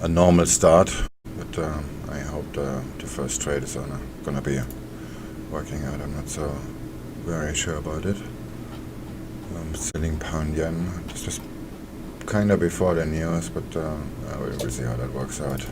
a normal start, but I hope the first trade is gonna be working out. I'm not so very sure about it. Selling pound yen. This was kind of before the news, but we'll see how that works out.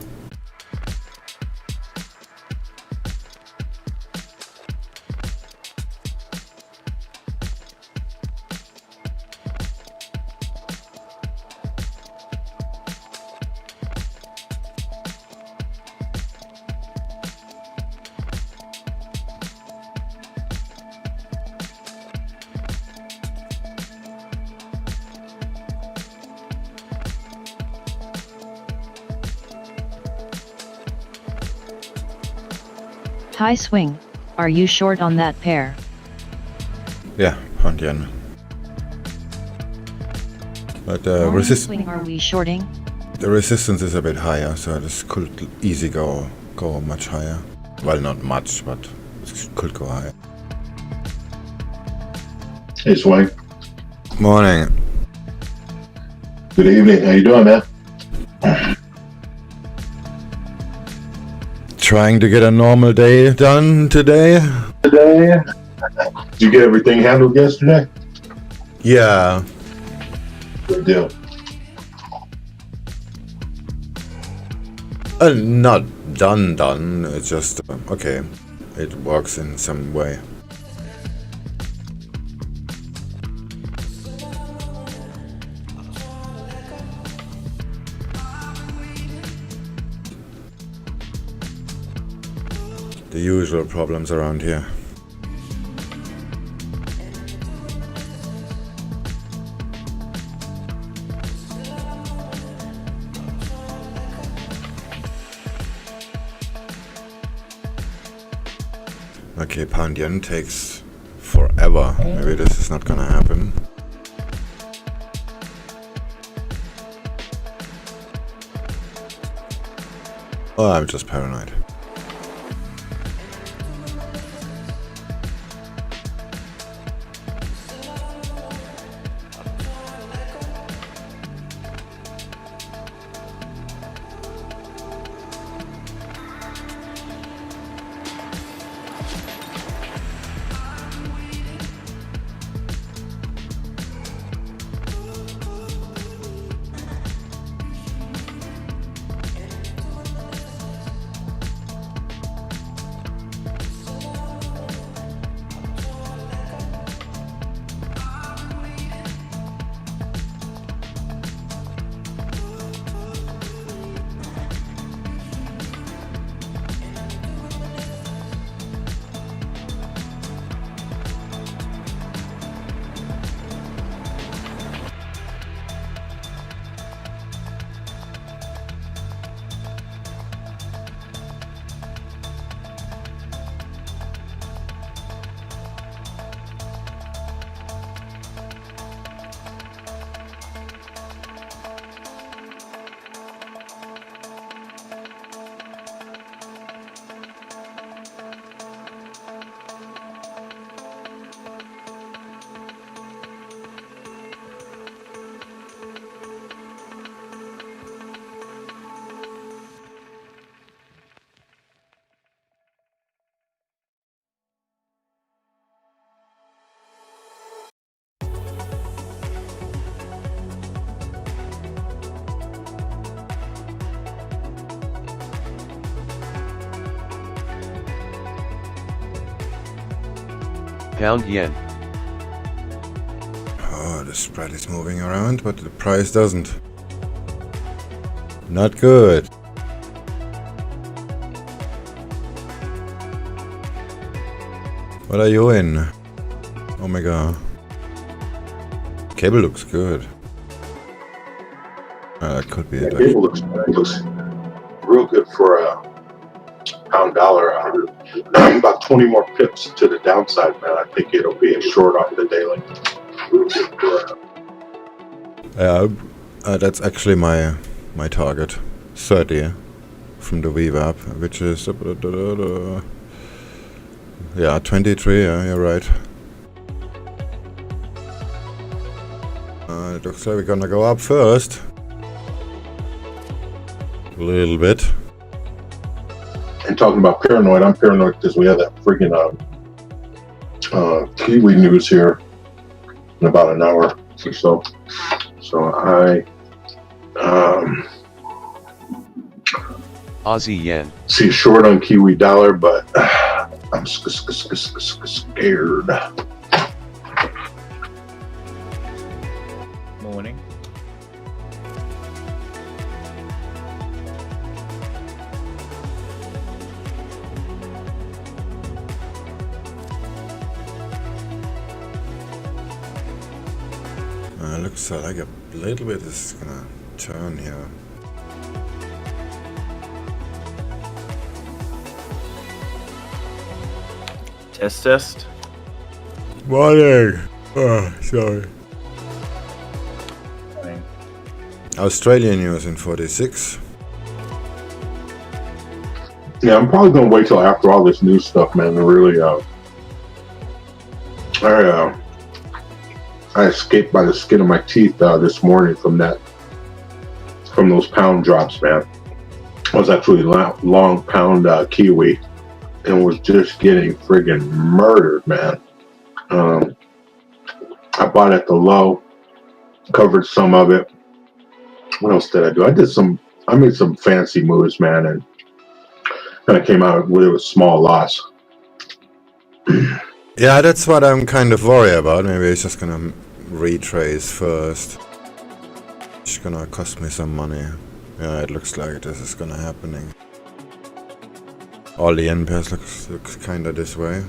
Hi Swing, are you short on that pair? Yeah, pound yen. But Swing, are we shorting? the resistance is a bit higher, so this could easy go much higher. Well, not much, but it could go higher. Hey Swing. Morning. Good evening. How you doing, man? Trying to get a normal day done today. Did you get everything handled yesterday? Yeah. Good deal. Not done. It's just okay. It works in some way. The usual problems around here. Okay, pound yen takes forever. Maybe this is not gonna happen. Oh, I'm just paranoid. Pound yen. Oh, the spread is moving around, but the price doesn't. Not good. What are you in? Oh my god. Cable looks good. That could be it. Cable looks real good for a pound dollar. Now about 20 more pips to the downside, man. I think it'll be a short off the daily. That's actually my target. 30 from the VWAP, which is 23. Yeah, you're right. It looks like we're gonna go up first. A little bit. And talking about paranoid, I'm paranoid because we have that friggin' Kiwi news here in about an hour or so. So I Aussie yen. see a short on Kiwi dollar, but I'm scared. Morning. Looks like a little bit is gonna turn here. Test. Morning. Oh, sorry. Morning. Australian news in 46. Yeah, I'm probably gonna wait till after all this new stuff, man, to really I escaped by the skin of my teeth this morning from those pound drops, man. I was actually long pound Kiwi and was just getting friggin' murdered, man. I bought at the low, covered some of it. What else did I do? I made some fancy moves, man, and kind of came out with a small loss. Yeah, that's what I'm kind of worried about. Maybe it's just gonna retrace first. It's gonna cost me some money. Yeah, it looks like this is gonna happening. All the yen pairs looks kinda this way.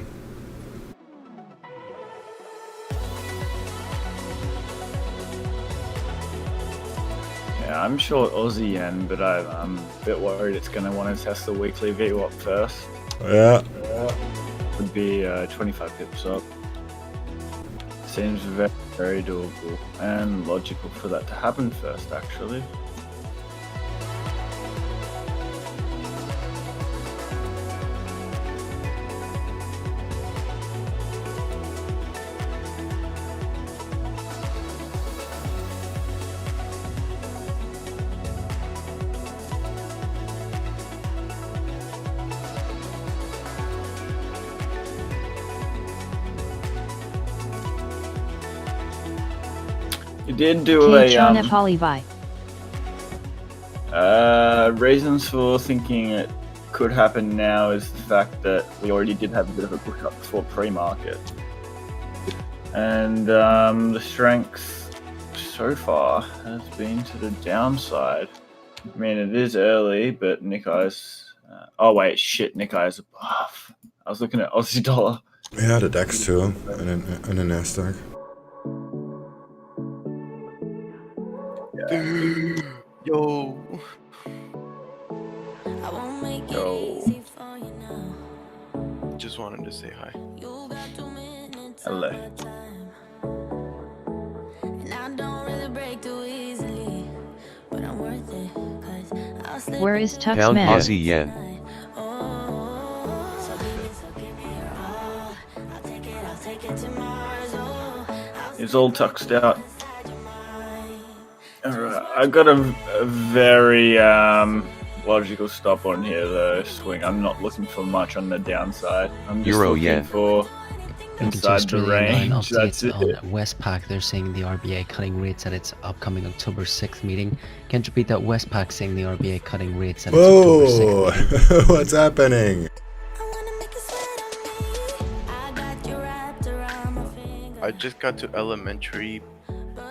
Yeah, I'm short Aussie yen, but I'm a bit worried it's going to want to test the weekly VWAP first. Yeah. Would be 25 pips up. Seems very, very doable and logical for that to happen first, actually. You did do reasons for thinking it could happen now is the fact that we already did have a bit of a push up before pre-market, and the strength so far has been to the downside. I mean, it is early, but Nikkei's oh wait, shit, Nikkei's above. I was looking at Aussie dollar. Yeah, the DAX too, and the Nasdaq. Yo. Just wanted to say hi. Hello. Where is Tux Pound Man? Aussie yen. It's all tucked out. Alright, I got a very logical stop on here though, swing. I'm not looking for much on the downside. I'm just Euro looking yen. for inside the range. That's it. On Westpac, they're saying the RBA cutting rates at its upcoming October 6th meeting. Can't repeat that. Westpac saying the RBA cutting rates at its October 6th meeting. What's happening? I just got to elementary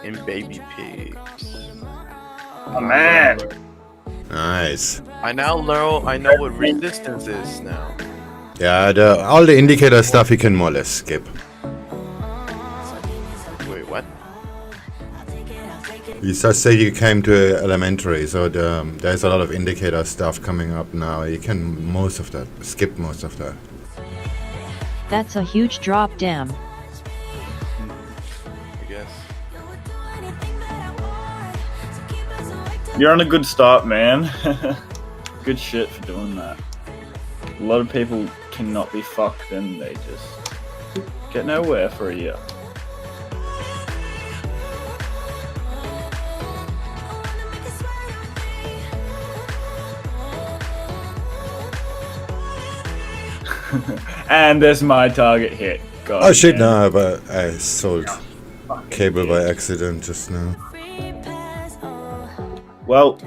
in baby pigs. Oh man! Nice. I know what resistance is now. Yeah, all the indicator stuff you can more or less skip. Wait, what? You just say you came to elementary, so there's a lot of indicator stuff coming up now. You can skip most of that. That's a huge drop, damn. I guess. You're on a good start, man. Good shit for doing that. A lot of people cannot be fucked and they just get nowhere for a year. And there's my target hit. God Oh shit, damn. no, but I sold cable by accident just now. Well,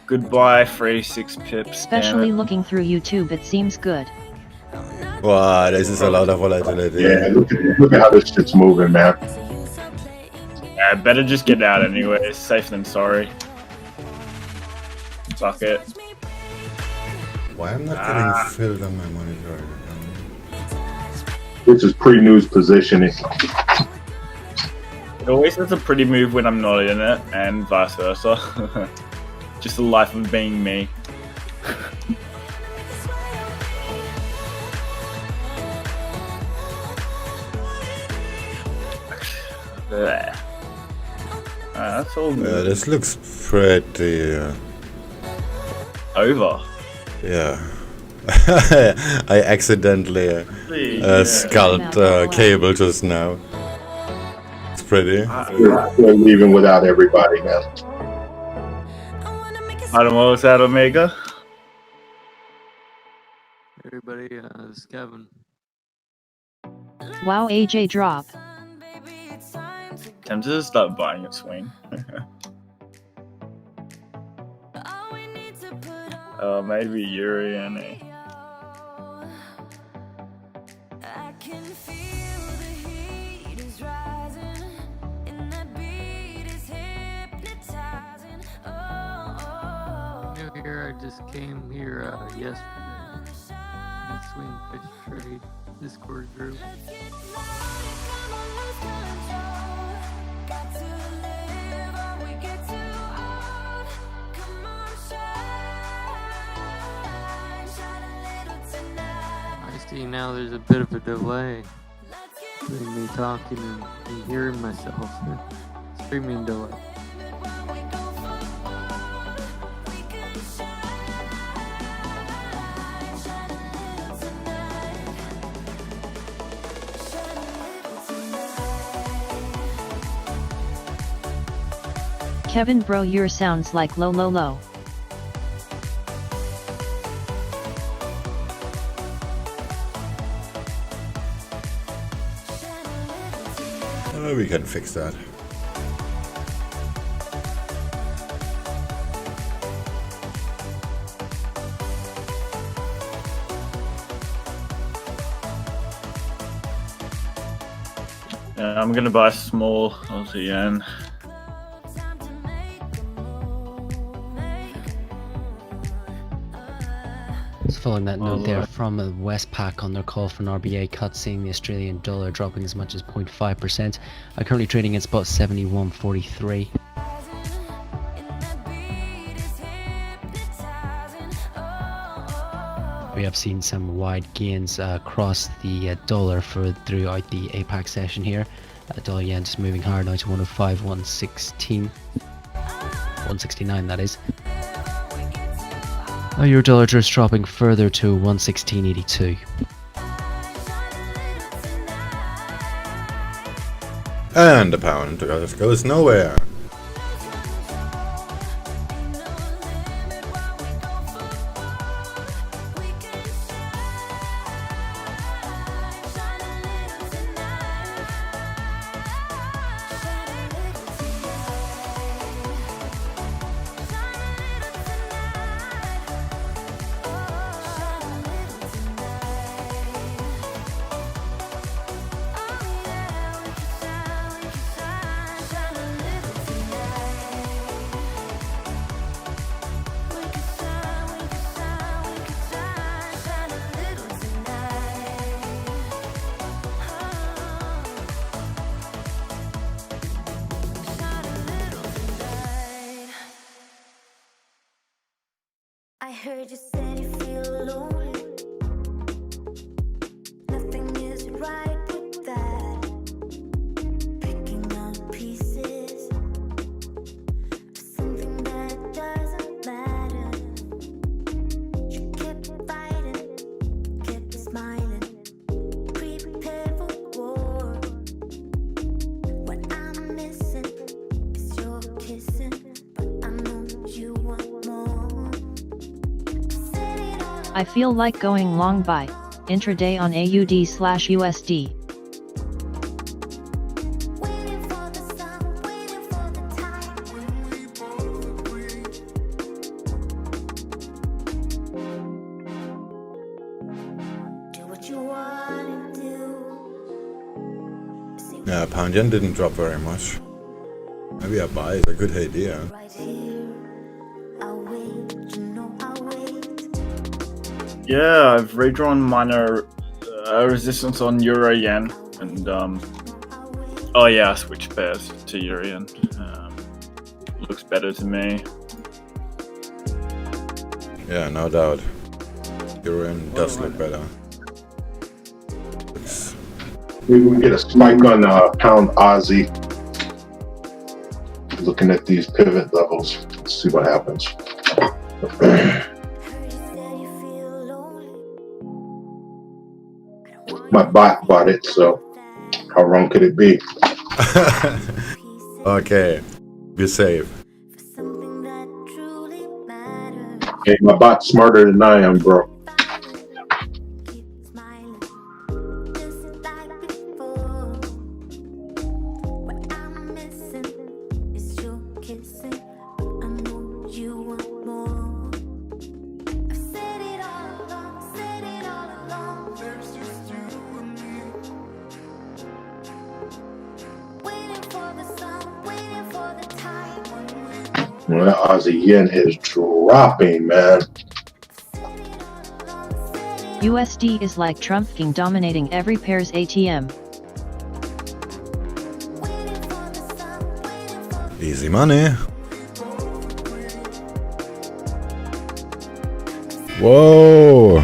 goodbye, 36 pips. Especially damn it. looking through YouTube, it seems good. Wow, this is a lot of volatility. Yeah, look at how this shit's moving, man. Yeah, better just get out anyway. It's safe than sorry. Fuck it. Why I'm not getting filled on my monitor? This is pre-news positioning. It always has a pretty move when I'm not in it, and vice versa. Just the life of being me. There. That's all Yeah, good. this looks pretty. Over. Yeah. I accidentally Yeah. scalped cable just now. It's pretty. We're leaving without everybody now. Adam, what was that, Omega? Everybody, this is Kevin. Wow, AJ drop. Tempted to start buying a swing. Maybe Yuri and a. New here, I just came here yesterday. The SwingFish trade Discord group. I see now there's a bit of a delay between me talking and hearing myself. Streaming delay. Kevin bro, your sounds like low low low. We can fix that. I'm gonna buy small Aussie yen. Just following that note there from Westpac on their call for an RBA cut, seeing the Australian dollar dropping as much as 0.5%. Currently trading at spot 71.43. We have seen some wide gains across the dollar throughout the APAC session here. Dollar yen just moving higher now to 105, 116, 169 that is. Euro dollar just dropping further to 116.82. And the pound just goes nowhere. I heard you said you feel lonely. Nothing is right with that. Picking up pieces of something that doesn't matter. You kept fighting, kept smiling. Prepare for war. What I'm missing is your kissing, but I know you want more. I feel like going long by. Intraday on AUD/USD. Waiting for the sun, waiting for the time when we both agree. Do what you wanna do. See Yeah, pound yen didn't drop very much. Maybe a buy is a good idea. right here. I'll wait, you know I'll wait. Yeah, I've redrawn minor resistance on Euro Yen, and oh yeah, I switched pairs to Euro Yen. Looks better to me. Yeah, no doubt. Euro does look better. Looks... Maybe we get a spike on pound Aussie. Looking at these pivot levels, let's see what happens. Heard you said you feel lonely. My bot bought it, so how wrong could it be? Okay, be safe. For something that truly matters. Hey, my bot's smarter than I am, bro. Keep smiling, just like before. What I'm missing is your kissing. I know you want more. I've said it all along. There's just you and me. Waiting for the sun, waiting for the time when we Well, that Aussie yen is dropping, man. USD is like Trump King dominating every pair's ATM. Easy money. Whoa!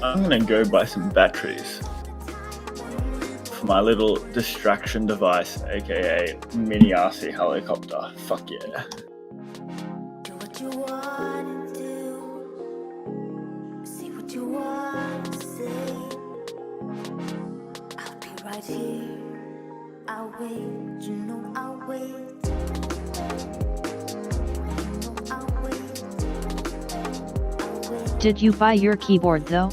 I'm gonna go buy some batteries for my little distraction device, aka mini RC helicopter. Fuck yeah. do what you wanna do. See what you wanna say. I'll be right here. I'll wait, you know I'll wait. You know I'll wait. I'll wait. Did you buy your keyboard though?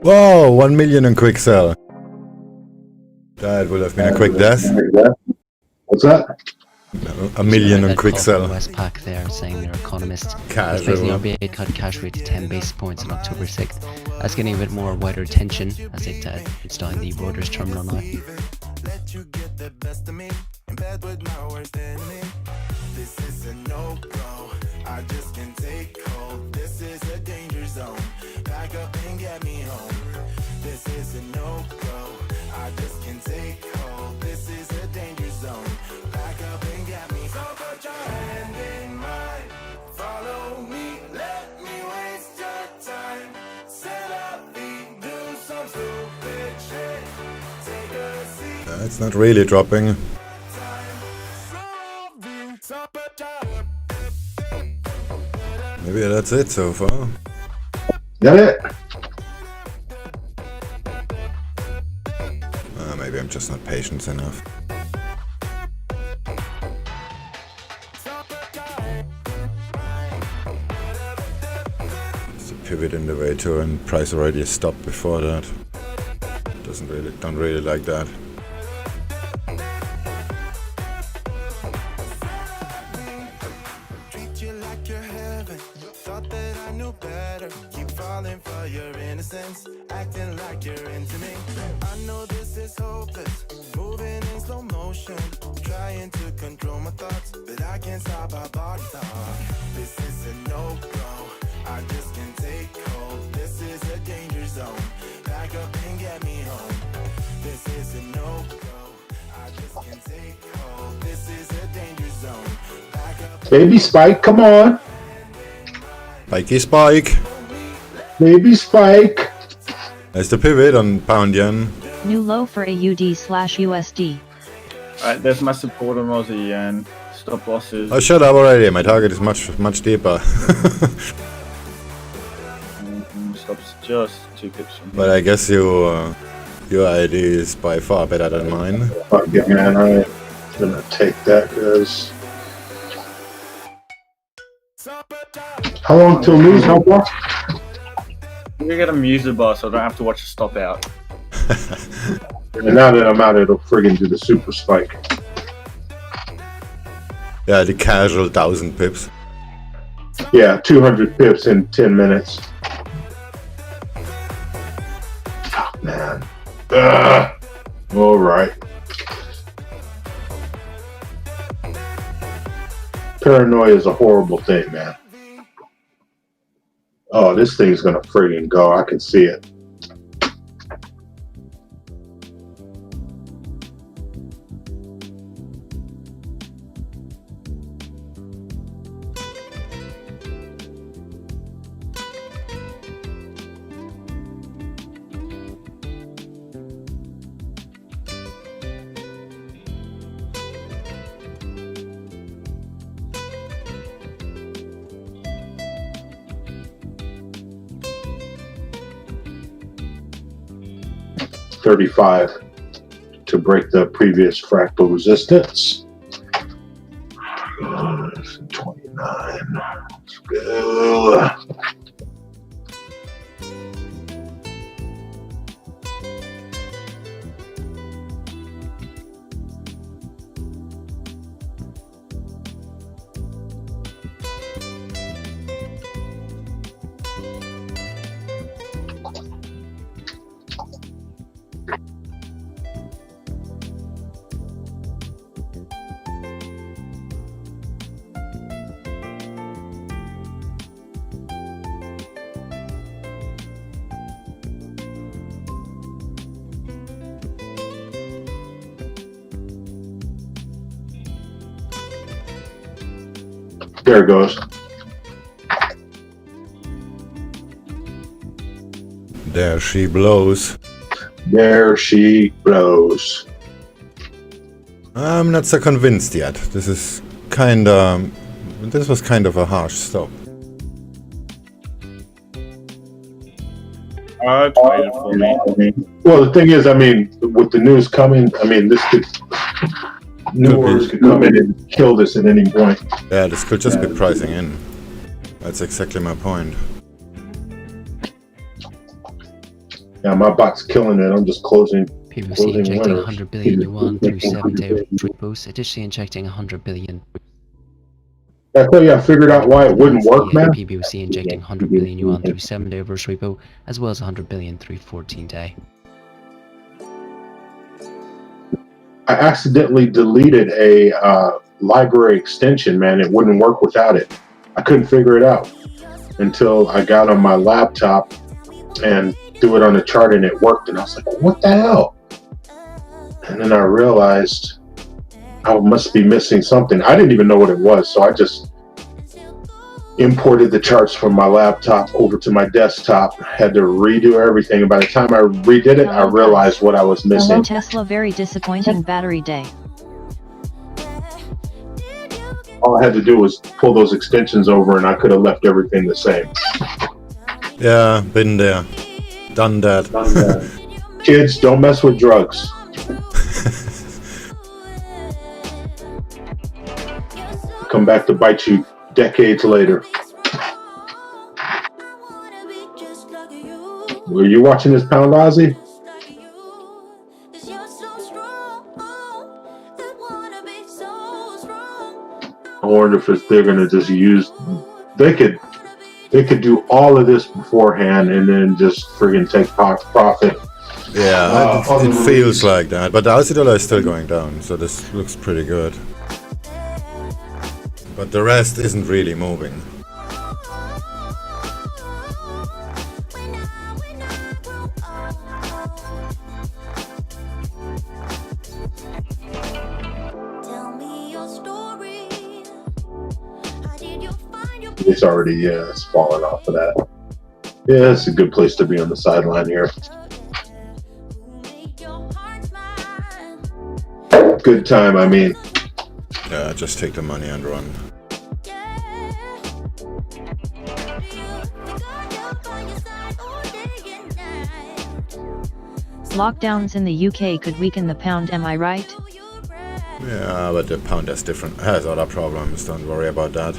Whoa, 1 million in quick sell. That would have been a quick death. What's that? A million in That quick call sell. from Westpac there saying their economist. Cash, Basically, everyone. RBA cut cash rate to 10 basis points on October 6th. That's getting a bit more wider attention as it's down the Reuters terminal now. Let you get the best of me in bed with my worst enemy. This is a no-go. I just can't take hold. This is a danger zone. Back up and get me home. This is a no-go. I just can't take hold. This is a danger zone. Back up and get me. So put your hand in mine. Follow me. Let me waste your time. Set up me. Do some stupid shit. Take a seat. It's not really dropping. Maybe that's it so far. That it? Maybe I'm just not patient enough. There's a pivot in the way too, and price already stopped before that. Don't really like that. Treat you like you're heaven. Thought that I knew better. Keep falling for your innocence, acting like you're into me. I know this is hopeless, moving in slow motion, trying to control my thoughts, but I can't stop our body talk. This is a no-go. I just can't take hold. This is a danger zone. Back up and get me home. This is a no-go. I just can't take hold. This is a danger zone. Back up. Baby Spike, come on. Spikey spike! Baby Spike. There's the pivot on pound yen. New low for AUD/USD. Alright, there's my support on Aussie yen. Stop losses. Oh, shut up already. My target is much deeper. Stops just 2 pips from But I guess your ID is by far better than mine. Fuck it, man. I'm gonna take that because. How long till news? How far? I'm gonna get a muser bar so I don't have to watch a stop out. And now that I'm out, it'll friggin' do the super spike. Yeah, the casual 1000 pips. Yeah, 200 pips in 10 minutes. Fuck, man. Ugh. All right. Paranoia is a horrible thing, man. Oh, this thing's gonna friggin' go. I can see it. $35 to break the previous fractal resistance. 29. Let's go. There it goes. There she blows. There she blows. I'm not so convinced yet. This was kind of a harsh stop. Alright, waited for me. Well, the thing is, I mean, with the news coming, I mean, this could new orders could come in and kill this at any point. Yeah, this could just be pricing in. That's exactly my point. Yeah, my bot's killing it. I'm just closing. PBOC injecting 100 billion yuan through 7-day repos, additionally injecting 100 billion. I tell you, I figured out why it wouldn't work, man. PBOC injecting 100 billion yuan through 7-day reverse repo, as well as 100 billion through 14-day. I accidentally deleted a library extension, man. It wouldn't work without it. I couldn't figure it out until I got on my laptop and threw it on the chart and it worked. And I was like, what the hell? And then I realized I must be missing something. I didn't even know what it was. So I just imported the charts from my laptop over to my desktop, had to redo everything. And by the time I redid it, I realized what I was missing. Hello Tesla, very disappointing battery day. All I had to do was pull those extensions over and I could have left everything the same. Yeah, been there. Done that. Kids, don't mess with drugs. Come back to bite you decades later. Were you watching this pound, Ozzy? I wonder if they're gonna just use. They could do all of this beforehand and then just friggin' take profit. Yeah, it feels like that. But the Aussie dollar is still going down, so this looks pretty good. But the rest isn't really moving. It's already, it's falling off of that. Yeah, it's a good place to be on the sideline here. good time, I mean. Yeah, just take the money and run. Lockdowns in the UK could weaken the pound, am I right? Yeah, but the pound has other problems. Don't worry about that.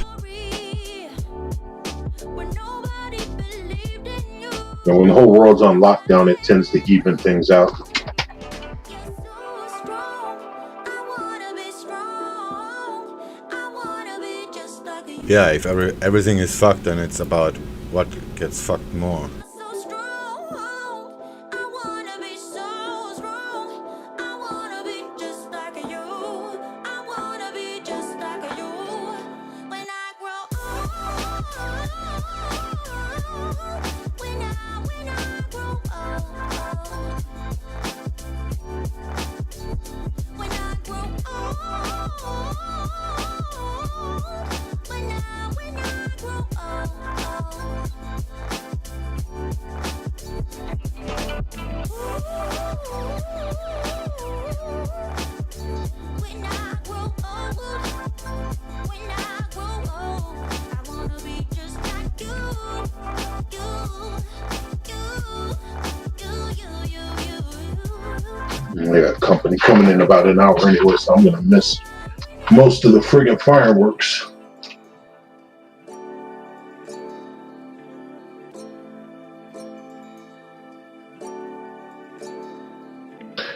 And when the whole world's on lockdown, it tends to even things out. Yeah, if everything is fucked, then it's about what gets fucked more. I got company coming in about an hour anyway, so I'm gonna miss most of the friggin' fireworks.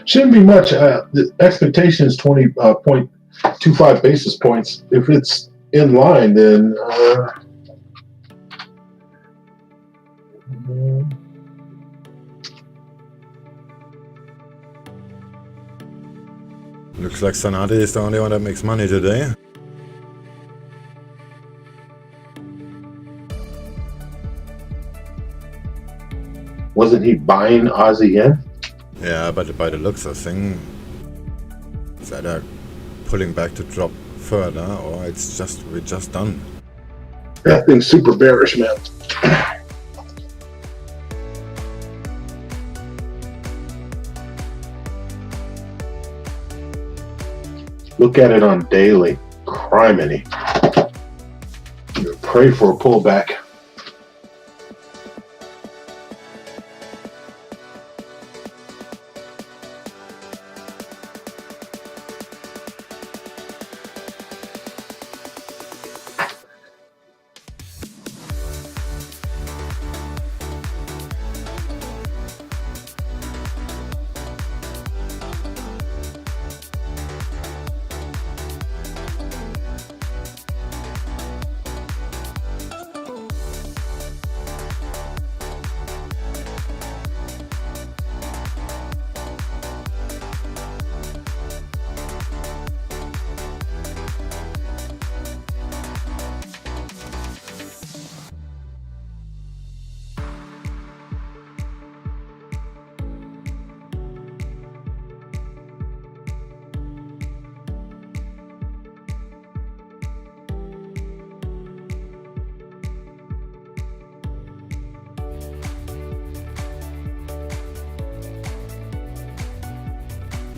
Shouldn't be much. The expectation is 20.25 basis points. If it's in line, then Looks like Sanati is the only one that makes money today. wasn't he buying Aussie yen? Yeah, but by the looks of things, it's either pulling back to drop further, or we're just done. That thing's super bearish, man. Look at it on daily. Criminy. Pray for a pullback.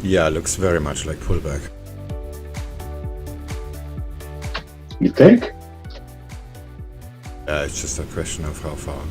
Yeah, looks very much like pullback. You think? Yeah, it's just a question of how far.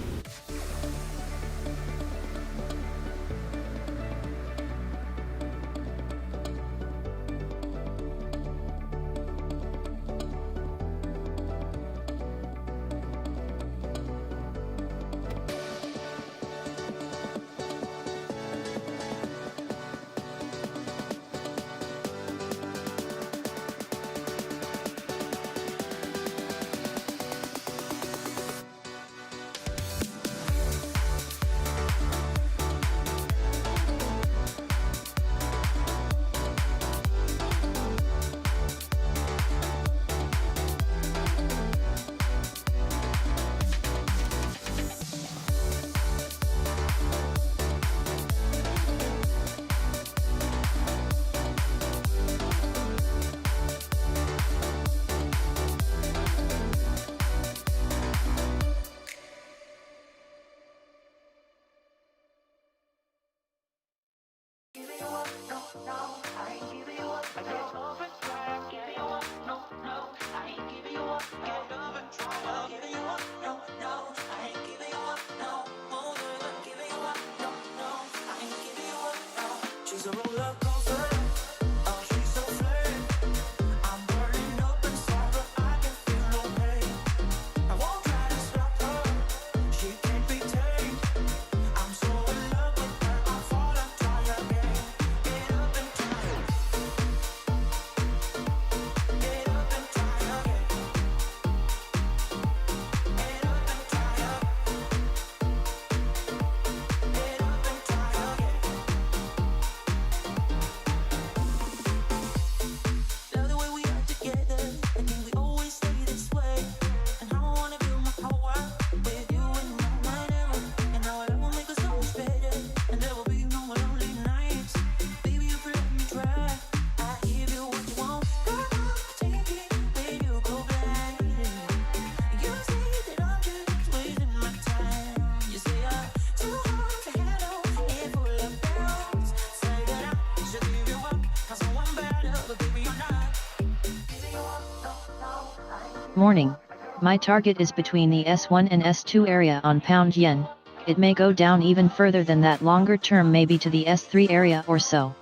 Morning. My target is between the S1 and S2 area on pound yen. It may go down even further than that longer term, maybe to the S3 area or so.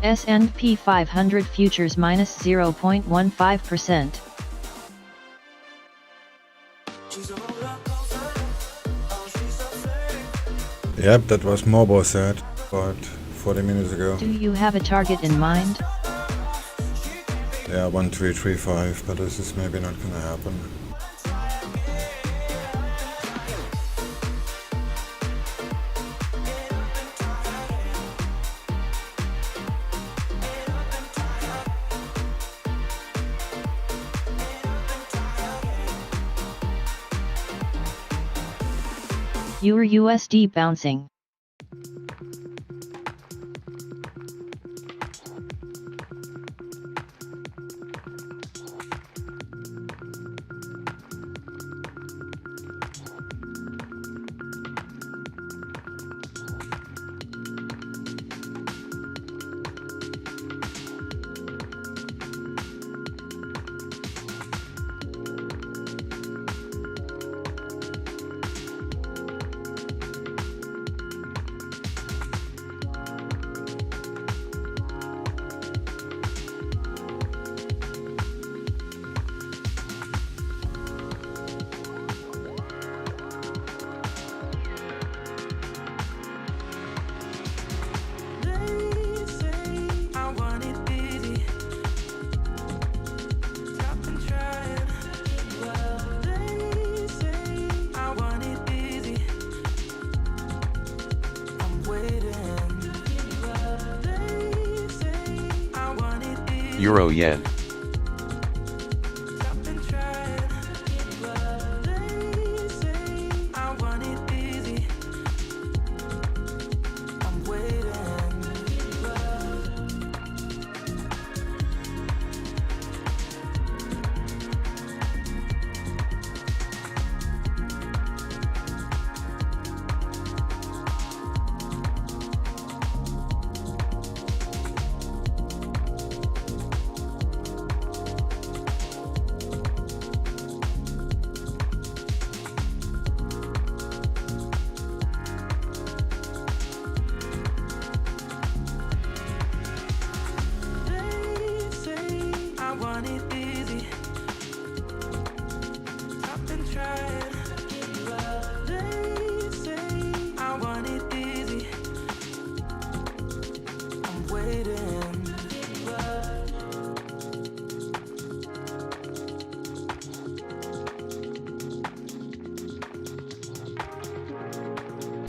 S&P 500 futures minus 0.15%. Yep, that was Mobo said about 40 minutes ago. Do you have a target in mind? Yeah, 1335, but this is maybe not gonna happen. EURUSD bouncing. Euro yen.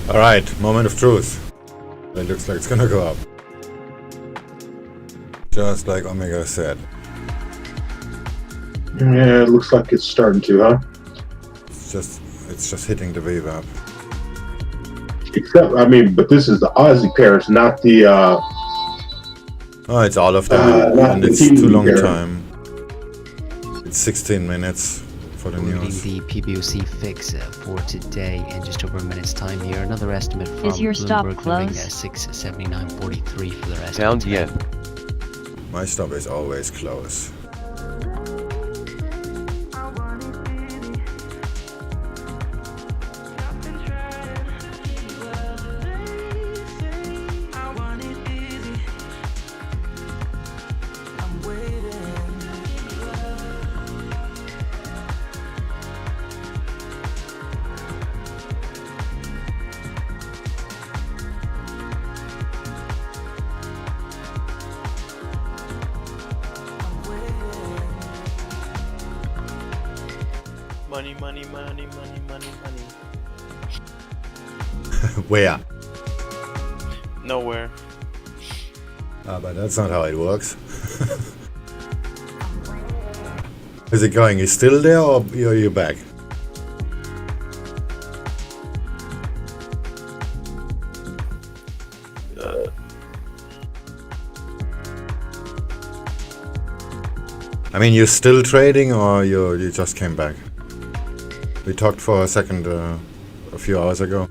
Alright, moment of truth. It looks like it's gonna go up. Just like Omega said. Yeah, it looks like it's starting to, huh? It's just hitting the wave up. Except, I mean, but this is the Aussie pairs, not the Oh, it's all of them, not and the it's TV too long pair. time. It's 16 minutes for the Reading news. the PBOC fix for today in just over a minute's time here. Another estimate from Is your stop Bloomberg close? noting 679.43 for the rest Pound of today. yen. My stop is always close. Money, money, money, money, money, money. Where? Nowhere. But that's not how it works. Is it going? Is still there, or are you back? I mean, you're still trading, or you just came back? We talked for a second a few hours ago.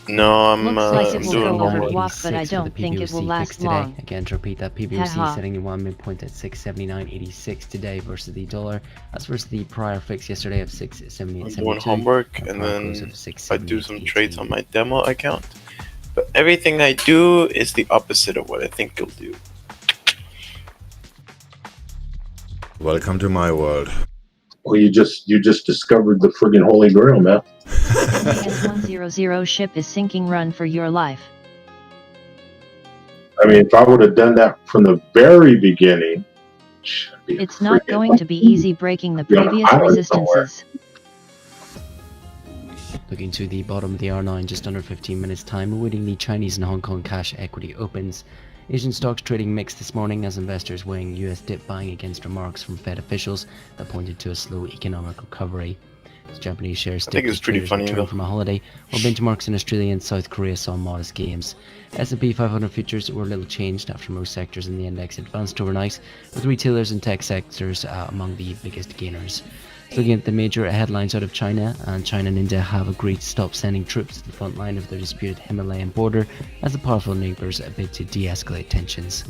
No, I'm Looks like it will doing go over homework. WAP, but I don't think it will last long. Again, to repeat that, PBOC Haha. setting a one midpoint at 679.86 today versus the dollar. That's versus the prior fix yesterday of 678.72. I'm doing homework, and prior then close of I do some 678.18. trades on my demo account. But everything I do is the opposite of what I think you'll do. Welcome to my world. Well, you just discovered the friggin' Holy Grail, man. S100 ship is sinking, run for your life. I mean, if I would have done that from the very beginning, It's not going to be easy breaking the Be on an previous island resistances. Looking to the bottom of the R9, just under 15 minutes time, awaiting the Chinese and Hong Kong cash equity opens. Asian stocks trading mixed this morning as investors weighing US dip buying against remarks from Fed officials that pointed to a slow economic recovery. As Japanese shares think it's pretty funny, though. from a holiday, while benchmarks in Australia and South Korea saw modest gains. S&P 500 futures were little changed after most sectors in the index advanced overnight, with retailers and tech sectors among the biggest gainers. Looking at the major headlines out of China, and China and India have agreed to stop sending troops to the front line of their disputed Himalayan border as the powerful neighbours bid to de-escalate tensions.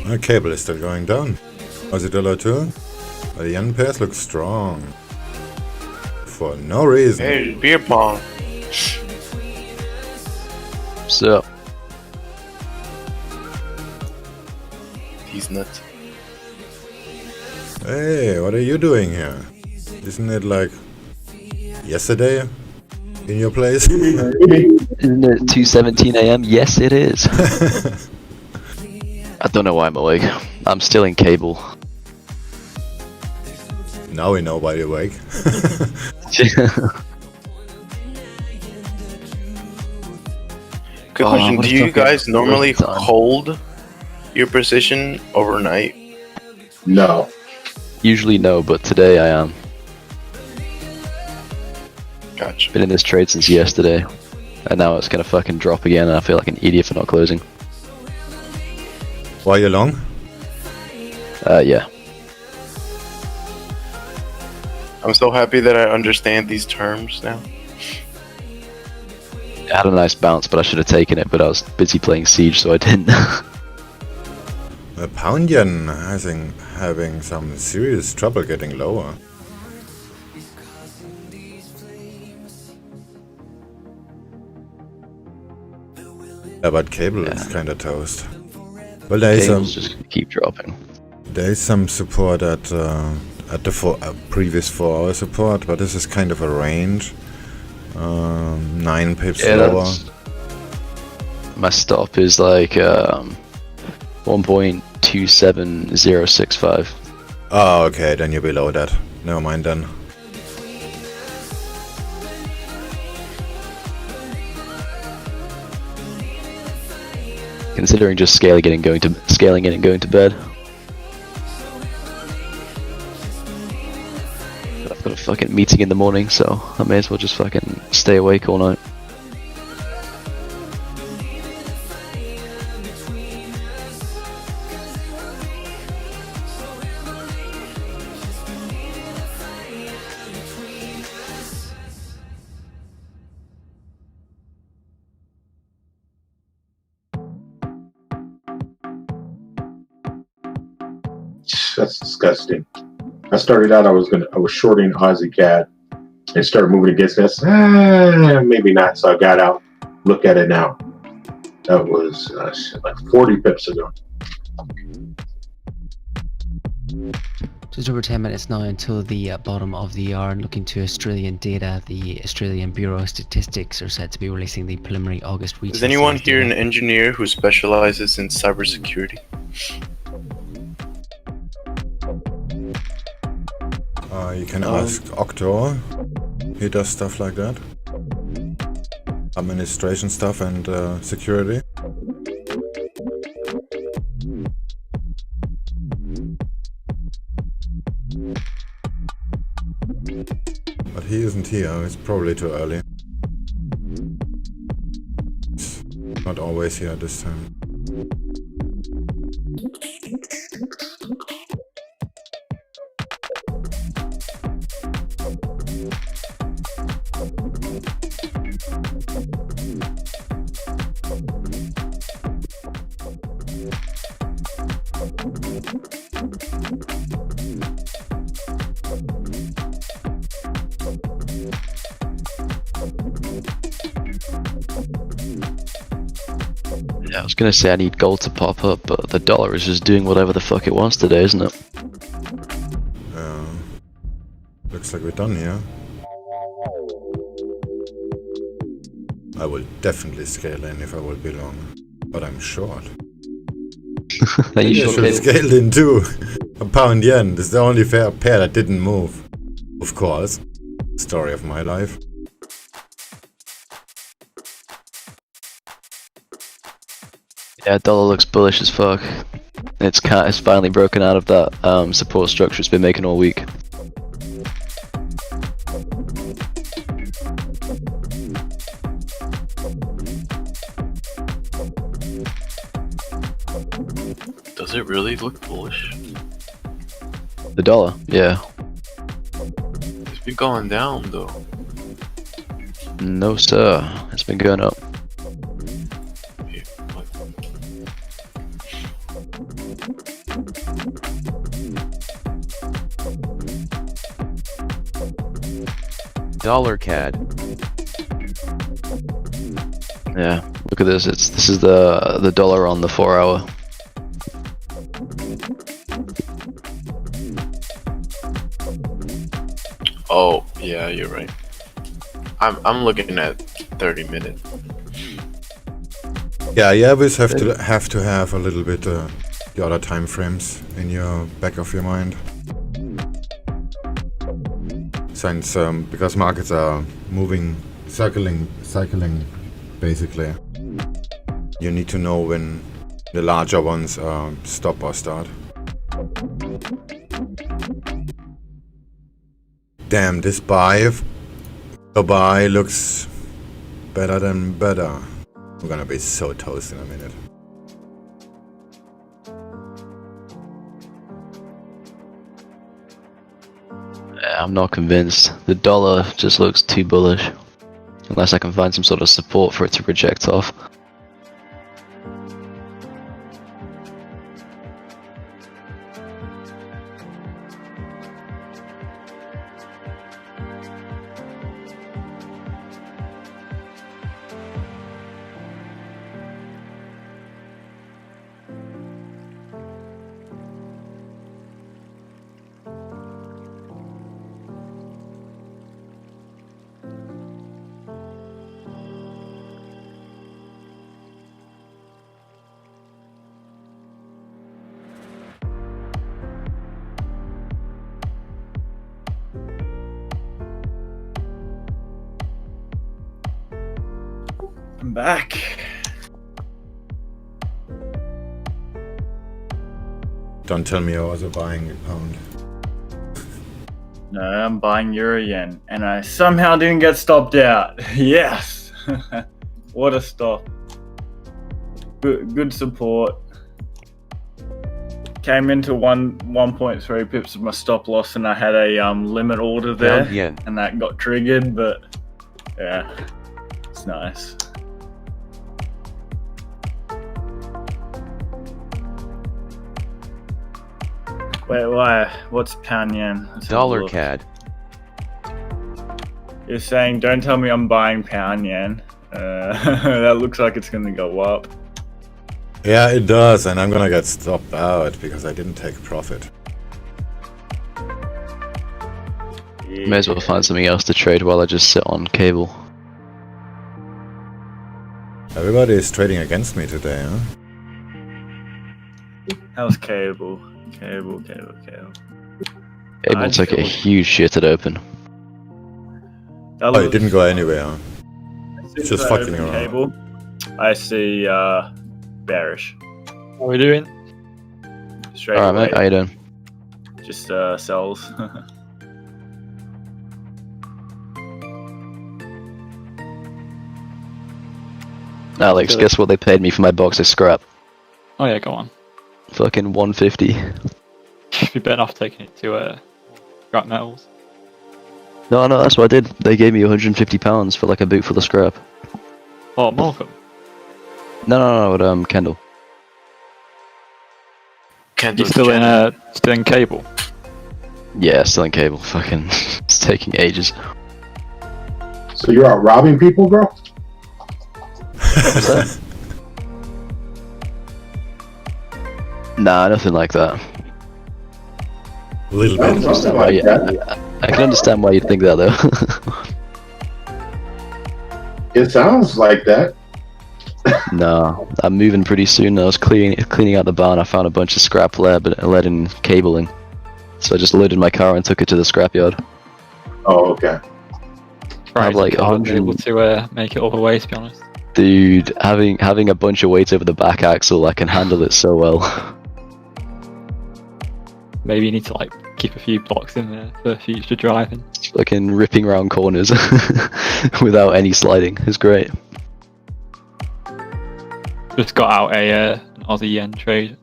My cable is still going down. Was it dollar too? The yen pairs look strong. For no reason. Hey, beer pong. So, He's nuts. Hey, what are you doing here? Isn't it like yesterday in your place? isn't it 2:17 a.m.? Yes, it is. I don't know why I'm awake. I'm still in cable. Now we know why you're awake. Good Oh, question. what Do a you fucking guys normally waste of time. hold your position overnight? no. Usually no, but today I am. Gotcha. Been in this trade since yesterday, and now it's gonna fucking drop again, and I feel like an idiot for not closing. Why you long? Yeah. I'm so happy that I understand these terms now. I had a nice bounce, but I should have taken it, but I was busy playing Siege, so I didn't. The pound yen having some serious trouble getting lower. Yeah, but cable is kind of toast. Well, there is Cables just keep dropping. some support at the previous 4-hour support, but this is kind of a range. 9 pips Yeah, lower. My stop is like 1.27065. Oh, okay, then you're below that. Never mind then. Considering just scaling it and going to bed. I've got a fucking meeting in the morning, so I may as well just fucking stay awake all night. That's disgusting. I started out, I was shorting Aussie CAD and started moving against this. Maybe not. So I got out. Look at it now. That was like 40 pips ago. Just over 10 minutes now until the bottom of the hour, and looking to Australian data. The Australian Bureau of Statistics are set to be releasing the preliminary August retail Is anyone sales here data. an engineer who specializes in cybersecurity? You can ask Octo. He does stuff like that. Administration stuff and security. But he isn't here. It's probably too early. He's not always here this time. Yeah, I was gonna say I need gold to pop up, but the dollar is just doing whatever the fuck it wants today, isn't it? Looks like we're done here. I will definitely scale in if I will be long, but I'm short. Are you I sure? should have scaled in too. A pound yen. This is the only fair pair that didn't move. Of course. Story of my life. Yeah, dollar looks bullish as fuck. It's finally broken out of that support structure it's been making all week. Does it really look bullish? The dollar, yeah. It's been going down though. No sir, it's been going up. Yeah, what? Dollar CAD. Yeah, look at this. This is the dollar on the 4 hour. Oh, yeah, you're right. I'm looking at 30 minutes. Yeah, you always have to have a little bit the other time frames in your back of your mind. Since because markets are moving, cycling basically. You need to know when the larger ones stop or start. Damn, this buy looks better than better. I'm gonna be so toast in a minute. Yeah, I'm not convinced. The dollar just looks too bullish. Unless I can find some sort of support for it to reject off. I'm back. Don't tell me I was buying a pound. No, I'm buying Euro yen, and I somehow didn't get stopped out. Yes! What a stop. Good support. Came into 1.3 pips of my stop loss, and I had a limit order there, Pound yen. and that got triggered, but yeah, it's nice. Wait, why? What's pound yen? Let's have a Dollar look. CAD. You're saying don't tell me I'm buying pound yen. That looks like it's gonna go up. Yeah, it does, and I'm gonna get stopped out because I didn't take profit. May as well find something else to trade while I just sit on cable. Everybody is trading against me today, huh? How's cable? Cable. Cable took a huge shit at open. Oh, it didn't go anywhere, huh? It's just fucking around. Cable. I see bearish. What are we doing? Straight Alright, away. mate, how you doing? Just sells. Alex, guess what they paid me for my box of scrap? Oh yeah, go on. Fucking 150. You'd be better off taking it to scrap metals. No, that's what I did. They gave me £150 for like a boot full of scrap. Oh, Malcolm. No, Kendall. You still in cable? Yeah, still in cable. Fucking, it's taking ages. So you're out robbing people, bro? What's that? Nah, nothing like that. A little bit. Something like that. I can understand why you'd think that though. It sounds like that. No, I'm moving pretty soon. I was cleaning out the barn. I found a bunch of scrap lead and cabling. So I just loaded my car and took it to the scrapyard. Oh, okay. I have like 100. Able to make it all the way, to be honest. Dude, having a bunch of weight over the back axle, I can handle it so well. Maybe you need to like keep a few blocks in there for future driving. Fucking ripping around corners without any sliding. It's great. Just got out an Aussie yen trade.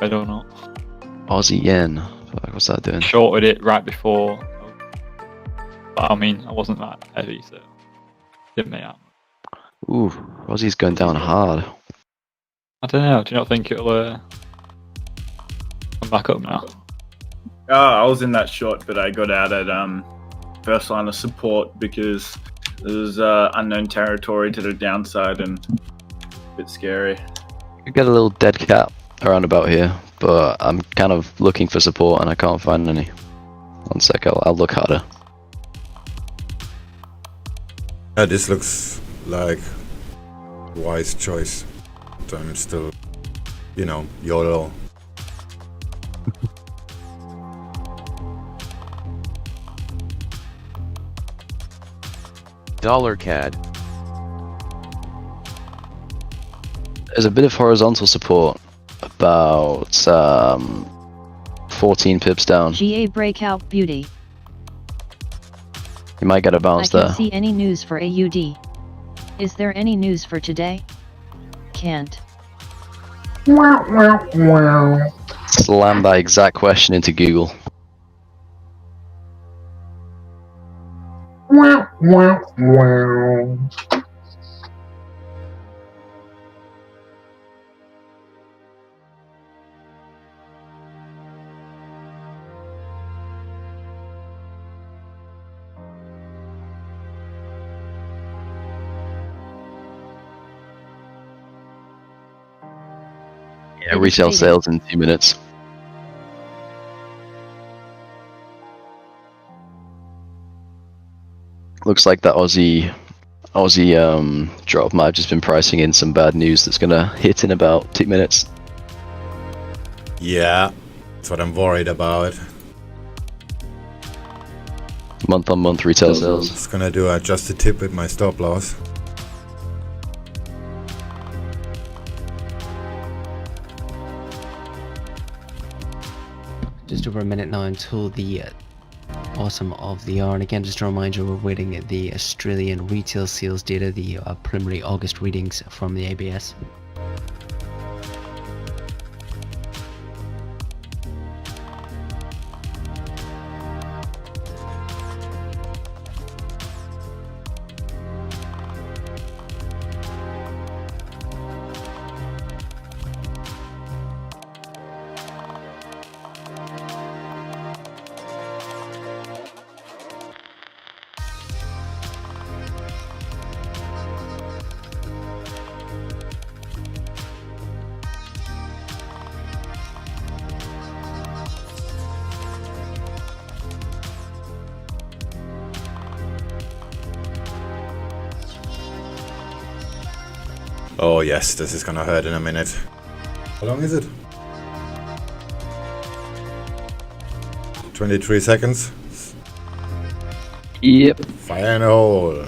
Red or not. Aussie yen. Fuck, what's that doing? Shorted it right before. But I mean, I wasn't that heavy, so didn't make out. Ooh, Aussie's going down hard. I don't know. Do you not think it'll come back up now? I was in that short, but I got out at first line of support because there's unknown territory to the downside and a bit scary. We got a little dead cat around about here, but I'm kind of looking for support and I can't find any. One sec, I'll look harder. Yeah, this looks like wise choice. But I'm still, YOLO. Dollar CAD. There's a bit of horizontal support, about 14 pips down. GA breakout beauty. You might get a I bounce can't there. see any news for AUD. Is there any news for today? Can't. Slam that exact question into Google. Yeah, retail sales in 2 minutes. Looks like that Aussie drop might have just been pricing in some bad news that's gonna hit in about 2 minutes. Yeah, that's what I'm worried about. Month-on-month retail sales. Just gonna do just a tip with my stop loss. Just over a minute now until the bottom of the hour, and again just a reminder, we're waiting the Australian retail sales data, the preliminary August readings from the ABS. Oh yes, this is gonna hurt in a minute. How long is it? 23 seconds. Yep. Fire in the hole.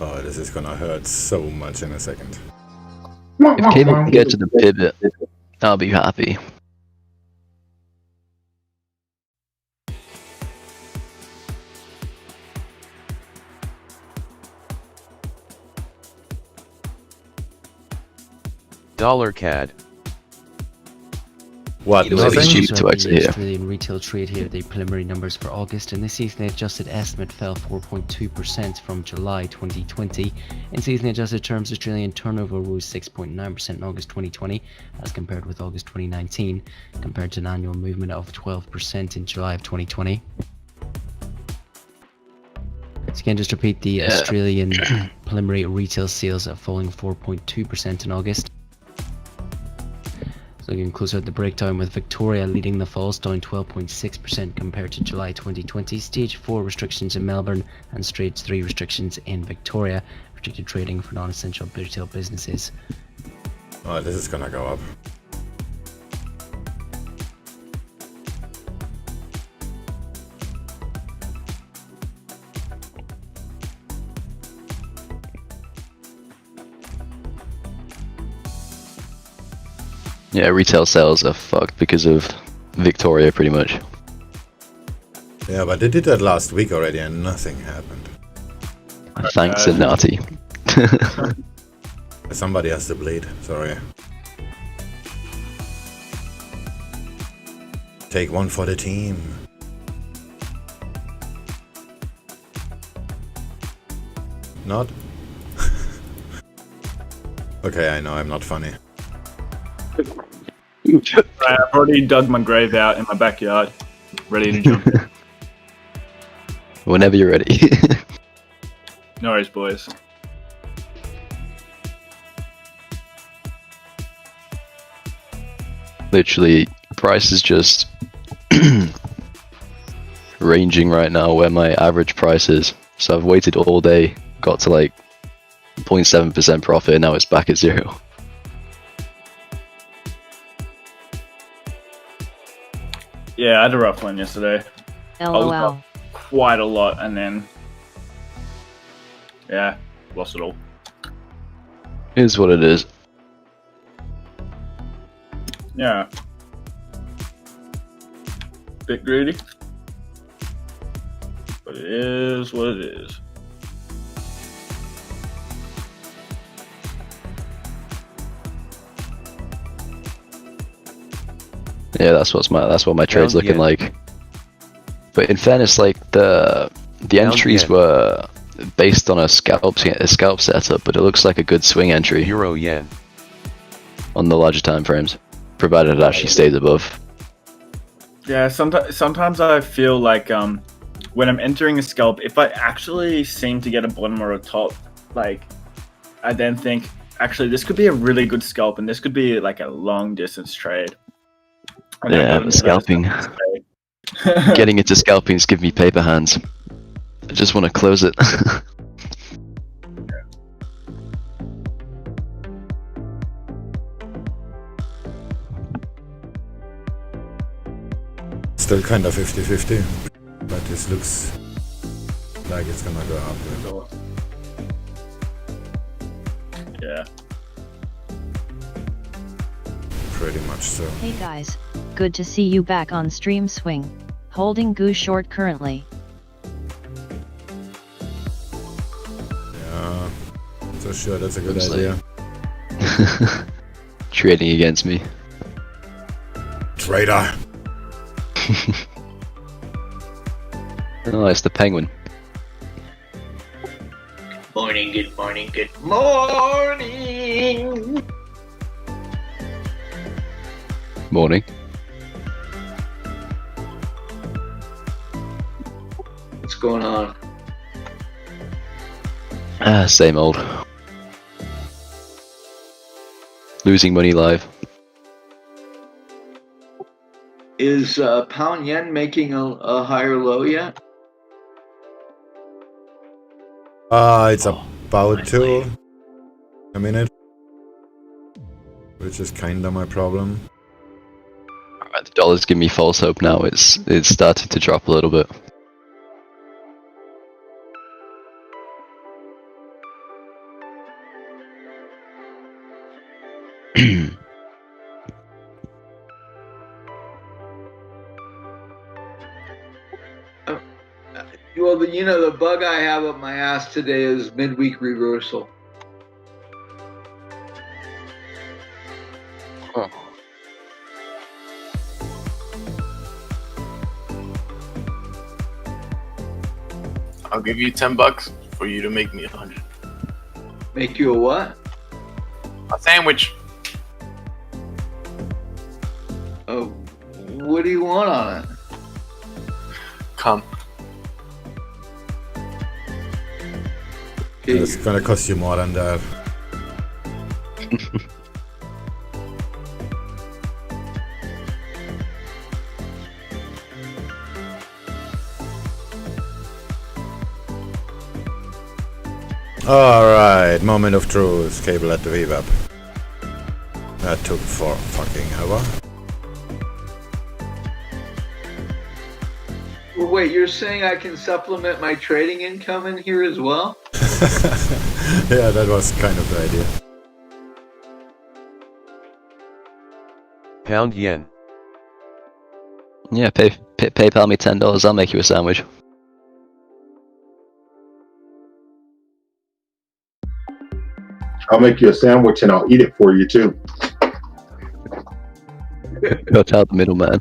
Oh, this is gonna hurt so much in a second. If cable can get to the pivot, I'll be happy. Dollar CAD. What? It was Nothing? cheap to exit the here. Australian retail trade here, the preliminary numbers for August, and the season adjusted estimate fell 4.2% from July 2020. In season adjusted terms, Australian turnover rose 6.9% in August 2020 as compared with August 2019, compared to an annual movement of 12% in July of 2020. So again, just repeat the Australian preliminary retail sales are falling 4.2% in August. So again, closer at the breakdown with Victoria leading the falls, down 12.6% compared to July 2020. Stage 4 restrictions in Melbourne and Stage 3 restrictions in Victoria. Restricted trading for non-essential retail businesses. Oh, this is gonna go up. Yeah, retail sales are fucked because of Victoria, pretty much. Yeah, but they did that last week already and nothing happened. Thanks, Nati. Somebody has to bleed, sorry. Take one for the team. Not? Okay, I know, I'm not funny. Right, I've already dug my grave out in my backyard, ready to jump in. Whenever you're ready. No worries, boys. Literally, price is just ranging right now where my average price is. So I've waited all day, got to like 0.7% profit, and now it's back at 0. Yeah, I had a rough one yesterday. I was LOL. up quite a lot, and then yeah, lost it all. Is what it is. Yeah, bit greedy, but it is what it is. Yeah, that's what my trade's Down looking yen. like. But in fairness, like the entries yen. were based on a scalp setup, but it looks like a good swing entry Euro yen. on the larger time frames, provided it actually stays above. Yeah, sometimes I feel like when I'm entering a scalp, if I actually seem to get a bottom or a top, like I then think actually this could be a really good scalp, and this could be like a long distance trade. And Yeah, but scalping, getting into scalping is giving me paper hands. I just want to close it. Still kind of 50-50, but this looks like it's gonna go up. Yeah. Pretty much so. Hey guys, good to see you back on stream. Swing. Holding Goo short currently. Yeah, so sure that's a good Looks idea. Trading against me. Traitor! Oh, it's the penguin. Morning, good morning, good morning. Morning. What's going on? Same old. Losing money live. Is pound yen making a higher low yet? It's about to a minute, which is kinda my problem. Alright, the dollar's giving me false hope now. It's starting to drop a little bit. Well, the bug I have up my ass today is midweek reversal. Oh. I'll give you $10 for you to make me 100. Make you a what? A sandwich. Oh, what do you want on it? Come. It's gonna cost you more than that. Alright, moment of truth, cable at the VWAP. That took for fucking ever. Well, wait, you're saying I can supplement my trading income in here as well? Yeah, that was kind of the idea. Pound yen. Yeah, PayPal me $10. I'll make you a sandwich. I'll make you a sandwich and I'll eat it for you too. Cut out the middleman.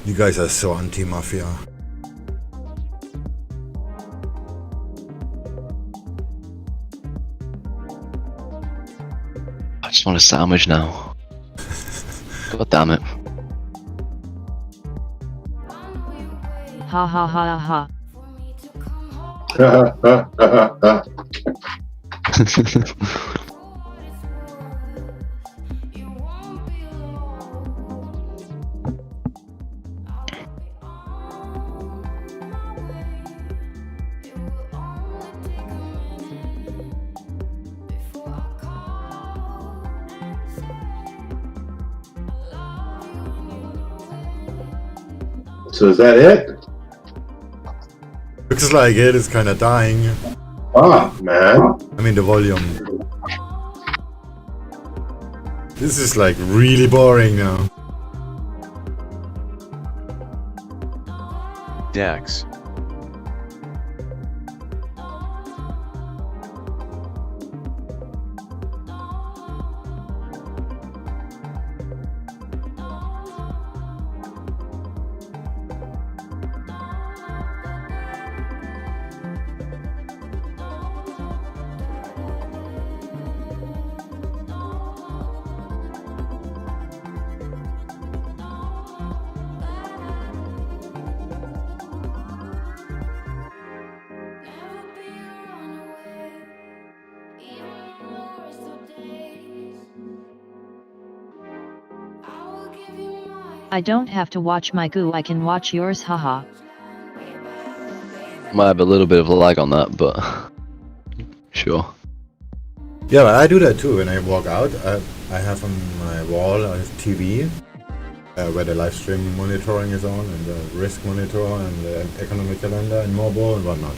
You guys are so anti-mafia. I just want a sandwich now. God damn it. Ha ha ha ha. So is that it? Looks like it is kinda dying. Ah, man. I mean the volume. This is like really boring now. DAX. I don't have to watch my goo, I can watch yours, haha. Might have a little bit of a lag on that, but sure. Yeah, but I do that too when I walk out. I have on my wall a TV where the live stream monitoring is on, and the risk monitor, and the economic calendar, and mobile and whatnot.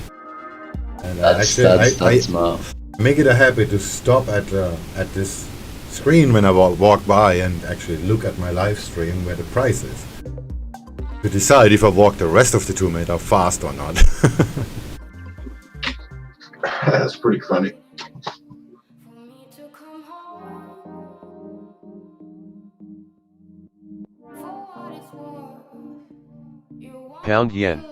And That's smart. Make it a habit to stop at this screen when I walk by and actually look at my live stream where the price is, to decide if I walk the rest of the 2 meter fast or not. That's pretty funny. Pound yen.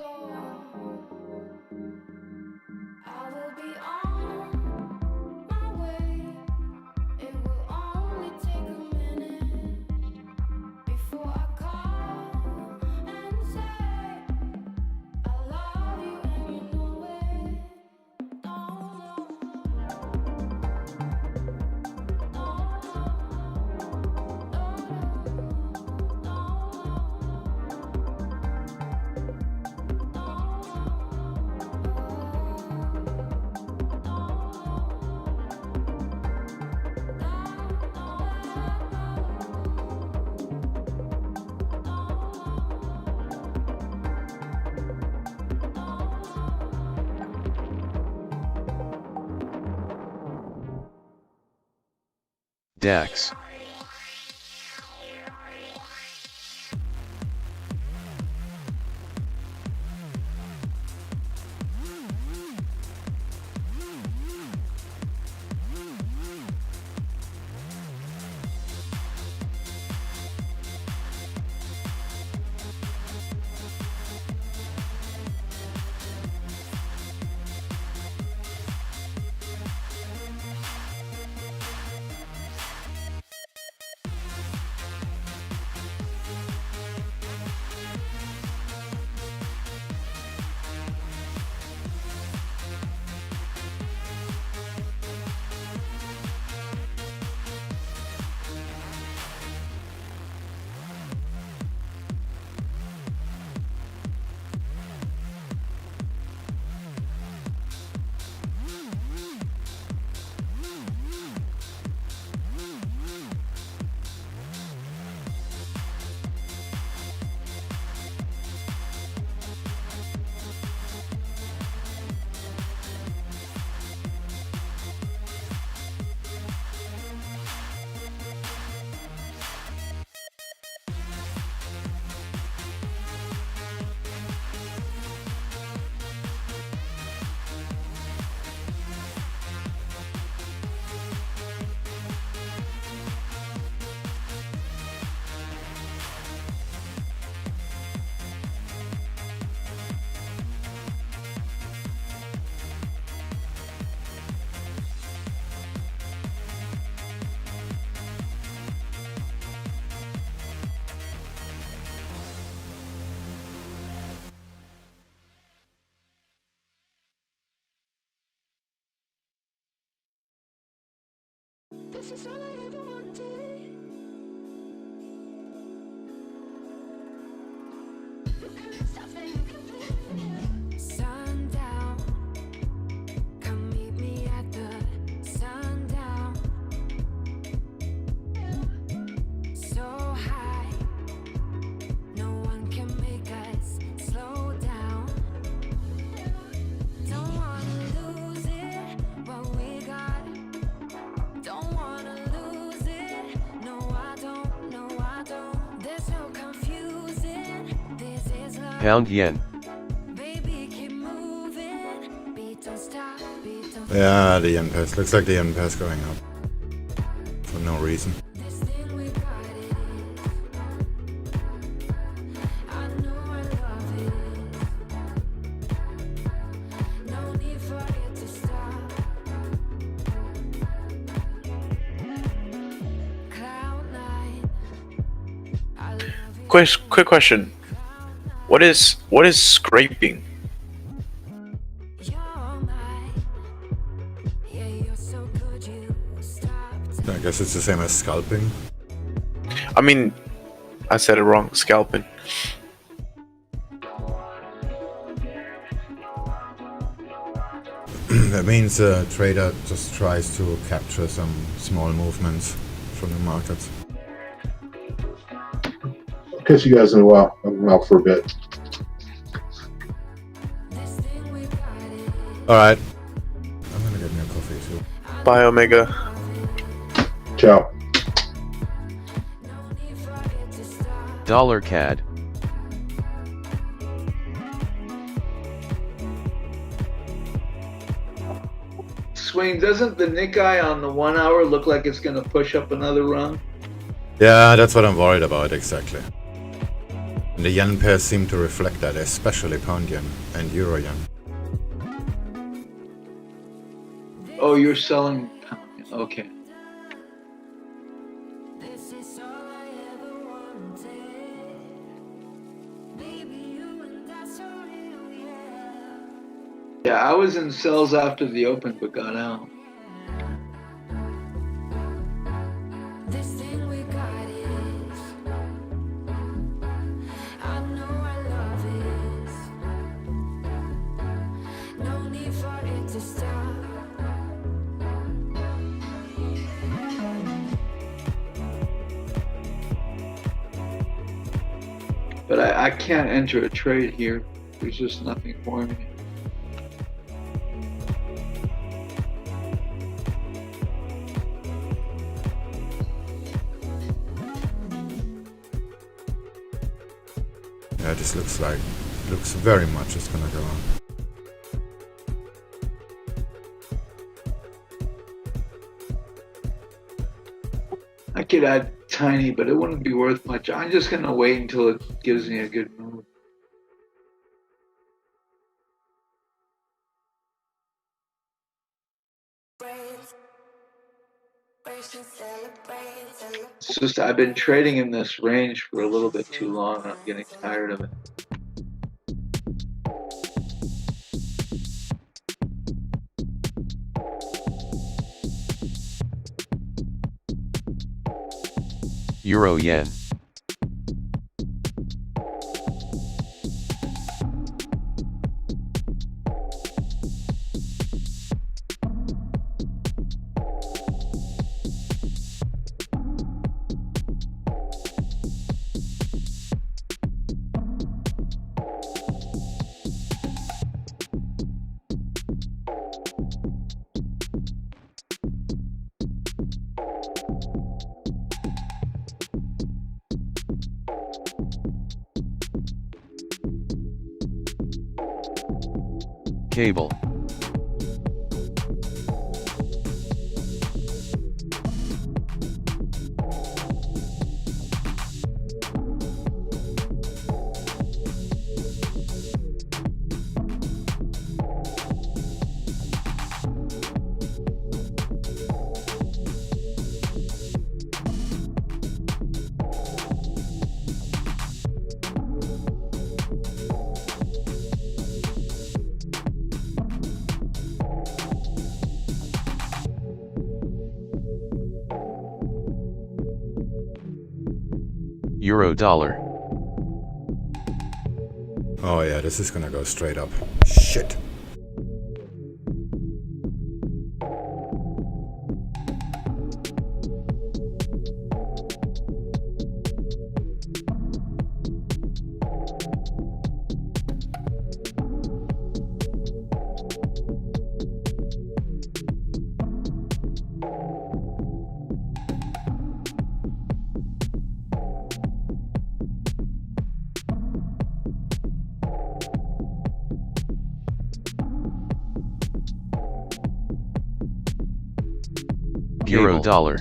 DAX. This is all I ever wanted. Stop saying sundown. Come meet me at the sundown. So high, no one can make us slow down. Don't wanna lose it, what we got. Don't wanna lose it. No, I don't. No, I don't. There's no confusing. This is love. Pound yen. Baby, keep moving. Beat don't stop. Beat don't Yeah, the yen pair. Looks like the yen pair is going up. For no reason. This thing we got it. I know I love it. No need for it to stop. Cloud nine. I love it. Quick question. What is scraping? You're mine. Yeah, you're so good. You stopped. I guess it's the same as scalping. I mean, I said it wrong. Scalping. That means a trader just tries to capture some small movements from the markets. I'll catch you guys in a while. I'm out for a bit. This thing we got it. Alright. I'm gonna get me a coffee too. Bye, Omega. Ciao. No need for it to stop. Dollar CAD. Swing, doesn't the Nikkei on the 1 hour look like it's going to push up another run? Yeah, that's what I'm worried about exactly. And the yen pairs seem to reflect that, especially pound yen and euro yen. Oh, you're selling. Okay. This is all I ever wanted. Baby, you and that's so real, yeah. Yeah, I was in sales after the open, but got out. This thing we got is. I know I love it. No need for it to stop. But I can't enter a trade here. There's just nothing for me. Yeah, this looks very much it's gonna go on. I could add tiny, but it wouldn't be worth much. I'm just gonna wait until it gives me a good move. It's just I've been trading in this range for a little bit too long. I'm getting tired of it. Euro yen. Cable. Euro dollar. Oh yeah, this is gonna go straight up. Shit. Euro dollar.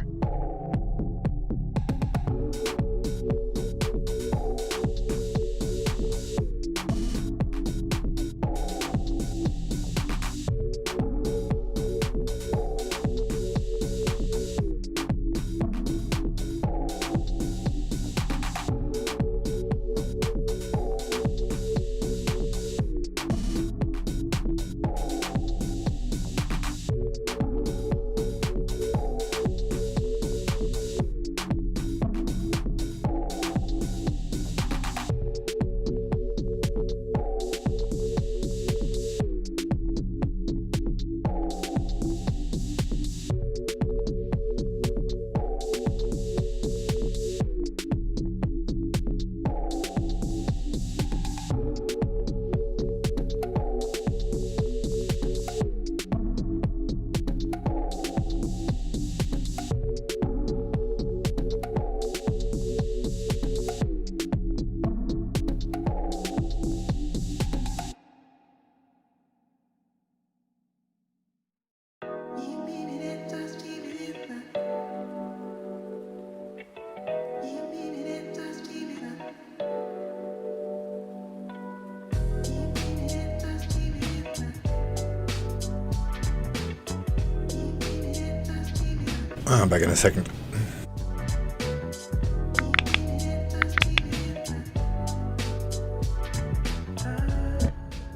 Back in a second.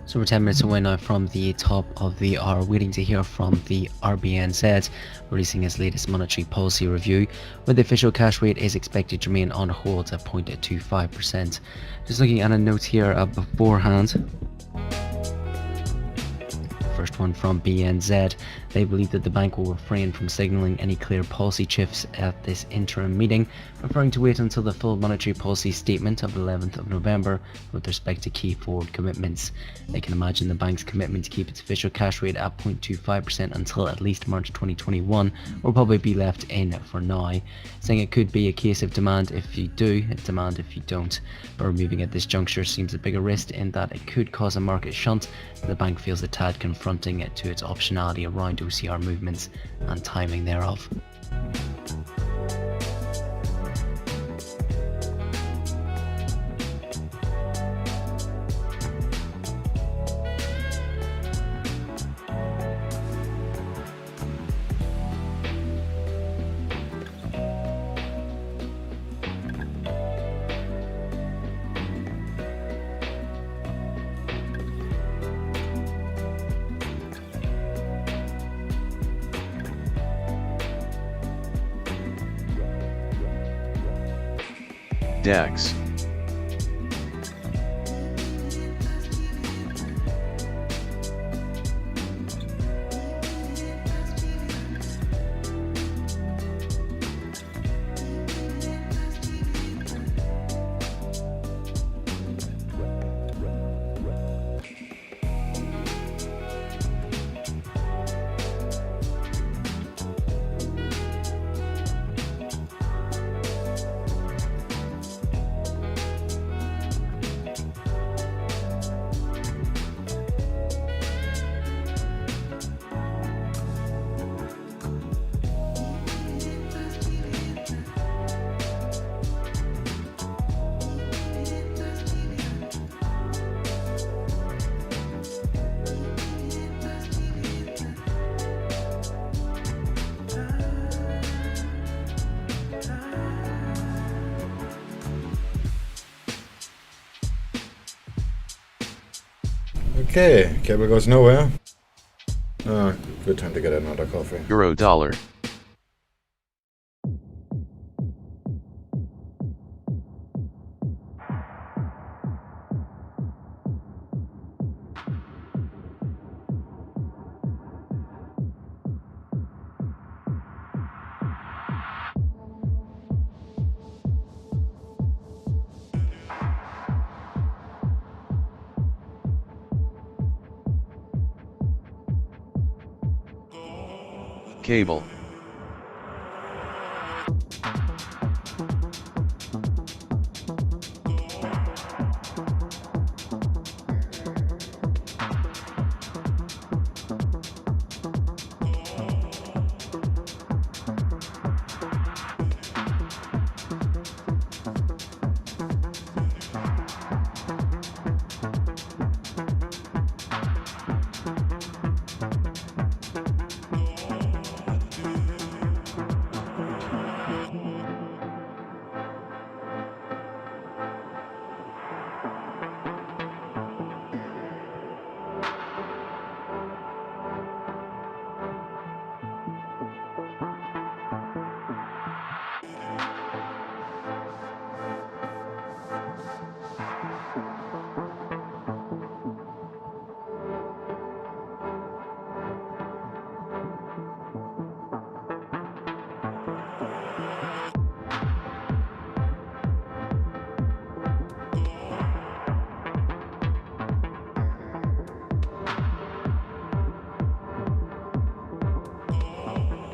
So we're 10 minutes away now from the top of the hour, waiting to hear from the RBNZ, releasing its latest monetary policy review, where the official cash rate is expected to remain on hold at 0.25%. Just looking at a note here beforehand. First one from BNZ. They believe that the bank will refrain from signalling any clear policy shifts at this interim meeting, preferring to wait until the full monetary policy statement of 11th of November with respect to key forward commitments. They can imagine the bank's commitment to keep its official cash rate at 0.25% until at least March 2021 will probably be left in for now, saying it could be a case of demand if you do, demand if you don't. But removing at this juncture seems a bigger risk in that it could cause a market shunt, and the bank feels a tad confronting it to its optionality around OCR movements and timing thereof. DEX. Okay, cable goes nowhere. Oh, good time to get another coffee. Euro dollar. Cable.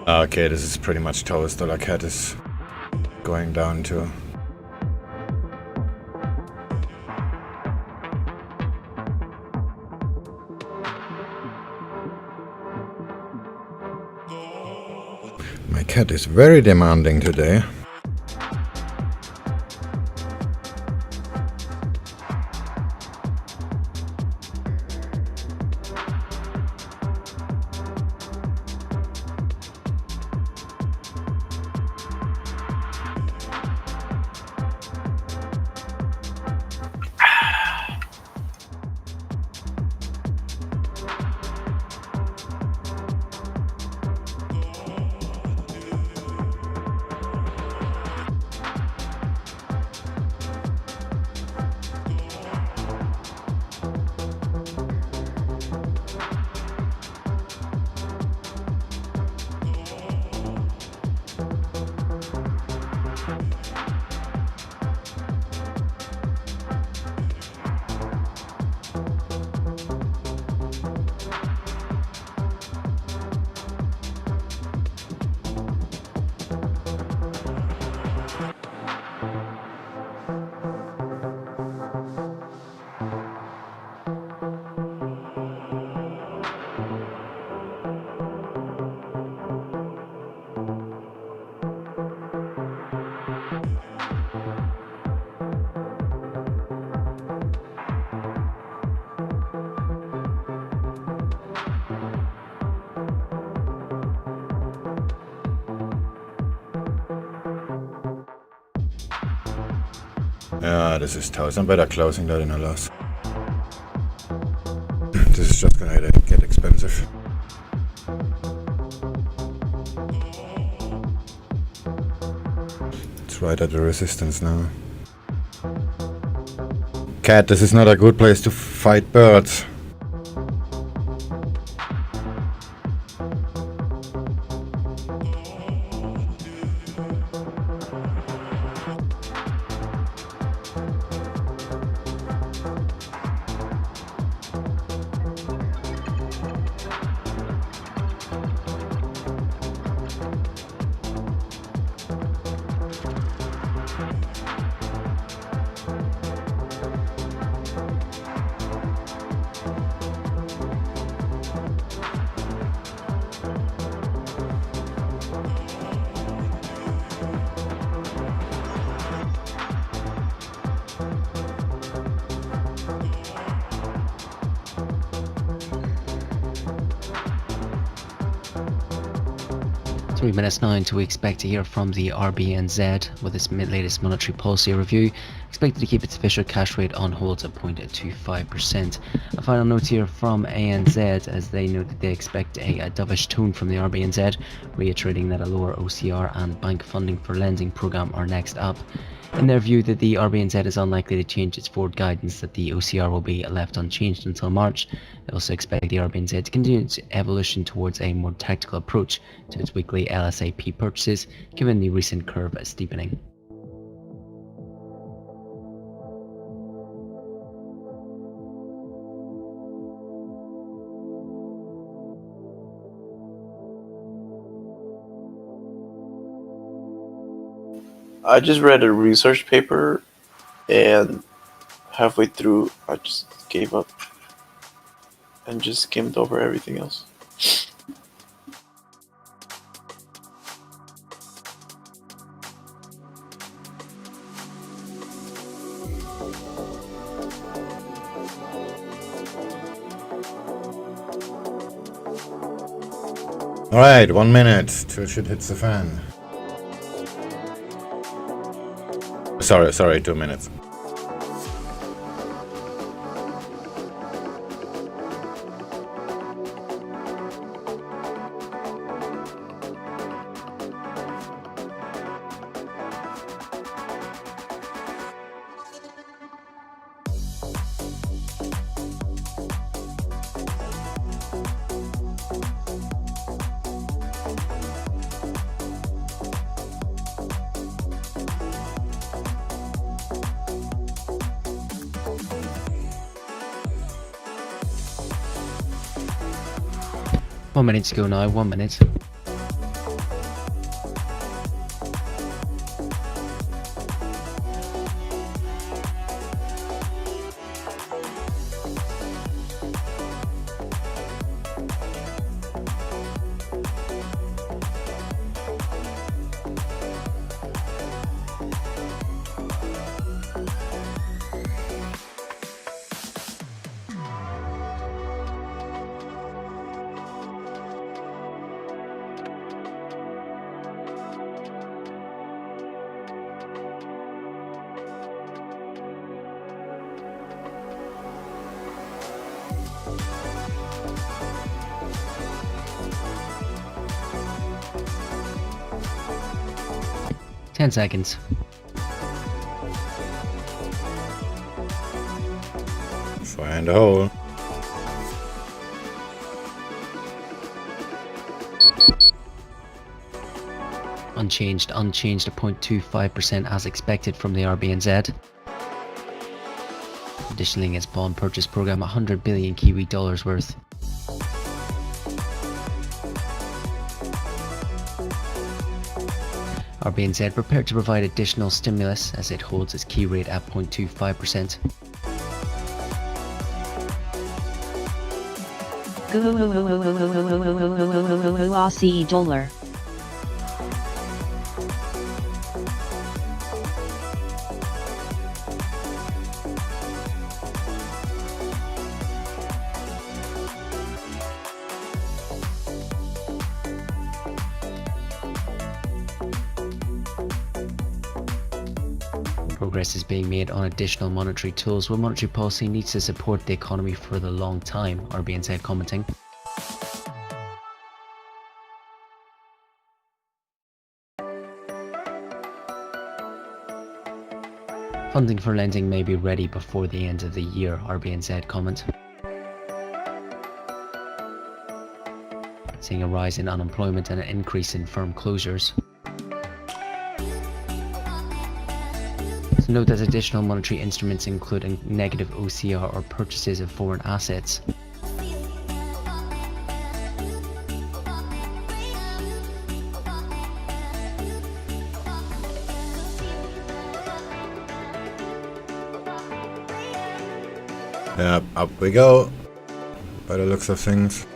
Okay, this is pretty much toast. Dollar cat is going down to. My cat is very demanding today. Yeah, this is toast. I'm better closing that in a loss. This is just gonna get expensive. It's right at the resistance now. Cat, this is not a good place to fight birds. Minutes now until we expect to hear from the RBNZ with its latest monetary policy review, expected to keep its official cash rate on hold at 0.25%. A final note here from ANZ as they note that they expect a dovish tone from the RBNZ, reiterating that a lower OCR and bank funding for lending programme are next up. In their view that the RBNZ is unlikely to change its forward guidance that the OCR will be left unchanged until March. They also expect the RBNZ to continue its evolution towards a more tactical approach to its weekly LSAP purchases, given the recent curve steepening. I just read a research paper, and halfway through, I just gave up and just skimmed over everything else. Alright, 1 minute till shit hits the fan. Sorry, 2 minutes. One minute to go now, 1 minute. Ten seconds. Fire in the hole. Unchanged at 0.25% as expected from the RBNZ. Additionally, its bond purchase program 100 billion Kiwi dollars worth. RBNZ prepared to provide additional stimulus as it holds its key rate at 0.25%. Aussie dollar. Progress is being made on additional monetary tools where monetary policy needs to support the economy for the long time, RBNZ commenting. Funding for lending may be ready before the end of the year, RBNZ comment. Seeing a rise in unemployment and an increase in firm closures. So note that additional monetary instruments including negative OCR or purchases of foreign assets. Yeah, up we go, by the looks of things.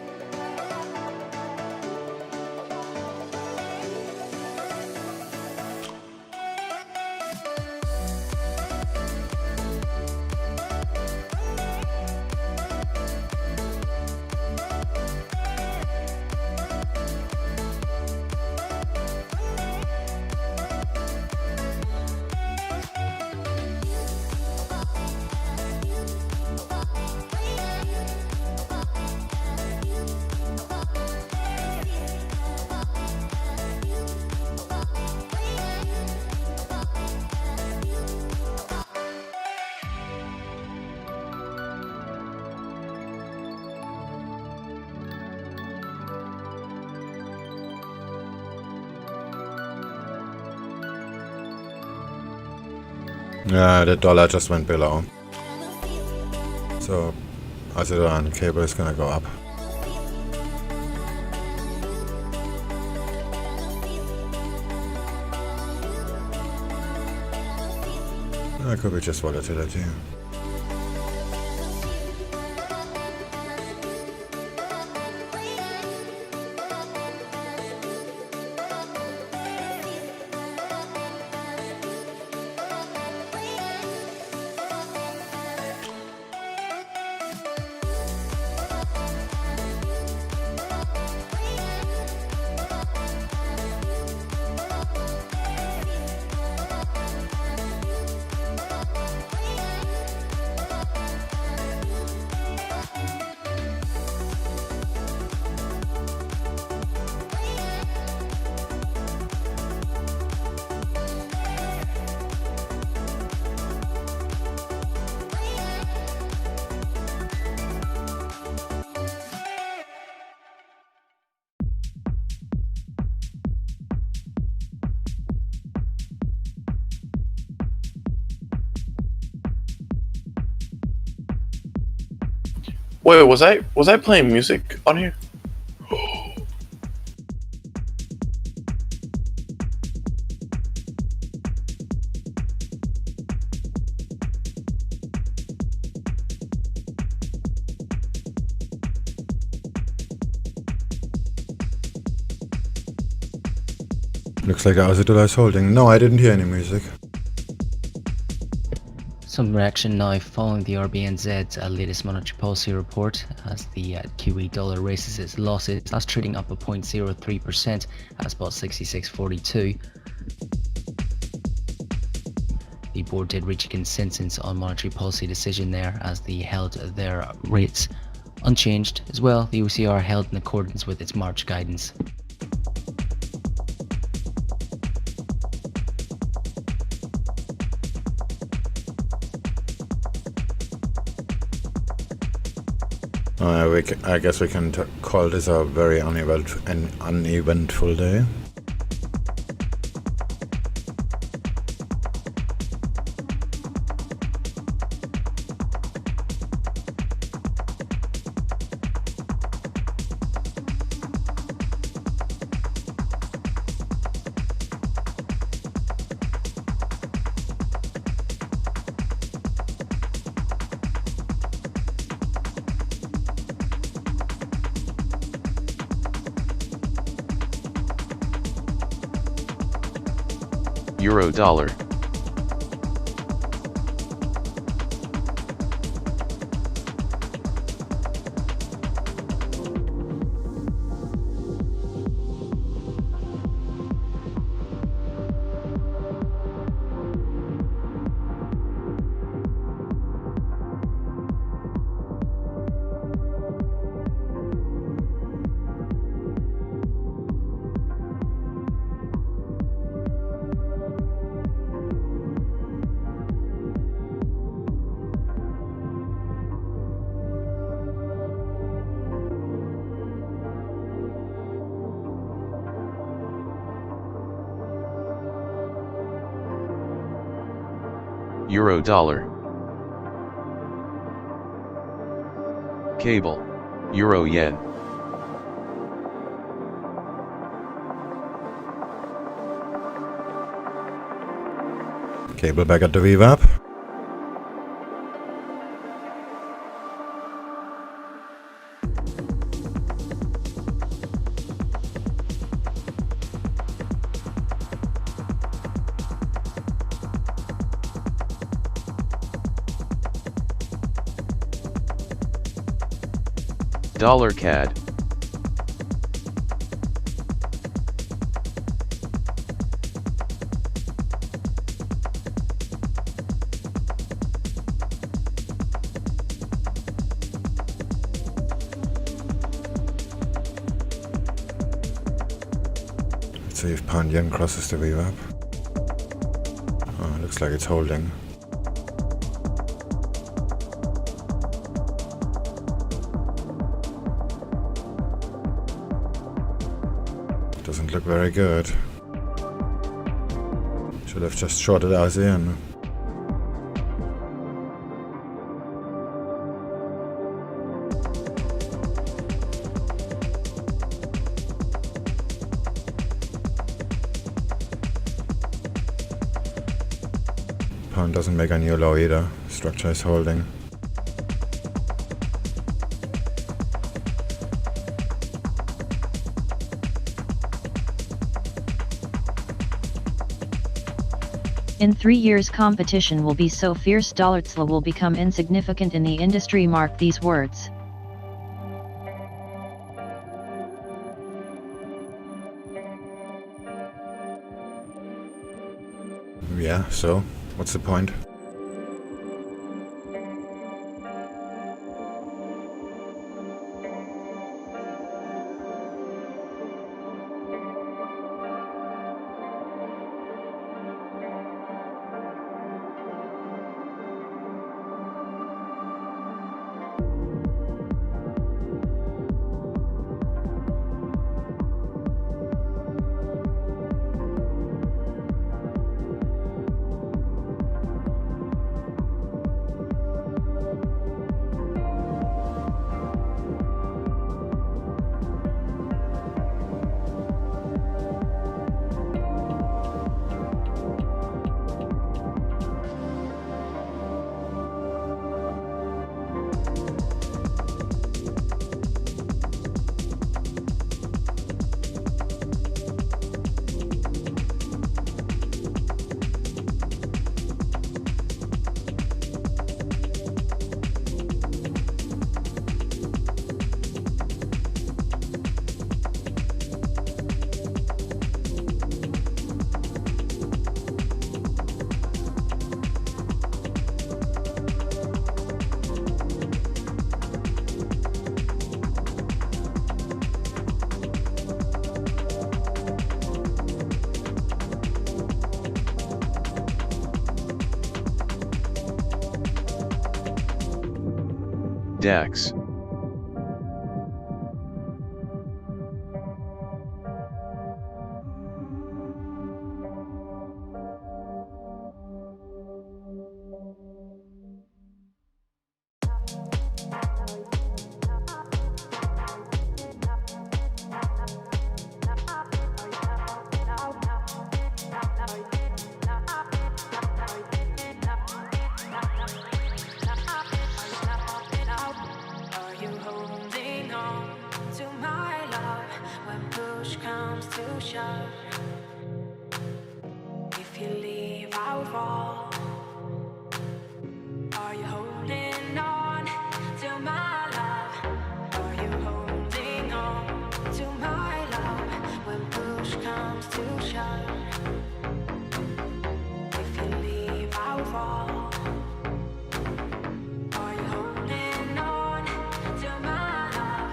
Yeah, the dollar just went below. So, Australian cable is gonna go up. That could be just volatility. Wait, was I playing music on here? Looks like Azadullah is holding. No, I didn't hear any music. Some reaction now following the RBNZ's latest monetary policy report as the QE dollar races its losses. That's trading up a 0.03% at spot 66.42. The board did reach a consensus on monetary policy decision there as they held their rates unchanged. As well, the OCR held in accordance with its March guidance. I guess we can call this a very uneventful day. Euro dollar. Euro dollar. Cable. Euro yen. Cable back at the VWAP. Dollar CAD. Let's see if pound yen crosses the VWAP. Oh, looks like it's holding. Doesn't look very good. Should have just shorted ASEAN. Pound doesn't make a new low either. Structure is holding. In 3 years competition will be so fierce Dollartsla will become insignificant in the industry. Mark these words. Yeah, so what's the point? DAX. If you leave, I'll fall. Are you holding on to my love? Are you holding on to my love when push comes to shove? If you leave, I'll fall. Are you holding on to my love?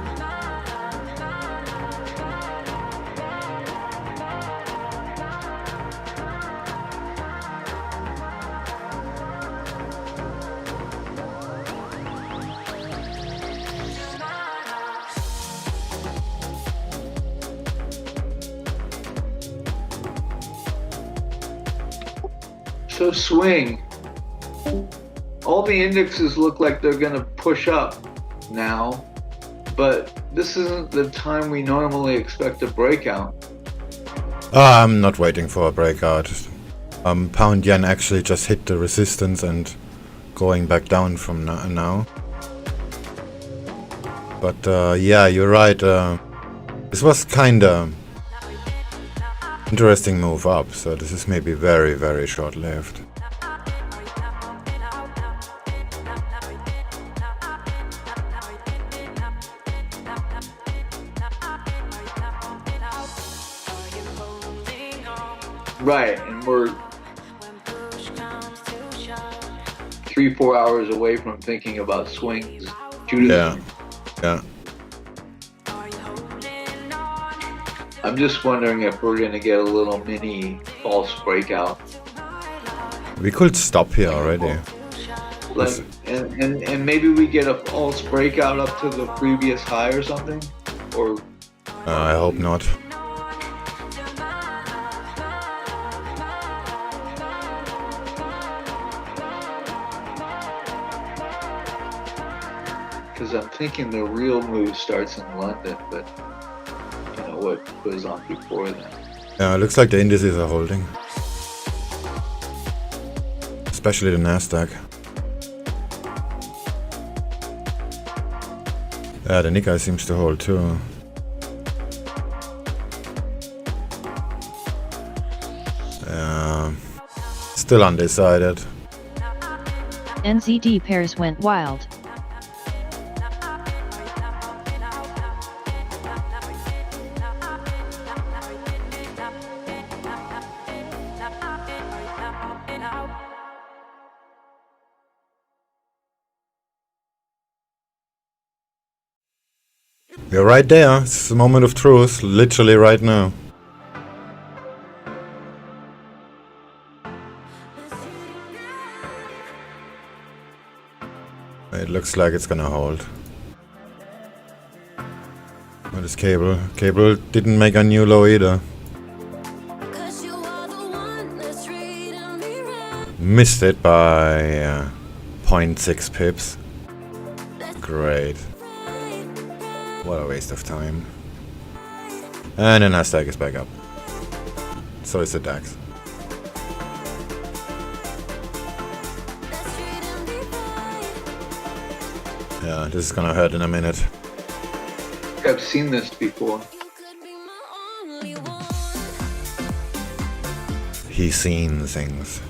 My love, my love, my love, my So swing. All the indexes look like they're gonna push up now, but this isn't the time we normally expect a breakout. I'm not waiting for a breakout. Pound yen actually just hit the resistance and going back down from now. But yeah, you're right. This was kinda interesting move up, so this is maybe very, very short-lived. Right, and we're 3-4 hours away from thinking about swings. Yeah, yeah. I'm just wondering if we're gonna get a little mini false breakout. We could stop here already. Like, and maybe we get a false breakout up to the previous high or something? Or I hope not. because I'm thinking the real move starts in London, but you know what goes on before that. Yeah, it looks like the indices are holding. Especially the Nasdaq. Yeah, the Nikkei seems to hold too. Still undecided. NZD pairs went wild. We're right there. It's the moment of truth, literally right now. It looks like it's gonna hold. What is cable? Cable didn't make a new low either. Missed it by 0.6 pips. Great. What a waste of time. And the Nasdaq is back up. So is the DAX. Yeah, this is gonna hurt in a minute. I've seen this before. He's seen things.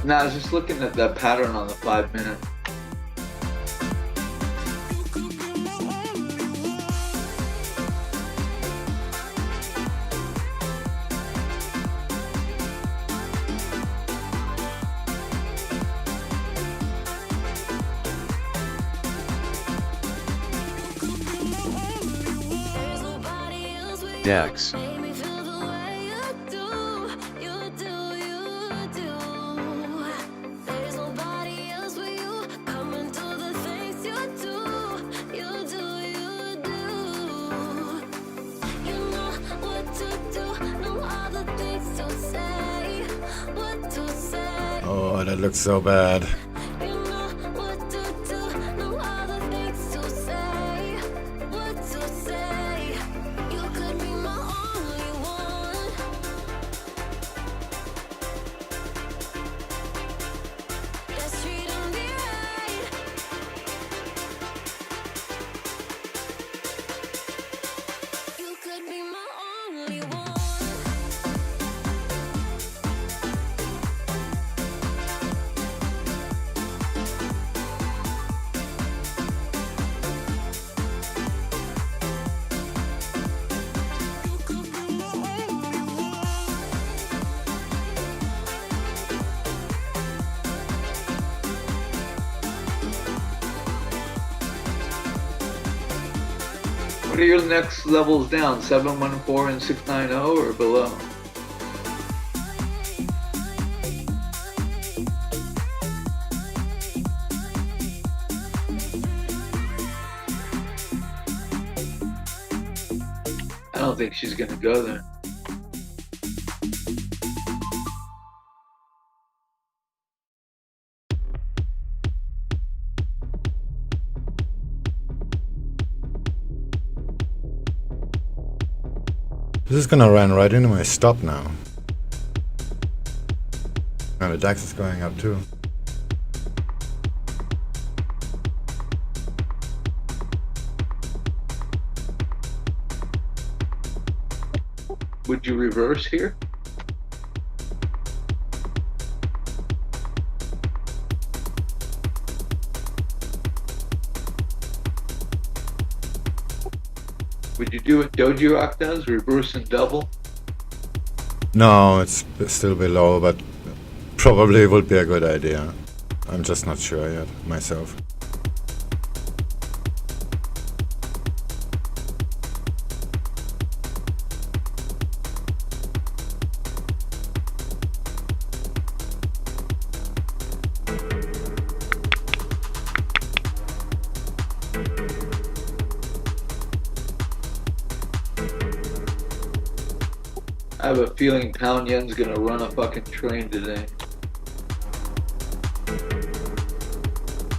No, I was just looking at that pattern on the 5 minute. DAX. Oh, that looks so bad. What are your next levels down? 714 and 690 or below? I don't think she's gonna go there. This is gonna run right into my stop now. And the DAX is going up too. Would you reverse here? Would you do what Doji Rock does, reverse and double? No, it's still below, but probably would be a good idea. I'm just not sure yet, myself. I have a feeling pound yen's gonna run a fucking train today.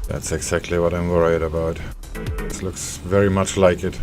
That's exactly what I'm worried about. This looks very much like it.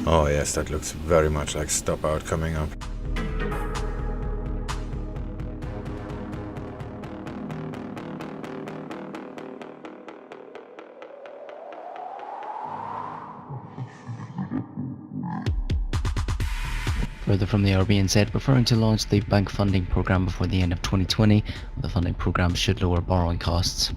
Oh yes, that looks very much like stop out coming up. Further from the RBN said, preferring to launch the bank funding program before the end of 2020. The funding program should lower borrowing costs.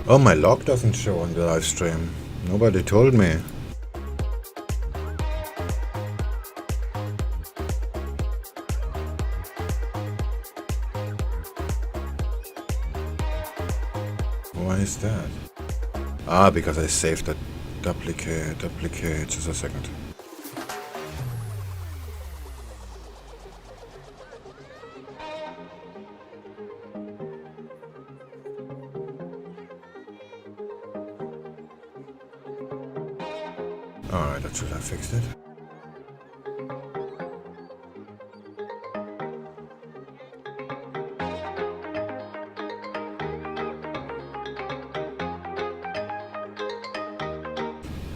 Oh, my log doesn't show on the live stream. Nobody told me. Why is that? Ah, because I saved that duplicate. Just a second. Alright, that should have fixed it.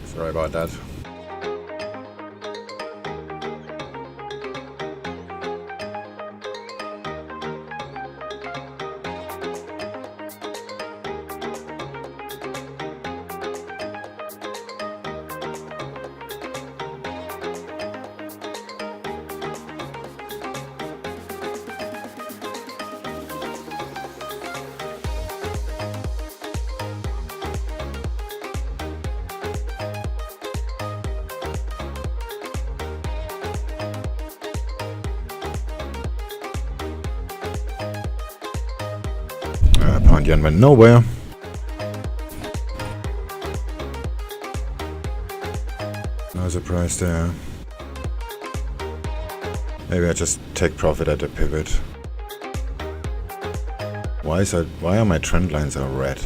Sorry about that. Pound yen went nowhere. No surprise there. Maybe I just take profit at the pivot. Why are my trend lines are red?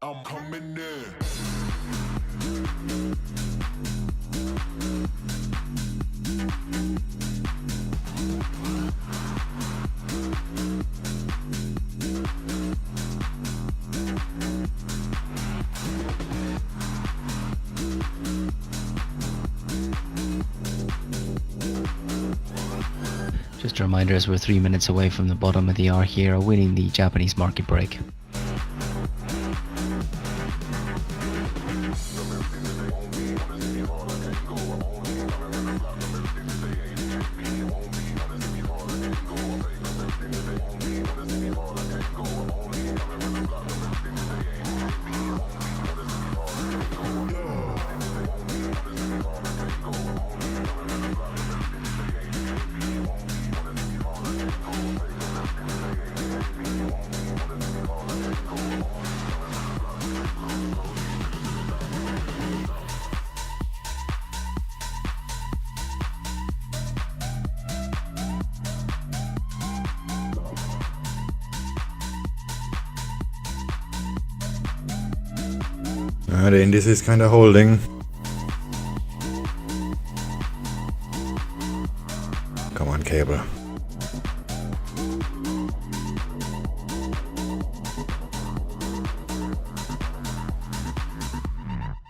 I'm coming in. Just a reminder, as we're 3 minutes away from the bottom of the hour here, awaiting the Japanese market break. The index is kinda holding. Come on, cable.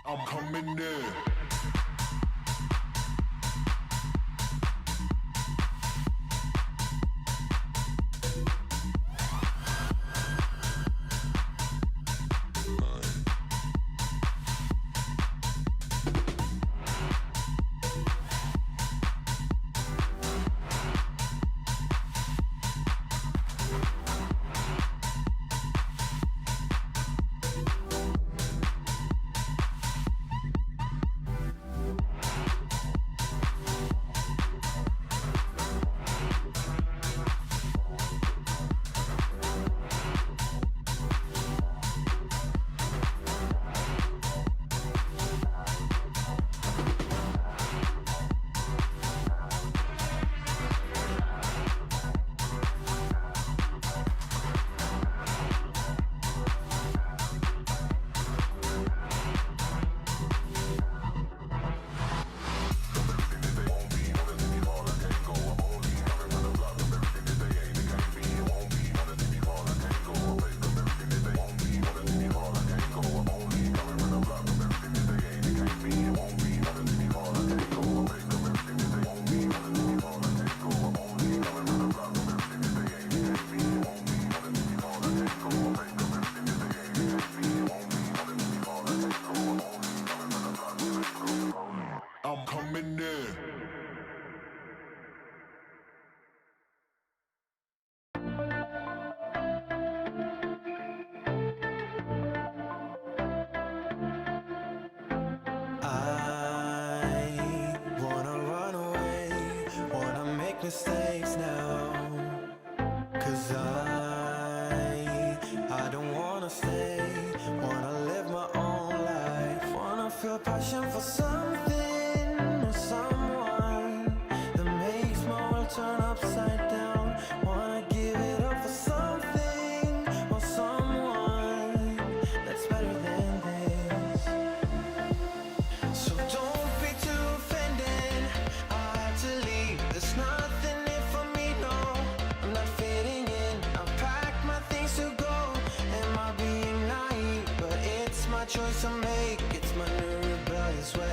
I'm coming in. my choice I make, it's my new rebellious way.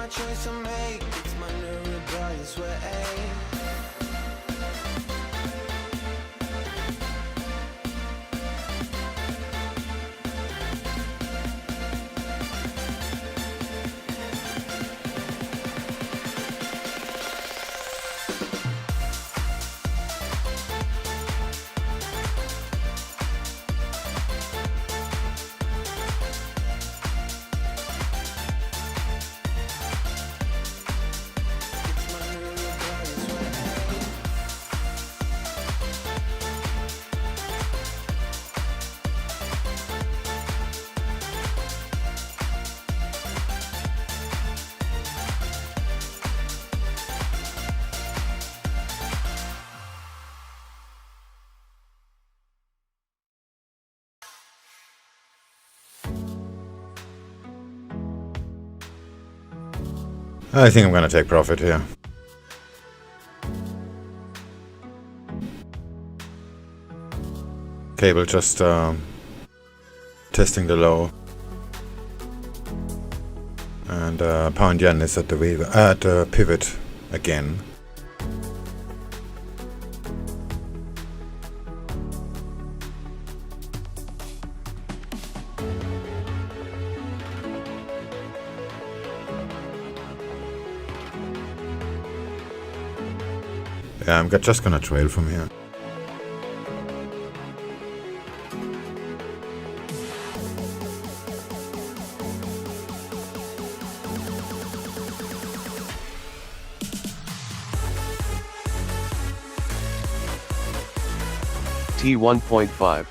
Choice I make, it's my new rebellious way. I think I'm gonna take profit here. Cable just testing the low, and pound yen is at the pivot again. Yeah, I'm just gonna trail from here. T1.5.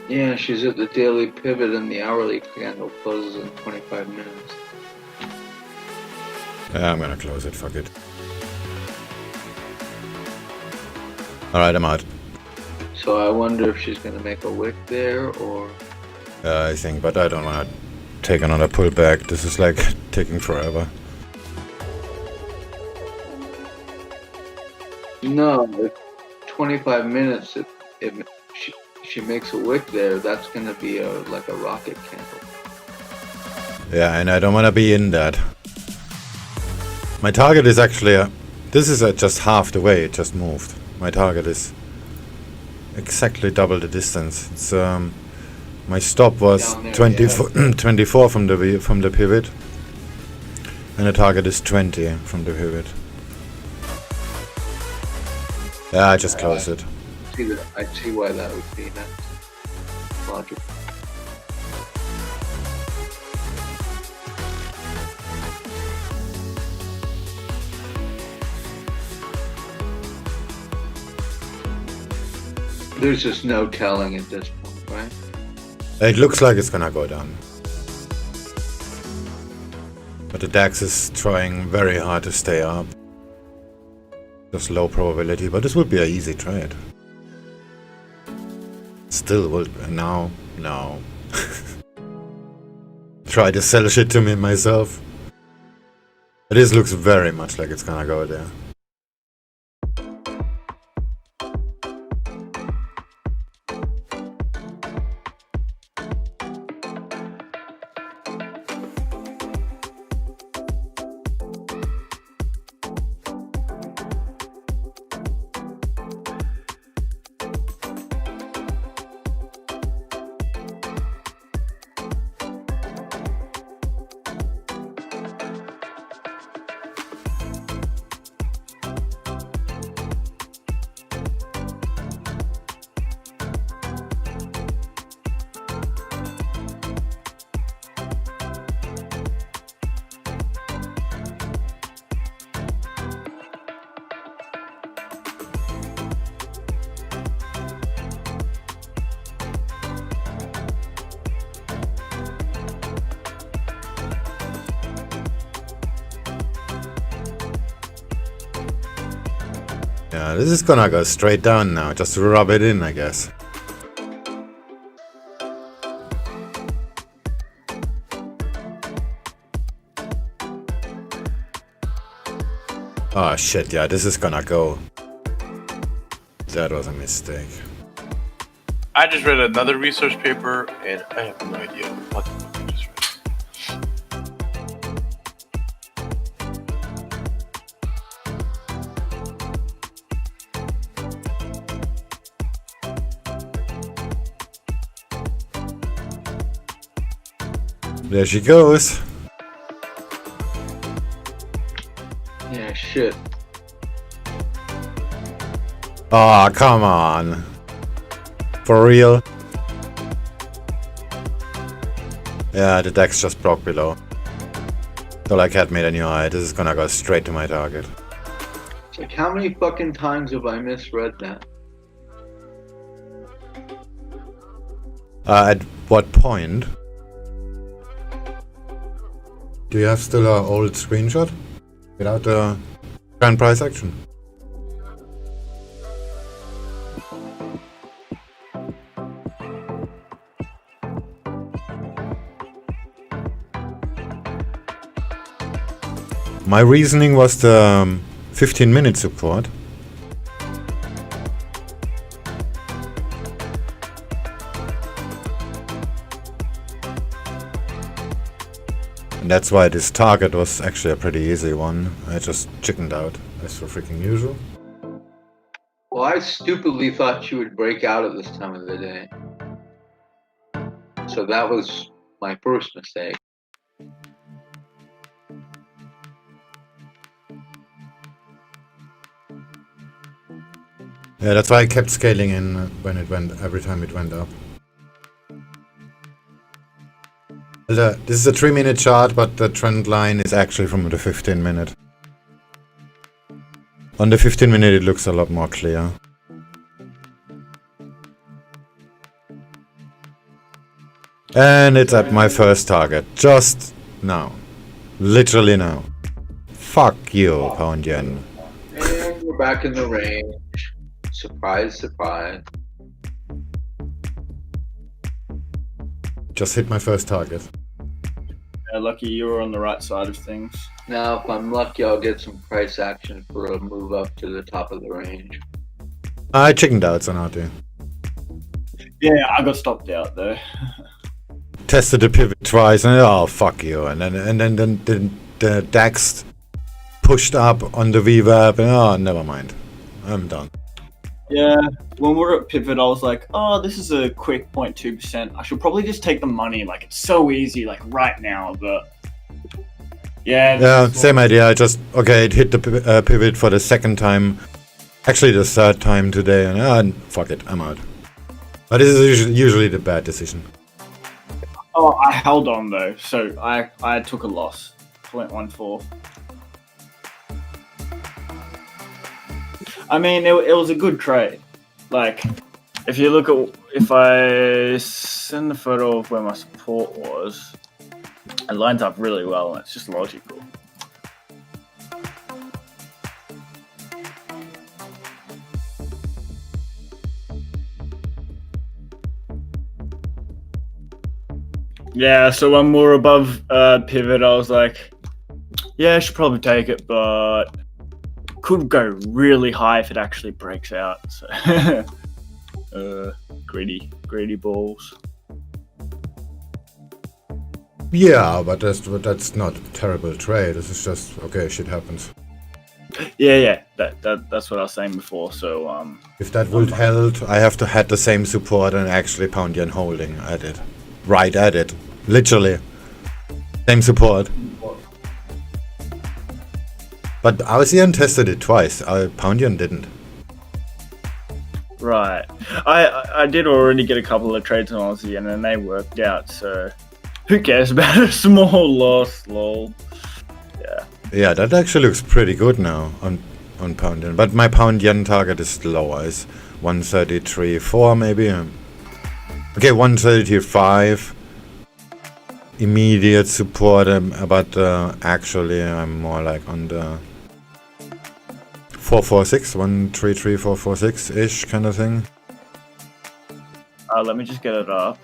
Yeah, she's at the daily pivot and the hourly candle closes in 25 minutes. Yeah, I'm gonna close it, fuck it. Alright, I'm out. So I wonder if she's gonna make a wick there or... I think, but I don't wanna take another pullback. This is like taking forever. No, 25 minutes, she makes a wick there, that's gonna be like a rocket candle. Yeah, and I don't wanna be in that. My target is actually this is just half the way it just moved. My target is exactly double the distance. It's my stop was 24 from the pivot, and the target is 20 from the pivot. Yeah, I just closed it. I see why that would be. That's logical. There's just no telling at this point, right? It looks like it's gonna go down. But the DAX is trying very hard to stay up. Just low probability, but this would be an easy trade. Still would, now, no. Try to sell shit to me myself. This looks very much like it's gonna go there. Yeah, this is gonna go straight down now, just to rub it in, I guess. Oh shit, yeah, this is gonna go. That was a mistake. I just read another research paper, and I have no idea what the fuck I just read. There she goes. Yeah, shit. Oh, come on. For real? Yeah, the DAX just broke below. So like had made a new high. This is gonna go straight to my target. It's like, how many fucking times have I misread that? At what point? Do you have still an old screenshot? Without the current price action? My reasoning was the 15-minute support. And that's why this target was actually a pretty easy one. I just chickened out, as for freaking usual. Well, I stupidly thought she would break out at this time of the day. So that was my first mistake. Yeah, that's why I kept scaling in when it went, every time it went up. This is a 3-minute chart, but the trend line is actually from the 15-minute. On the 15-minute it looks a lot more clear. And it's at my first target, just now. Literally now. Fuck you, pound yen. And we're back in the range. Surprise, surprise. Just hit my first target. Yeah, lucky you were on the right side of things. Now, if I'm lucky, I'll get some price action for a move up to the top of the range. I chickened out, so now do. Yeah, I got stopped out though. Tested the pivot twice, and oh fuck you, and then the DAX pushed up on the VWAP, and oh never mind, I'm done. Yeah, when we were at pivot, I was like, oh, this is a quick 0.2%. I should probably just take the money. Like, it's so easy, like, right now. But, yeah. Yeah, same idea. I just, okay, it hit the pivot for the second time. Actually, the third time today. And fuck it, I'm out. But this is usually the bad decision. Oh, I held on, though. So, I took a loss. 0.14. I mean, it was a good trade. Like, if you look at, if I send the photo of where my support was, it lines up really well, and it's just logical. Yeah, so when we were above pivot, I was like, yeah, I should probably take it, but could go really high if it actually breaks out. So greedy balls. Yeah, but that's not a terrible trade. This is just okay. Shit happens. Yeah. That's what I was saying before. So if that would held, I have to had the same support and actually pound yen holding at it, right at it, literally same support. But ASEAN tested it twice. Pound yen didn't. Right. I did already get a couple of trades on Aussie and then they worked out, so who cares about a small loss, lol. Yeah. Yeah, that actually looks pretty good now on pound yen. But my pound yen target is lower. It's 133.4 maybe. Okay, 133.5. Immediate support, but actually I'm more like on the 446, 133.446-ish kind of thing. Let me just get it up.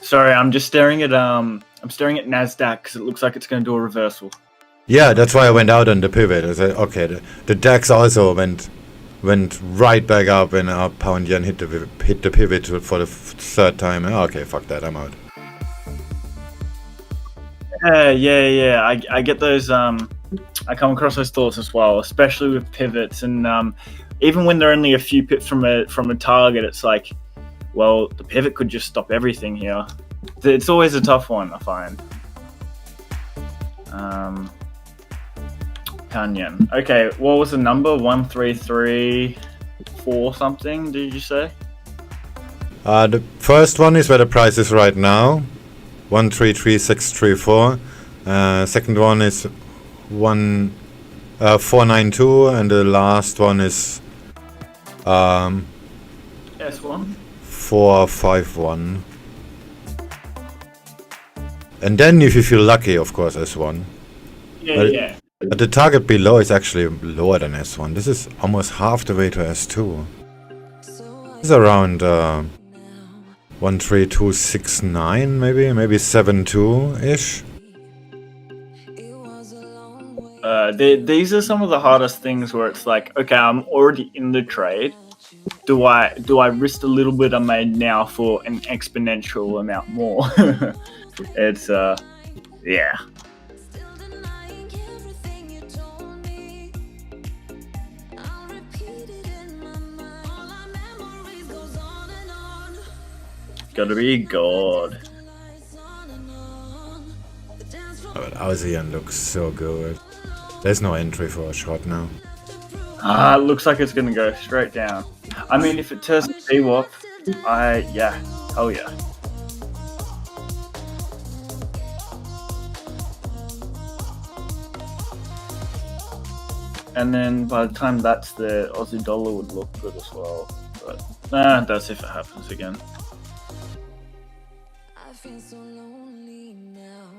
Sorry, I'm just staring at NASDAQ because it looks like it's going to do a reversal. Yeah, that's why I went out on the pivot. I said, okay, the DAX also went right back up and our pound yen hit the pivot for the third time. Okay, fuck that, I'm out. Yeah. I get those. I come across those thoughts as well, especially with pivots, and even when they're only a few pips from a target, it's like, well, the pivot could just stop everything here. It's always a tough one, I find. Pound yen. Okay, what was the number? 133.4 something? Did you say? The first one is where the price is right now. 133.634. Second one is 492, and the last one is S1 451. And then if you feel lucky, of course, S1. Yeah. But the target below is actually lower than S1. This is almost half the way to S2. It's around 13269, maybe 72-ish. These are some of the hardest things where it's like, okay, I'm already in the trade. Do I risk a little bit I made now for an exponential amount more? It's yeah. Gotta be God. But ASEAN looks so good. There's no entry for a shot now. It looks like it's gonna go straight down. I mean, if it tests VWAP, hell yeah. And then by the time that's there, Aussie dollar would look good as well. But that's if it happens again. I feel so lonely now,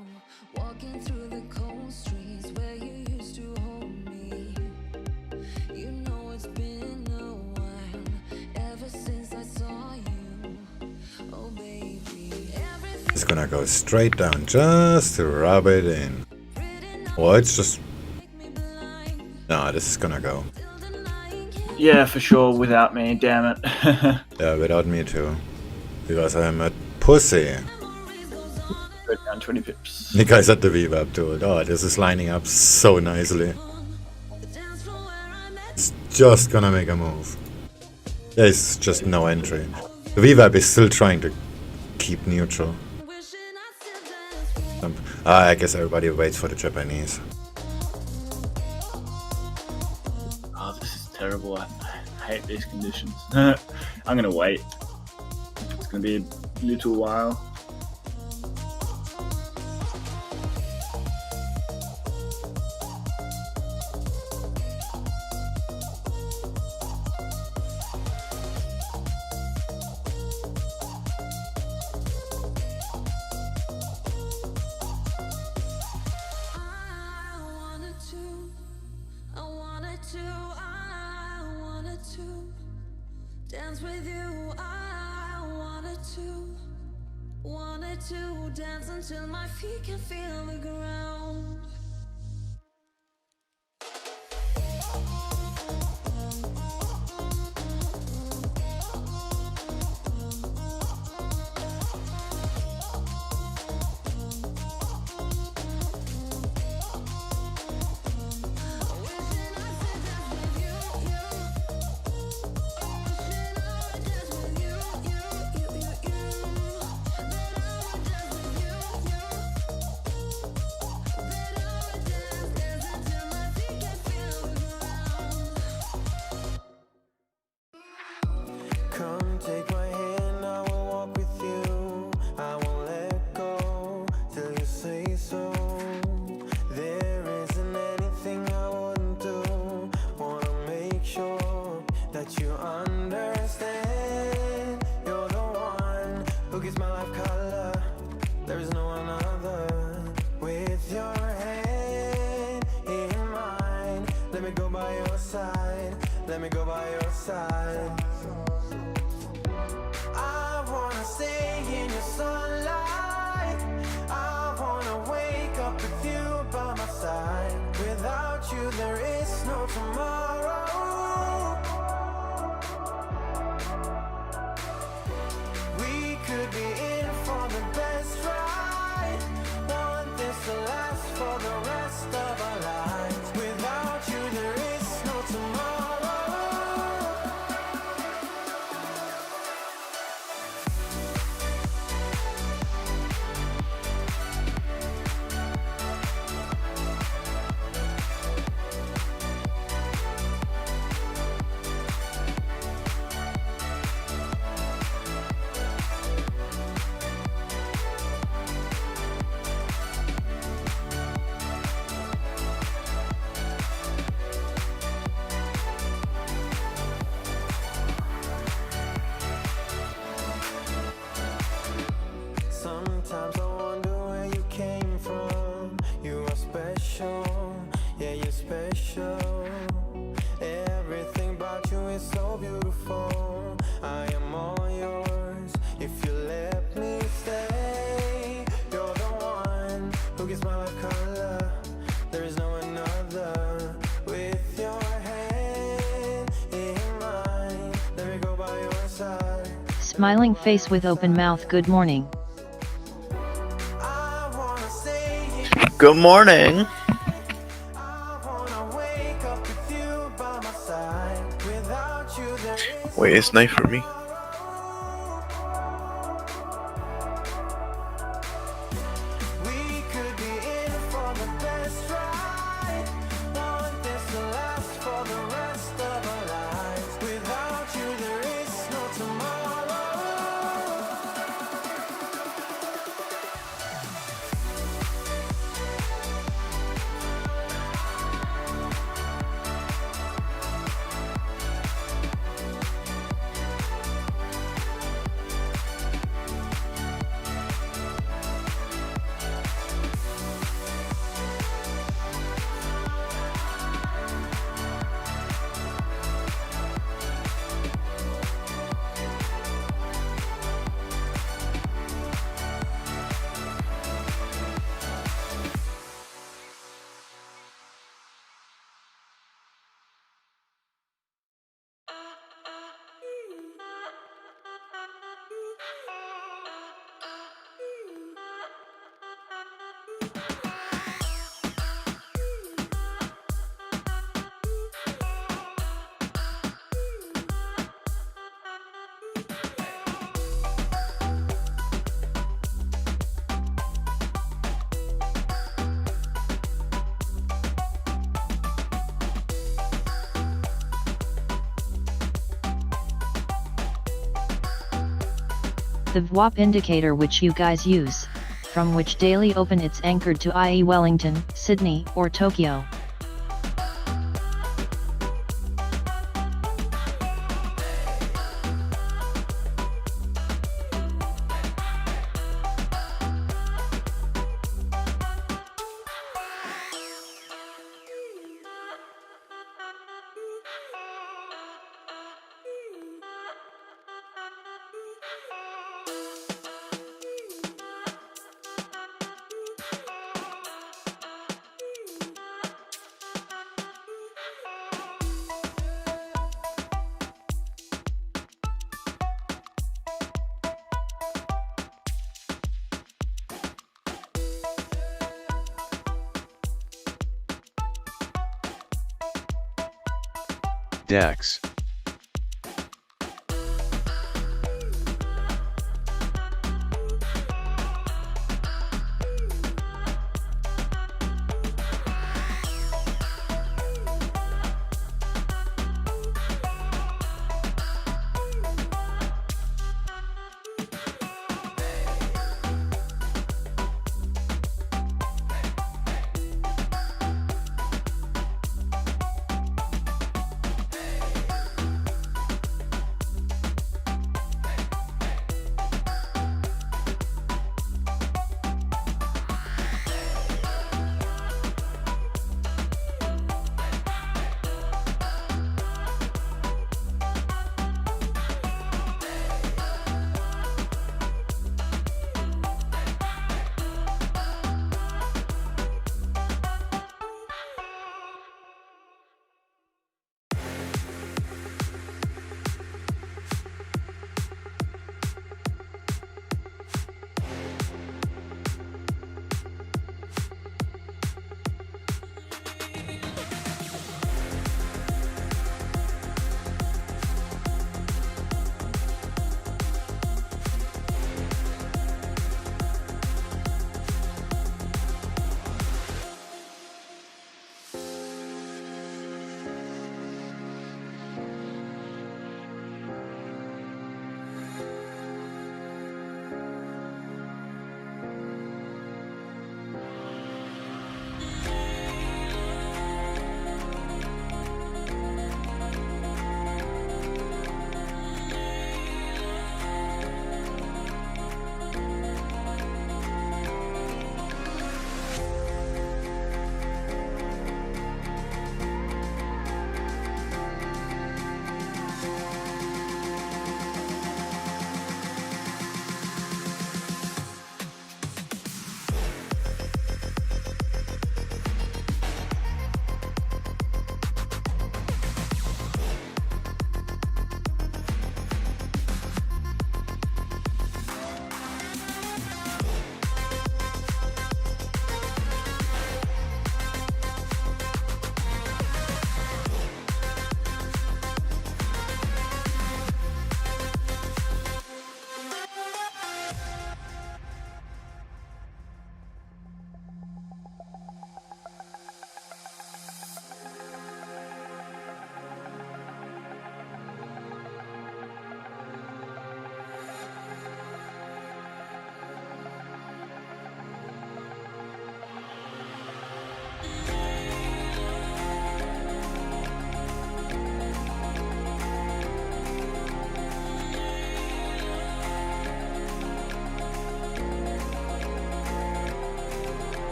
walking through the cold streets where you used to hold me. You know it's been a while, ever since I saw you. Oh baby, It's gonna go straight down just to rub it in. Or it's just... No, this is gonna go. Yeah, for sure, without me, damn it. Yeah, without me too. Because I'm a pussy. Go down 20 pips. The guys at the VWAP to it. Oh, this is lining up so nicely. It's just gonna make a move. There's just no entry. The VWAP is still trying to keep neutral. I guess everybody waits for the Japanese. Oh, this is terrible. I hate these conditions. I'm gonna wait. It's gonna be a little while. Dance with you, I wanted to dance until my feet can feel the ground. Come take my hand, I will walk with you. I won't let go till you say so. There isn't anything I wouldn't do. Wanna make sure that you understand. You're the one who gives my life color. There is no one other. With your hand in mine, let me go by your side. Let me go by your side. I wanna stay in your sunlight. I wanna wake up with you by my side. Without you there is no tomorrow. We could be in for the best ride. Want this to last for the rest of our lives. Without you there is no tomorrow. Sometimes I wonder where you came from. You are special, yeah, you're special. Everything about you is so beautiful. I am all yours if you let me stay. You're the one who gives my life color. There is no another. With your hand in mine, let me go by your side. Smiling face with open mouth. Good morning. Good morning. Wait, it's night for me. The VWAP indicator which you guys use, from which daily open it's anchored to, i.e. Wellington, Sydney, or Tokyo. DAX.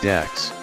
DAX.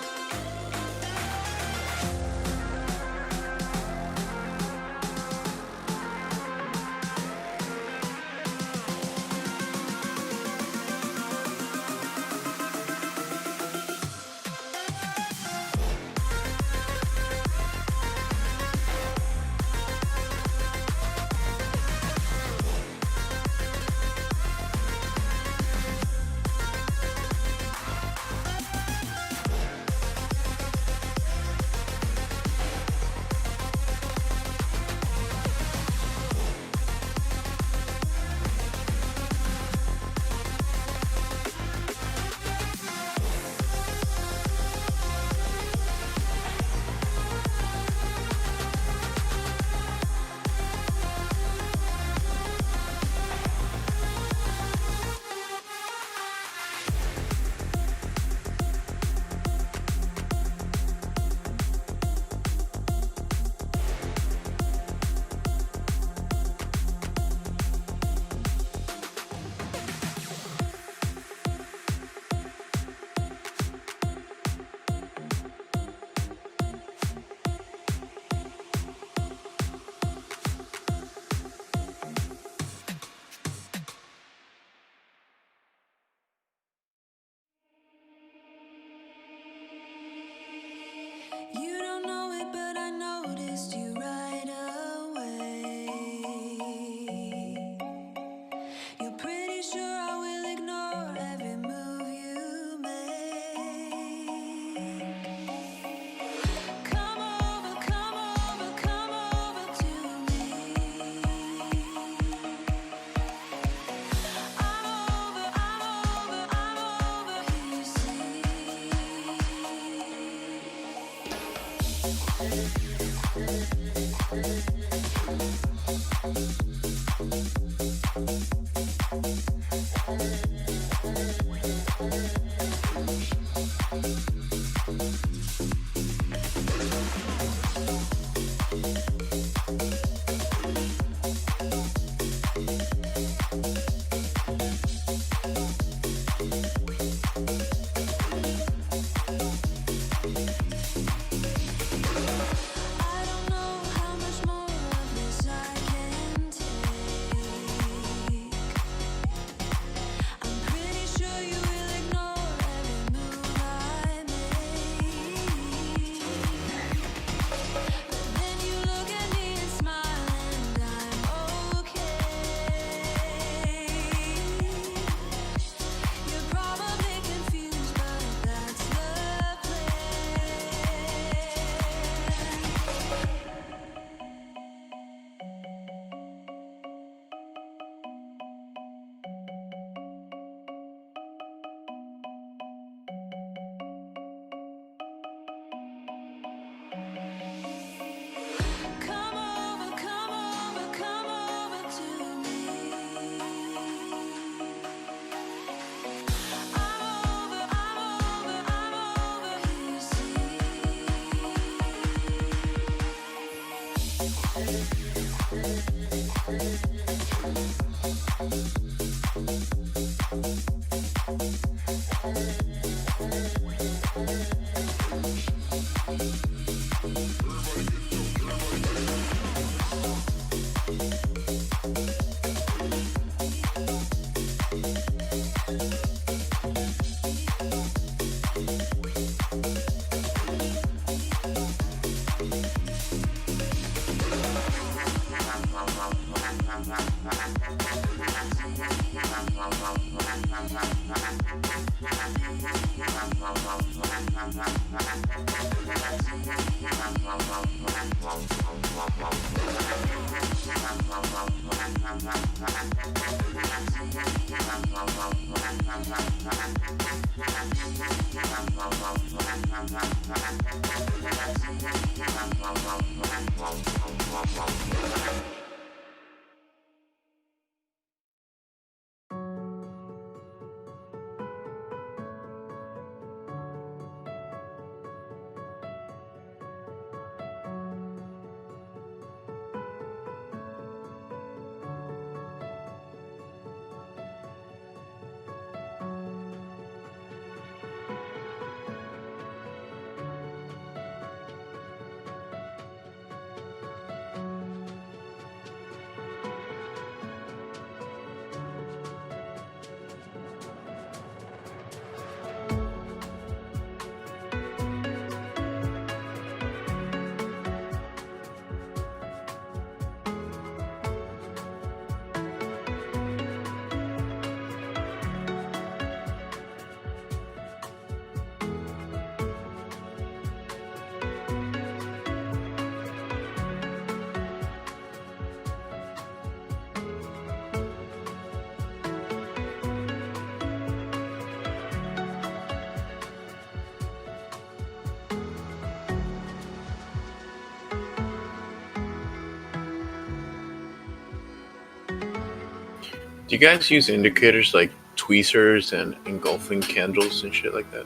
Do you guys use indicators like tweezers and engulfing candles and shit like that?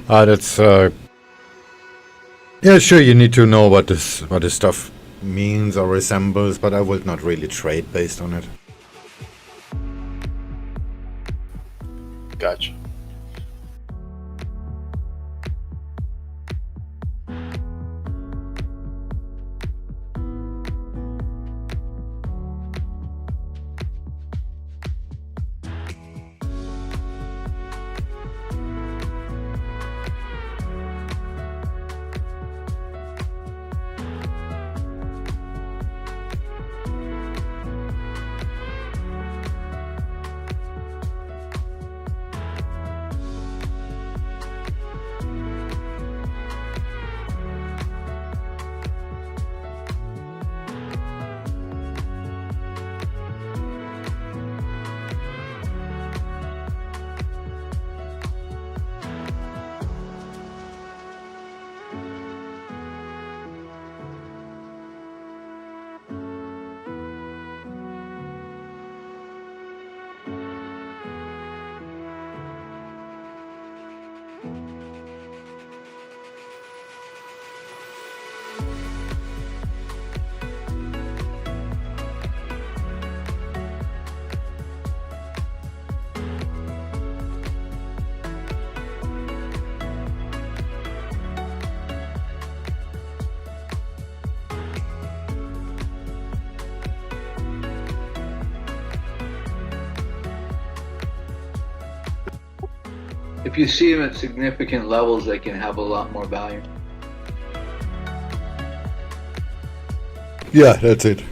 That's yeah, sure. You need to know what this stuff means or resembles, but I would not really trade based on it. Gotcha. If you see them at significant levels, they can have a lot more value. Yeah, that's it.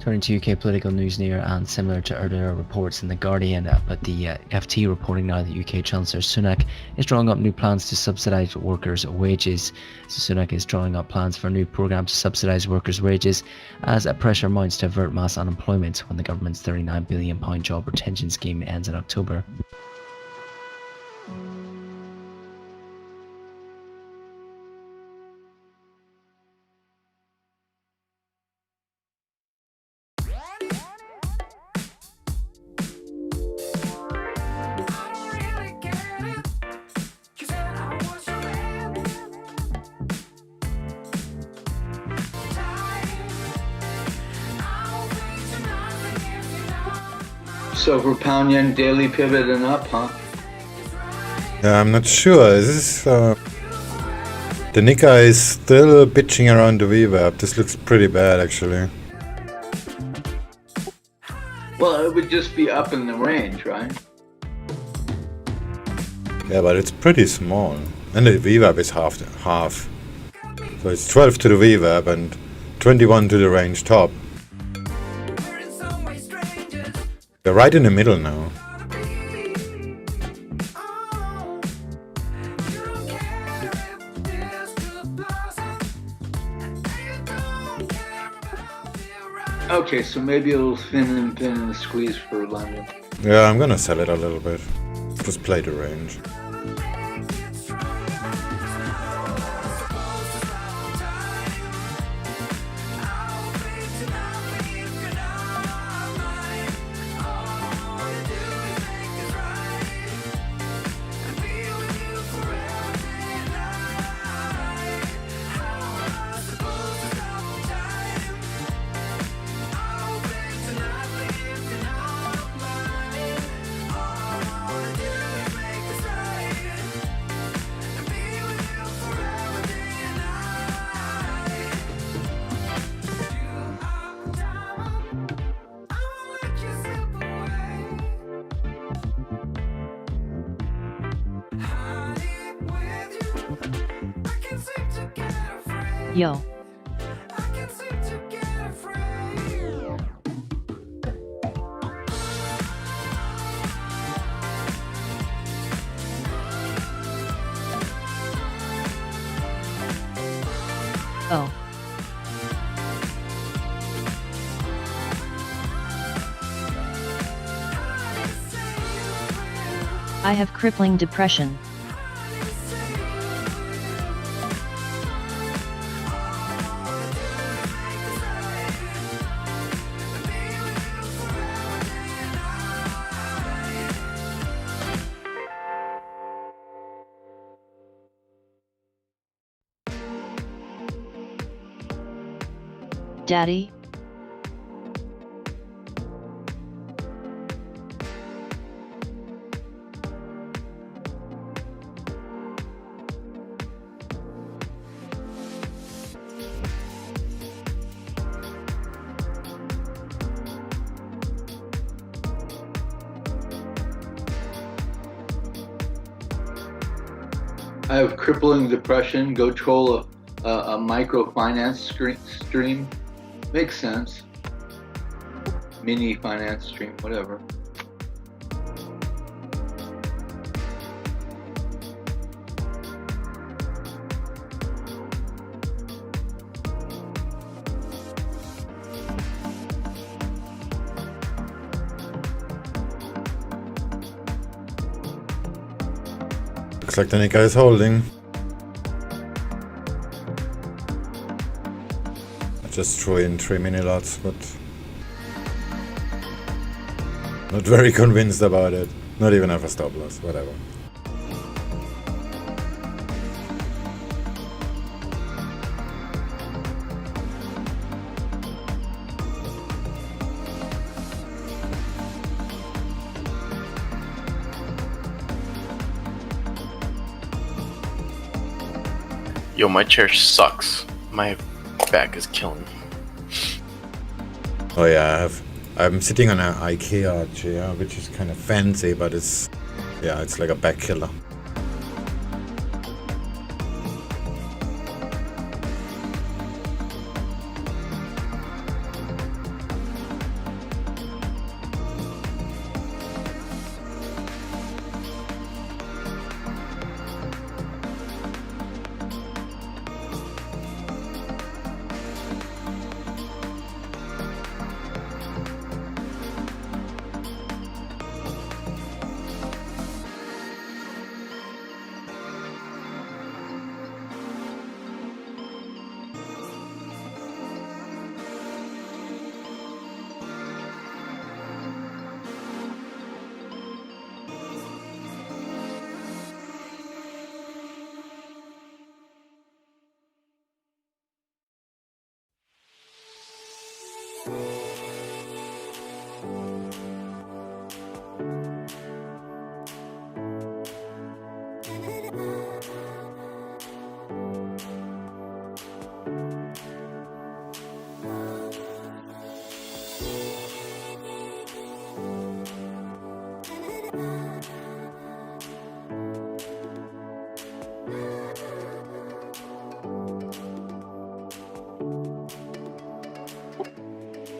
Turning to UK political news near and similar to earlier reports in The Guardian, but the FT reporting now that UK Chancellor Sunak is drawing up new plans to subsidise workers' wages. So Sunak is drawing up plans for a new programme to subsidise workers' wages as a pressure mounts to avert mass unemployment when the government's £39 billion job retention scheme ends in October. So for pound yen, daily pivot and up, huh? Yeah, I'm not sure. Is this, the Nikkei is still bitching around the VWAP. This looks pretty bad, actually. Well, it would just be up in the range, right? Yeah, but it's pretty small. And the VWAP is half. So it's 12 to the VWAP and 21 to the range top. We're right in the middle now. Okay, so maybe it'll pin and squeeze for London. Yeah, I'm gonna sell it a little bit. Just play the range. Yo. Oh. I have crippling depression. Daddy? I have crippling depression. Go troll a microfinance stream. Makes sense. Mini finance stream, whatever. Looks like the Nika is holding. I just threw in 3 mini lots, but not very convinced about it. Not even have a stop loss, whatever. Yo, my chair sucks. My back is killing. Oh yeah, I'm sitting on an IKEA chair, which is kind of fancy, but it's like a back killer.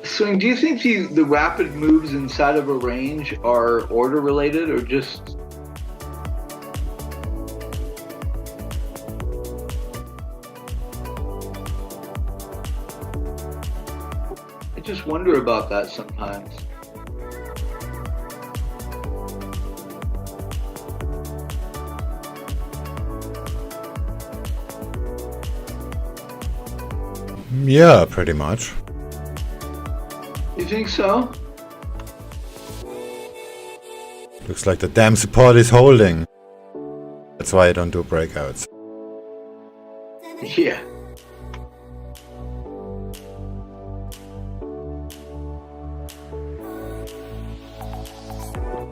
Swing, do you think the rapid moves inside of a range are order related or just... I just wonder about that sometimes. Yeah, pretty much. You think so? Looks like the damn support is holding. That's why I don't do breakouts. Yeah.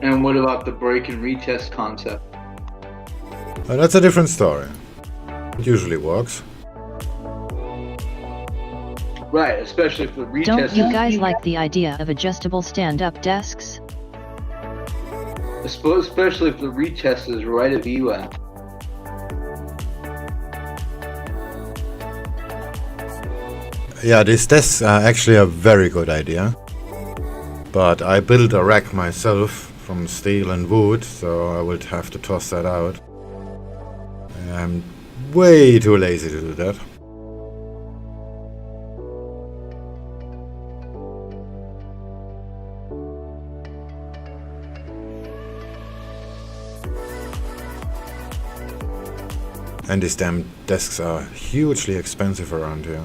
And what about the break and retest concept? That's a different story. It usually works. Right, especially if the retest... Don't you guys like the idea of adjustable stand-up desks? Especially if the retest is right at VWAP. Yeah, these desks are actually a very good idea. But I built a rack myself from steel and wood, so I would have to toss that out. I'm way too lazy to do that. And these damn desks are hugely expensive around here.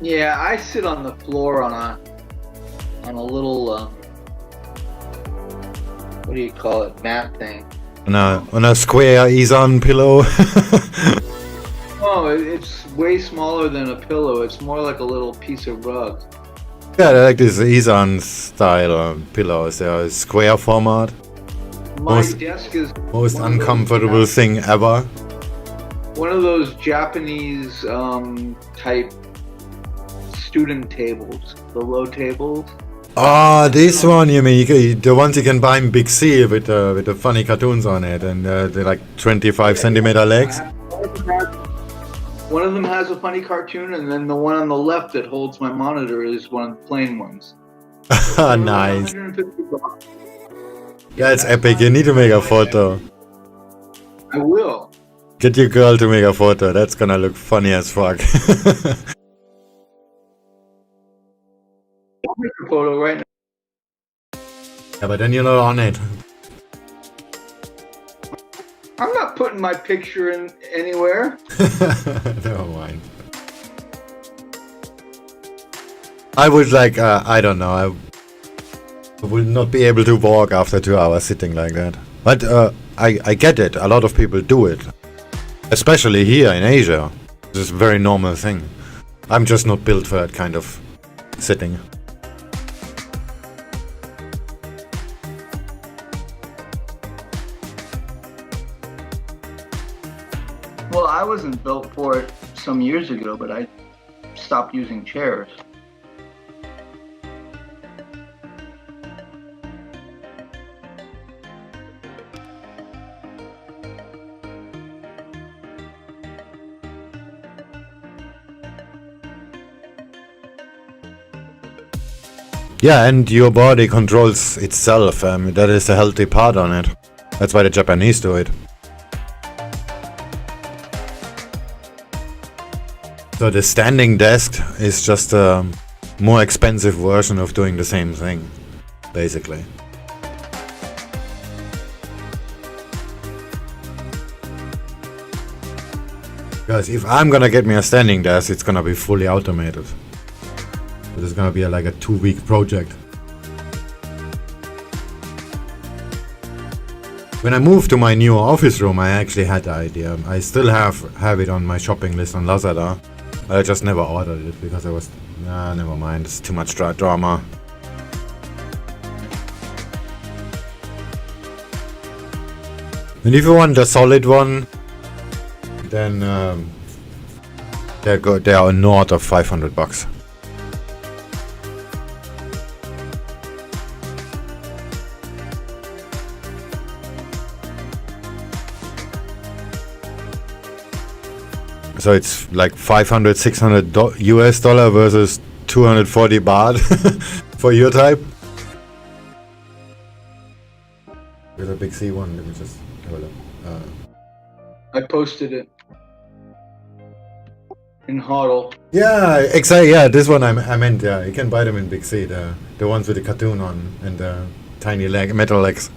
Yeah, I sit on the floor on a little what do you call it, mat thing. On a square Izan pillow. Oh, it's way smaller than a pillow. It's more like a little piece of rug. Yeah, I like this Izan style pillows. They are square format. My desk is most uncomfortable thing ever. One of those Japanese type student tables, the low tables. Ah, this one you mean? The ones you can buy in Big C with the funny cartoons on it, and they're like 25 centimeter legs. One of them has a funny cartoon, and then the one on the left that holds my monitor is one of the plain ones. Nice. That's epic. You need to make a photo. I will. Get your girl to make a photo. That's gonna look funny as fuck. I'll make a photo right now. Yeah, but then you're not on it. I'm not putting my picture in anywhere. Never mind. I would like, I don't know, I will not be able to walk after 2 hours sitting like that. But I get it, a lot of people do it. Especially here in Asia. This is a very normal thing. I'm just not built for that kind of sitting. Well, I wasn't built for it some years ago, but I stopped using chairs. Yeah, and your body controls itself. That is a healthy part on it. That's why the Japanese do it. So the standing desk is just a more expensive version of doing the same thing, basically. Because if I'm gonna get me a standing desk, it's gonna be fully automated. This is gonna be like a 2-week project. When I moved to my new office room, I actually had the idea. I still have it on my shopping list on Lazada. I just never ordered it because I was, never mind, it's too much drama. And if you want a solid one, then they are north of $500. So it's like 500, 600 US dollar versus 240 baht for your type. There's a big C one. Let me just have a look. I posted it in Hodl. Yeah, exactly. Yeah, this one I meant. Yeah, you can buy them in Big C. The ones with the cartoon on and the tiny metal legs.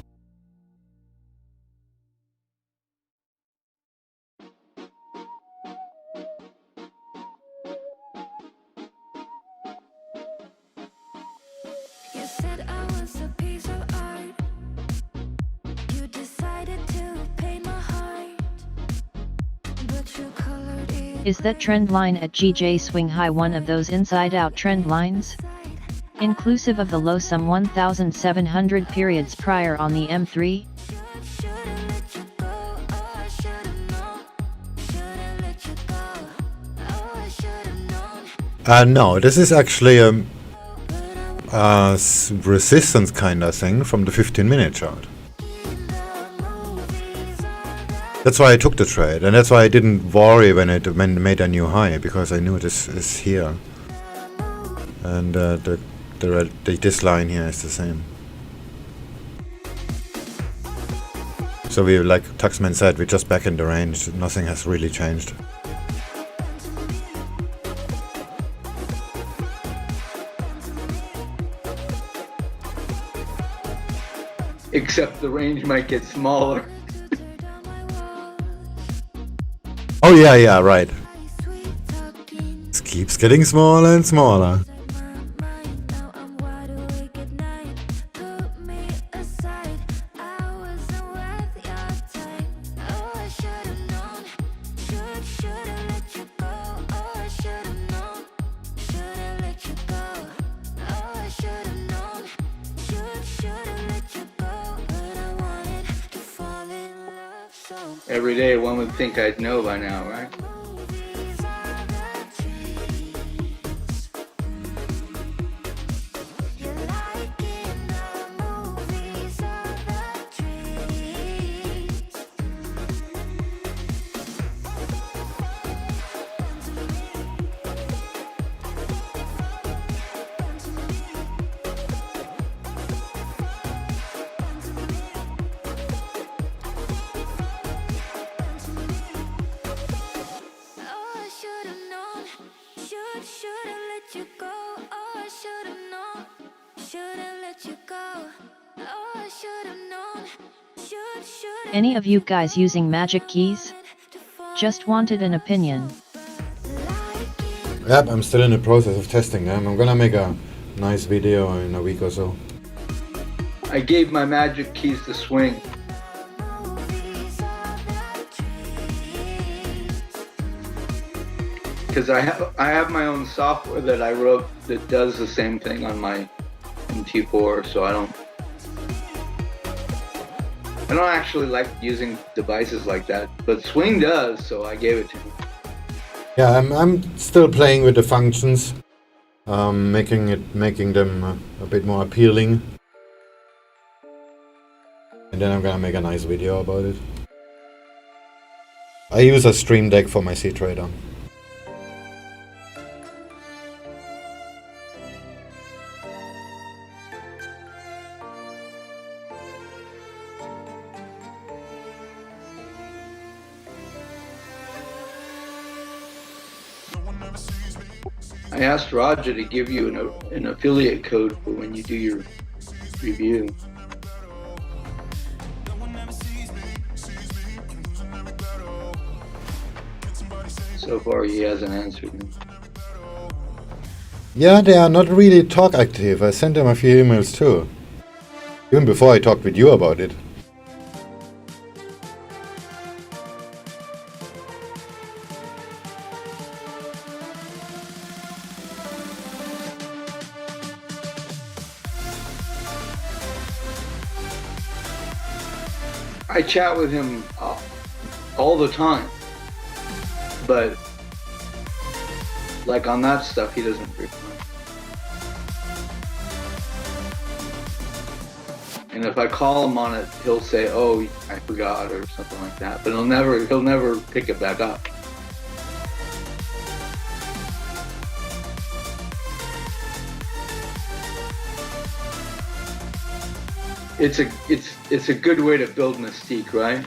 You said I was a piece of art. You decided to paint my heart. But you colored it. Is that trend line at GJ Swing High one of those inside-out trend lines? Inclusive of the low some 1,700 periods prior on the M3? No, this is actually a resistance kind of thing from the 15-minute chart. That's why I took the trade, and that's why I didn't worry when it made a new high, because I knew this is here, and this line here is the same. So we, like Tuxman said, we're just back in the range. Nothing has really changed. Except the range might get smaller. Oh yeah, right. It keeps getting smaller and smaller. Every day one would think I'd know by now, right? Should've let you go. Oh, I should've known. Should've let you go. Oh, I should've known. Should've Any of you guys using magic keys? Just wanted an opinion. Yep, I'm still in the process of testing them. I'm gonna make a nice video in a week or so. I gave my magic keys to Swing. Because I have my own software that I wrote that does the same thing on my MT4, so I don't actually like using devices like that, but Swing does, so I gave it to him. Yeah, I'm still playing with the functions, making them a bit more appealing, and then I'm gonna make a nice video about it. I use a Stream Deck for my C-Trader. I asked Roger to give you an affiliate code for when you do your review. So far, he hasn't answered me. Yeah, they are not really talk active. I sent them a few emails too. Even before I talked with you about it. I chat with him all the time, but like on that stuff, he doesn't reply. And if I call him on it, he'll say, "Oh, I forgot," or something like that. But he'll never pick it back up. It's a good way to build mystique, right?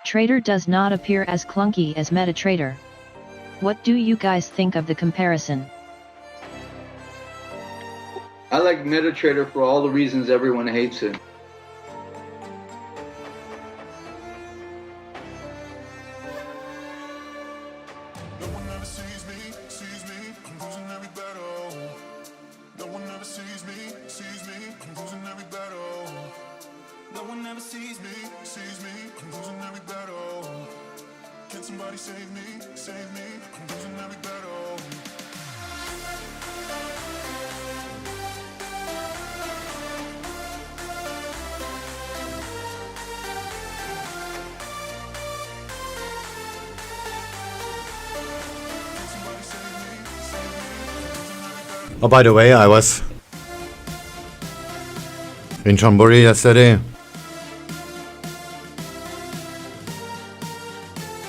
Trader does not appear as clunky as MetaTrader. What do you guys think of the comparison? I like MetaTrader for all the reasons everyone hates it. Oh, by the way, I was in Chonburi yesterday.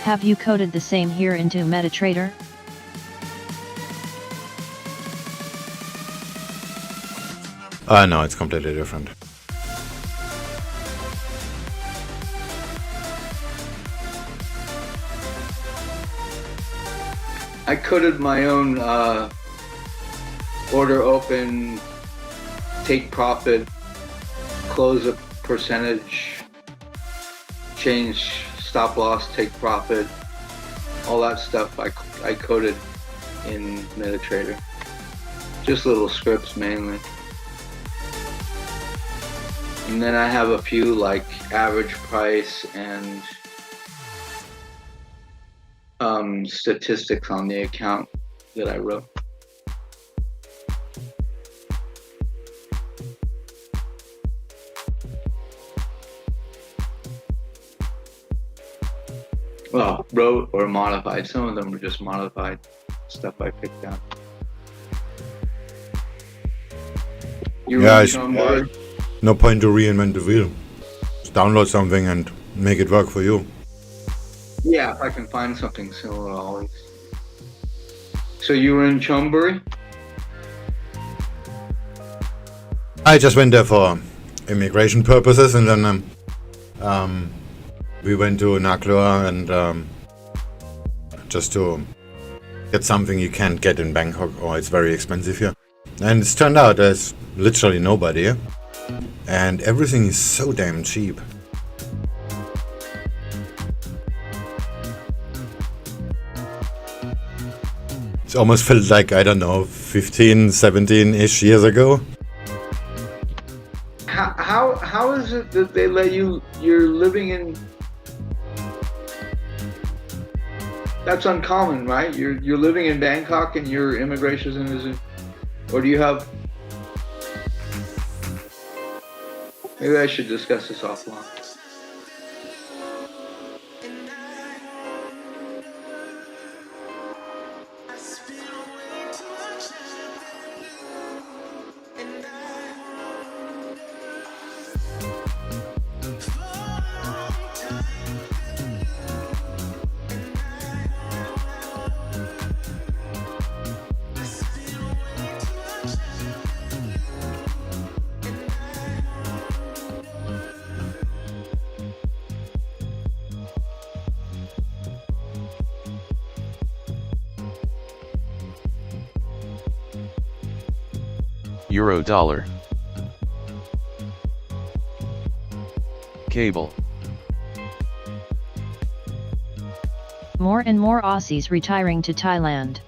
Have you coded the same here into MetaTrader? No, it's completely different. I coded my own order open, take profit, close a percentage, change stop loss, take profit, all that stuff I coded in MetaTrader. Just little scripts mainly. And then I have a few like average price and statistics on the account that I wrote. Well, wrote or modified. Some of them were just modified stuff I picked out. No point to reinvent the wheel. Just download something and make it work for you. Yeah, if I can find something similar, always. So you were in Chonburi? I just went there for immigration purposes, and then we went to Naklua and just to get something you can't get in Bangkok, or it's very expensive here. And it's turned out there's literally nobody here. And everything is so damn cheap. It almost felt like, I don't know, 15, 17-ish years ago. How is it that they let you're living in... That's uncommon, right? You're living in Bangkok and your immigration is... Or do you have... Maybe I should discuss this offline. Euro dollar. Cable. More and more Aussies retiring to Thailand.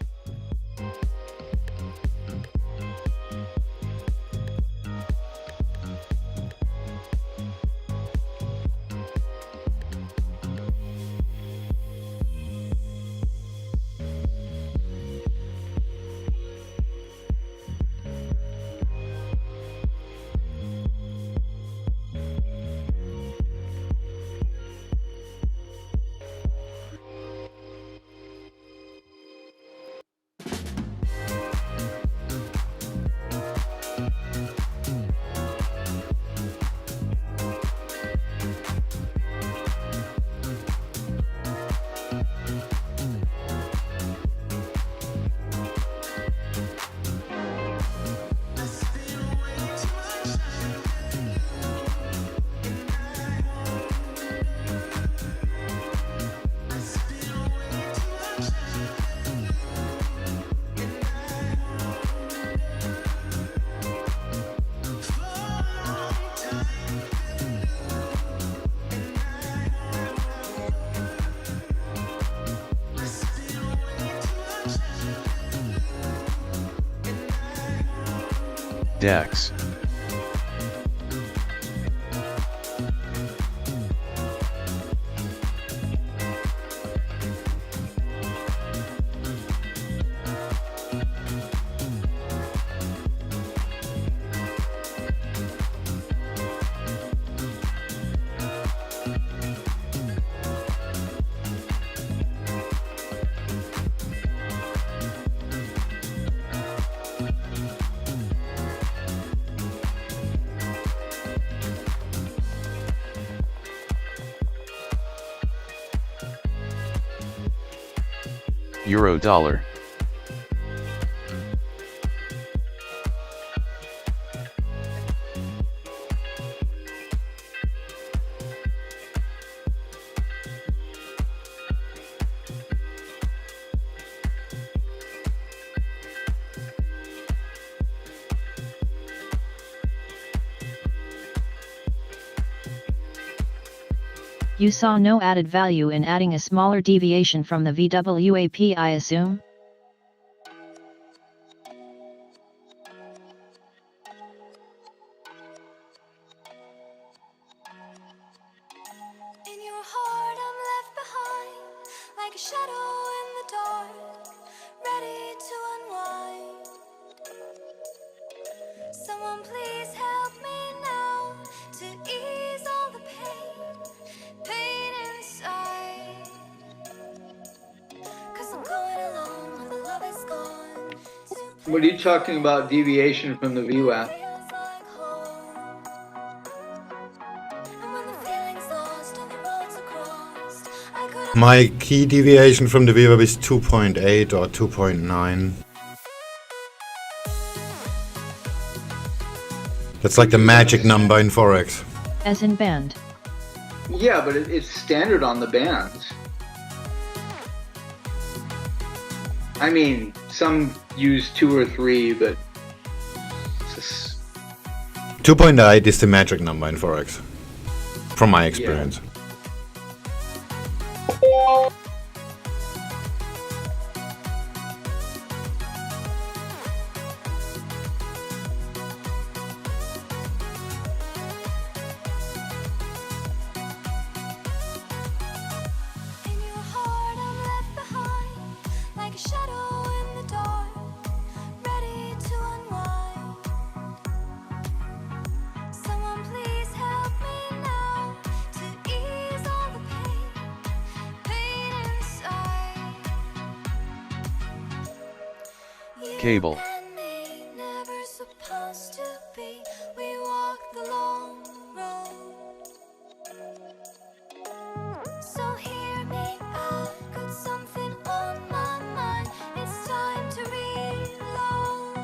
DAX. Euro dollar. You saw no added value in adding a smaller deviation from the VWAP, I assume? In your heart I'm left behind, like a shadow in the dark, ready to unwind. Someone please help me now to ease all the pain inside. 'Cause I'm going alone when the love is gone. What are you talking about, deviation from the VWAP? My key deviation from the VWAP is 2.8 or 2.9. That's like the magic number in Forex. As in band. Yeah, but it's standard on the bands. I mean, some use 2 or 3, but it's just... 2.8 is the magic number in Forex, from my experience. In your heart, I'm left behind, like a shadow in the dark, ready to unwind. Someone please help me now to ease all the pain inside. You Cable. and me, never supposed to be. We walk the long road. So hear me out, got something on my mind. It's time to reload.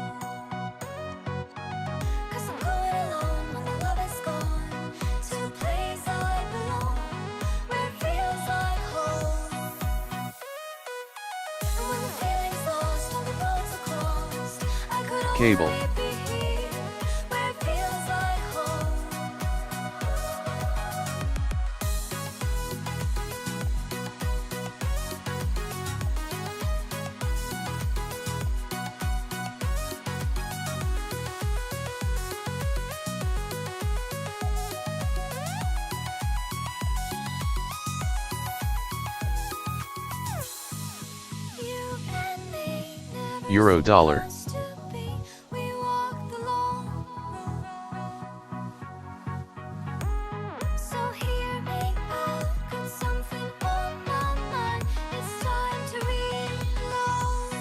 'Cause I'm going alone when the love is gone, to a place I belong, where it feels like home. And when the feeling's lost, all the roads are crossed, I could Cable. only be here, where it feels like home. You and me, never Euro dollar. supposed to be. We walk the long road. So hear me out, got something on my mind. It's time to reload.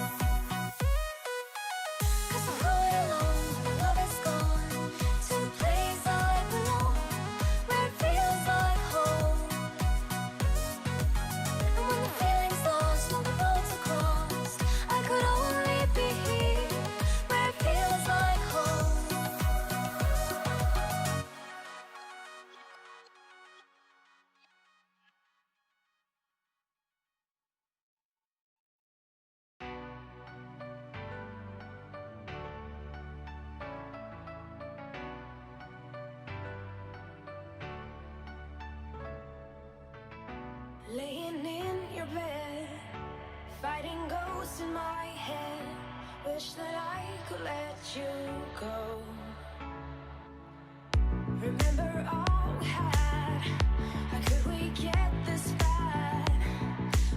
'Cause I'm going alone when the love is gone, to a place I belong, where it feels like home. And when the feeling's lost, all the roads are crossed, I could only be here, where it feels like home. Laying in your bed, fighting ghosts in my head. Wish that I could let you go. Remember all we had. How could we get this bad?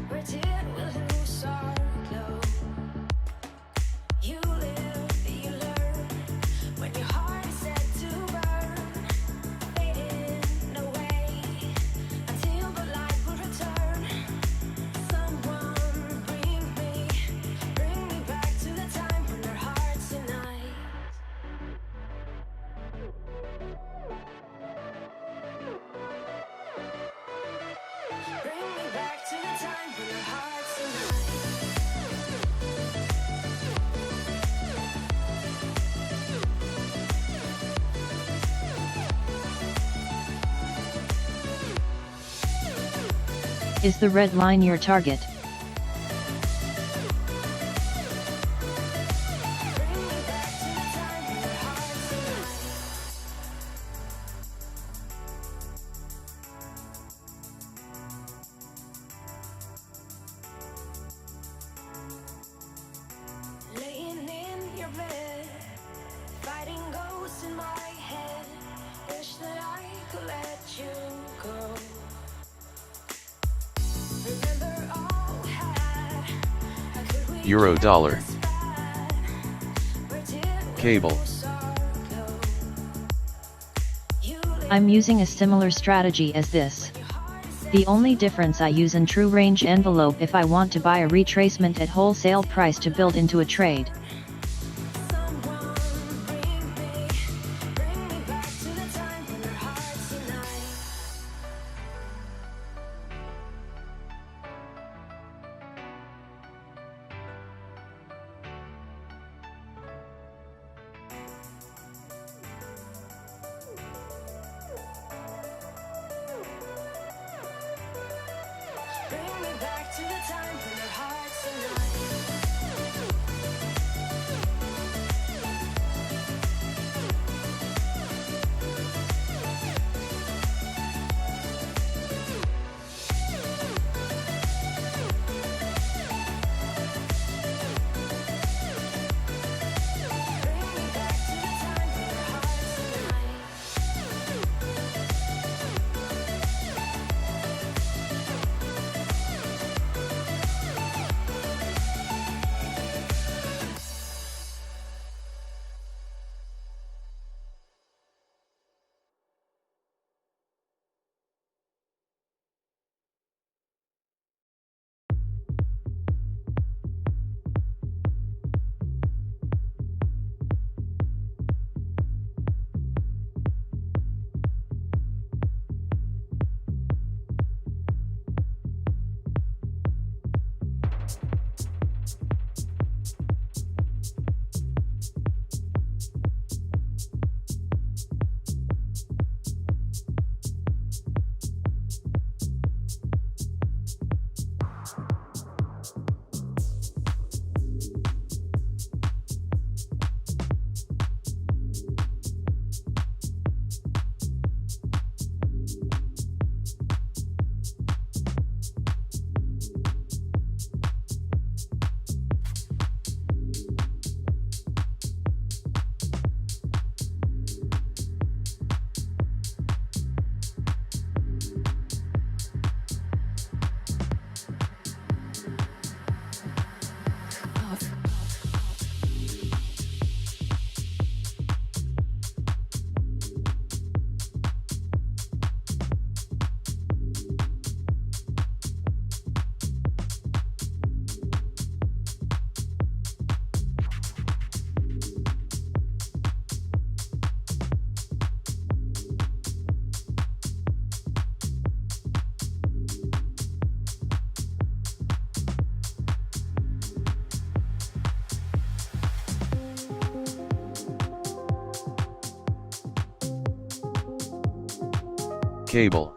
Where did we lose our glow? You live, you learn. When your heart is set to burn, fading away until the light will return. Someone bring me back to the time when our hearts unite. Bring me back to the time when our hearts unite. Is the red line your target? Bring me back to the time when our hearts unite. Laying in your bed, fighting ghosts in my head. Wish that I could let you go. Remember all we had. How could we Euro get dollar. this bad? Where did we Cable. lose our glow? You I'm using a similar strategy as this. The only difference, I use a true range envelope if I want to buy a retracement at wholesale price to build into a trade. Someone bring me back to the time when our hearts unite. Bring me back to the time when our hearts align. Cable.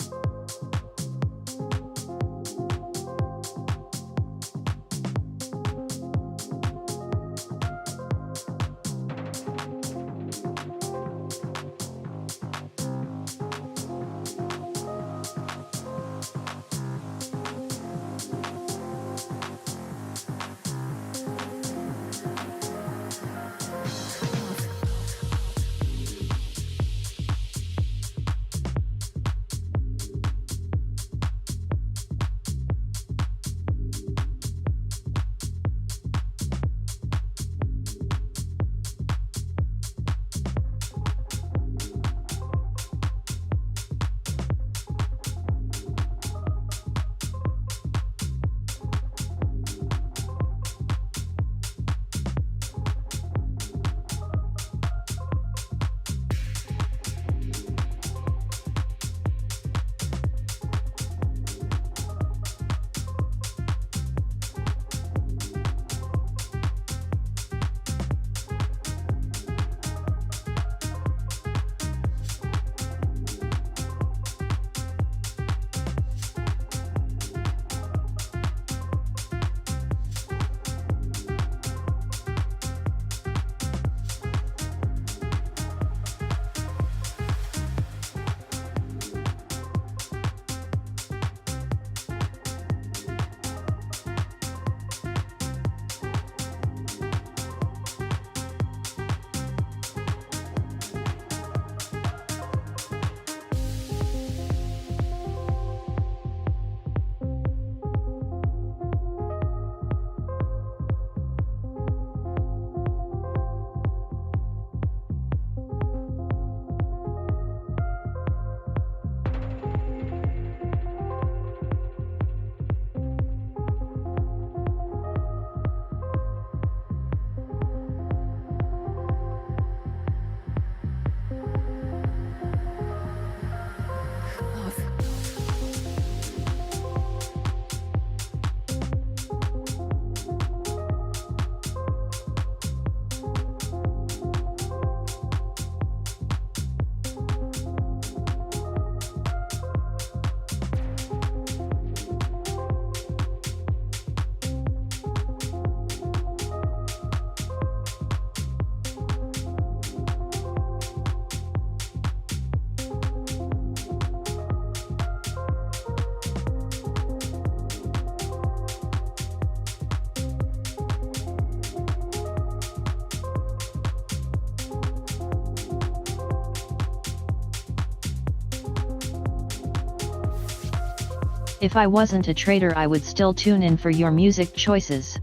If I wasn't a trader, I would still tune in for your music choices.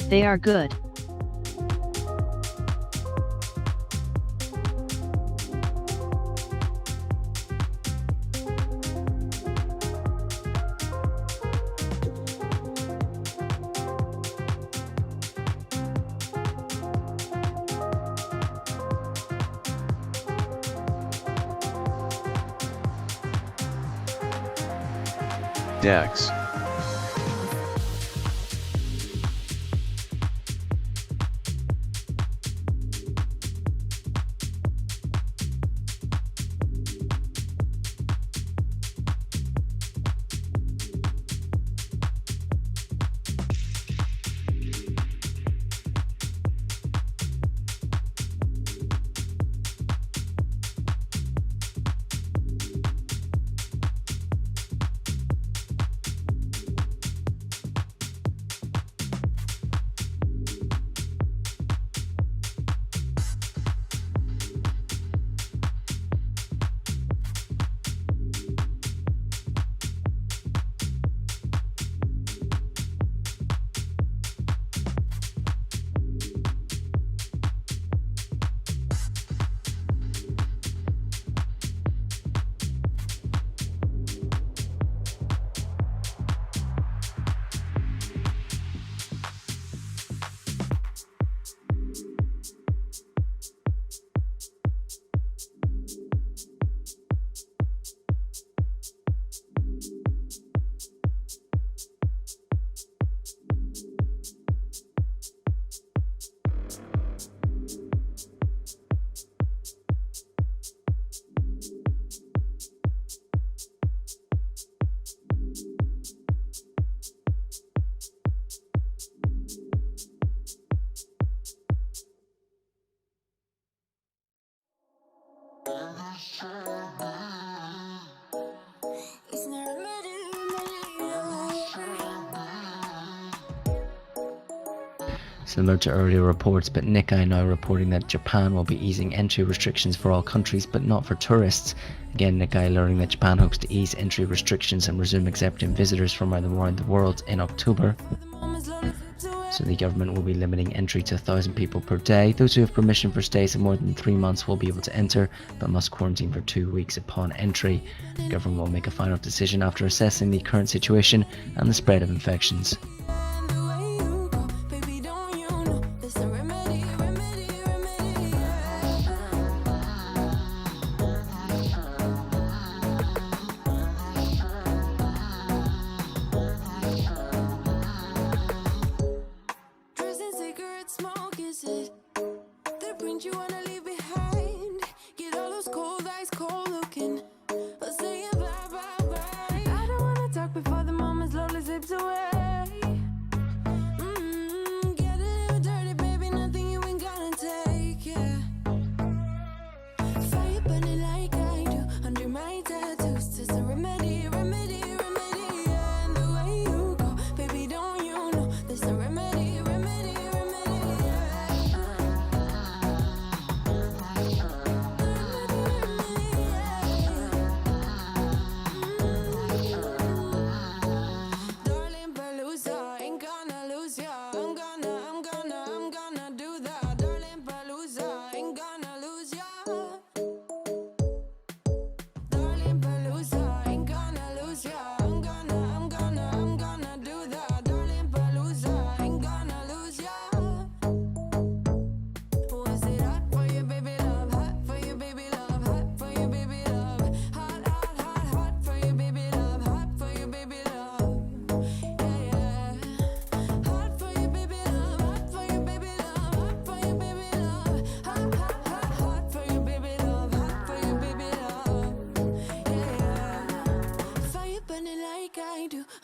They are good. DEX. Similar to earlier reports, but Nikkei now reporting that Japan will be easing entry restrictions for all countries, but not for tourists. Again, Nikkei learning that Japan hopes to ease entry restrictions and resume accepting visitors from around the world in October. So the government will be limiting entry to 1,000 people per day. Those who have permission for stays of more than 3 months will be able to enter, but must quarantine for 2 weeks upon entry. The government will make a final decision after assessing the current situation and the spread of infections.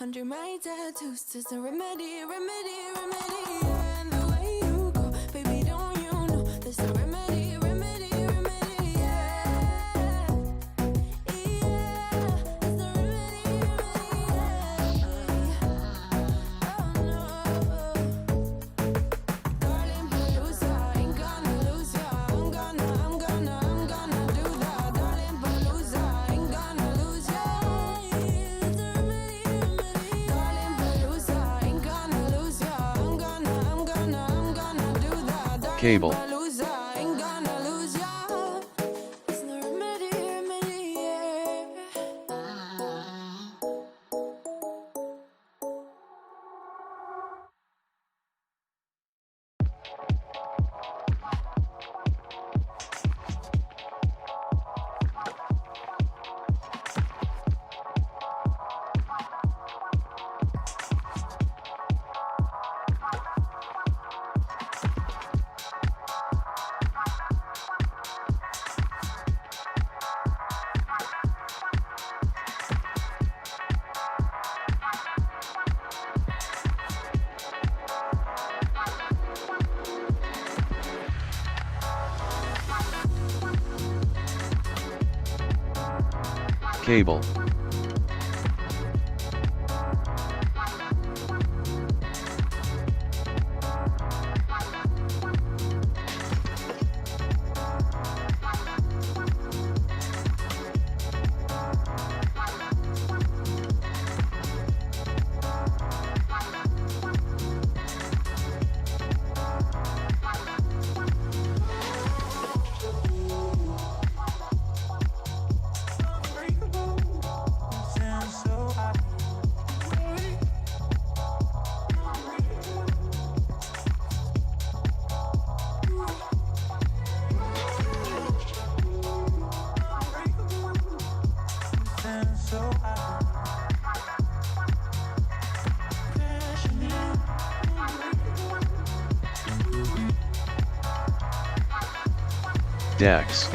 Under my tattoos, there's a remedy, remedy, remedy. And the way you go, baby, don't you know there's a remedy, remedy, remedy. Yeah, yeah, there's a remedy, remedy. Oh no, darling, Palooza, ain't gonna lose ya. I'm gonna do that. Darling, Palooza, ain't gonna lose ya. There's a remedy. Cable. Cable. Dex.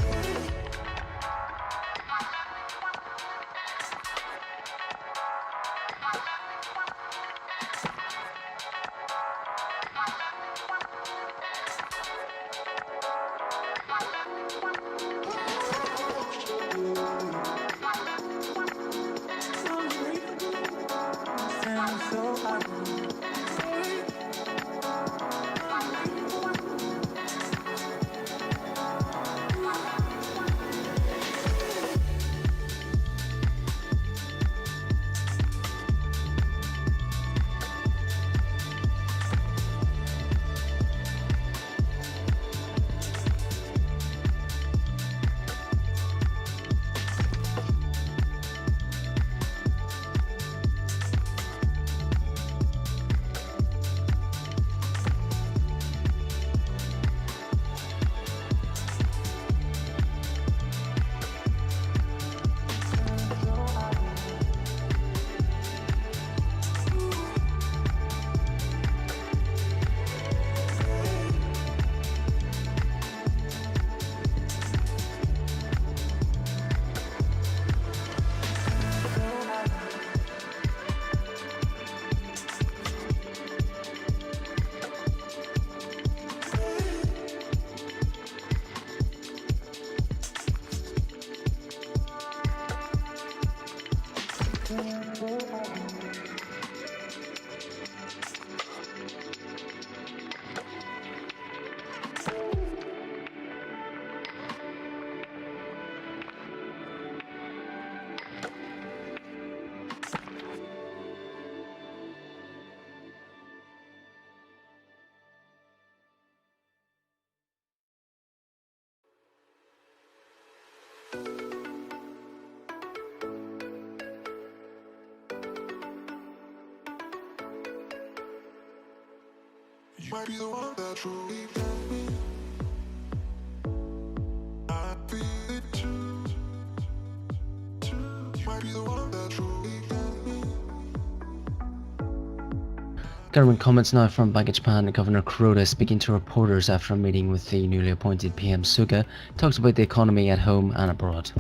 You might be the one that truly got me. I feel it too. You might be the one that truly got me. Government comments now from Bank of Japan. Governor Kuroda, speaking to reporters after a meeting with the newly appointed PM Suga, talks about the economy at home and abroad.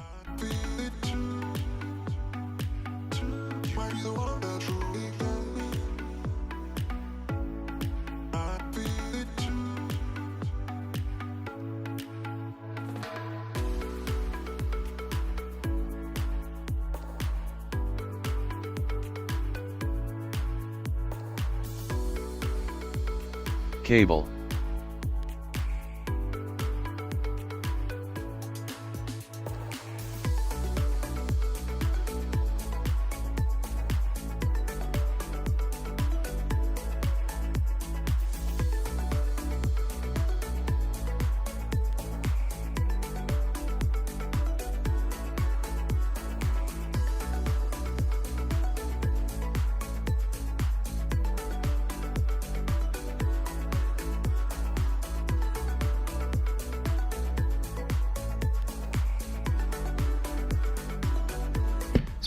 Cable.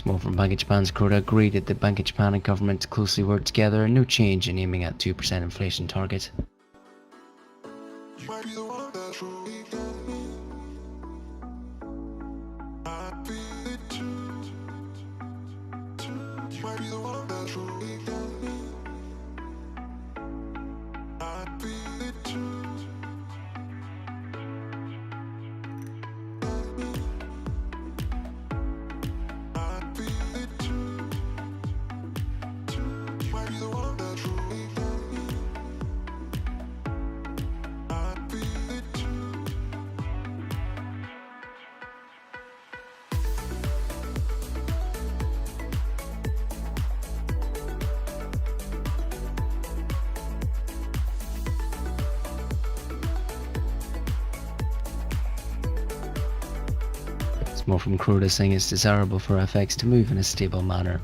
More from Bank of Japan's Kuroda agreed that the Bank of Japan and government closely work together and no change in aiming at 2% inflation target. More from Kuroda saying it's desirable for FX to move in a stable manner.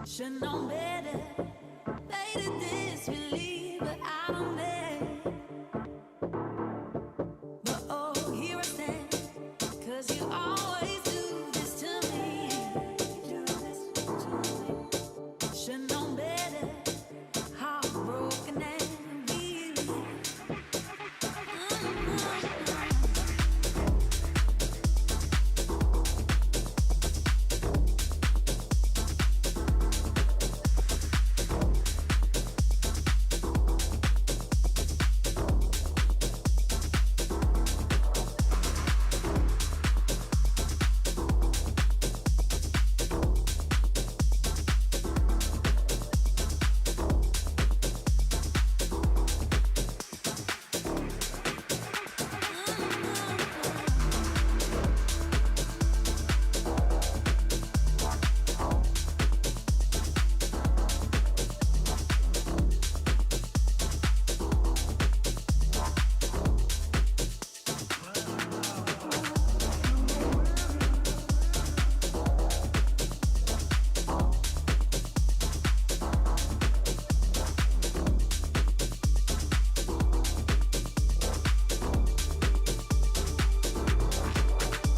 Should know better. Later this believe, but I don't dare. But oh, here I stand, 'cause you always do this to me. Do this to me. Should know better. Heartbroken and weary.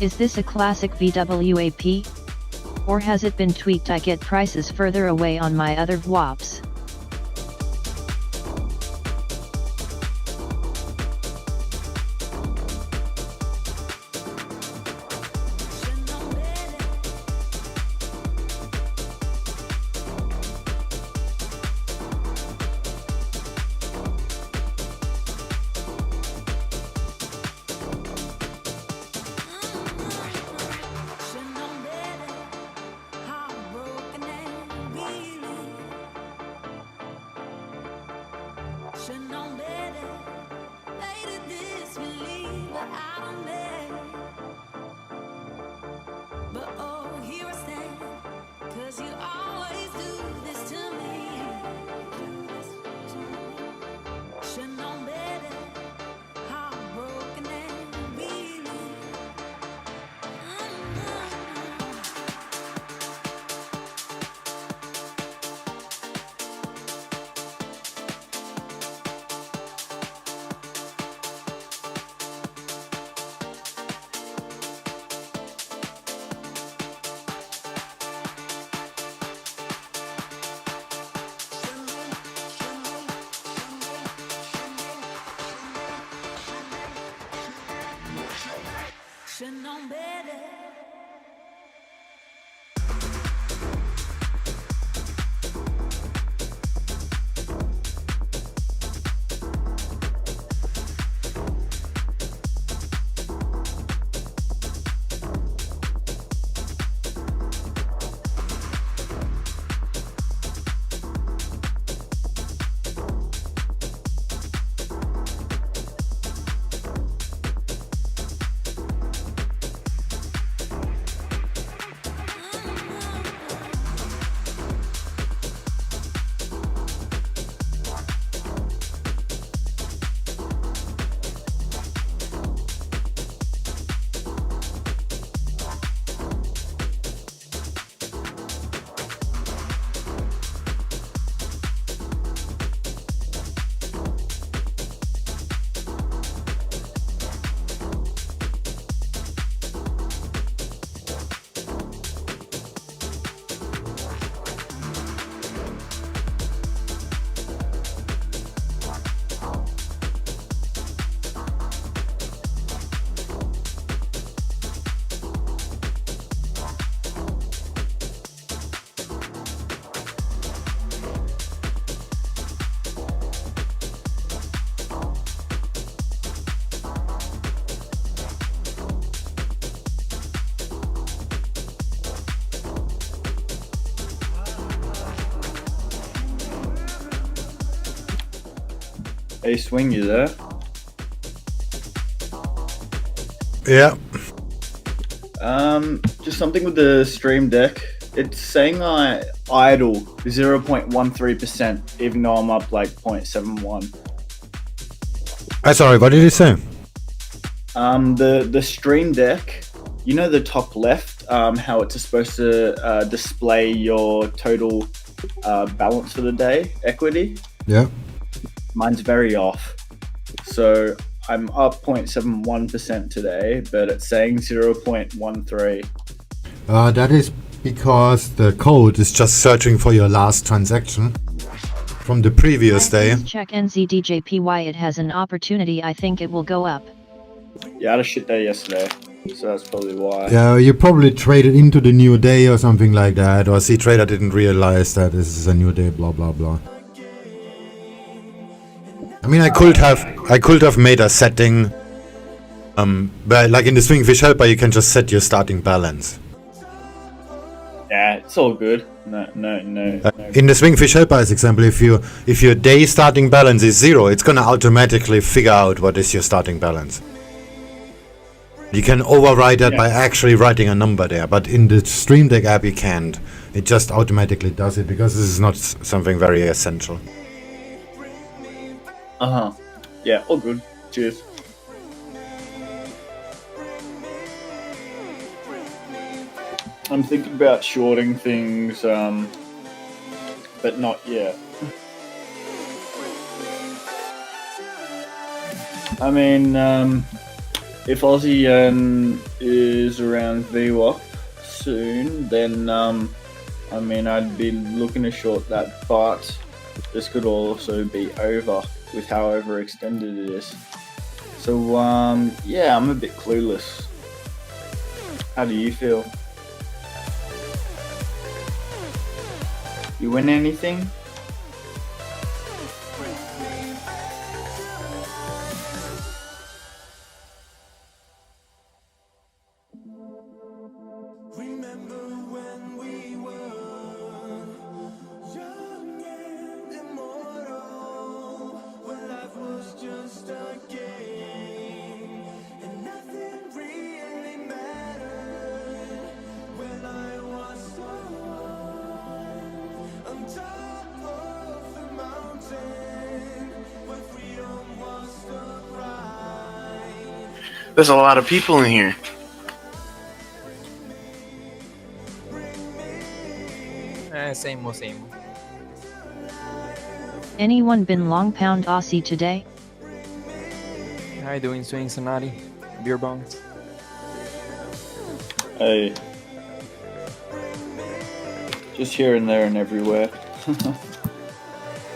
Is this a classic VWAP? Or has it been tweaked? I get prices further away on my other VWAPs. Hey, Swing, you there? Yeah. Just something with the stream deck. It's saying I idle 0.13%, even though I'm up like 0.71. Sorry, what did you say? The stream deck, you know the top left, how it's supposed to display your total balance for the day, equity? Yeah. Mine's very off. So I'm up 0.71% today, but it's saying 0.13. That is because the code is just searching for your last transaction from the previous day. Check NZDJPY. It has an opportunity. I think it will go up. Yeah, I had a shit day yesterday, so that's probably why. Yeah, you probably traded into the new day or something like that, or C-Trader didn't realize that this is a new day, blah blah blah. I mean, I could have made a setting, but like in the SwingFish helper, you can just set your starting balance. Yeah, it's all good. No. In the SwingFish helper, as example, if your day starting balance is 0, it's gonna automatically figure out what is your starting balance. You can override that by actually writing a number there, but in the Stream Deck app you can't. It just automatically does it because this is not something very essential. Yeah, all good. Cheers. I'm thinking about shorting things, but not yet. I mean, if Aussie Yen is around VWAP soon, then I mean, I'd be looking to short that, but this could also be over with how overextended it is. So yeah, I'm a bit clueless. How do you feel? You win anything? There's a lot of people in here. Same old, same. Anyone been long pound Aussie today? How you doing, Swing Sonati? Beer bongs? Hey. Just here and there and everywhere.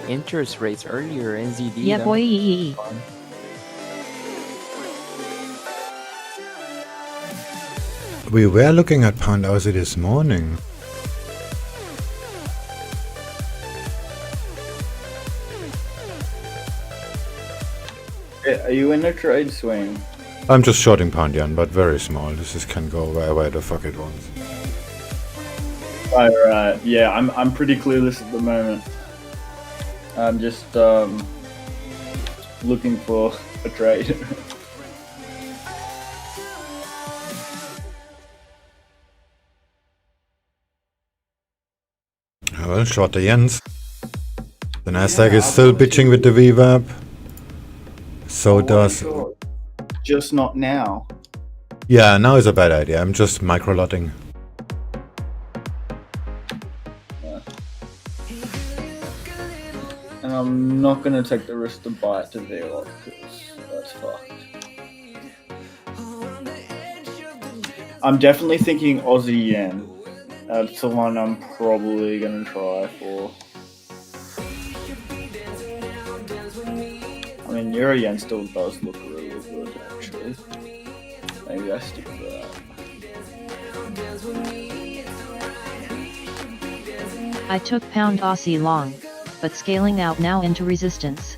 Interest rates earlier, NZD. Yeah, boy. We were looking at pound Aussie this morning. Are you in a trade, Swing? I'm just shorting pound yen, but very small. This can go where the fuck it wants. Alright, yeah, I'm pretty clueless at the moment. I'm just looking for a trade. Well, short the yens. The Nasdaq is still bitching with the VWAP. So does... Just not now. Yeah, now is a bad idea. I'm just micro-lotting. And I'm not gonna take the risk to buy it to VWAP because that's fucked. I'm definitely thinking Aussie Yen. That's the one I'm probably gonna try for. I mean, Euro Yen still does look really good, actually. Maybe I stick with that. I took pound Aussie long, but scaling out now into resistance.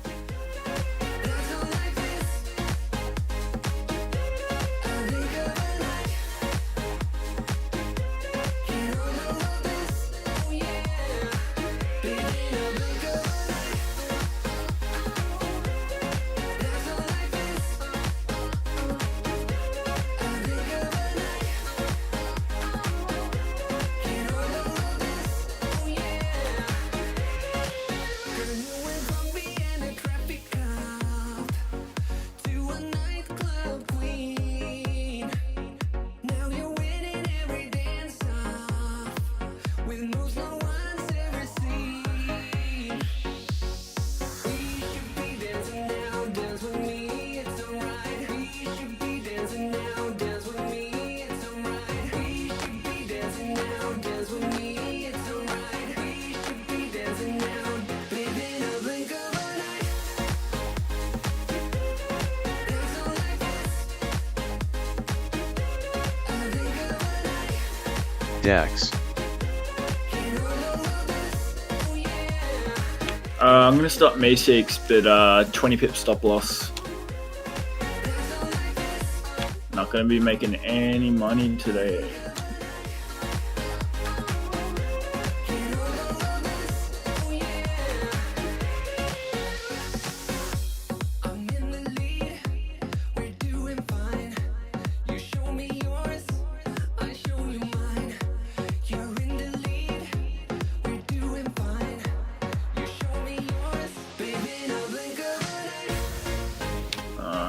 DEX. I'm gonna stop me6, but 20 pip stop loss. Not gonna be making any money today.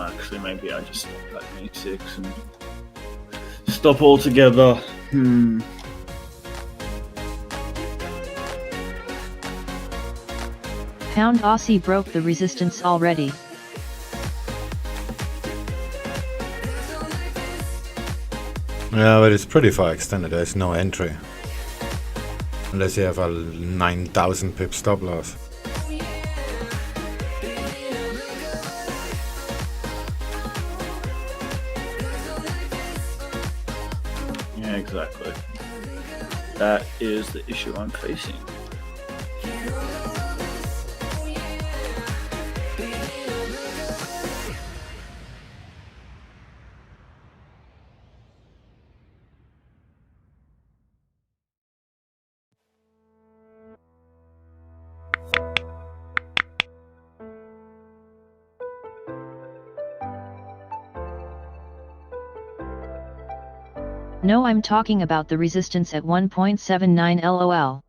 Actually, maybe I just stop at me6 and stop altogether. Pound Aussie broke the resistance already. Yeah, but it's pretty far extended. There's no entry. Unless you have a 9,000 pip stop loss. Yeah, exactly. That is the issue I'm facing. No, I'm talking about the resistance at 1.79 LOL.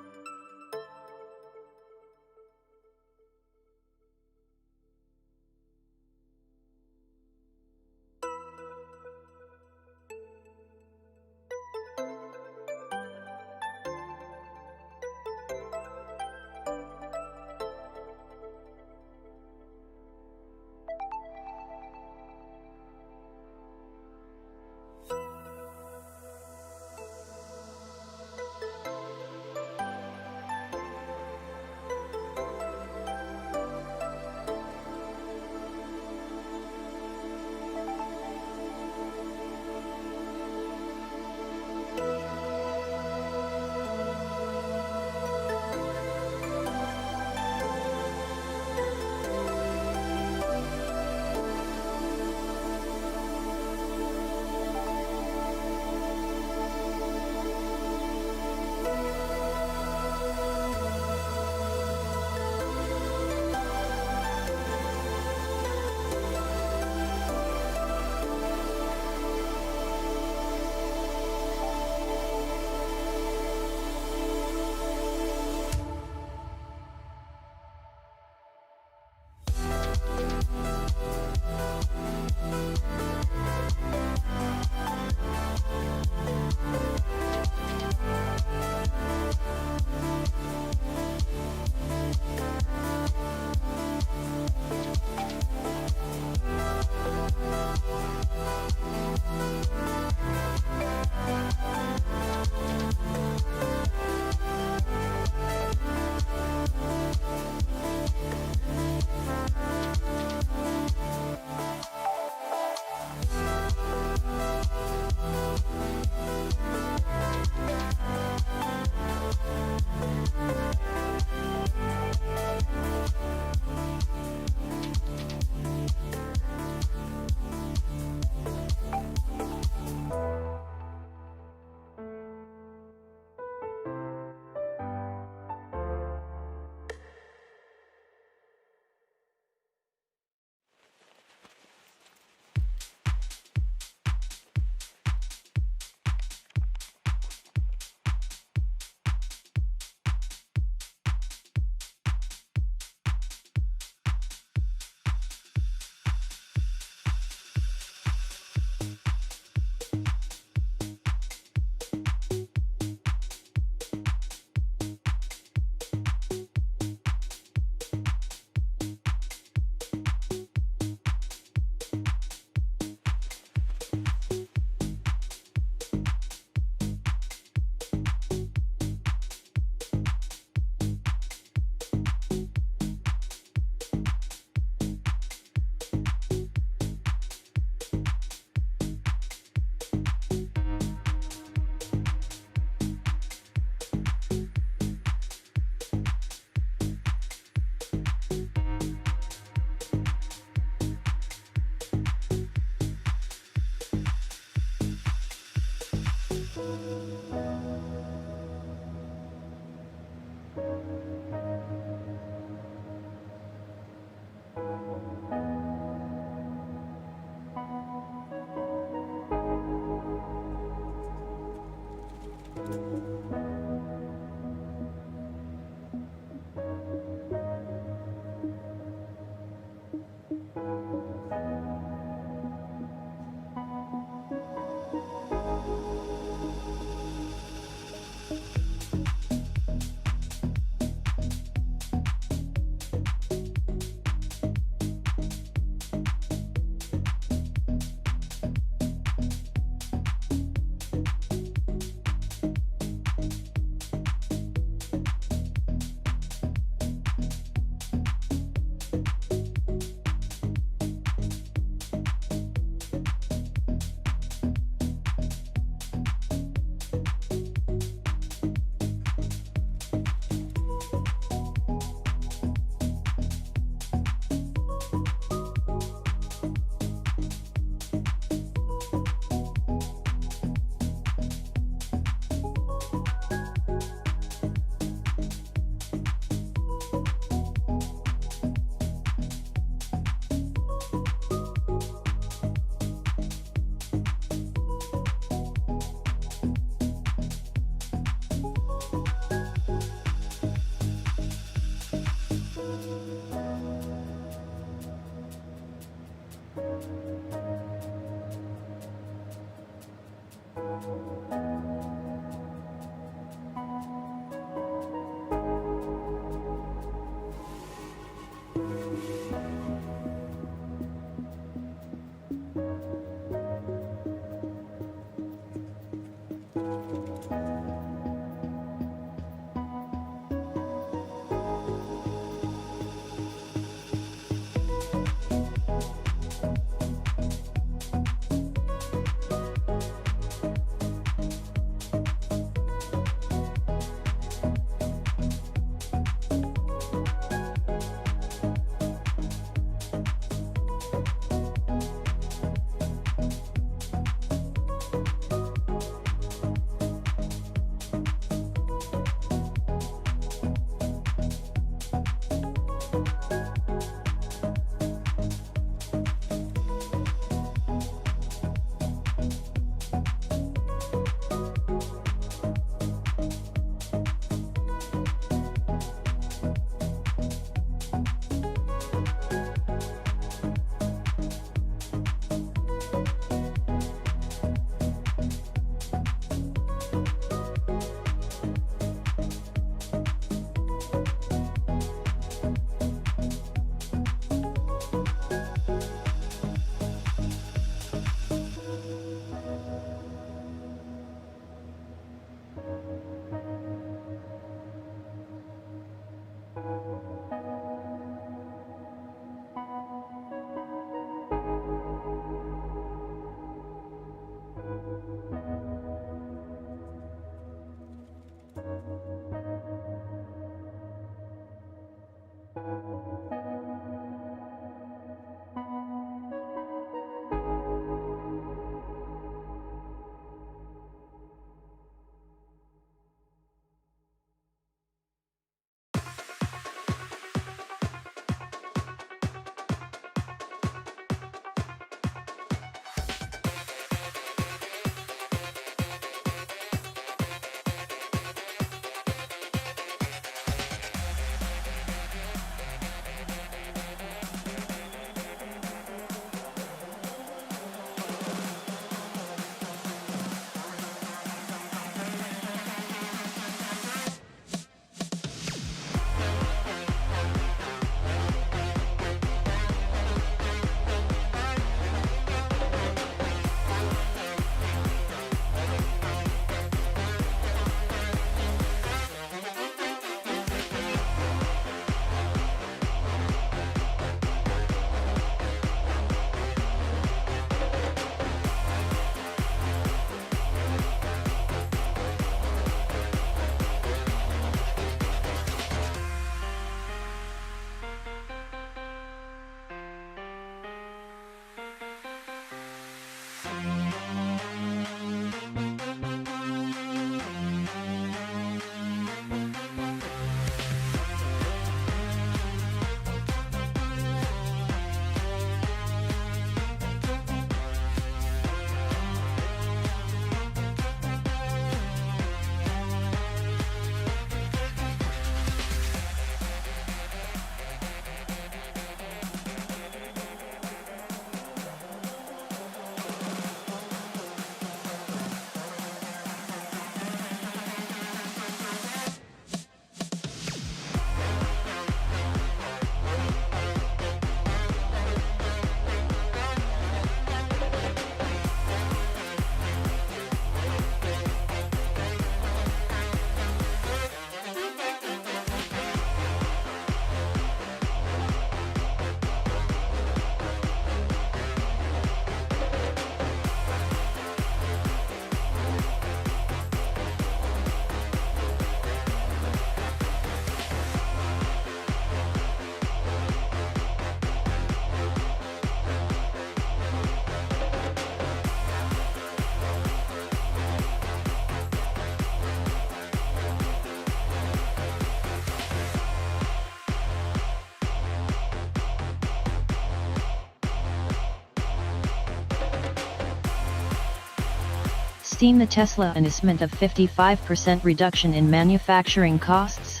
Seen the Tesla announcement of 55% reduction in manufacturing costs?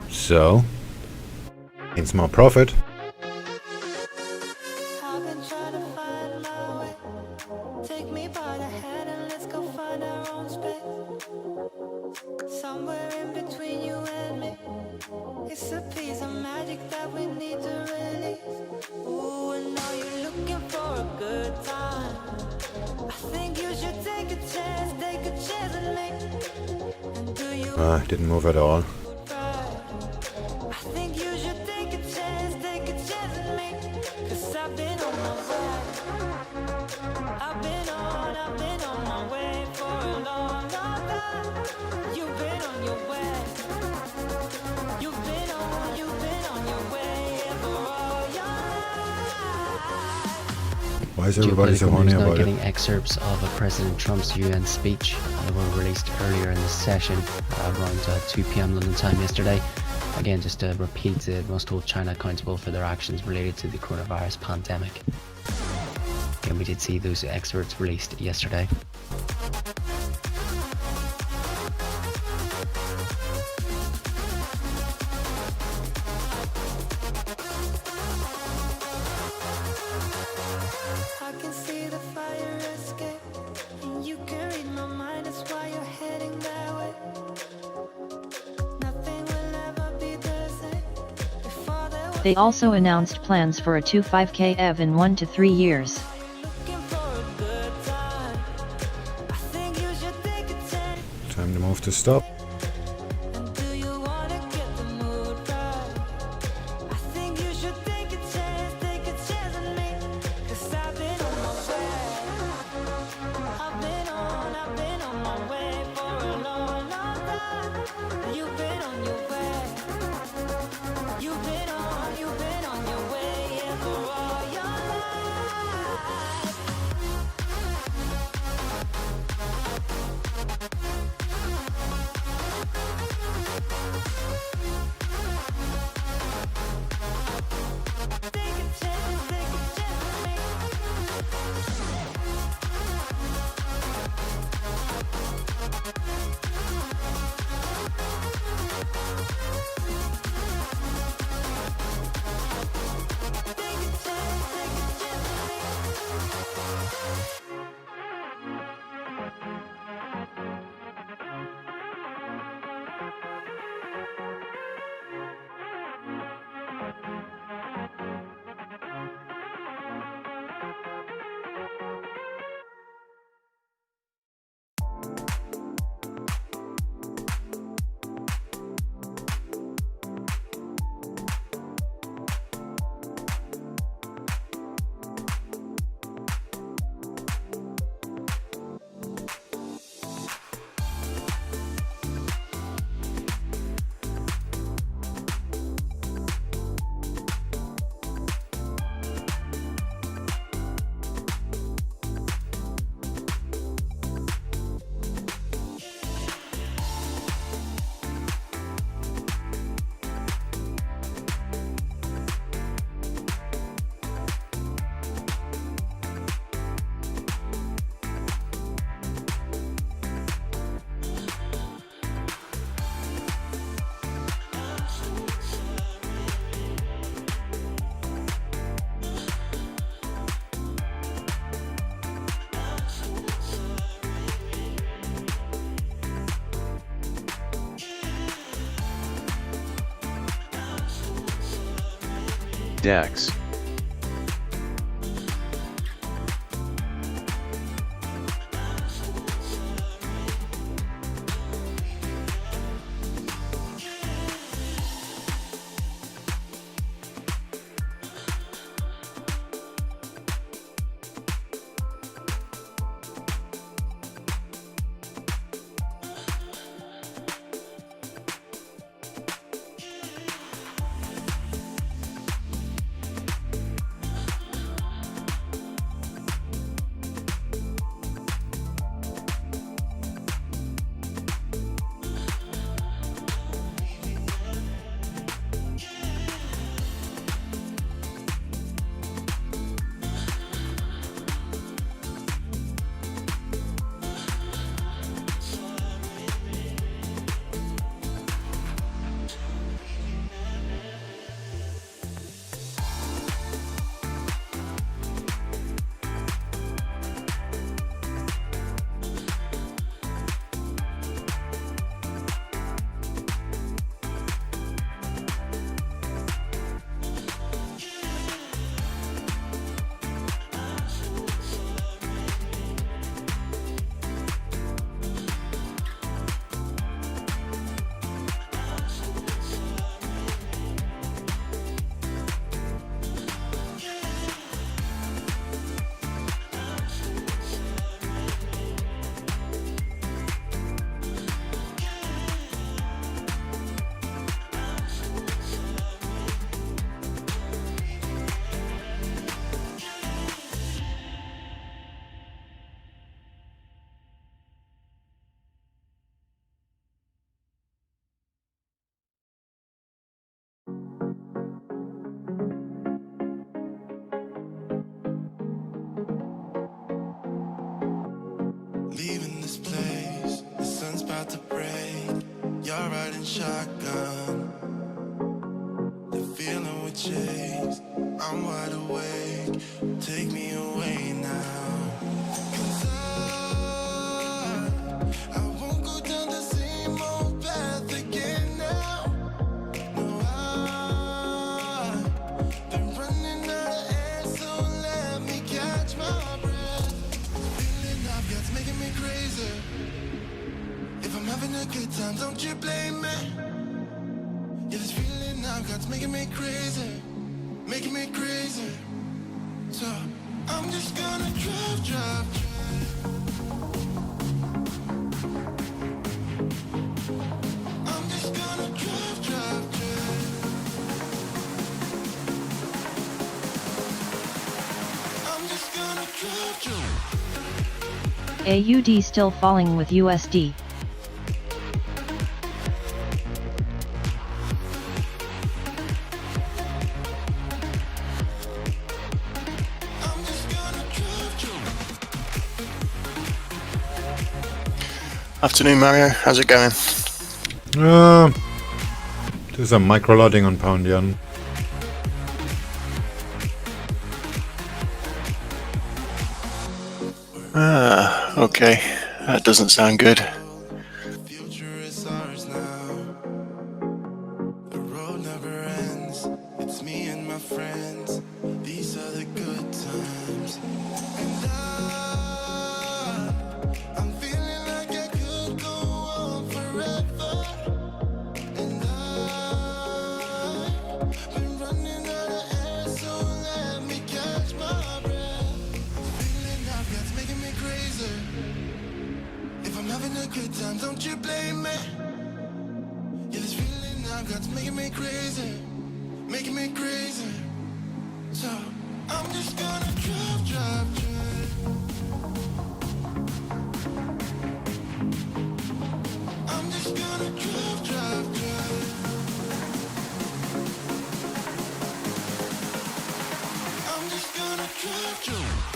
So, means more profit. I've been trying to find my way. Take me by the hand and let's go find our own space. Somewhere in between you and me. It's a piece of magic that we need to release. Ooh, I know you're looking for a good time. I think you should take a chance on me. And do you Didn't move at all. I think you should take a chance on me. 'Cause I've been on my way. I've been on my way for a long time. You've been on your way. You've been on your way for all your life. Why is everybody so horny now about getting it? excerpts of President Trump's UN speech that were released earlier in the session around 2 p.m. London time yesterday. Again, just to repeat, it must hold China accountable for their actions related to the coronavirus pandemic. Again, we did see those excerpts released yesterday. I can see the fire escape, and you can read my mind. That's why you're heading that way. Nothing will ever be the same. Before there They also announced plans for a 2.5k EV in 1 to 3 years. Time to move to stop. DEX. Leaving this place, the sun's about to break. You're riding shotgun. The feeling we chase, I'm wide awake. Take me away now. 'Cause I won't go down the same old path again now. No, time, don't you blame me. Yeah, this feeling I've got's making me crazy, making me crazy. So I'm just gonna drive, drive, drive. I'm just gonna drive, drive, drive. I'm just gonna drive, drive. AUD still falling with USD. Afternoon, Mario. How's it going? Do some micro lotting on pound yen. Okay. That doesn't sound good. Future is ours now. The road never ends. It's me and my friends. These are the good times. And I'm feeling like I could go on forever. And I've been running out of air, so let me catch my breath. Feeling I've got's making me crazy. If I'm having a good time, don't you blame me. Yeah, this feeling I've got's making me crazy, making me crazy. So I'm just gonna drive, drive, drive. I'm just gonna drive, drive, drive. I'm just gonna drive, drive.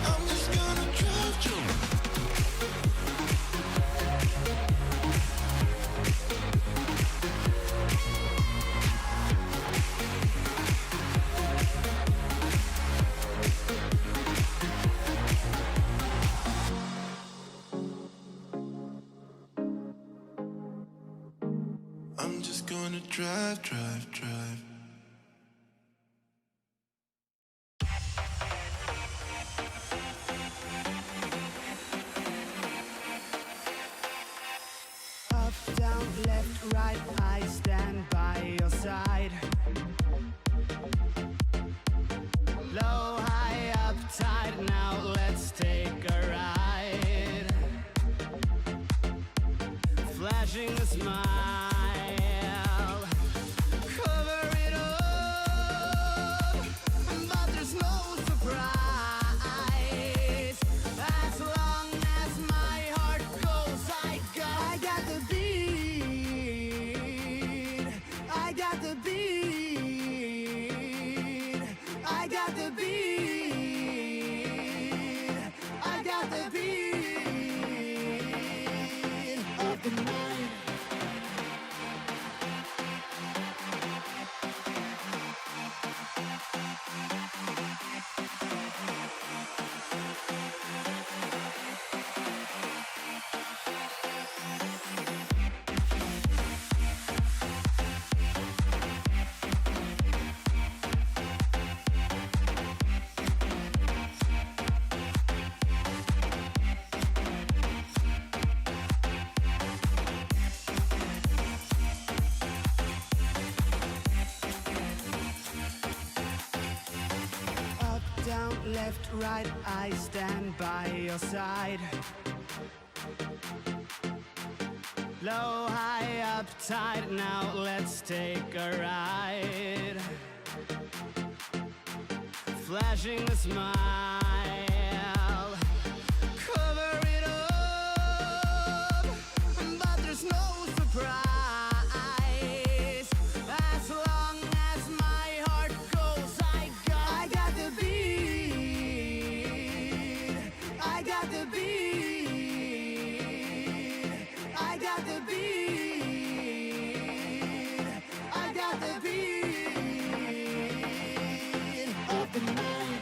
I'm just gonna drive, drive. I'm just gonna drive, drive, drive. Up, down, left, right, I stand by your side. Low, high, up, tight, now let's take a ride. Flashing a smile, cover it up, but there's no surprise. As long as my heart goes, I got the beat. I got the beat. I got the beat. I got the beat. Of the night. Up, down, left, right, I stand by your side. Low, high, up, tight, now let's take a ride. Flashing a smile, cover it up, but there's no surprise. As long as my heart goes, I got the beat. I got the beat. I got the beat. I got the beat of the night.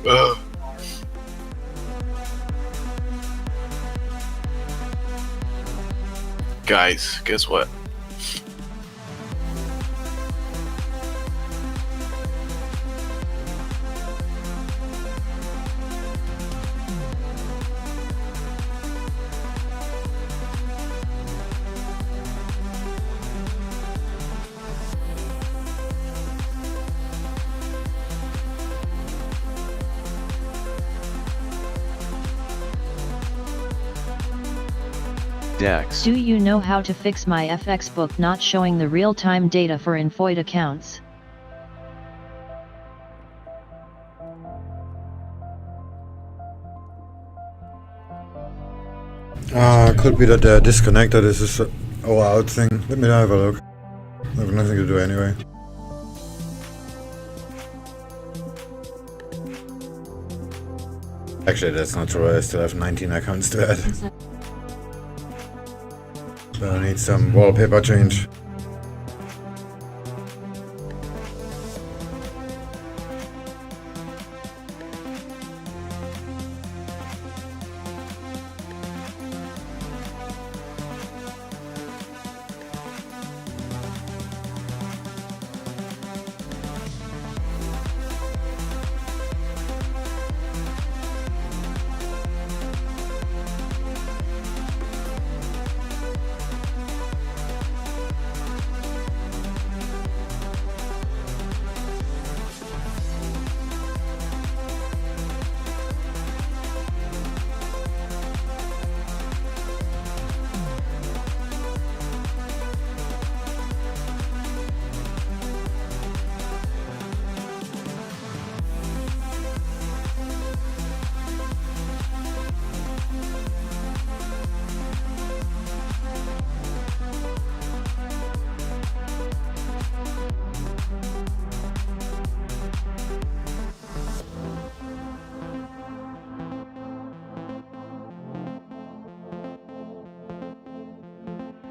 Ugh. Guys, guess what? DEX. Do you know how to fix my FX book not showing the real-time data for invoid accounts? Could be that they're disconnected. This is a out thing. Let me have a look. I have nothing to do anyway. Actually, that's not true. I still have 19 accounts to add. So I need some wallpaper change.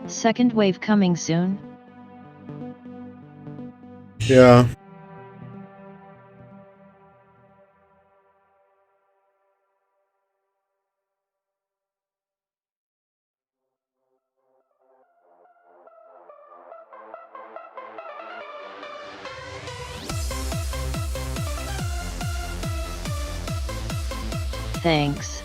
Second wave coming soon? Yeah. Thanks.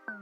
Walk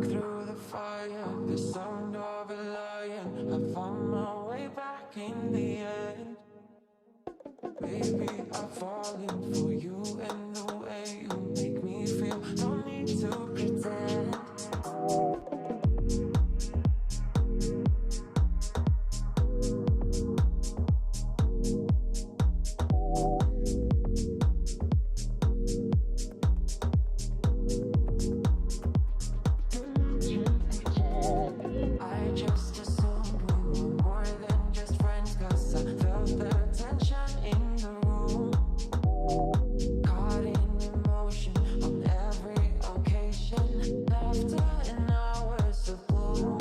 through the fire, the sound of a lion. I found my way back in the end. Baby, I'm falling for you and the way you make me feel. No need to pretend. I just assumed we were more than just friends, 'cause I felt the tension in the room. Caught in emotion on every occasion. Laughter and hours of gloom.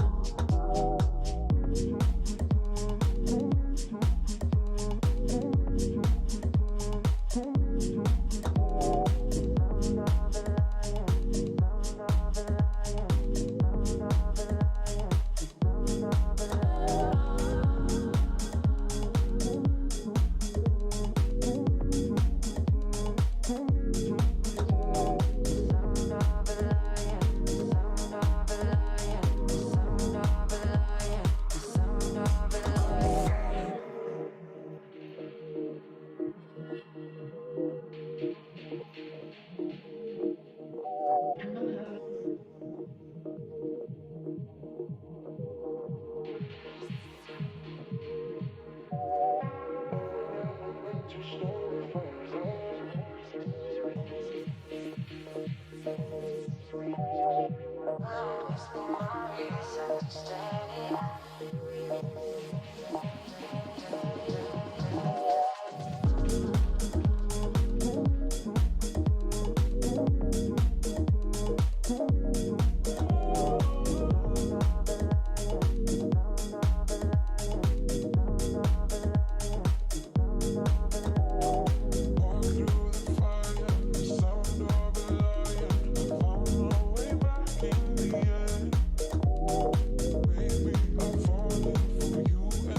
Baby, I'm falling for you.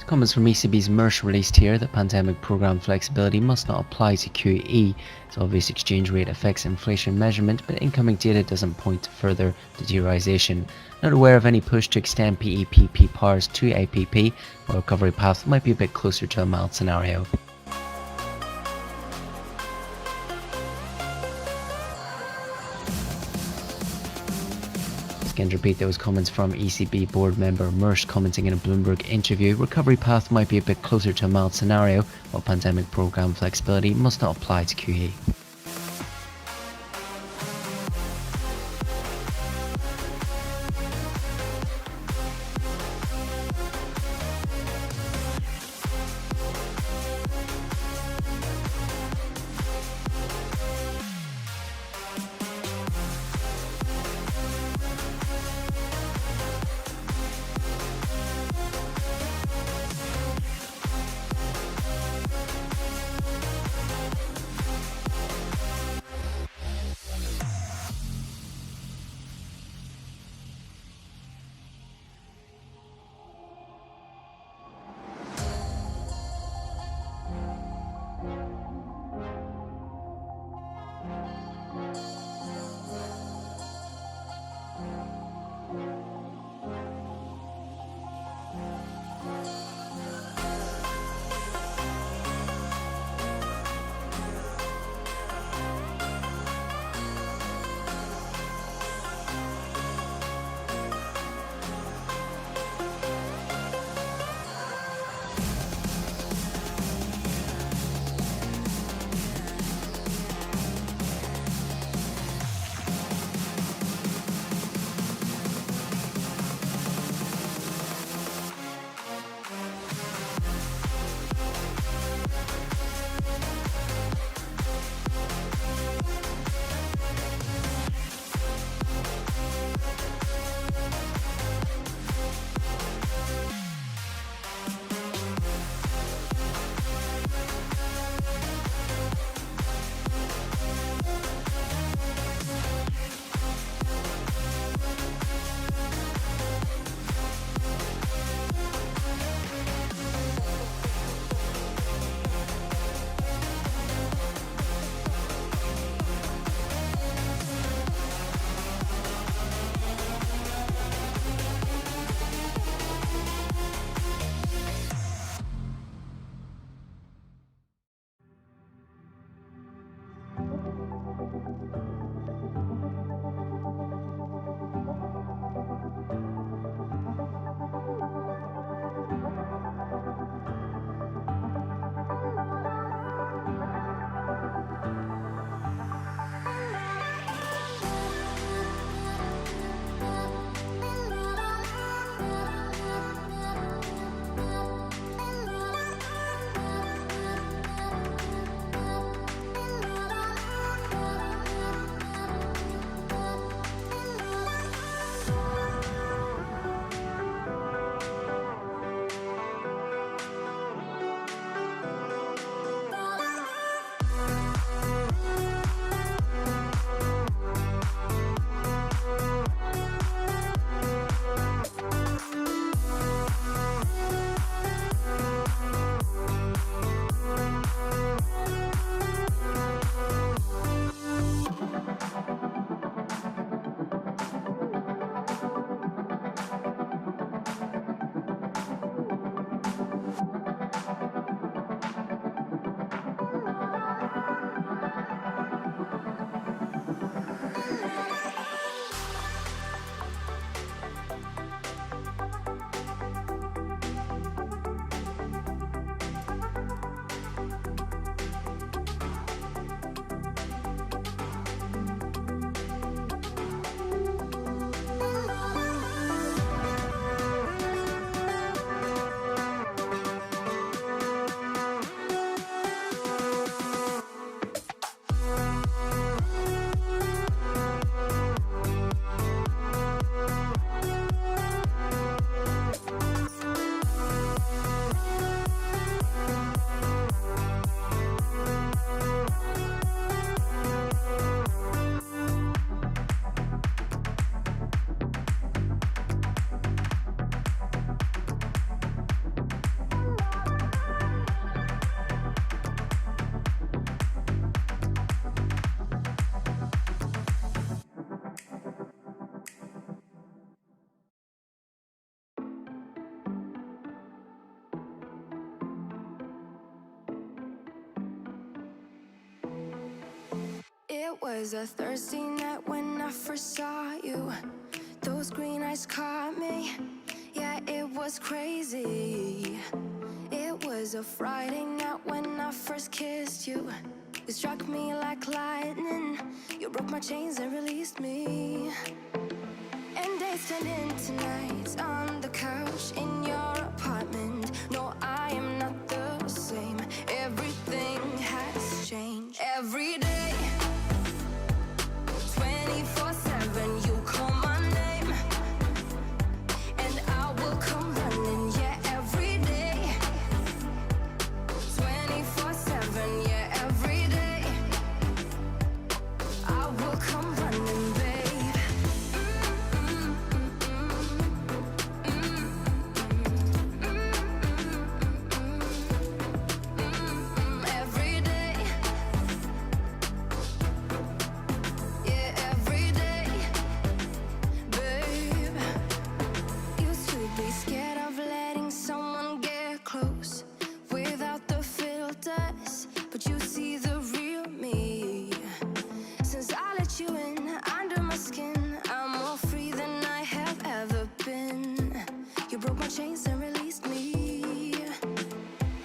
Comments from ECB's MERS released here that pandemic program flexibility must not apply to QE. It's obvious exchange rate affects inflation measurement, but incoming data doesn't point to further deterioration. Not aware of any push to extend PEPP pars to APP, while recovery path might be a bit closer to a mild scenario. Again, repeat those comments from ECB board member MERS commenting in a Bloomberg interview. Recovery path might be a bit closer to a mild scenario, while pandemic program flexibility must not apply to QE. It was a Thursday night when I first saw you. Those green eyes caught me. Yeah, it was crazy. It was a Friday night when I first kissed you. You struck me like lightning. You broke my chains and released me. And days turned into nights on the couch in your apartment. No, I am not the same. Everything has changed. Every day, 24/7, you call my name, and I will come running. Yeah, every day, 24/7. Yeah, every day, I will come running, babe. But you see the real me. Since I let you in under my skin, I'm more free than I have ever been. You broke my chains and released me.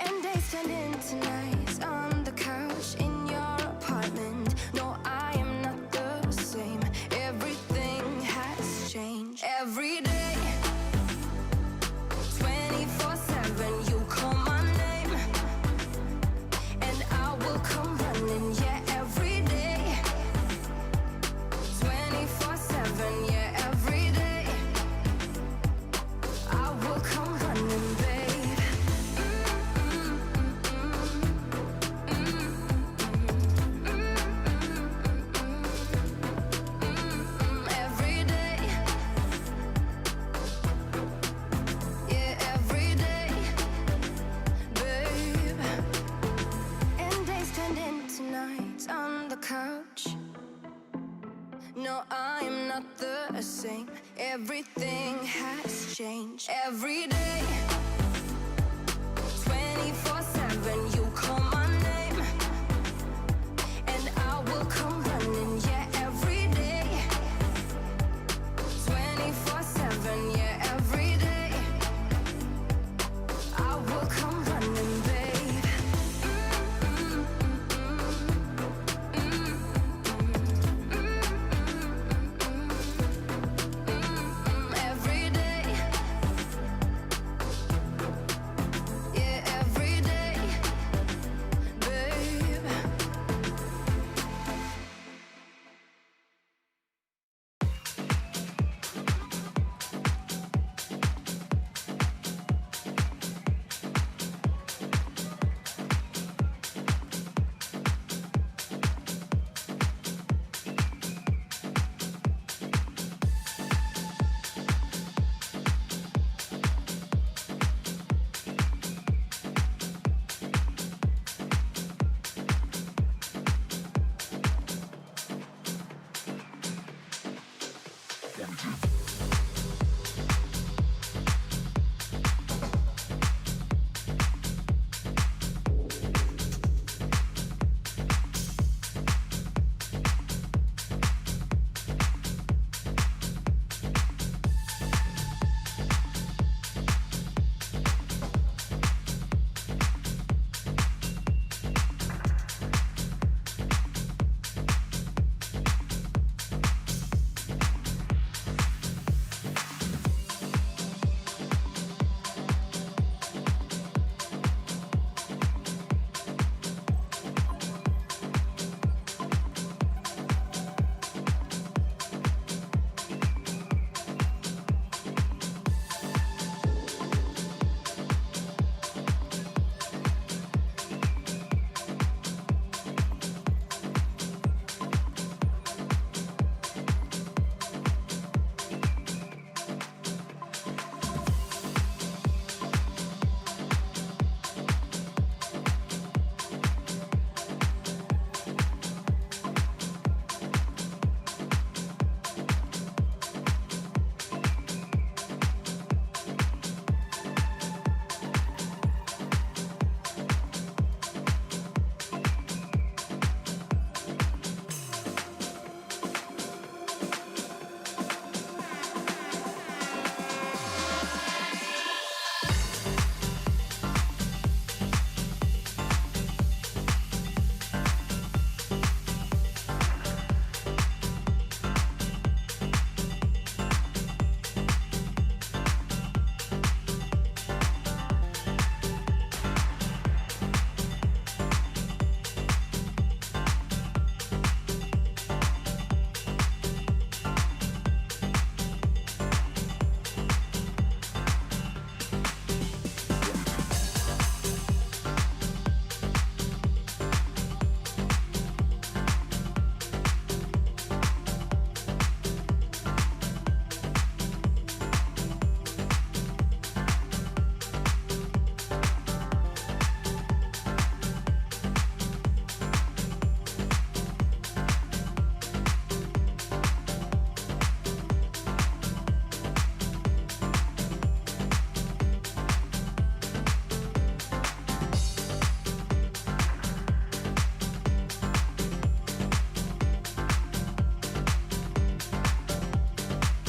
And days turned into nights on the couch in your apartment. No, I am not the same. Everything has changed. Every day, 24/7, you call my name, and I will come running. Yeah, every day, 24/7. Yeah, every day, I will come running, babe. Every day, yeah, every day, babe. And days turned into nights on the couch. No, I am not the same. Everything has changed. Every day, 24/7, you call my name, and I will come running. Yeah, every day, 24/7. Yeah, every day, I will come running, babe. Every day, yeah, every day, babe.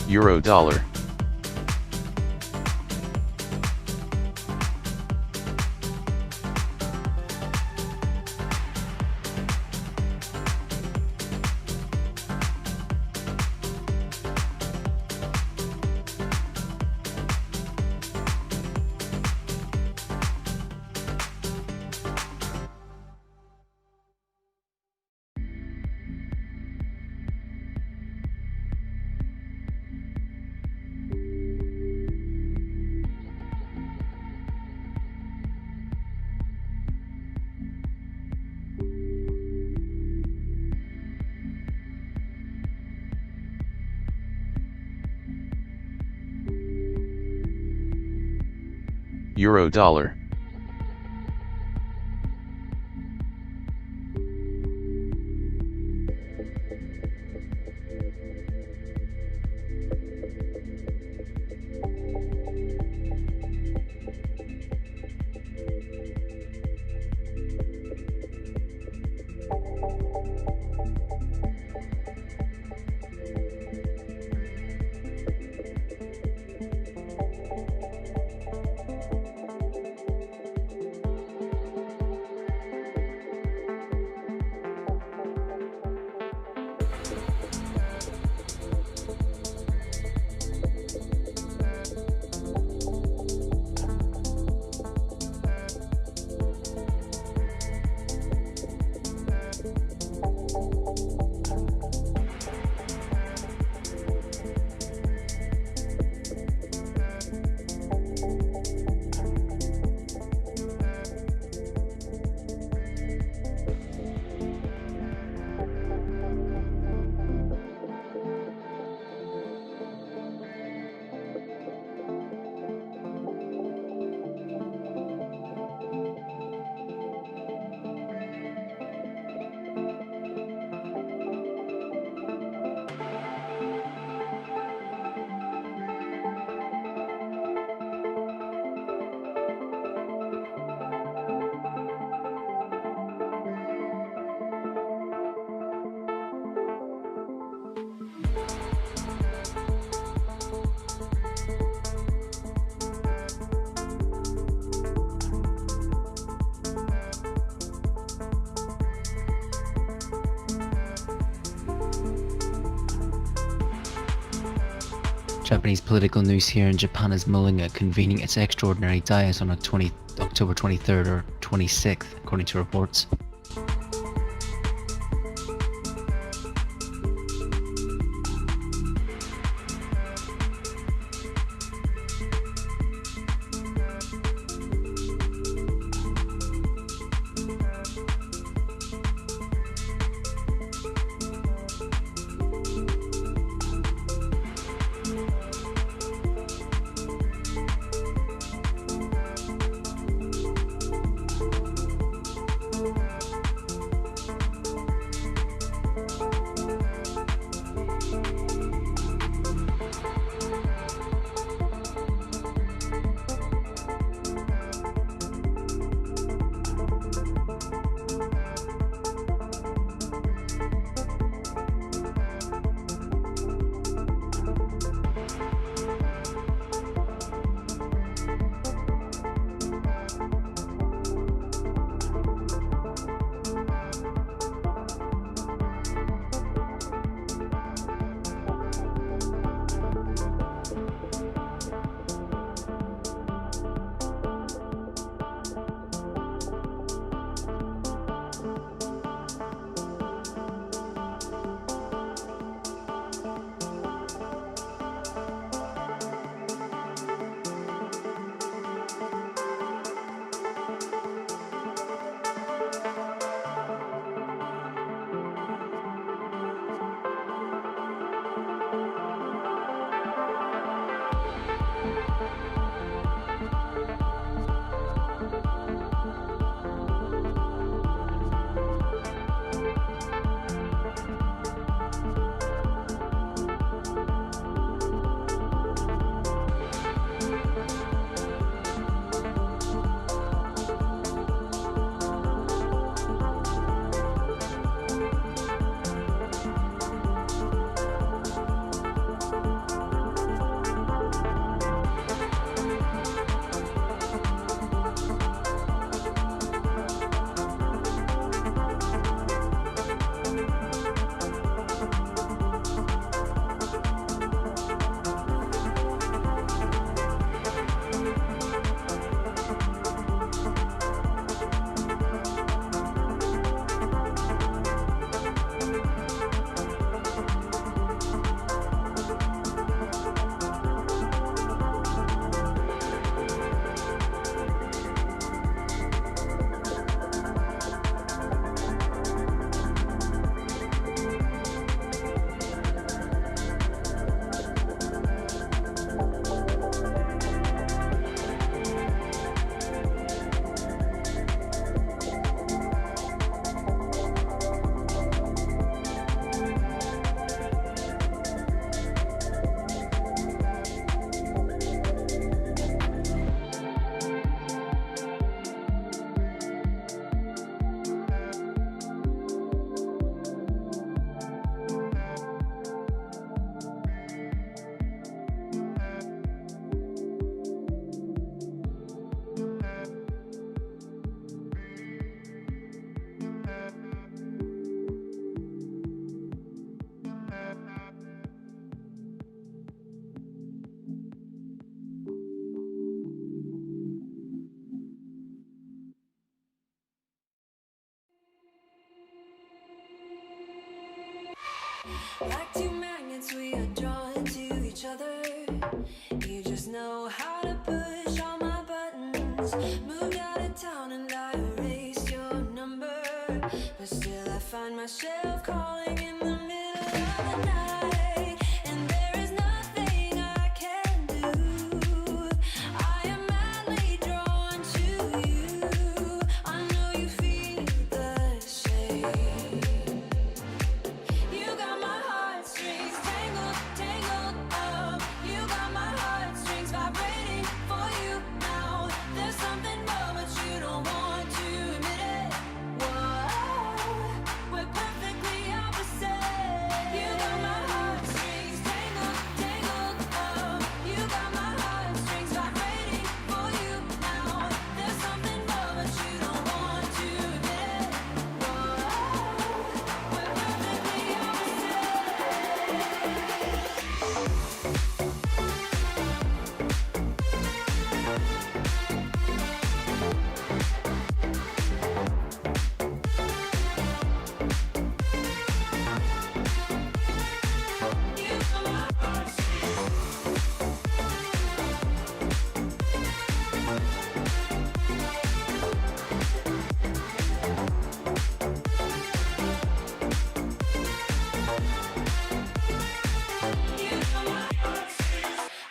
Euro dollar. Euro dollar. Japanese political news here in Japan is mulling at convening its extraordinary diet on October 23rd or 26th, according to reports. to each other. You just know how to push all my buttons. Moved out of town and I erased your number, but still I find myself calling in the middle of the night, and there is nothing I can do. I am madly drawn to you. I know you feel the same. You got my heartstrings tangled, tangled up. You got my heartstrings vibrating for you now. There's something more, but you don't want to admit it. Whoa, we're perfectly opposite. You got my heartstrings tangled, tangled up. You got my heartstrings vibrating for you now. There's something more, but you don't want to admit it. Whoa, we're perfectly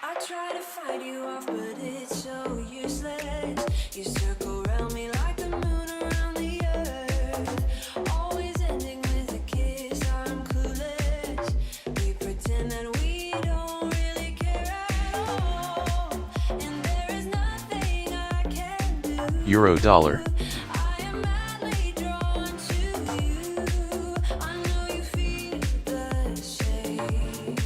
I try to fight you off, but it's so useless. You circle around me like the moon around the earth, always ending with a kiss. I'm clueless. We pretend that we don't really care at all, and there is nothing I can do. Euro dollar. I am madly drawn to you. I know you feel the same.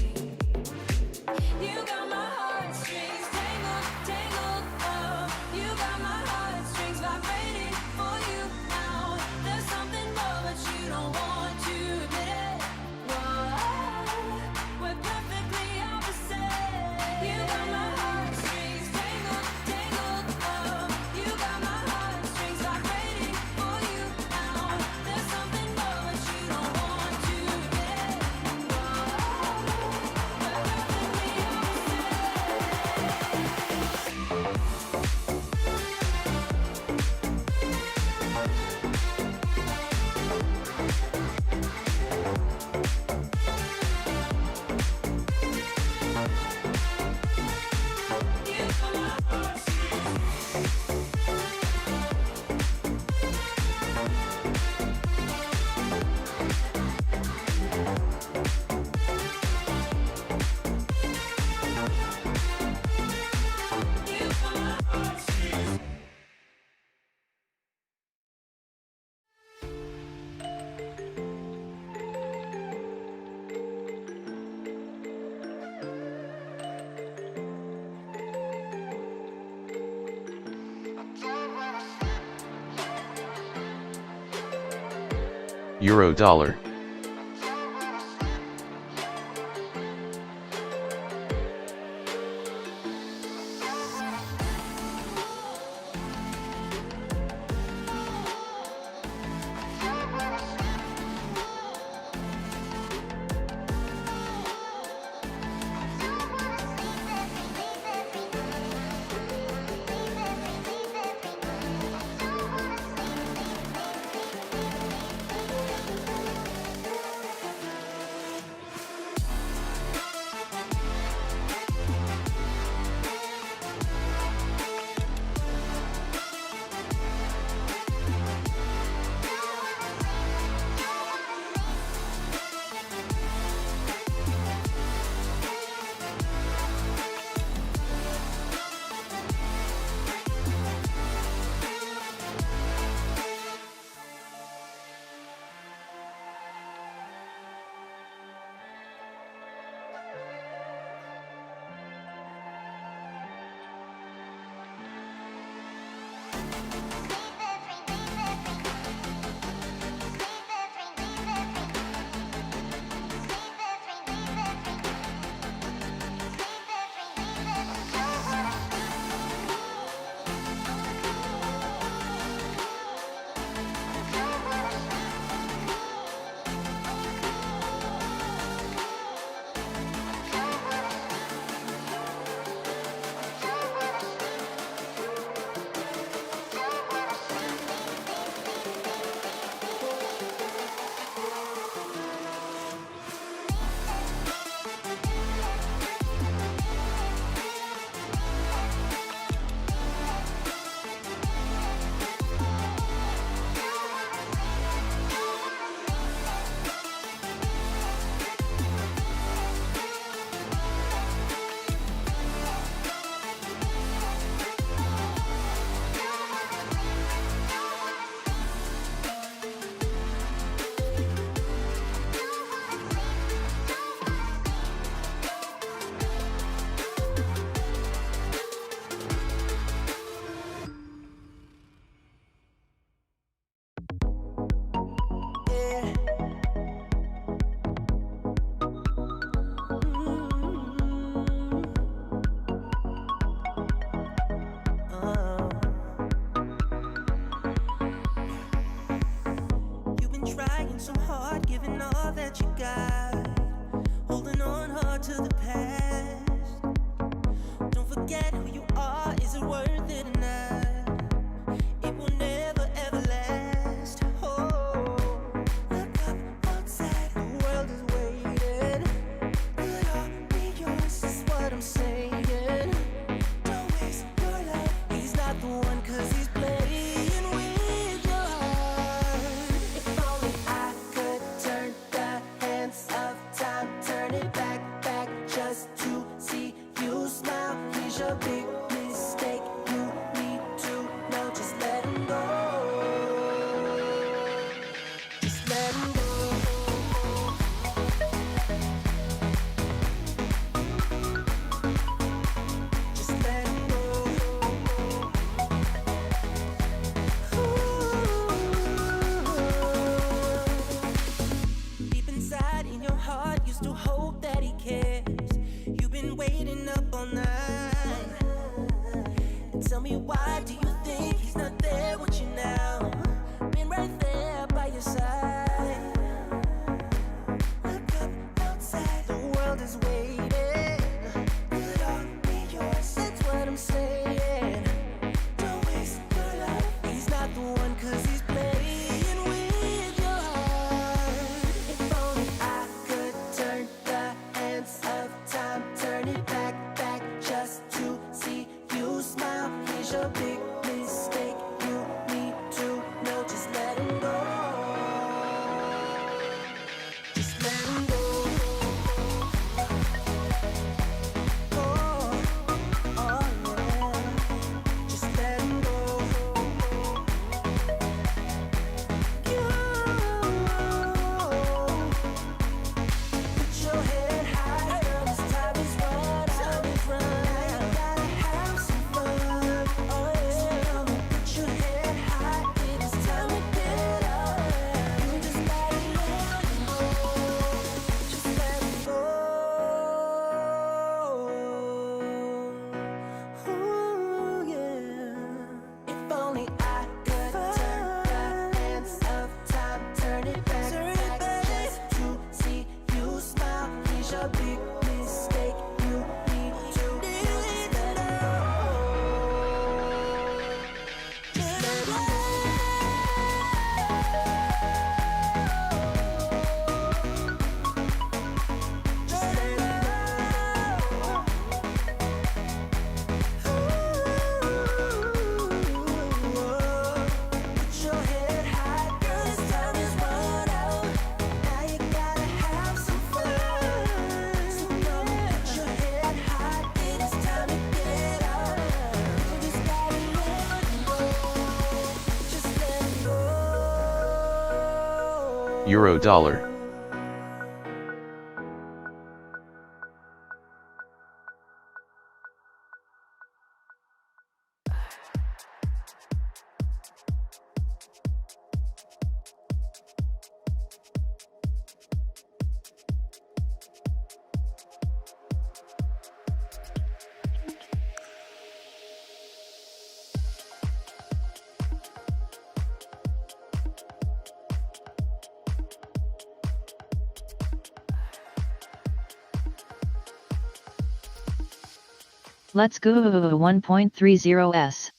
You got my heartstrings tangled, tangled up. You got my heartstrings vibrating for you now. There's something more, but you don't want to admit it. Whoa, we're perfectly opposite. You got my heartstrings tangled, tangled up. You got my heartstrings vibrating for you now. There's something more, but you don't want to admit it. Whoa, we're perfectly Euro dollar. what you got. Holding on hard to the past. Don't forget who you are. Is it worth it or not? It will never ever last. Oh, look up outside. The world is waiting. Could all be yours, is what I'm saying. Don't waste your love. He's not the one, 'cause he's playing with your heart. If only I could turn the hands of time, turn it back just to see you smile. Here's your big mistake. You need to know, just let him go. Just let him go. Just let him go. Deep inside in your heart, you still hope that he cares. You've been waiting up all night. And tell me, why do you think he's not there with you now? Been right there by your side. Look up outside, the world is waiting. Could all be yours, that's what I'm saying. Don't waste your love. He's not the one, 'cause he's playing with your heart. If only I could turn the hands of time, turn it back just to see you smile. Here's your big mistake. You need to know, just let him go. Just let him go. Oh, oh yeah. Just let him go. Put your head high, girl, this time is run, time is run. Now you gotta have some fun, oh yeah. Put your head high, it is time to get up. You just gotta let him go, just let him go. Ooh, yeah. If only I could turn the hands of time, turn it back just to see you smile. Here's your big mistake. You need to know, just let him go. Just let him go. Just let him Put your head high, girl, this time is run out. Now you gotta have some fun. So come on, put your head high, it is time to get out. You just gotta let him go. Just let him go. Euro dollar. Let's go 1.30s.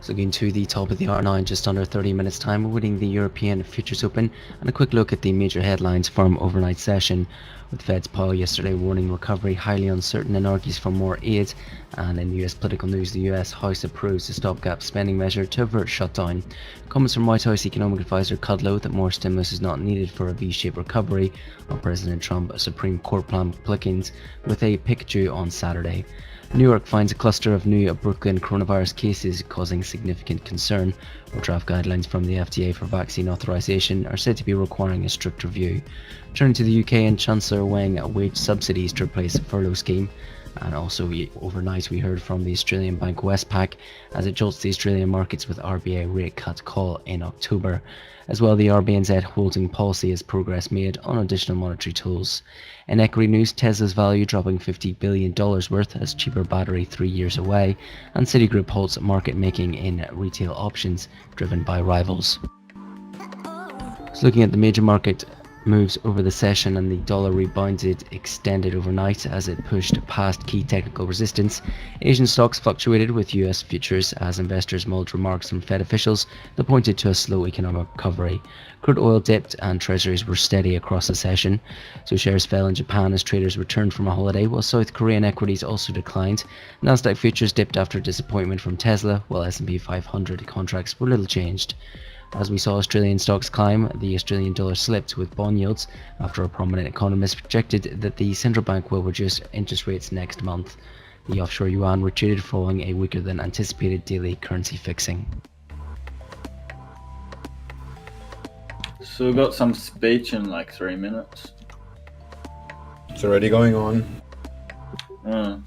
So getting to the top of the hour now in just under 30 minutes time, we're winning the European Futures Open, and a quick look at the major headlines from overnight session, with Fed's Powell yesterday warning recovery highly uncertain and argues for more aid. And in the US political news, the US House approves a stopgap spending measure to avert shutdown. Comments from White House economic advisor Kudlow that more stimulus is not needed for a V-shaped recovery, while President Trump a Supreme Court plan Plickens with a pick due on Saturday. New York finds a cluster of new Brooklyn coronavirus cases causing significant concern, while draft guidelines from the FDA for vaccine authorization are said to be requiring a strict review. Turning to the UK, and Chancellor weighing wage subsidies to replace a furlough scheme. And also overnight we heard from the Australian bank Westpac as it jolts the Australian markets with RBA rate cut call in October. As well, the RBNZ holding policy has progress made on additional monetary tools. In equity news, Tesla's value dropping $50 billion worth as cheaper battery 3 years away, and Citigroup halts market making in retail options driven by rivals. So looking at the major market moves over the session, and the dollar rebounded extended overnight as it pushed past key technical resistance. Asian stocks fluctuated with US futures as investors mulled remarks from Fed officials that pointed to a slow economic recovery. Crude oil dipped and treasuries were steady across the session, so shares fell in Japan as traders returned from a holiday, while South Korean equities also declined. Nasdaq futures dipped after disappointment from Tesla, while S&P 500 contracts were little changed. As we saw Australian stocks climb, the Australian dollar slipped with bond yields after a prominent economist projected that the central bank will reduce interest rates next month. The offshore yuan retreated following a weaker than anticipated daily currency fixing. So we've got some speech in like 3 minutes. It's already going on. Yeah.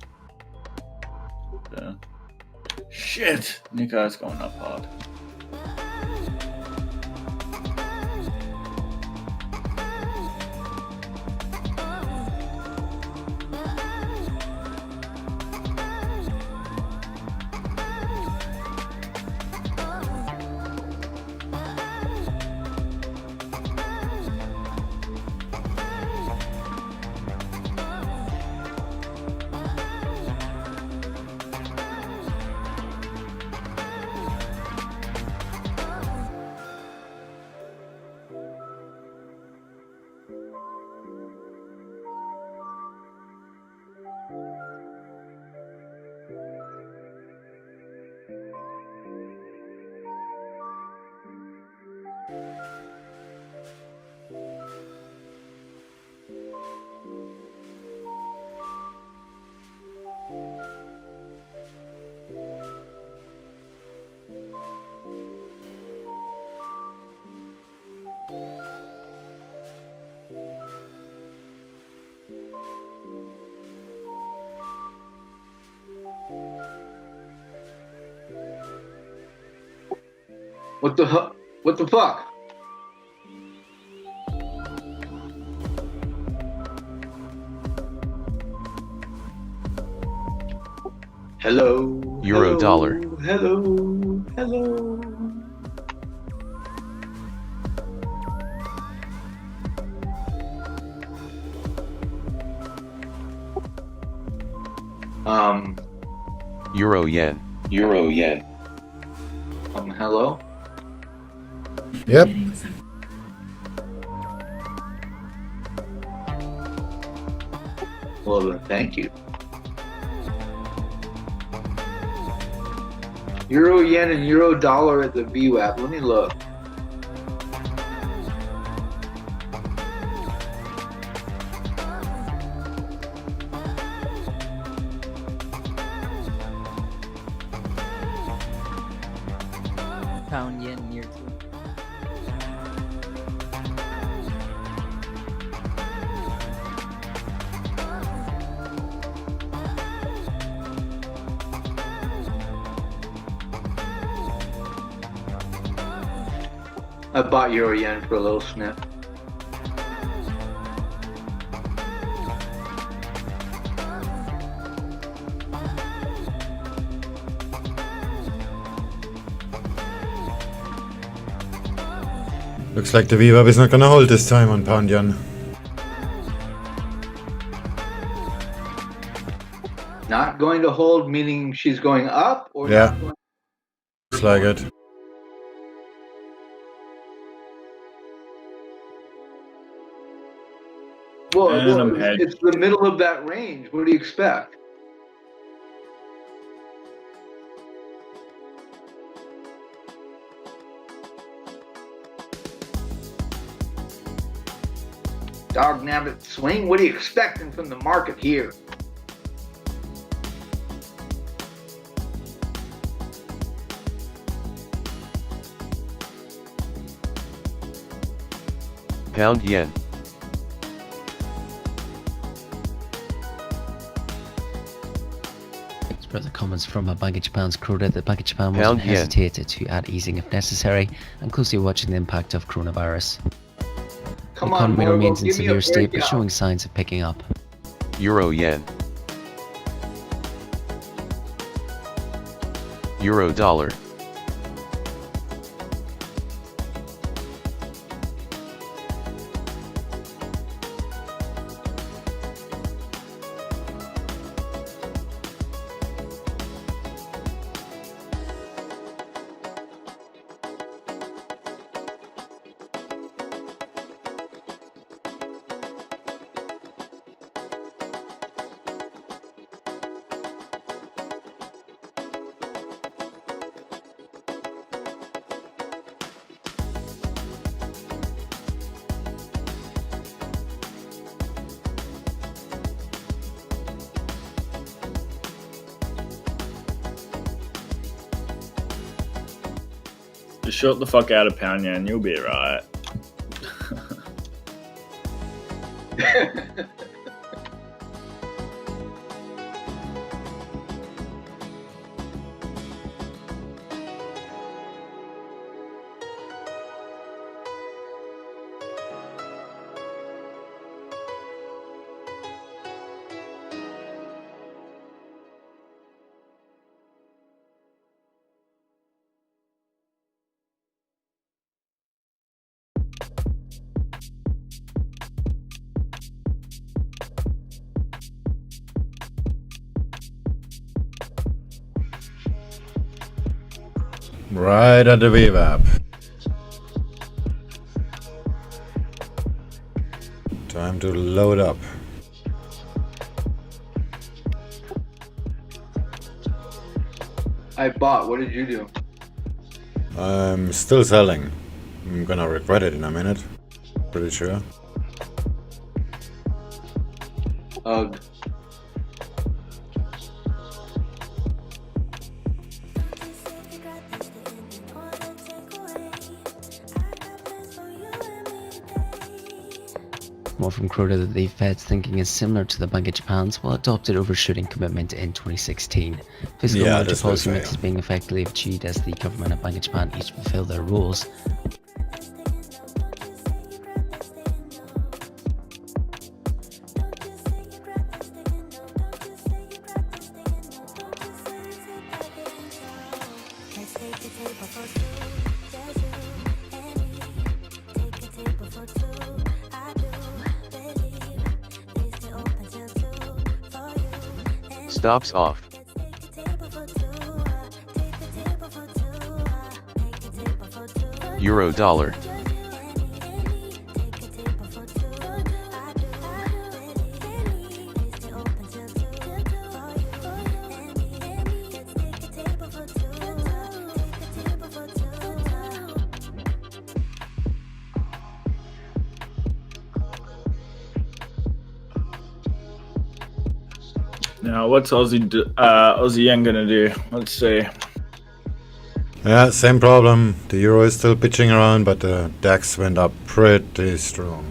Shit! Nikkei's going up hard. What the What the fuck? Hello. Euro dollar. Hello. Hello. Euro yen. Euro yen. Hello. Yep. Well, then, thank you. Euro yen and euro dollar at the VWAP. Let me look. Pound yen near to. I bought euro yen for a little snip. Looks like the VWAP is not gonna hold this time on pound yen. Not going to hold, meaning she's going up, or Yeah. not going Looks like it. Well, And I'm hedged. it's the middle of that range. What do you expect? Dog nabbit swing. What are you expecting from the market here? Pound yen. Further comments from a Bank of Japan's Kuroda that Bank of Japan Pound wasn't yen. hesitated to add easing if necessary and closely watching the impact of coronavirus. Come the on, economy Morbo, remains in give me a severe state but breakout. showing signs of picking up. Euro yen. Euro dollar. Just short the fuck out of pound yen, you'll be right. Right at the VWAP. Time to load up. I bought. What did you do? I'm still selling. I'm gonna regret it in a minute. Pretty sure. Ugh. More from Kuroda that the Fed's thinking is similar to the Bank of Japan's while adopted overshooting commitment in 2016. Fiscal Yeah, monetary that's what I policy say. mix is being effectively achieved as the government and Bank of Japan each fulfill their roles. Stops off. Euro dollar. Now, what's Aussie yen gonna do? Let's see. Yeah, same problem. The euro is still pitching around, but the DAX went up pretty strong.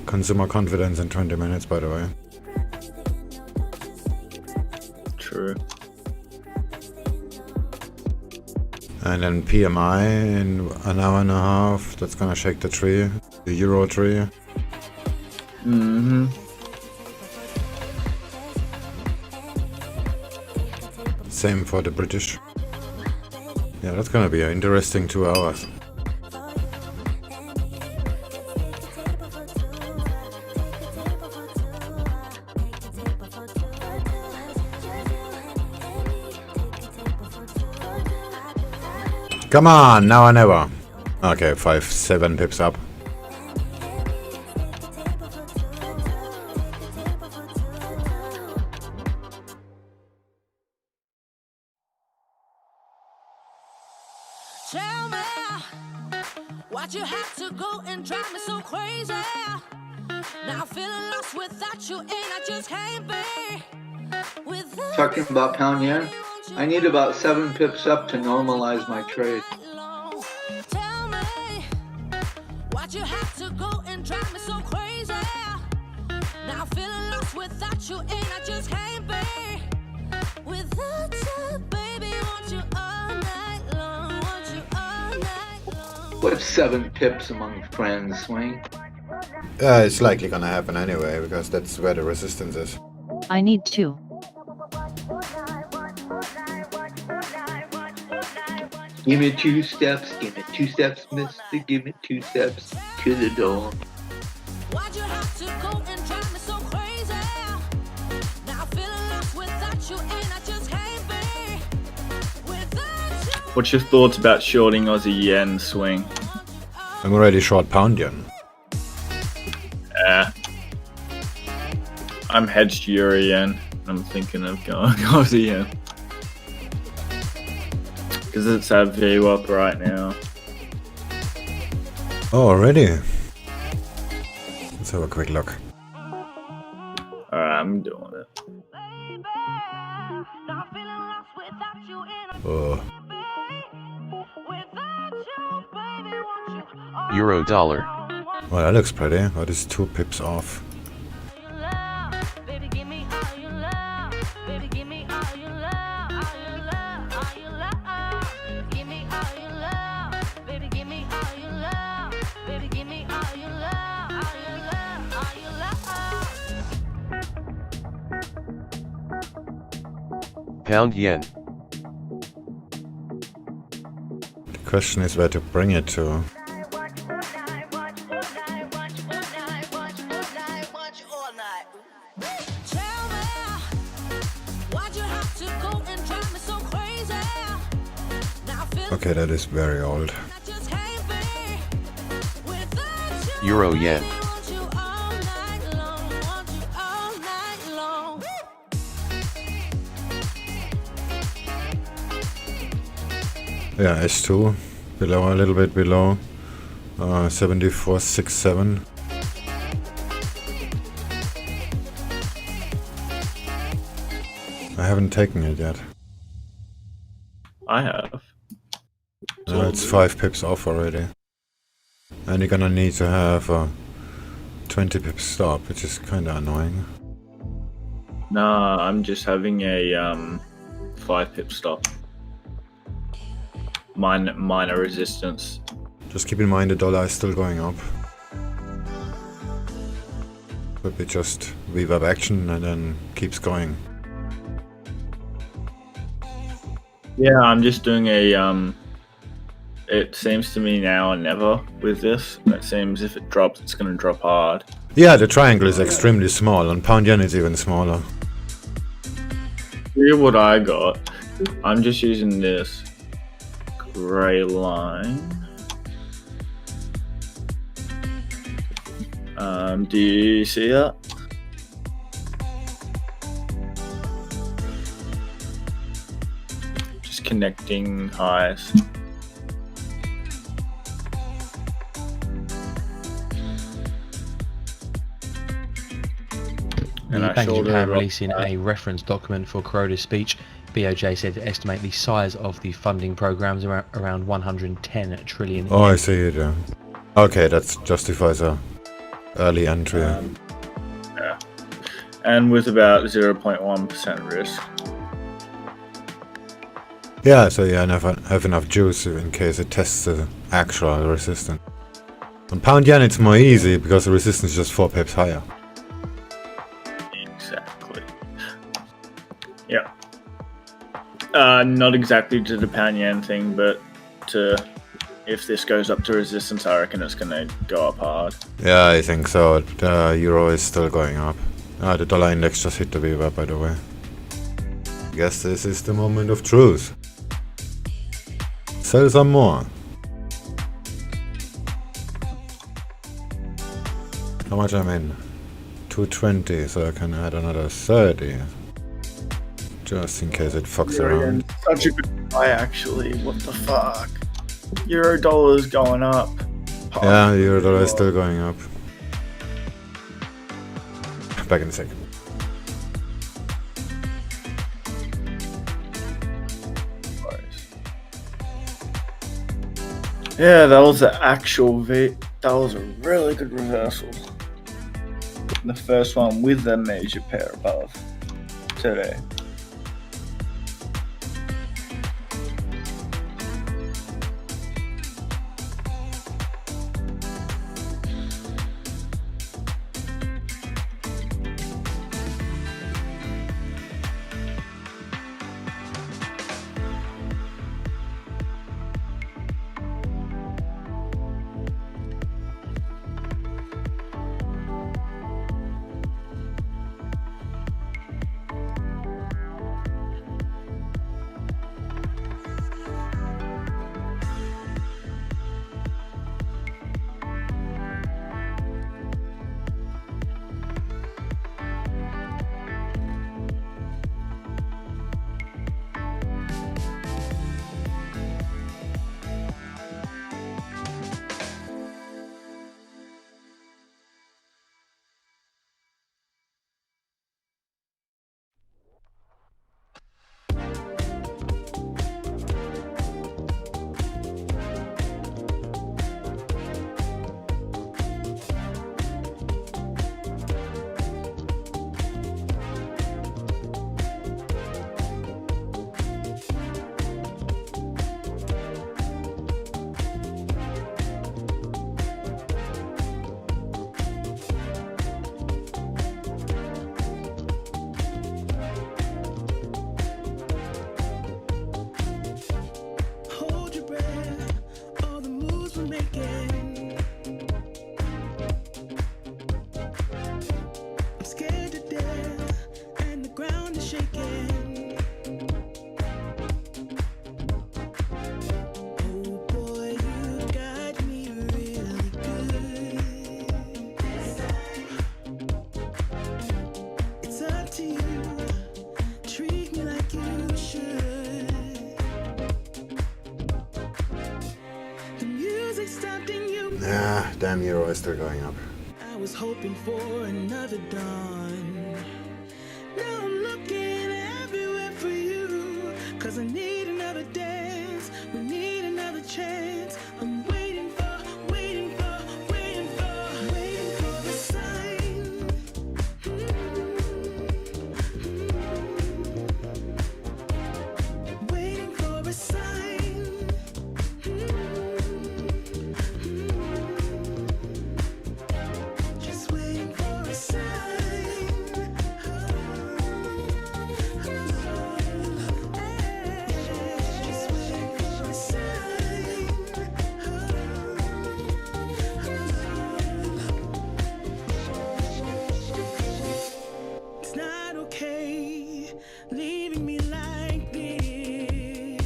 Consumer confidence in 20 minutes, by the way. True. And then PMI in an hour and a half. That's gonna shake the tree, the euro tree. Mm-hmm. Same for the British. Yeah, that's gonna be an interesting 2 hours. Come on, now or never. Okay, 7 pips up. Tell me why'd you have to go and drive me so crazy? Now I'm feeling lost without you, and I just can't be without. Talking about pound yen, I need about 7 pips up to normalize my trade. Tell me why'd you have to go and drive me so crazy? Now I'm feeling lost without you, and I just can't be without you, baby. Want you all night long, want you all night long. What's 7 pips among friends, Swing? It's likely gonna happen anyway, because that's where the resistance is. I need 2. Give me 2 steps, mister, give me 2 steps to the door. Why'd you have to go and drive me so crazy? Now I'm feeling lost without you, and I just can't be without you. What's your thoughts about shorting Aussie yen, Swing? I'm already short pound yen. I'm hedged Euro yen. I'm thinking of going Aussie yen. Because it's at VWAP right now. Oh, already? Let's have a quick look. Alright, I'm doing it. Oh. Euro dollar. Well, that looks pretty. What is 2 pips off? Pound yen. The question is where to bring it to. Okay, that is very old. Euro yen. Yeah, S2 below, a little bit below. 74.67. I haven't taken it yet. I have. It's 5 pips off already. And you're gonna need to have a 20 pip stop, which is kinda annoying. Nah, I'm just having a 5 pip stop. Minor resistance. Just keep in mind the dollar is still going up. Could be just VWAP action and then keeps going. Yeah, I'm just doing a it seems to me now or never with this. It seems if it drops, it's going to drop hard. Yeah, the triangle is extremely small, and pound yen is even smaller. Here's what I got. I'm just using this gray line. Do you see that? Just connecting highs. The Bank of Japan releasing a reference document for Kuroda's speech. BOJ said to estimate the size of the funding programs around 110 trillion. Oh, I see it. Yeah. Okay, that justifies a early entry. Yeah, and with about 0.1% risk. Yeah, so you have enough juice in case it tests the actual resistance. On pound yen, it's more easy because the resistance is just 4 pips higher. Not exactly to the pound yen thing, but to if this goes up to resistance, I reckon it's gonna go up hard. Yeah, I think so. The euro is still going up. The dollar index just hit the VWAP, by the way. Guess this is the moment of truth. Sell some more. How much I'm in? 220, so I can add another 30. Just in case it fucks around. Such a good buy, actually. What the fuck? Euro dollar's going up. Yeah, the euro dollar is still going up. Back in a second. Yeah, that was the actual that was a really good reversal. The first one with a major pair above today. Nah, damn euro is still going up. I was hoping for another dawn. Now I'm looking everywhere for you. Cause I need another dance. We need another chance. I'm waiting for, waiting for, waiting for, waiting for a sign. Waiting for a sign. Just waiting for a sign. Just waiting for a sign. It's not okay leaving me like this.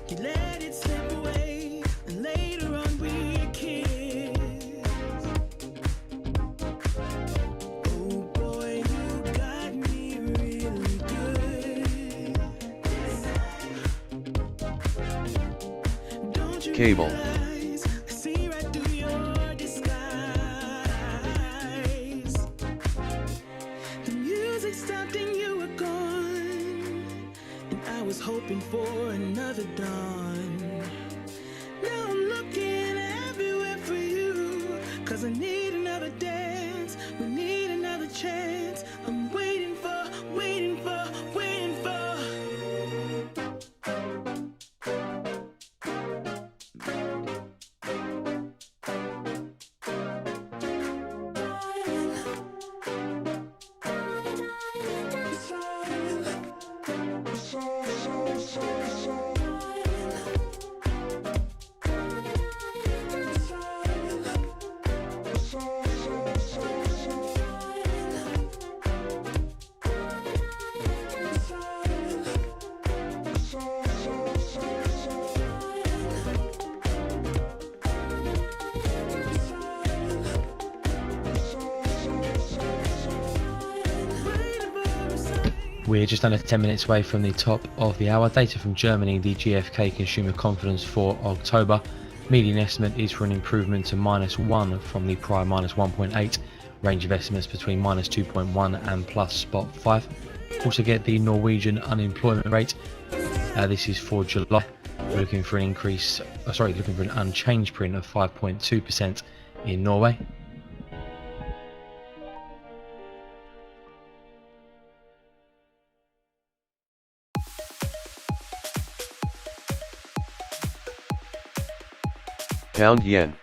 You let it slip away, and later on we kiss. Oh boy, you got me really good. Don't you Cable. realize I see right through your disguise? The music stopped and you were gone, and I was hoping for another dawn. Now I'm looking everywhere for you, cause I need another dance. We need another chance. I'm waiting for, waiting for, waiting for. We're just under 10 minutes away from the top of the hour. Data from Germany, the GfK consumer confidence for October. Median estimate is for an improvement to -1 from the prior -1.8. Range of estimates between -2.1 and +0.5. Also get the Norwegian unemployment rate. This is for July. We're looking for an increase, looking for an unchanged print of 5.2% in Norway. Pound yen.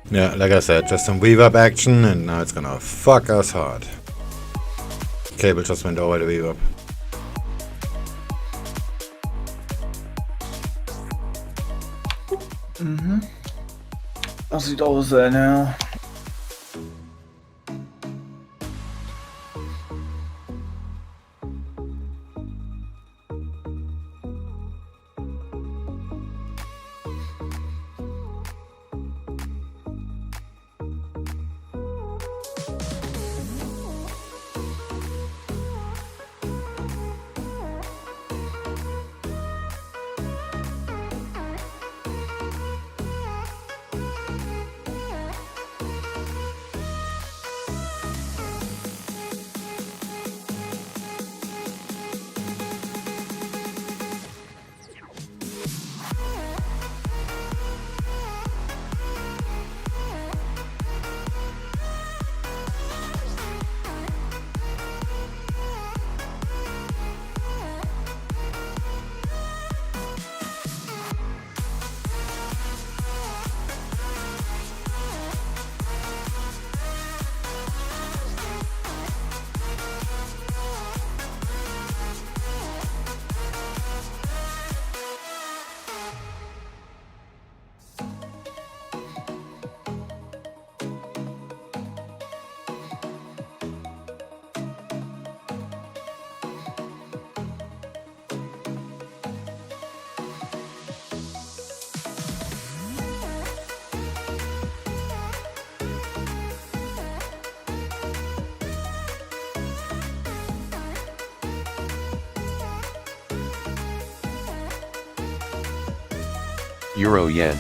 Yeah, like I said, just some weave up action, and now it's gonna fuck us hard. Cable just went over the weave up. Aussie dollars there now. Euro yen.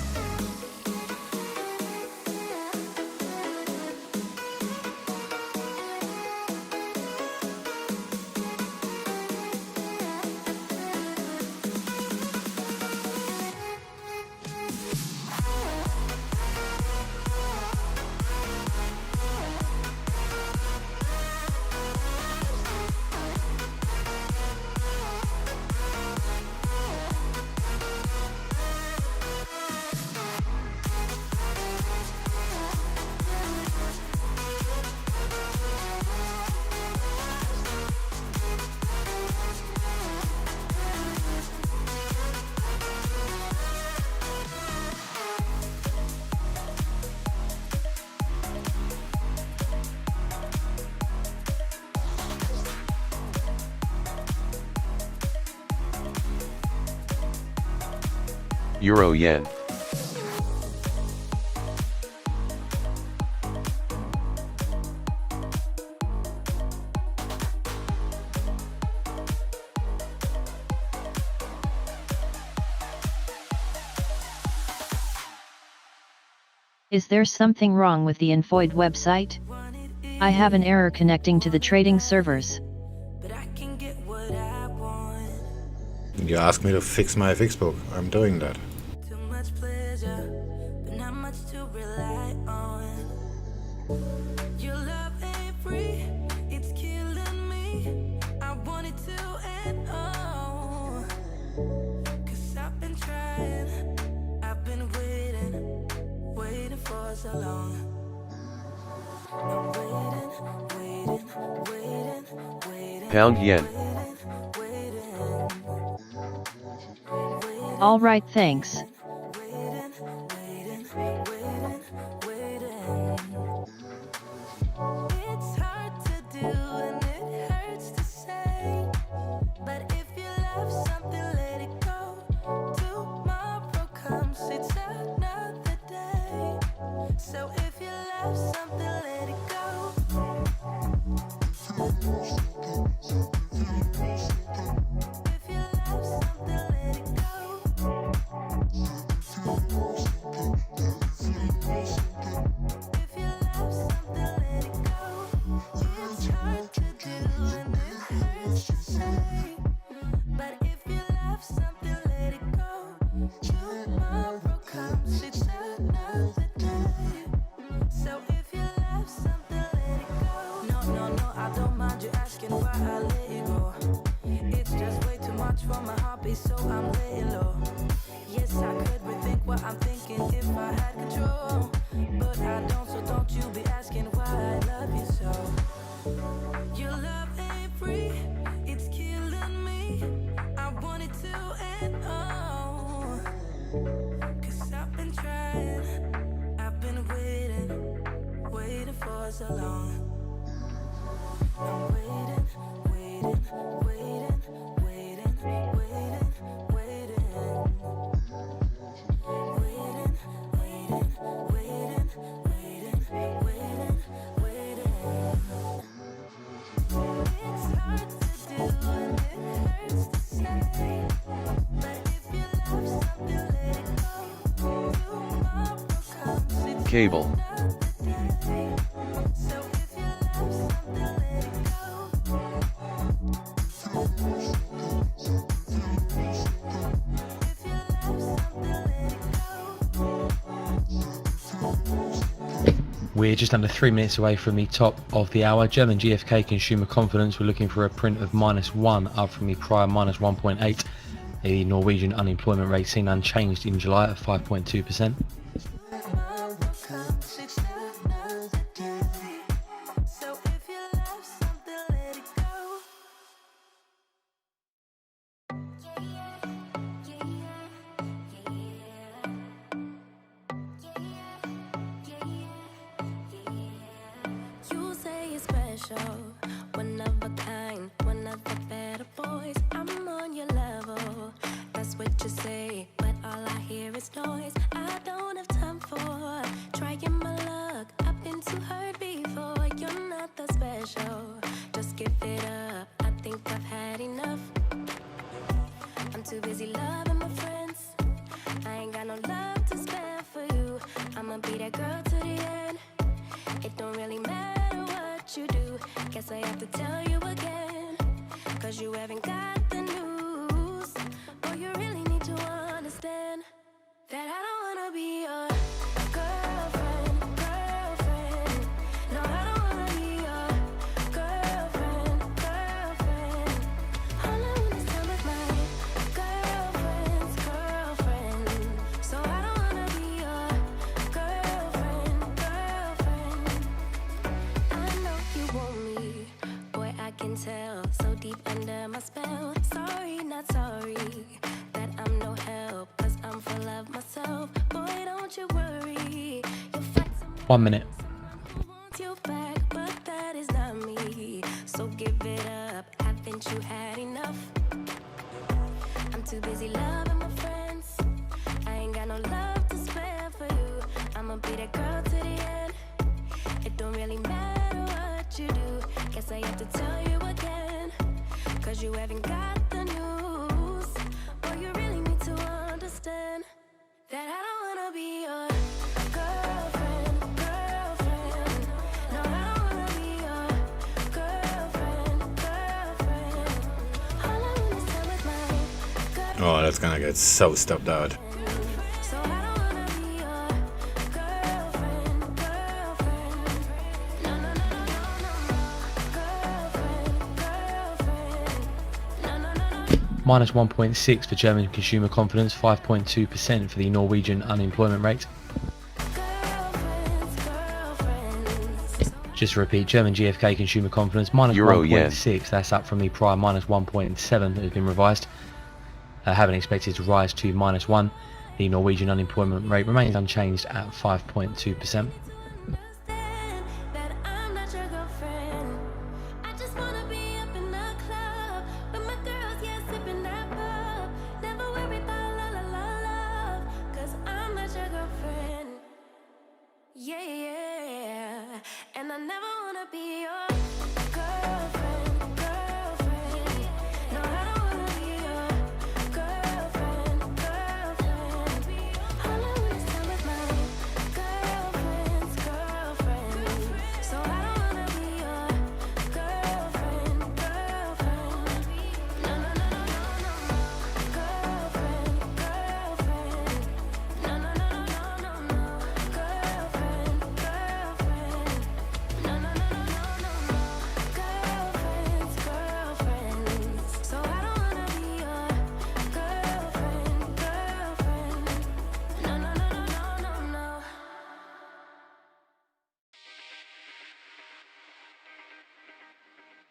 Euro yen. Is there something wrong with the Infoid website? I have an error connecting to the trading servers. You asked me to fix my Fixbook. I'm doing that. Pound yen. All right, thanks. So if you love something, let it go. If you love something, let it go. If you love something, let it go. It's hard to do and it hurts to say. But if you love something, let it go. Tomorrow comes, it's another day. So if you love something, let it go. No, no, no, I don't mind you asking why I let it go. It's just way too much for my hobby, so I'm laying low. Yes, I could rethink what I'm thinking if I had control. But I don't, so don't you be asking why I love you so. Your love ain't free, it's killing me. I want it to end all. Cause I've been trying, I've been waiting for so long. I'm waiting, waiting, waiting, waiting, waiting, waiting. Waiting, waiting, waiting, waiting, waiting, waiting. It's hard to do and it hurts to say. But if you love something, let it go. Tomorrow comes, it's Cable. another day. So if you love something, let it go. If you love something, let it go. We're just under 3 minutes away from the top of the hour. German GfK consumer confidence, we're looking for a print of -1 up from the prior -1.8. The Norwegian unemployment rate seen unchanged in July at 5.2%. Tomorrow comes, it's another day. So if you love something, let it go. You say you're special, one of a kind, one of the better boys. I'm on your level, that's what you say, but all I hear is noise. I don't have time for trying my luck. I've been too hurt before. You're not that special, just give it up. I think I've had enough. I'm too busy loving my friends. I ain't got no love to spare for you. I'ma be that girl to the end. It don't really matter what you do. Guess I have to tell you again, cause you haven't got the news. Boy, you really need to understand that I don't wanna be your girlfriend, girlfriend. No, I don't wanna be your girlfriend, girlfriend. All I wanna spend with my girlfriend's girlfriend. So I don't wanna be your girlfriend, girlfriend. I know you want me, boy, I can tell. So deep under my spell. Sorry, not sorry that I'm no help, cause I'm full of myself. Boy, don't you worry, you'll find someone 1 minute. who wants you back, but that is not me. So give it up, haven't you had enough? I'm too busy loving my friends. I ain't got no love to spare for you. I'ma be that girl to the end. It don't really matter what you do. Guess I have to tell you again, cause you haven't got the news. Boy, you really need to understand that I don't wanna be your girlfriend, girlfriend. No, I don't wanna be your girlfriend, girlfriend. All I wanna spend with my girlfriend. Oh, that's gonna get so stopped out. So I don't wanna be your girlfriend, girlfriend. No, no, no, no, no, no, no. Girlfriend, girlfriend. No, no, no, no, no. -1.6 for German consumer confidence, 5.2% for the Norwegian unemployment rate. Girlfriends, girlfriends. Just to repeat, German GfK consumer confidence Euro yen. -1.6. That's up from the prior -1.7 that has been revised. Having expected to rise to -1. The Norwegian unemployment rate remains unchanged at 5.2%. That I'm not your girlfriend. I just wanna be up in the club with my girls, yeah, sipping that pub. Never worry about la la la love, cause I'm not your girlfriend. Yeah, yeah. And I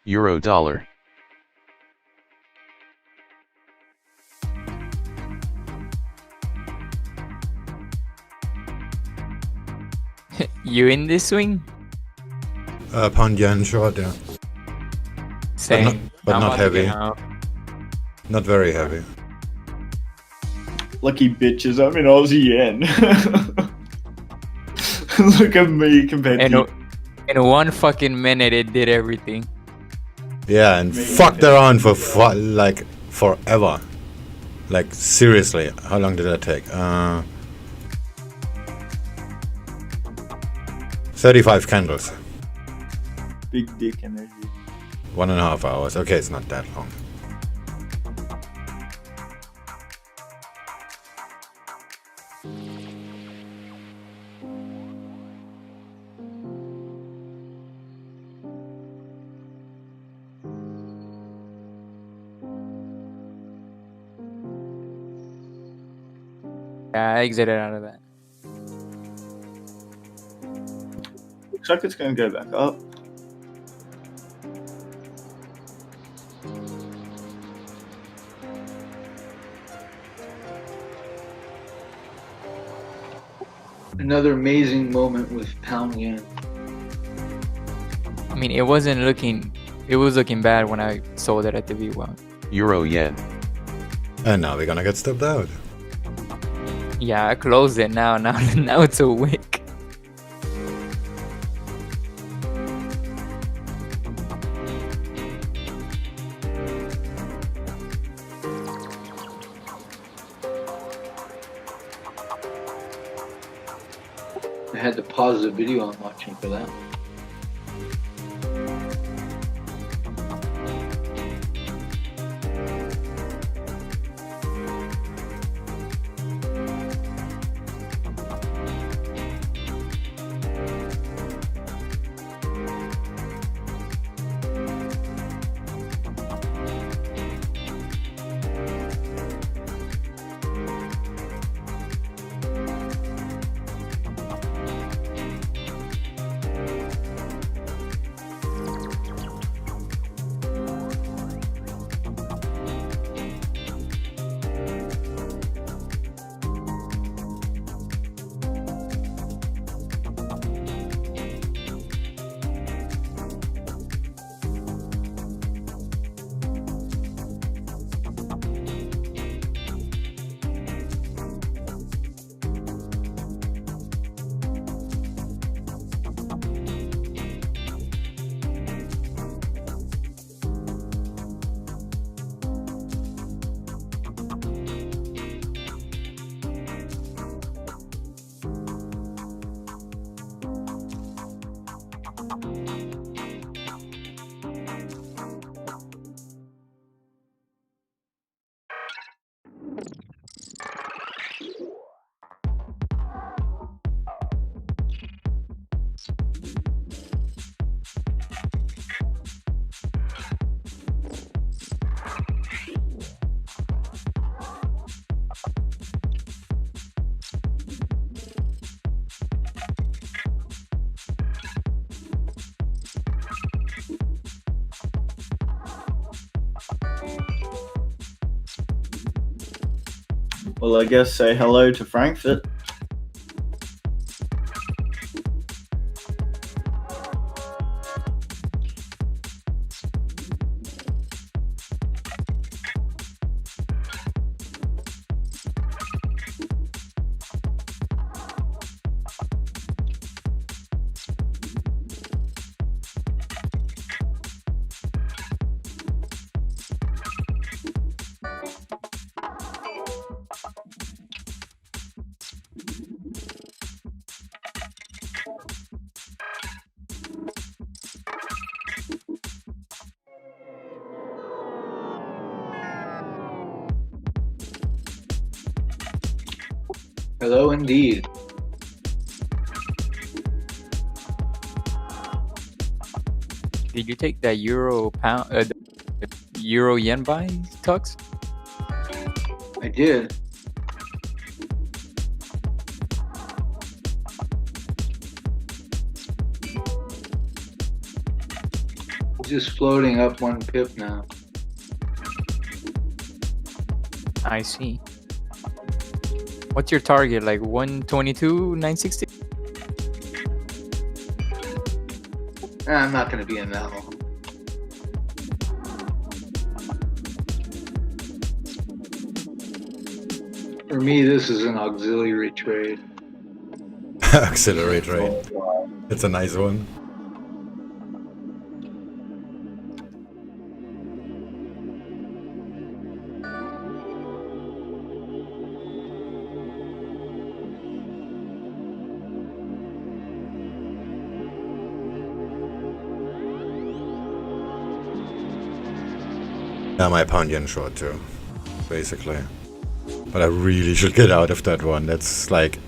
Euro dollar. You in this swing? Pound yen short, yeah. Same. But I'm not about to get heavy. out. Not very heavy. Lucky bitches, I'm in Aussie yen. Look at me compared to you. In 1 fucking minute, it did everything. Yeah, and fucked around for like forever. Like seriously, how long did that take? 35 candles. Big dick energy. 1.5 hours. Okay, it's not that long. Yeah, I exited out of that. Looks like it's going to go back up. Another amazing moment with pound yen. I mean, it was looking bad when I sold it at the V1. Euro yen. And now we're gonna get stepped out. Yeah, I closed it now. Now it's a wick. I had to pause the video I'm watching for that. Well, I guess say hello to Frankfurt. Hello indeed. Did you take that euro yen buy, Tux? I did. just floating up 1 pip now. I see. What's your target? Like 122, 960? I'm not going to be in that long. For me, this is an auxiliary trade. Auxiliary trade. It's a nice one. Yeah, my pound yen short too, basically. But I really should get out of that one. That's like,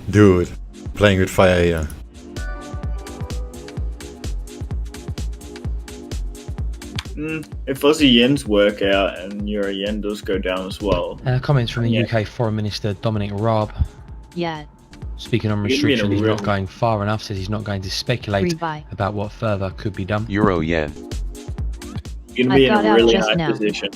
dude, playing with fire here. If Aussie Yens work out and Euro Yen does go down as well. Comments from the UK Foreign Minister Dominic Raab. Yeah. Speaking on restriction, he's not going far enough, says he's not going to speculate about what further could be done. Euro Yen. You're going to be in a really high position.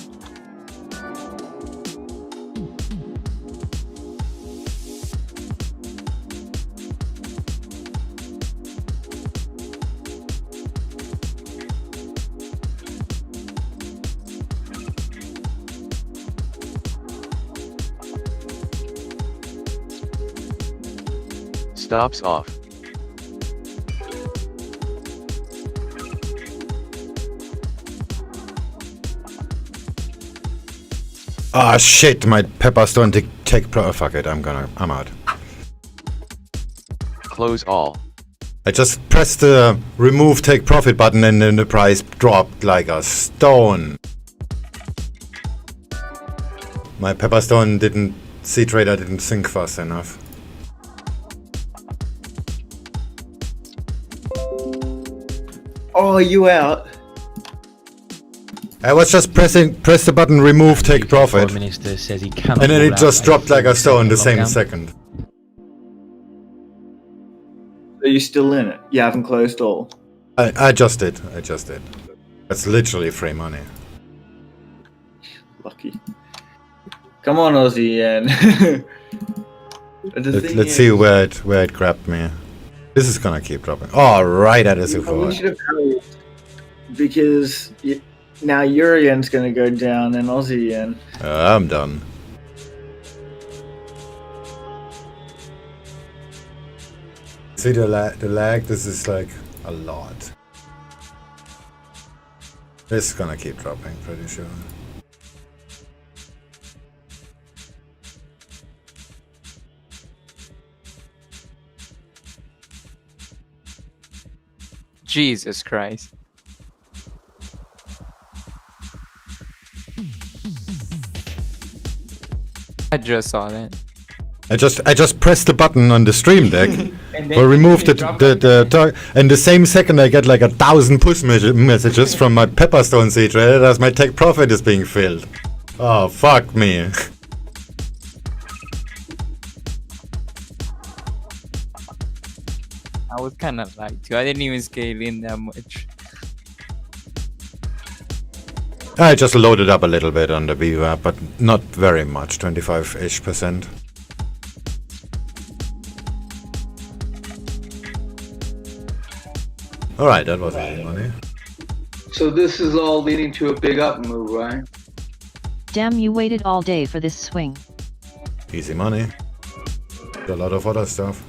Stops off. Ah, shit, my pepper's don't take pro. Fuck it, I'm out. Close all. I just pressed the remove take profit button and then the price dropped like a stone. My Pepperstone didn't, C-Trader didn't think fast enough. Oh, you out? I was just press the button remove take profit. Minister says he cannot and then it just dropped like a stone the lockdown. same second. Are you still in it? You haven't closed all? I just did. That's literally free money. Lucky. Come on, Aussie Yen. Let's see where it grabbed me. This is gonna keep dropping. Oh, right at a support. We should have hurried because now Euro Yen's going to go down and Aussie Yen. I'm done. See the lag? This is like a lot. This is gonna keep dropping, pretty sure. Jesus Christ. I just saw that. I just pressed the button on the stream deck or removed the and the same second I get like 1,000 push messages from my Pepperstone C-Trader as my take profit is being filled. Oh, fuck me. I was kind of lied to. I didn't even scale in that much. I just loaded up a little bit on the VWAP, but not very much, 25-ish%. Alright, that was easy money. So this is all leading to a big up move, right? Damn, you waited all day for this swing. Easy money. A lot of other stuff.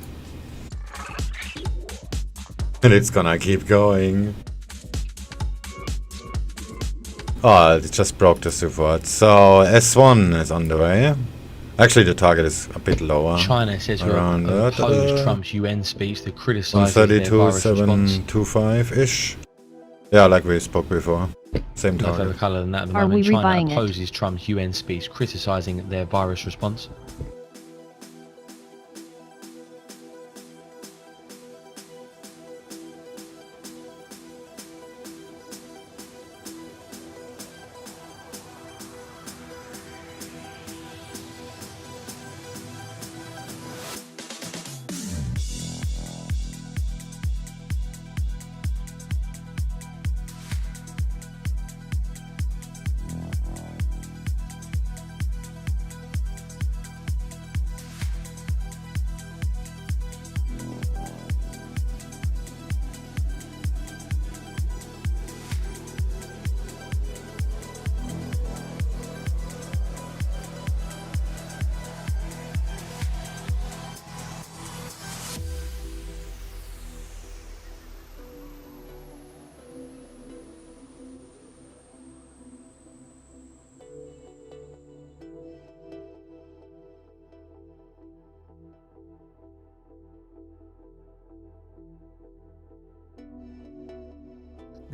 And it's gonna keep going. Oh, it just broke the support. So S1 is on the way. Actually, the target is a bit lower. China says around oppose Trump's UN speech that criticizes their virus response. 132.725-ish. Yeah, like we spoke before. Same No target. further colour than that at the Are moment. we China rebuying it? opposes Trump's UN speech criticizing their virus response.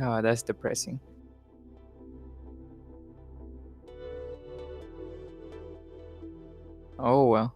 Oh, that's depressing. Oh well.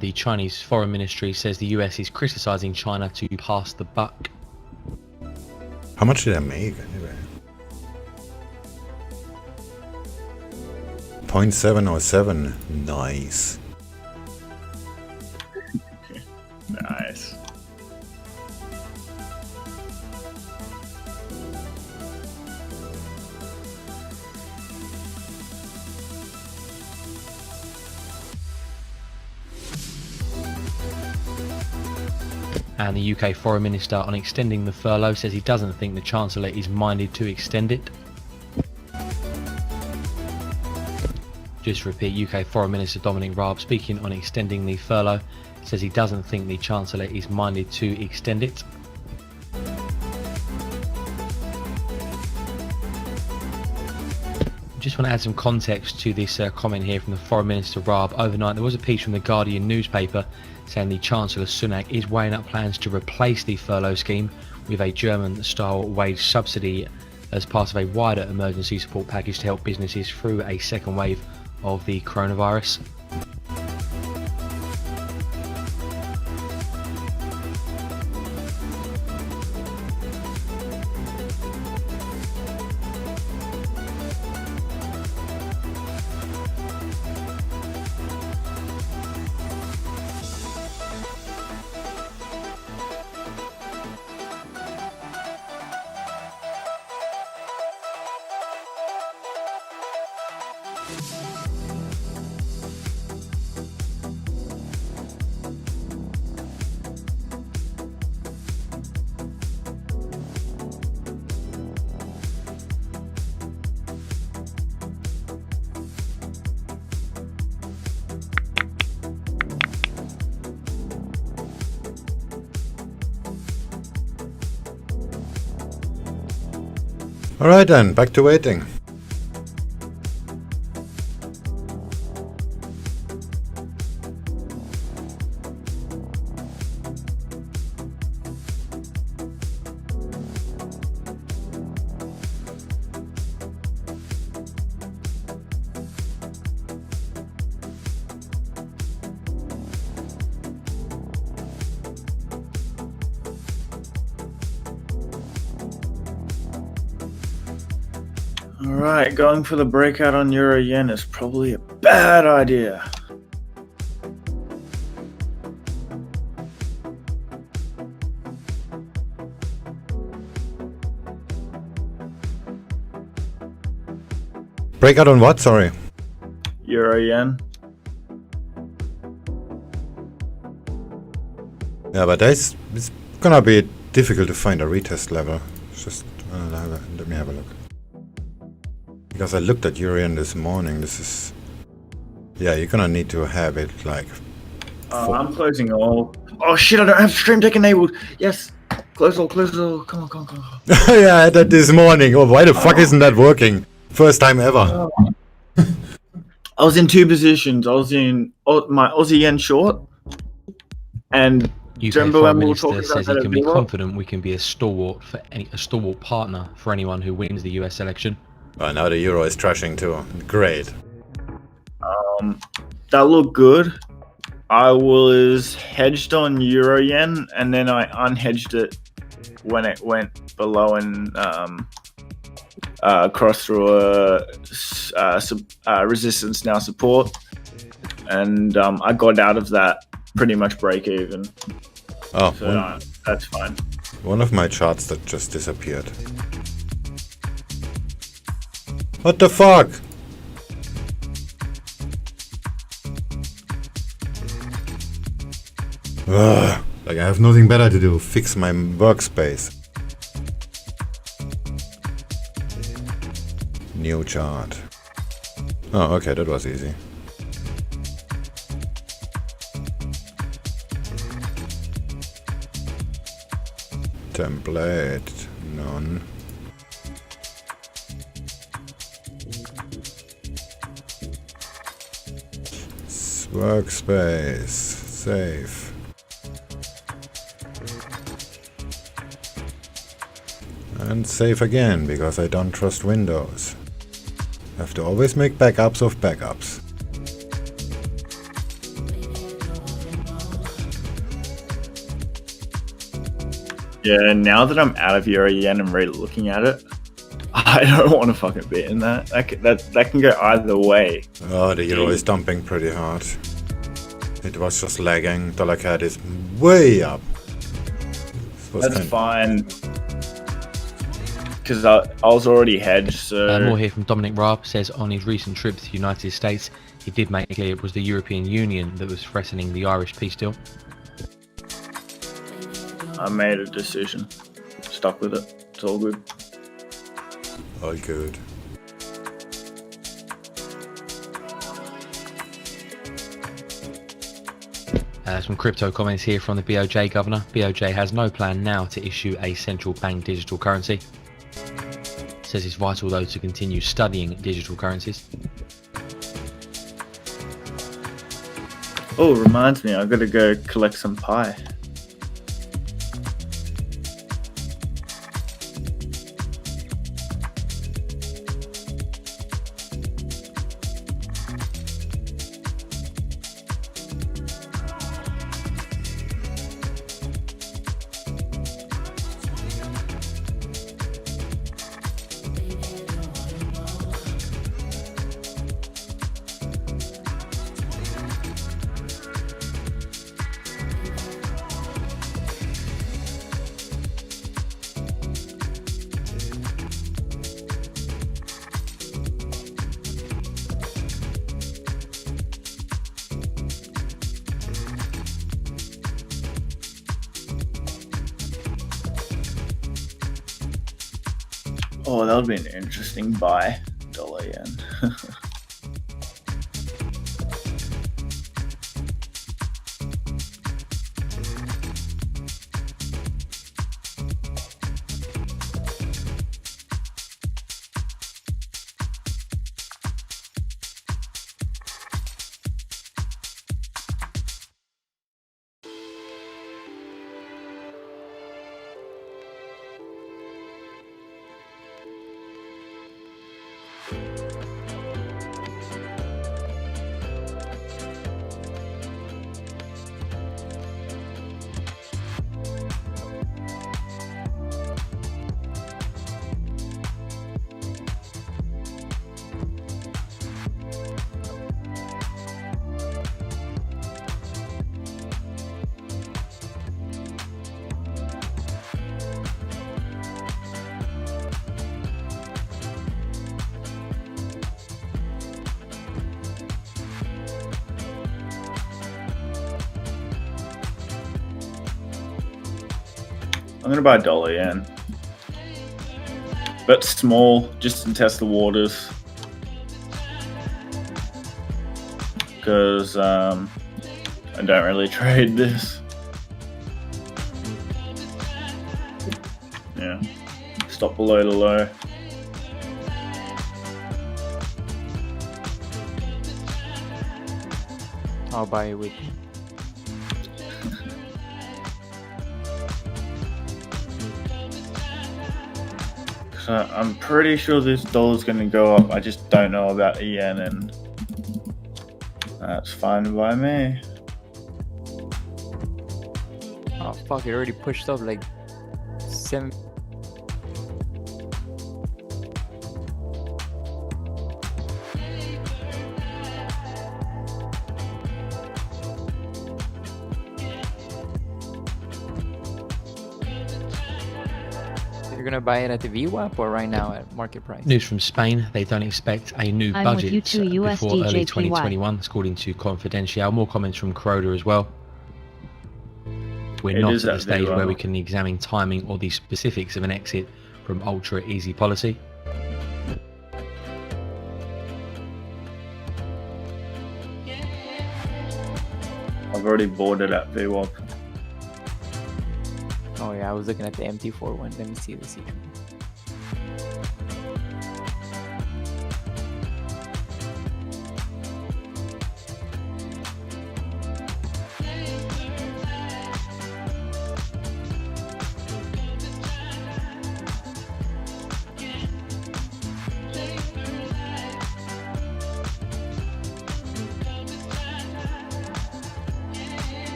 The Chinese Foreign Ministry says the US is criticizing China to pass the buck. How much did I make anyway? 0.707. Nice. Nice. And the UK Foreign Minister on extending the furlough says he doesn't think the Chancellor is minded to extend it. Just to repeat, UK Foreign Minister Dominic Raab speaking on extending the furlough says he doesn't think the Chancellor is minded to extend it. Just want to add some context to this comment here from the Foreign Minister Raab. Overnight there was a piece from the Guardian newspaper saying the Chancellor Sunak is weighing up plans to replace the furlough scheme with a German-style wage subsidy as part of a wider emergency support package to help businesses through a second wave of the coronavirus. Alright then, back to waiting. Alright, going for the breakout on Euro Yen is probably a bad idea. Breakout on what? Sorry. Euro Yen. Yeah, but it's gonna be difficult to find a retest level. Just let me have a look. Because I looked at Yen this morning. This is, yeah, you're gonna need to have it like. I'm closing all. Oh shit! I don't have Stream Deck enabled. Yes, close all, close all. Come on, come on, come on. Yeah, I had that this morning. Oh, why the fuck isn't that working? First time ever. I was in two positions. I was in my Aussie Yen short, and UK Foreign Minister says he can be confident we can be a stalwart partner for anyone who wins the US election. Oh, now the euro is trashing too. Great. That looked good. I was hedged on Euro Yen, and then I unhedged it when it went below and crossed through a resistance, now support, and I got out of that pretty much break even. Oh, so that's fine. One of my charts that just disappeared. What the fuck? Ugh, like I have nothing better to do. Fix my workspace. New chart. Oh, okay, that was easy. Template, none. Workspace, save. And save again, because I don't trust Windows. Have to always make backups of backups. Yeah, now that I'm out of EURJPY and re-looking at it, I don't want to fucking be in that. That can go either way. Oh, the euro is dumping pretty hard. It was just lagging. Dollar CAD is way up. That's fine. Because I was already hedged, so... More here from Dominic Raab says on his recent trip to the United States, he did make clear it was the European Union that was threatening the Irish peace deal. I made a decision. Stuck with it. It's all good. All good. Some crypto comments here from the BOJ governor. BOJ has no plan now to issue a central bank digital currency. Says it's vital though to continue studying digital currencies. Oh, reminds me, I gotta go collect some pie. Oh, that would be an interesting buy. Dollar yen. I'm gonna buy dollar yen, but small, just to test the waters, because I don't really trade this. Yeah, stop below the low. I'll buy it with you. So I'm pretty sure this dollar's going to go up. I just don't know about the yen, and that's fine by me. Oh fuck! It already pushed up like 7. You're gonna buy it at the VWAP or right now at market price? News from Spain, they don't expect a new I'm with budget you too, before early USDJPY. 2021, according to Confidential. More comments from Kuroda as well. We're It not at is the at stage VWAP. where we can examine timing or the specifics of an exit from ultra easy policy. I've already bought it at VWAP. Oh yeah, I was looking at the MT4 one. Let me see the secret.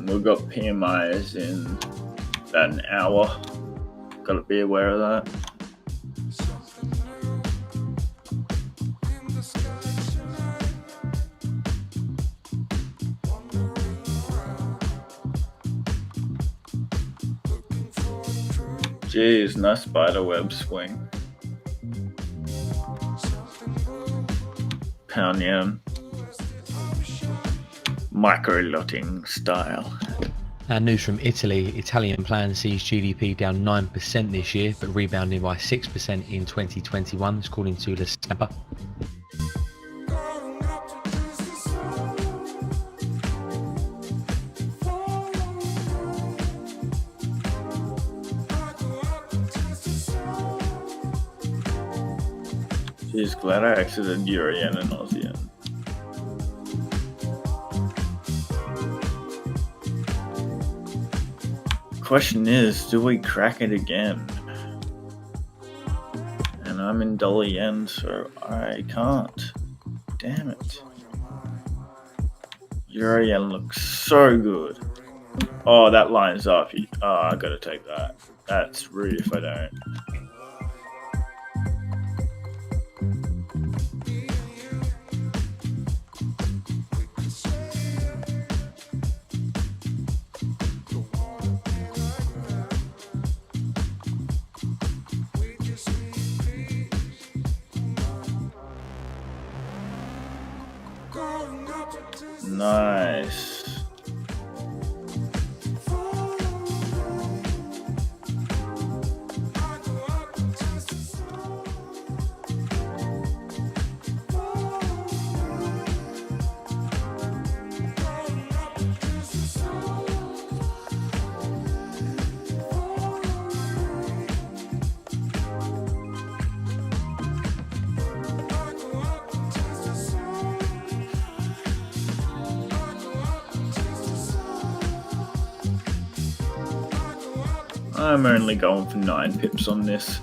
We've got PMIs in about an hour. Got to be aware of that. Jeez, nice spiderweb swing. Pound yen. Micro-lotting style. News from Italy. Italian plan sees GDP down 9% this year, but rebounding by 6% in 2021, according to La Stampa. Jeez, glad I exited Euro yen and Aussie yen. Question is, do we crack it again? And I'm in dollar yen, so I can't. Damn it. Euro yen looks so good. Oh, that lines up. Oh, I gotta take that. That's rude if I don't. Nice. I'm only going for 9 pips on this.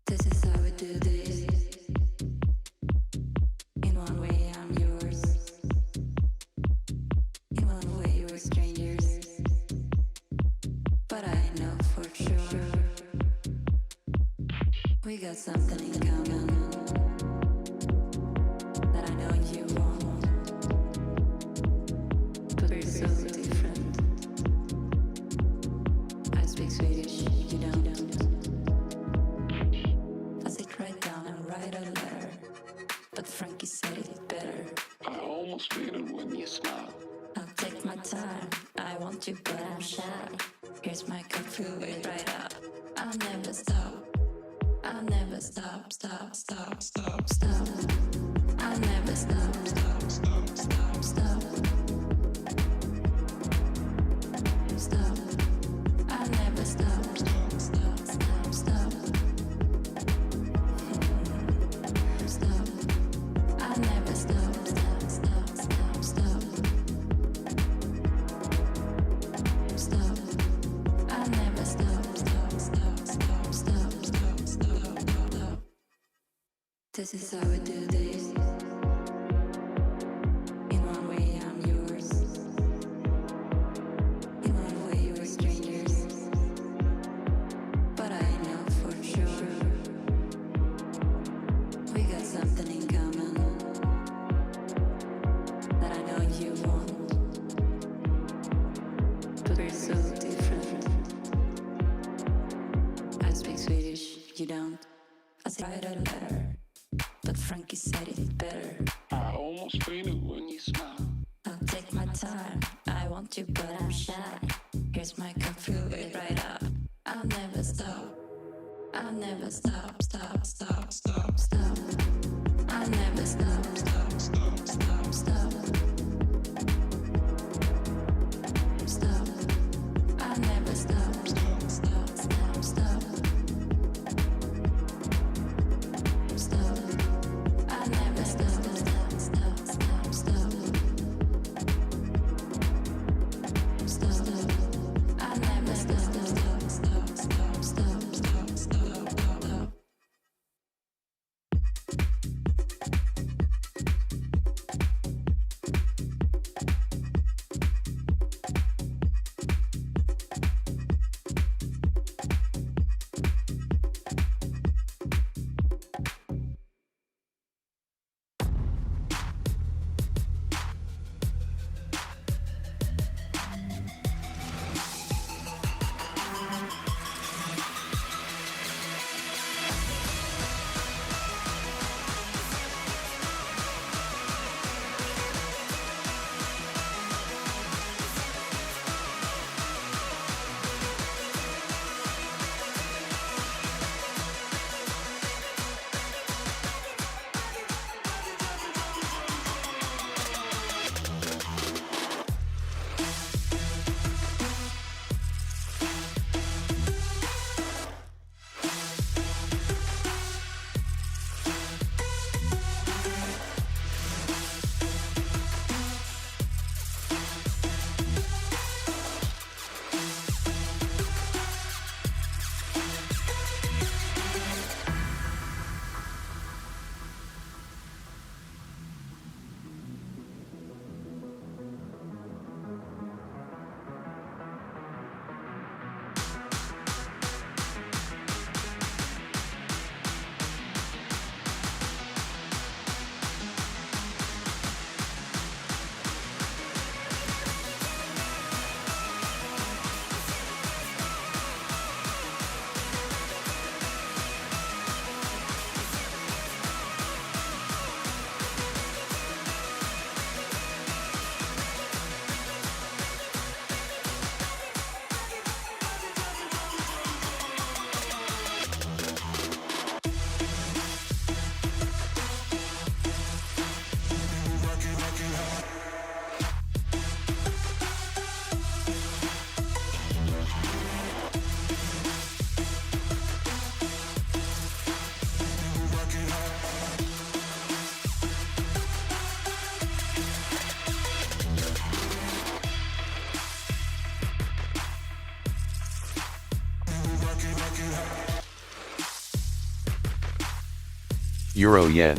This is how we do this. In one way, I'm yours. In one way, we're strangers. But I know for sure we got something in common that I know you won't. But we're so different. I speak Swedish, you don't. I sit right down and write a letter, but Frankie said it better. I almost read it when you smile. I'll take my time. I want you, but I'm shy. Here's my cup, fill it right up. I'll never stop. I'll never stop, stop, stop, stop, stop. I'll never stop, stop, stop, stop, stop. Stop. I'll never stop, stop, stop, stop, stop. Stop. This is how we do this. In one way, I'm yours. In one way, we're strangers. But I know for sure we got something in common that I know you want. But we're so different. I speak Swedish, you don't. I say I don't better. But Frankie said it better. I almost fainted when you smiled. I'll take my time. I want you, but I'm shy. Here's my cup, fill it right up. I'll never stop. I'll never stop, stop, stop, stop, stop. I'll never stop, stop, stop, stop, stop. Stop. I'll never stop, stop, stop, stop, stop. Stop. I'll never stop, stop, stop, stop, stop. Stop. I'll never stop, stop, stop, stop, stop, stop, stop, stop. Euro yen.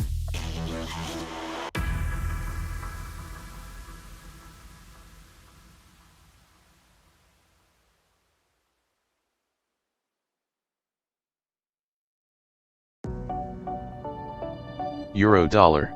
Euro dollar.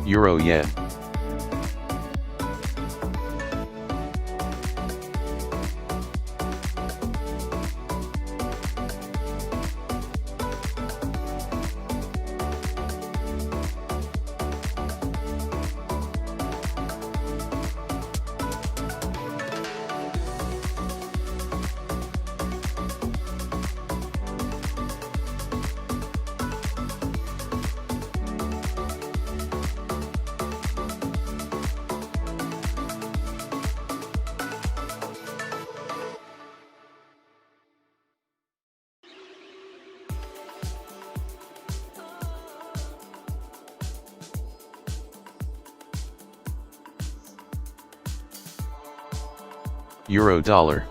Euro yen. Euro dollar.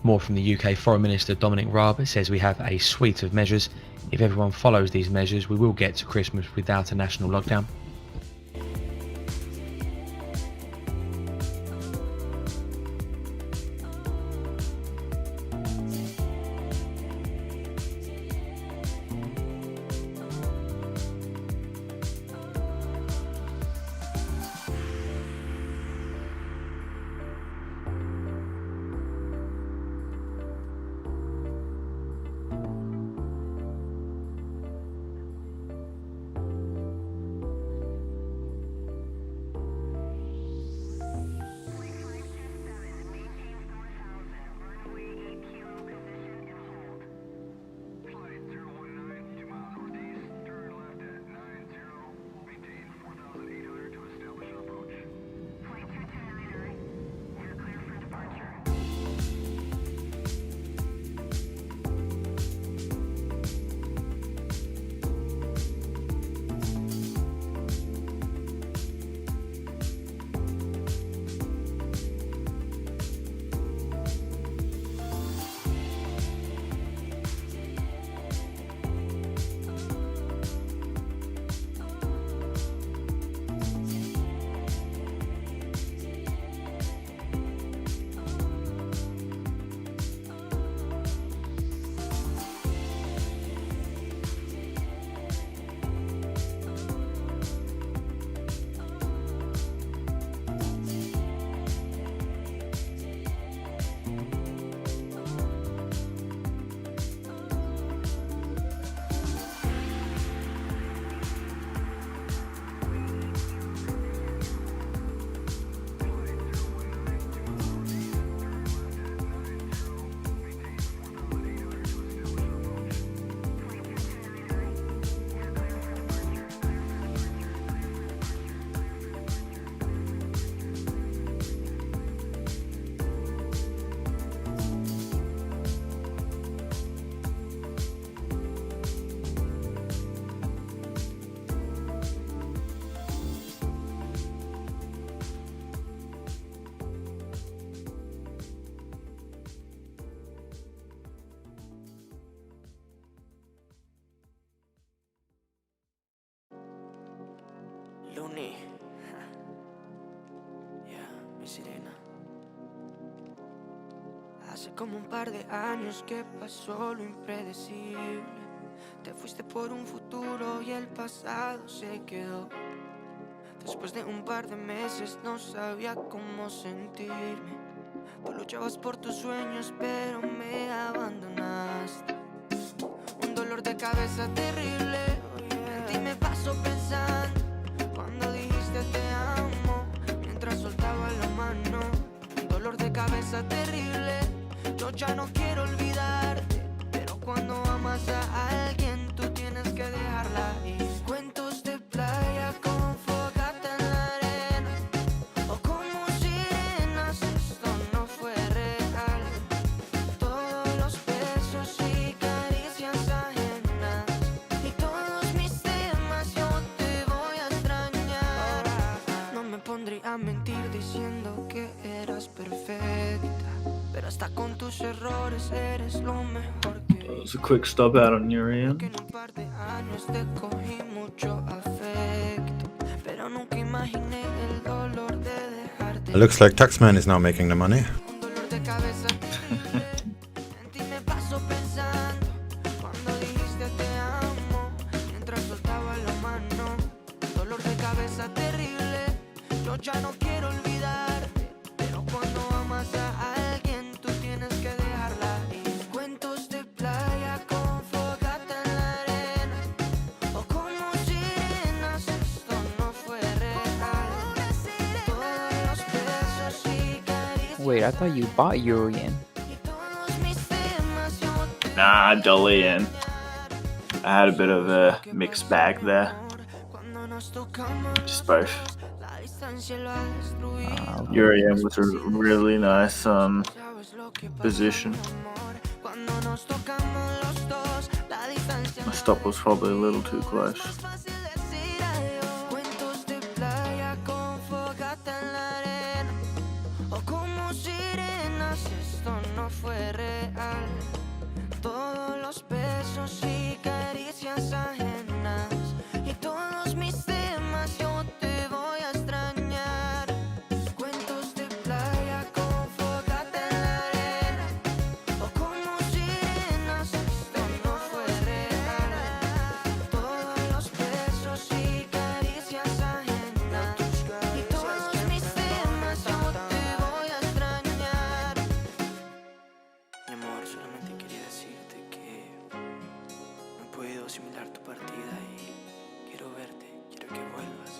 More from the UK Foreign Minister Dominic Raab says we have a suite of measures. If everyone follows these measures, we will get to Christmas without a national lockdown. Luni. Ya, mi sirena. Hace como un par de años que pasó lo impredecible. Te fuiste por un futuro y el pasado se quedó. Después de un par de meses no sabía cómo sentirme. Tú luchabas por tus sueños pero me abandonaste. Un dolor de cabeza terrible. En ti me paso pensando cuando dijiste te amo mientras soltaba la mano. Un dolor de cabeza terrible. Yo ya no quiero olvidarte, pero cuando amas a alguien tú tienes que dejarla ir. Cuentos de playa con fogata en la arena, o como sirenas, esto no fue real. Todos los besos y caricias ajenas, y todos mis temas yo mentir diciendo que eras perfecta, pero hasta con tus errores eres lo mejor que That was a quick stop out on Urian. en un par de años te cogí mucho afecto, pero nunca imaginé el dolor de dejarte. It looks like Taxman is now making the money. Un dolor de cabeza terrible. En ti me paso pensando cuando dijiste te amo mientras soltaba la mano. Dolor de cabeza terrible. Yo ya no quiero olvidarte, pero cuando amas a alguien tú tienes que dejarla ir. Cuentos de playa con fogata en la arena o como sirenas, esto no fue real. Todos los besos y caricias. Wait, I thought you bought Urian. Nah, Dolian. I had a bit of a mixed bag there. Just both. Urian was a really nice position. My stop was probably a little too close. Cuentos de playa con fogata en la arena o como sirenas, esto no fue real. Todos los besos y caricias ajenas y todos mis temas yo te voy a extrañar. Cuentos de playa con fogata en la arena o como sirenas, esto no fue real. Todos los besos y caricias ajenas y todos mis temas yo te voy a extrañar. Mi amor, solamente quería decirte que no puedo asimilar tu partida y quiero verte, quiero que vuelvas.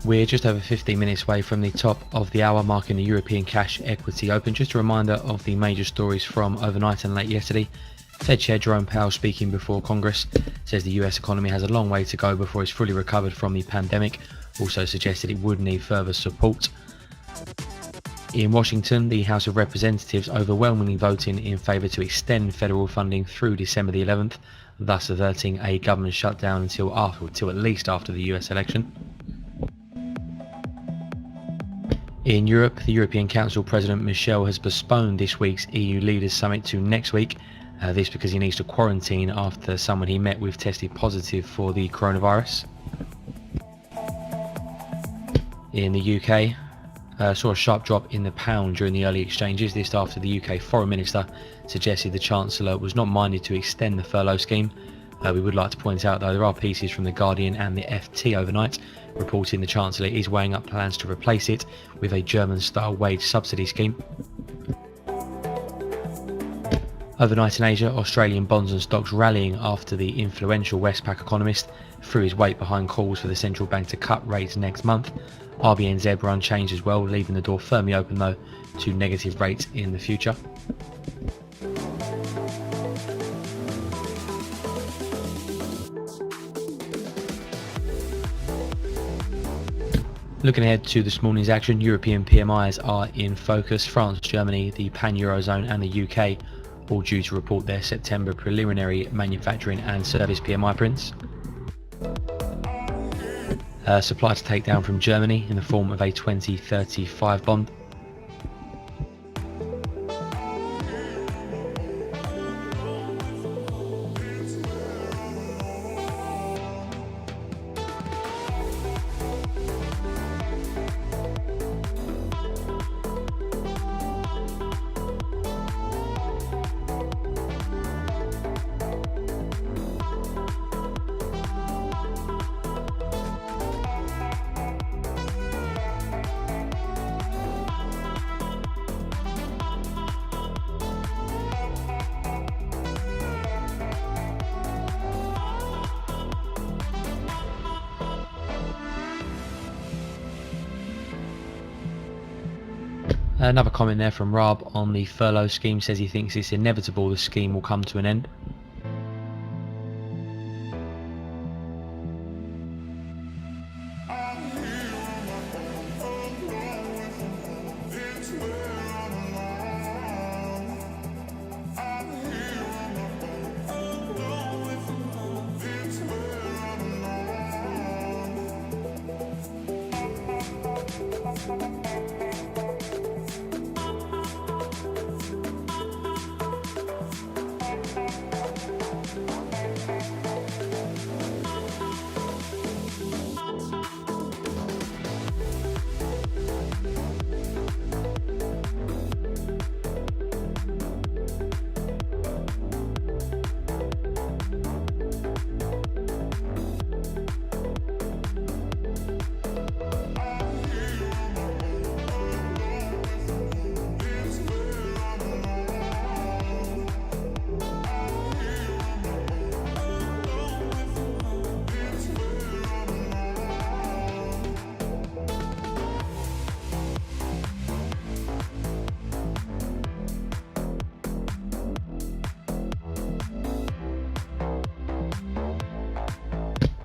We're just over 15 minutes away from the top of the hour, marking the European Cash Equity Open. Just a reminder of the major stories from overnight and late yesterday. Fed Chair Jerome Powell, speaking before Congress, says the US economy has a long way to go before it's fully recovered from the pandemic. Also suggested it would need further support. In Washington, the House of Representatives overwhelmingly voting in favour to extend federal funding through December the 11th, thus averting a government shutdown until at least after the US election. In Europe, the European Council President Michel has postponed this week's EU Leaders Summit to next week. This because he needs to quarantine after someone he met with tested positive for the coronavirus. In the UK, saw a sharp drop in the pound during the early exchanges. This after the UK Foreign Minister suggested the Chancellor was not minded to extend the furlough scheme. We would like to point out, though, there are pieces from The Guardian and the FT overnight reporting the Chancellor is weighing up plans to replace it with a German-style wage subsidy scheme. Overnight in Asia, Australian bonds and stocks rallying after the influential Westpac economist threw his weight behind calls for the central bank to cut rates next month. RBNZ were unchanged as well, leaving the door firmly open, though, to negative rates in the future. Looking ahead to this morning's action, European PMIs are in focus. France, Germany, the pan-Eurozone and the UK all due to report their September preliminary manufacturing and service PMI prints. Supply to take down from Germany in the form of a 2035 bond. Another comment there from Rob on the furlough scheme, says he thinks it's inevitable the scheme will come to an end.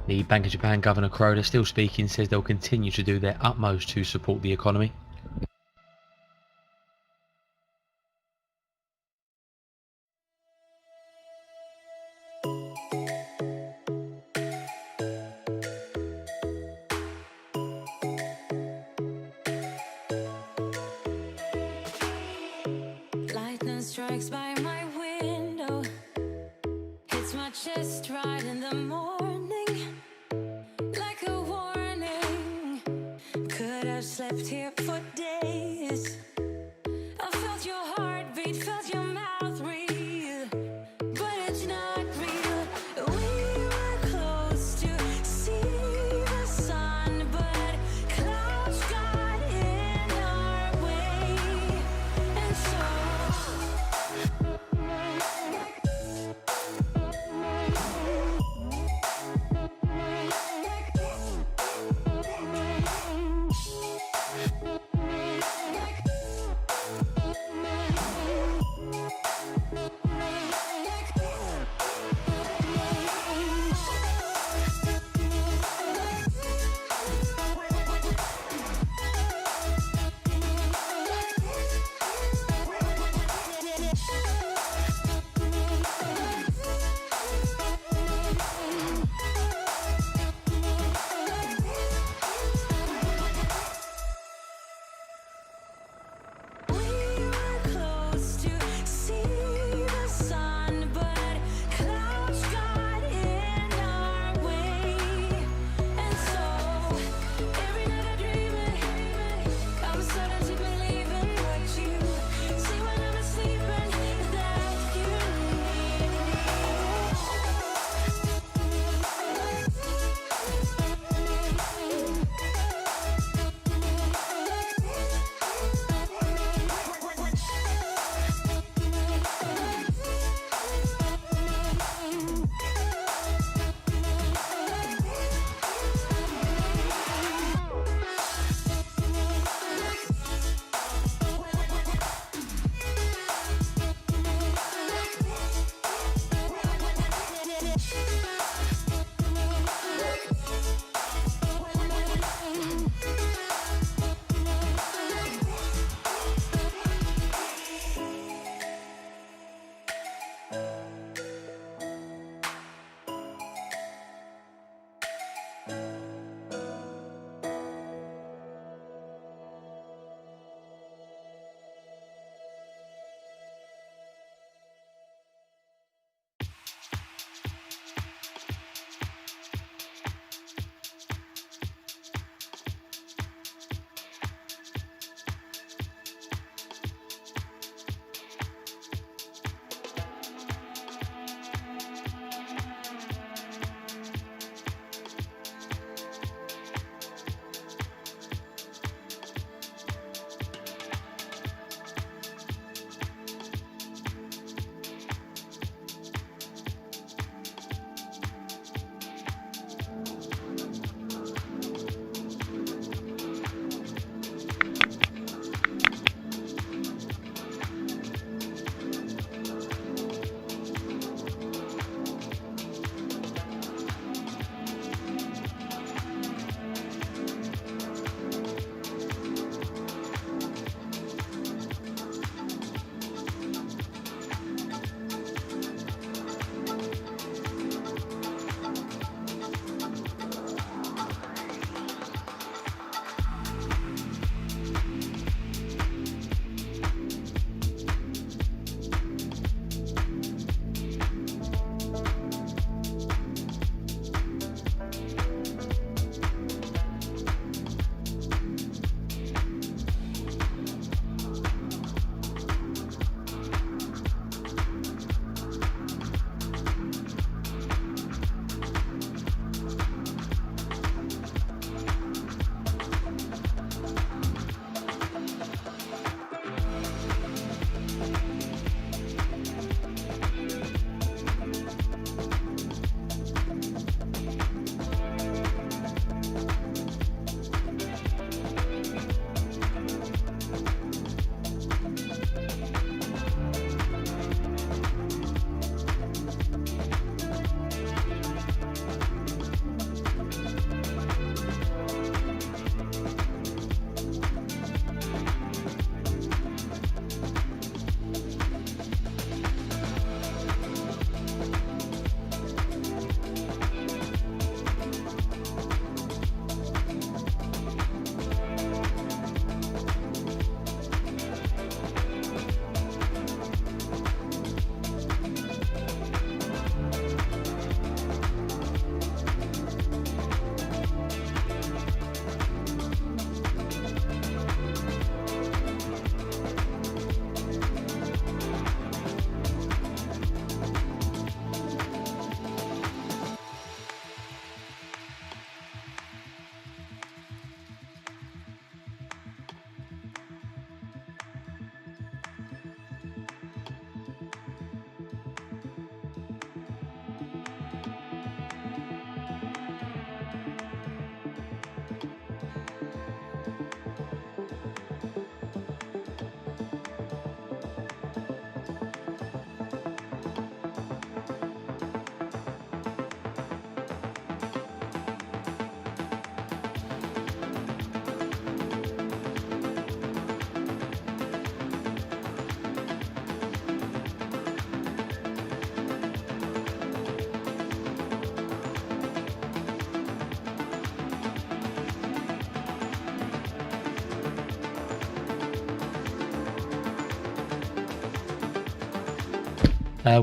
The Bank of Japan Governor Kuroda, still speaking, says they'll continue to do their utmost to support the economy. Lightning strikes by my window, hits my chest right in the morning, like a warning. Could have slept here for days. I felt your heartbeat, felt your mouth breathe, but it's not real. We were close to see the sun, but clouds got in our way, and so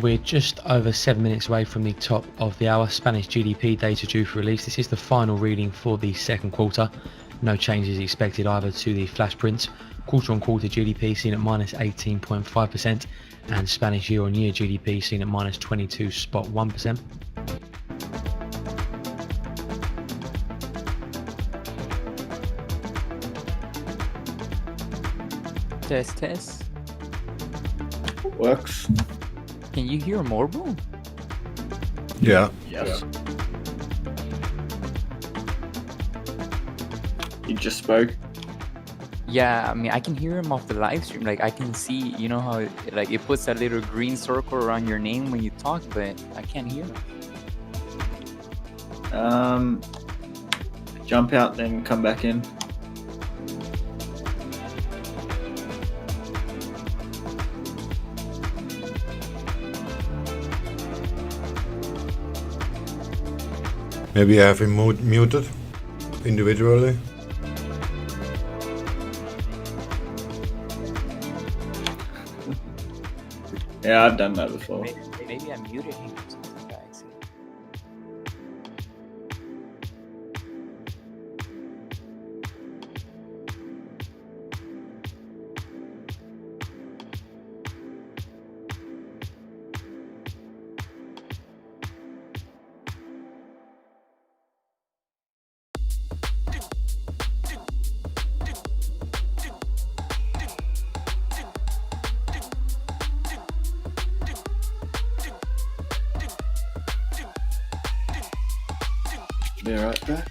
We're just over 7 minutes away from the top of the hour. Spanish GDP data due for release. This is the final reading for the second quarter. No changes expected either to the flash prints. Quarter on quarter GDP seen at minus 18.5%, and Spanish year on year GDP seen at minus 22.1%. Test. Works. Can you hear Morbo? Yeah. Yes. He just spoke. Yeah, I mean, I can hear him off the live stream. Like, I can see, you know how like it puts that little green circle around your name when you talk, but I can't hear him. Jump out, then come back in. Maybe I have him muted individually. Yeah, I've done that before. Maybe I muted him or something by accident. Be right back.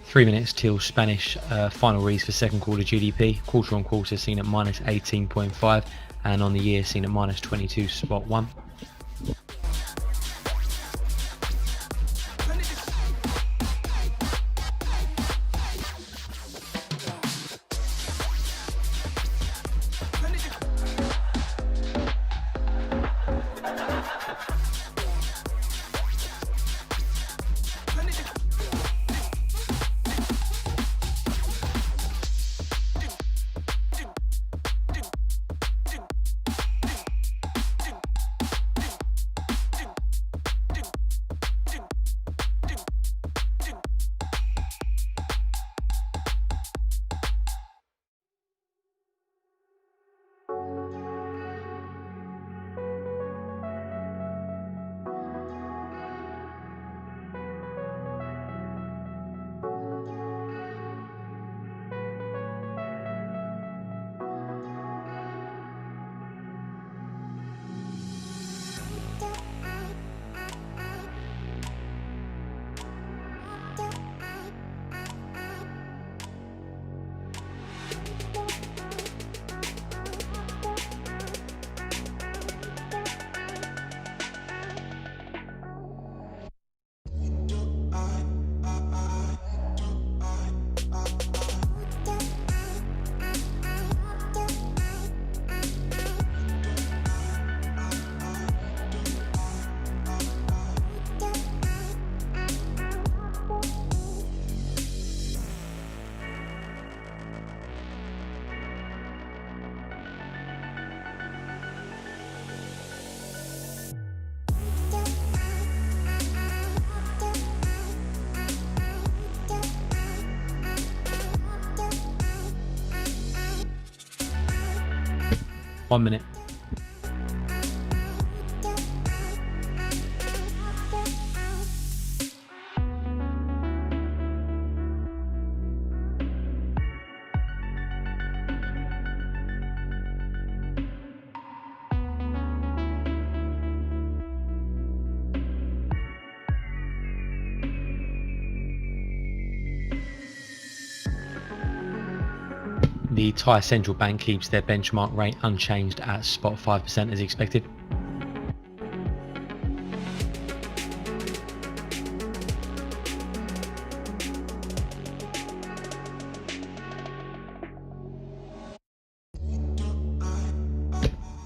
Three minutes till Spanish final reads for second quarter GDP. Quarter on quarter seen at minus 18.5 and on the year seen at minus 22.1. 1 minute. The Thai Central Bank keeps their benchmark rate unchanged at spot 5% as expected.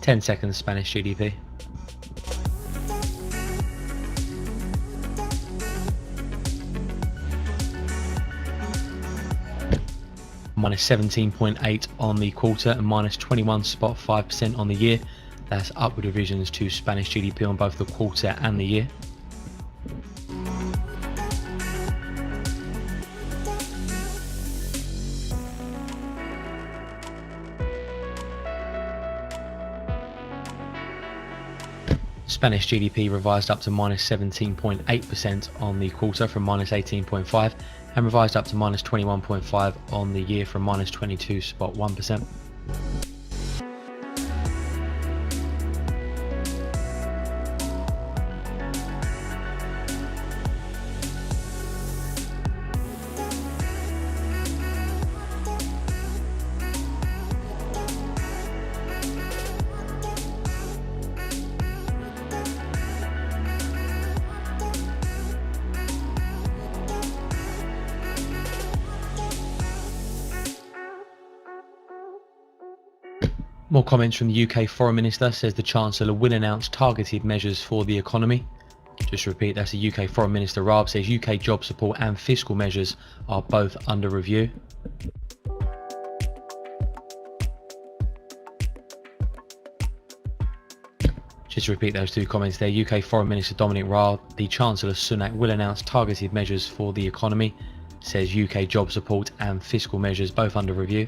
Ten seconds Spanish GDP. Minus 17.8 on the quarter and minus 21.5% on the year. That's upward revisions to Spanish GDP on both the quarter and the year. Spanish GDP revised up to minus 17.8% on the quarter from minus 18.5 and revised up to minus 21.5 on the year from minus 22.1%. More comments from the UK Foreign Minister. Says the Chancellor will announce targeted measures for the economy. Just to repeat, that's the UK Foreign Minister Raab. Says UK job support and fiscal measures are both under review. Just to repeat those two comments there, UK Foreign Minister Dominic Raab, the Chancellor Sunak will announce targeted measures for the economy. Says UK job support and fiscal measures both under review.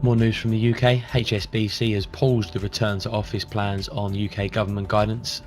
More news from the UK. HSBC has paused the return to office plans on UK government guidance.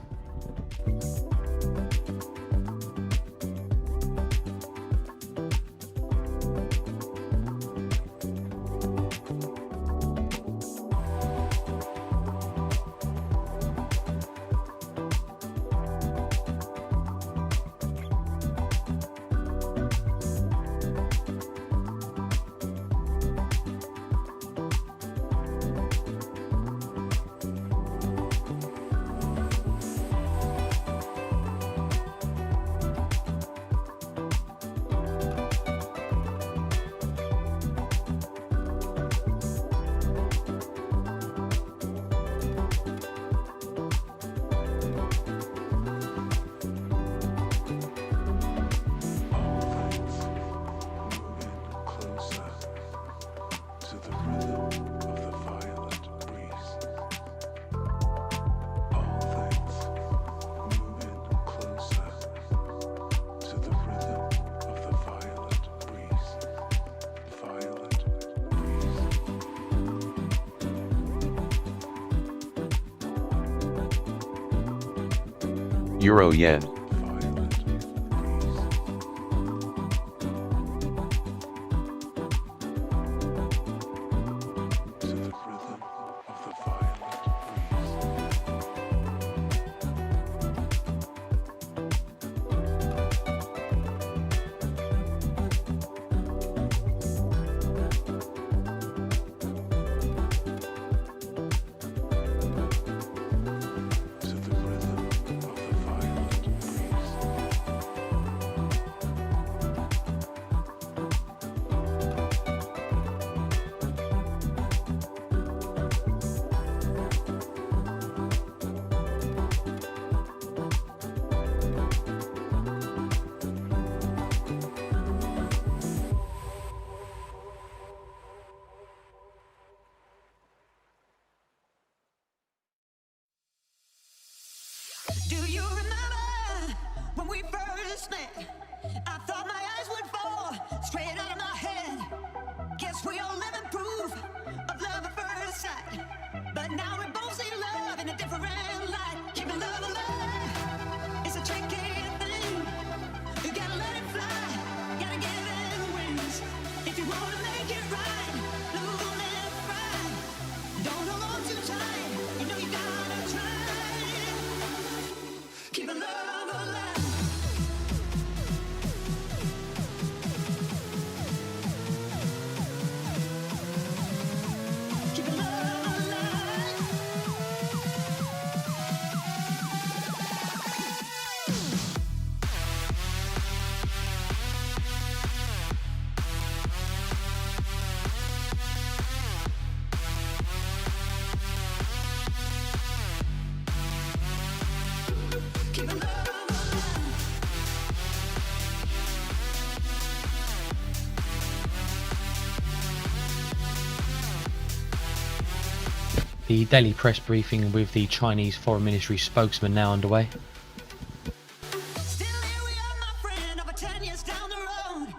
Euro yen. first met, I thought my eyes would fall straight out of my head. Guess we all live in proof of love at first sight. But now we both see love in a different light. Keeping love alive, it's a tricky thing. You gotta let it fly, gotta give it wings. If you wanna make it right, don't let it fry. Don't hold on too tight, you know you gotta try. Keeping love alive. Keeping love alive. Keeping love alive. The daily press briefing with the Chinese Foreign Ministry spokesman now underway. Still here we are, my friend, over 10 years down the road.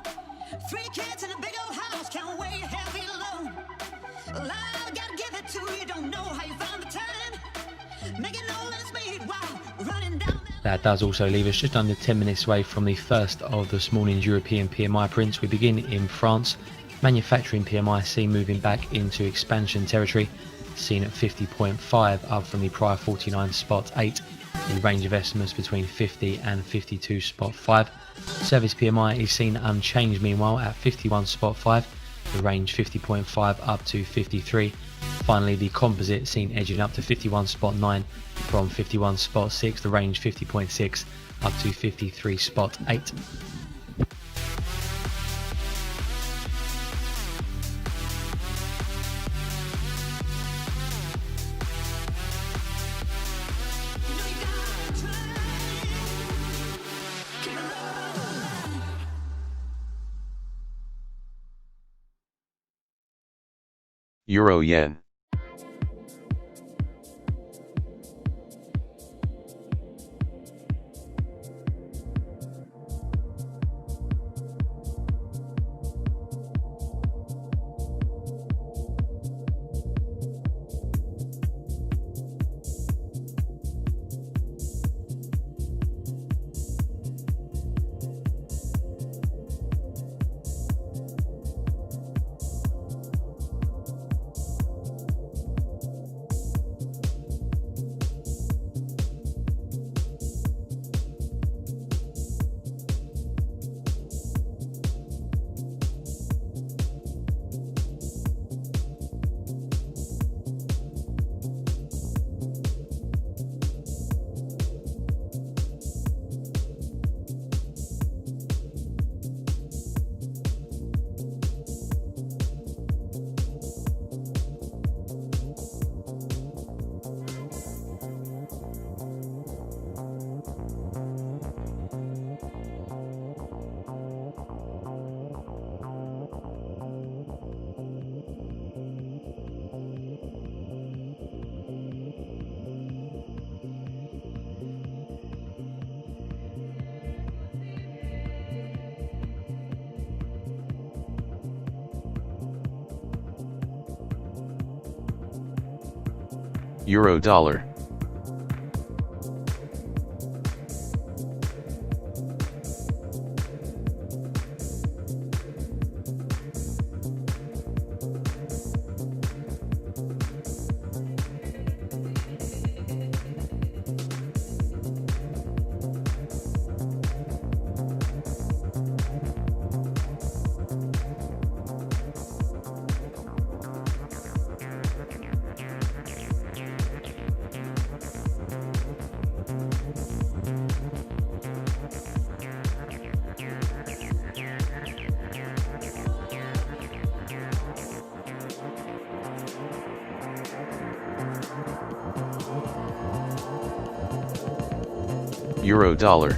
3 kids in a big old house, can't weigh a heavy load. Well, I gotta give it to you, don't know how you found the time. Making all ends meet while running down. That does also leave us just under 10 minutes away from the first of this morning's European PMI prints. We begin in France. Manufacturing PMI seen moving back into expansion territory, seen at 50.5, up from the prior 49.8. The range of estimates between 50 and 52.5. Service PMI is seen unchanged meanwhile at 51.5, the range 50.5 up to 53. Finally, the composite seen edging up to 51.9 from 51.6, the range 50.6 up to 53.8. Euro yen. Euro dollar. Euro dollar.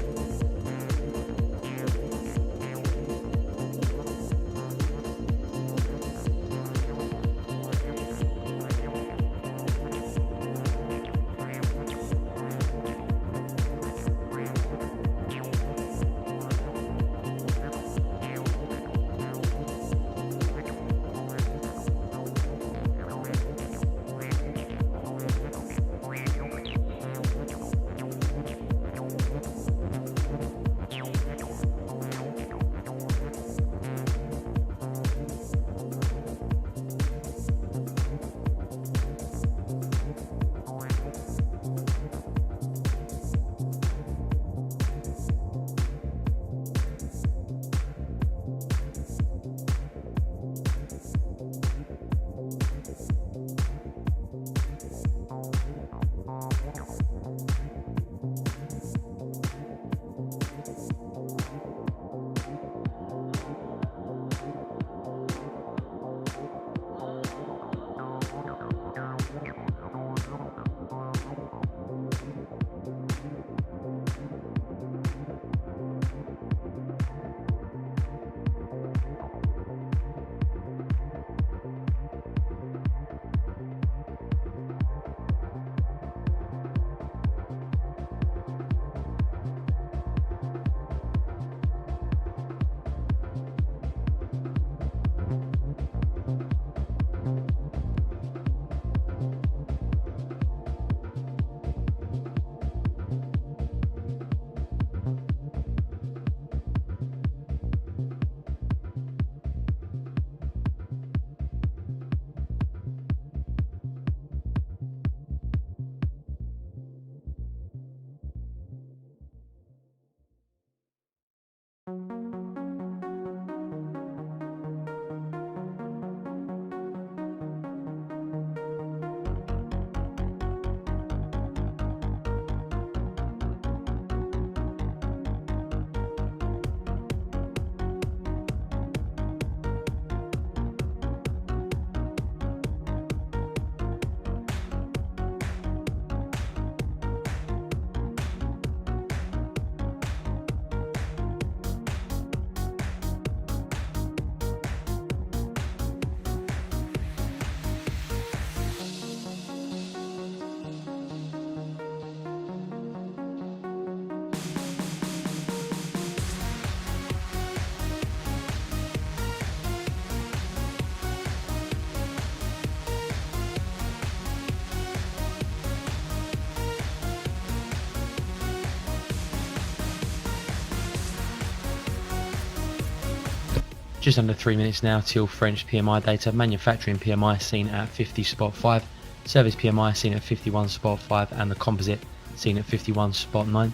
Just under 3 minutes now till French PMI data. Manufacturing PMI seen at 50.5, service PMI seen at 51.5, and the composite seen at 51.9.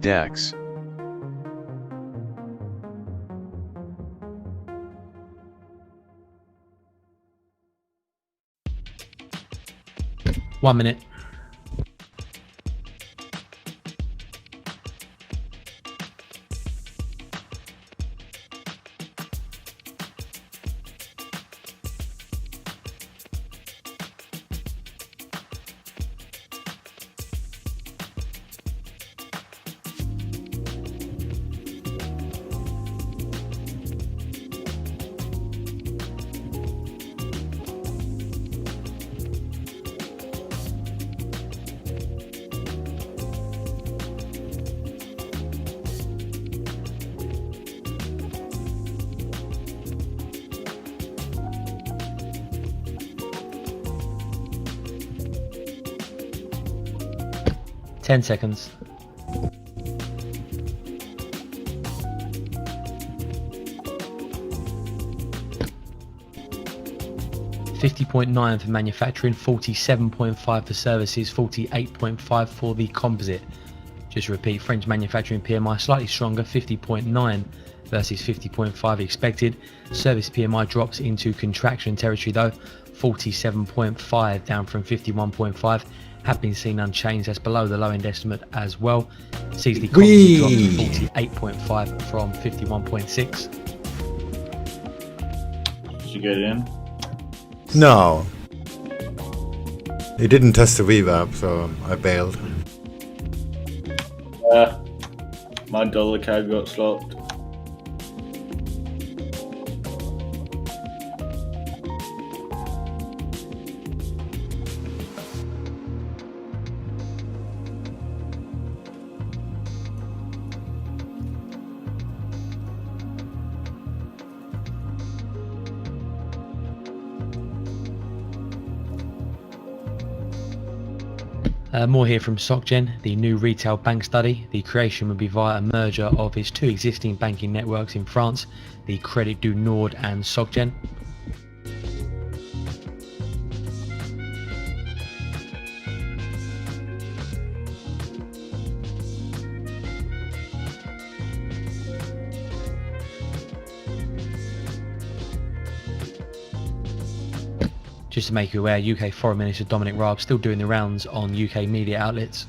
DAX. One minute. Ten seconds. $50.9 for manufacturing, 47.5 for services, 48.5 for the composite. Just repeat, French manufacturing PMI slightly stronger, 50.9 versus 50.5 expected. Service PMI drops into contraction territory though, 47.5 down from 51.5. Have been seen unchanged, that's below the low end estimate as well. Sees the composite drop to 48.5 from 51.6. Did you get in? No. It didn't test the reverb, so I bailed. My dollar CAD got slopped. More here from SocGen, the new retail bank study. The creation would be via a merger of its two existing banking networks in France, the Credit du Nord and SocGen. Just to make you aware, UK Foreign Minister Dominic Raab still doing the rounds on UK media outlets.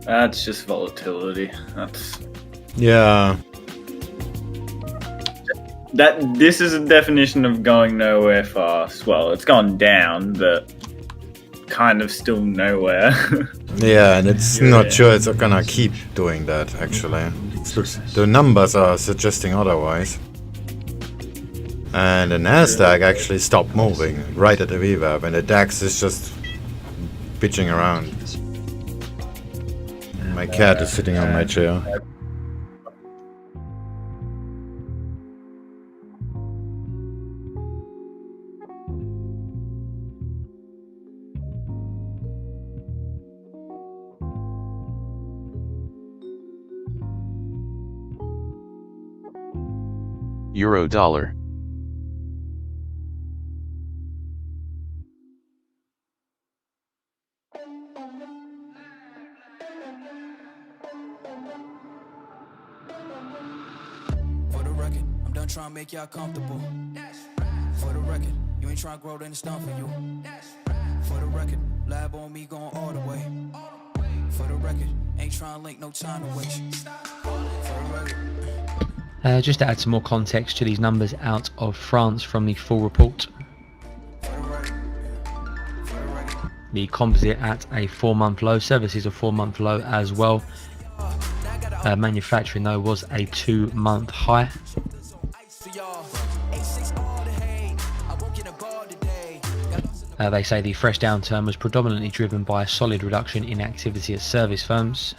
That's just volatility. That's Yeah. this is a definition of going nowhere fast. Well, it's gone down, but kind of still nowhere. Yeah, and it's not sure it's gonna keep doing that, actually. It looks, the numbers are suggesting otherwise. And the Nasdaq actually stopped moving right at the VWAP, and the DAX is just bitching around. My cat is sitting on my chair. Euro dollar. For the record, I'm done trying to make y'all comfortable. For the record, you ain't trying to grow, then it's done for you. For the record, lab on me going all the way. For the record, ain't trying to link, no time to waste. For the record. Just to add some more context to these numbers out of France from the full report. The composite at a 4-month low, services a 4-month low as well. Manufacturing though was a 2-month high. They say the fresh downturn was predominantly driven by a solid reduction in activity at service firms.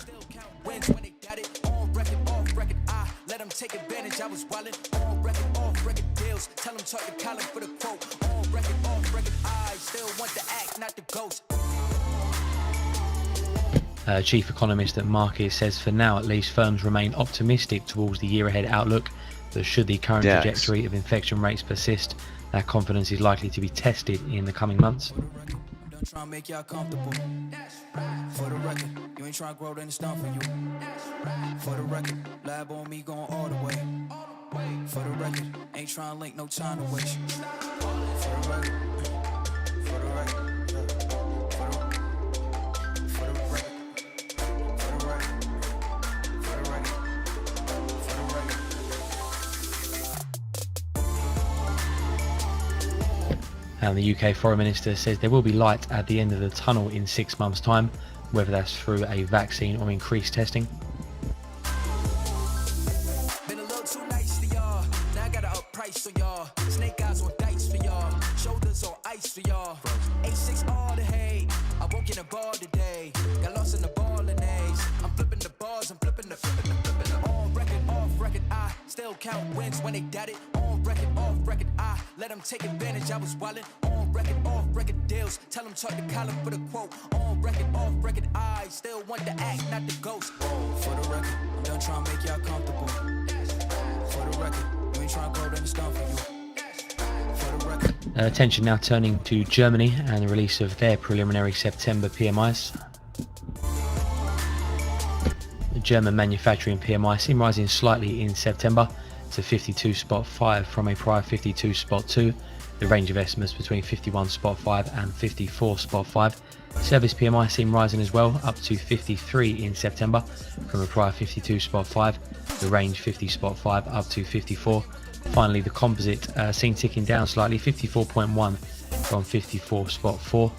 Chief economist at Markets says for now at least firms remain optimistic towards the year ahead outlook, but should the current DAX. trajectory of infection rates persist, that confidence is likely to be tested in the coming months. Trying to make y'all comfortable. For the record, you ain't trying to grow, then it's done for you. For the record, lab on me going all the way. For the record, ain't trying to link, no time to waste. For the record, for the record. And the UK Foreign Minister says there will be light at the end of the tunnel in 6 months' time, whether that's through a vaccine or increased testing. Been a little too nice to y'all. Now I gotta up price for y'all. Snake eyes on dice for y'all. Shoulders on ice for y'all. 8-6 all the hate. I won't get a ball today. Got lost in the ball and A's. I'm flipping the bars, I'm flipping the on record, off record. I still count wins when they doubt it. On record, off record. I let them take advantage. I was wildin'. On record, off record deals. Tell them talk to Colin for the quote. On record, off record. I still want the act, not the ghost. For the record, I'm done trying to make y'all comfortable. For the record, you ain't trying to grow, then it's done for you. For the record. Attention now turning to Germany and the release of their preliminary September PMIs. The German manufacturing PMI seen rising slightly in September to 52.5 from a prior 52.2. The range of estimates between 51.5 and 54.5. Service PMI seen rising as well, up to 53 in September from a prior 52.5. The range 50.5 up to 54. Finally, the composite seen ticking down slightly, 54.1 from 54.4.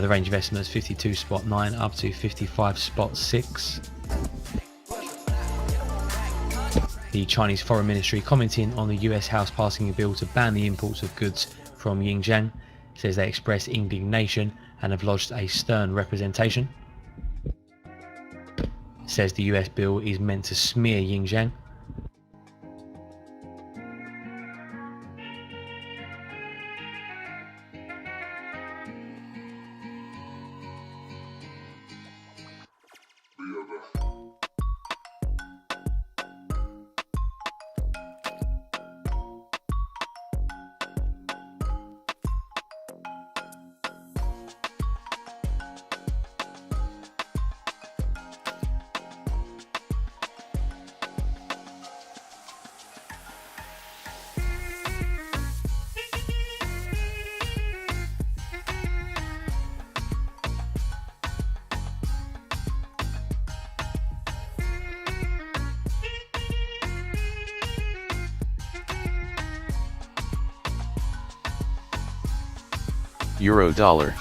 The range of estimates 52.9 up to 55.6. The Chinese Foreign Ministry, commenting on the US House passing a bill to ban the imports of goods from Xinjiang, says they express indignation and have lodged a stern representation. Says the US bill is meant to smear Xinjiang. Euro dollar.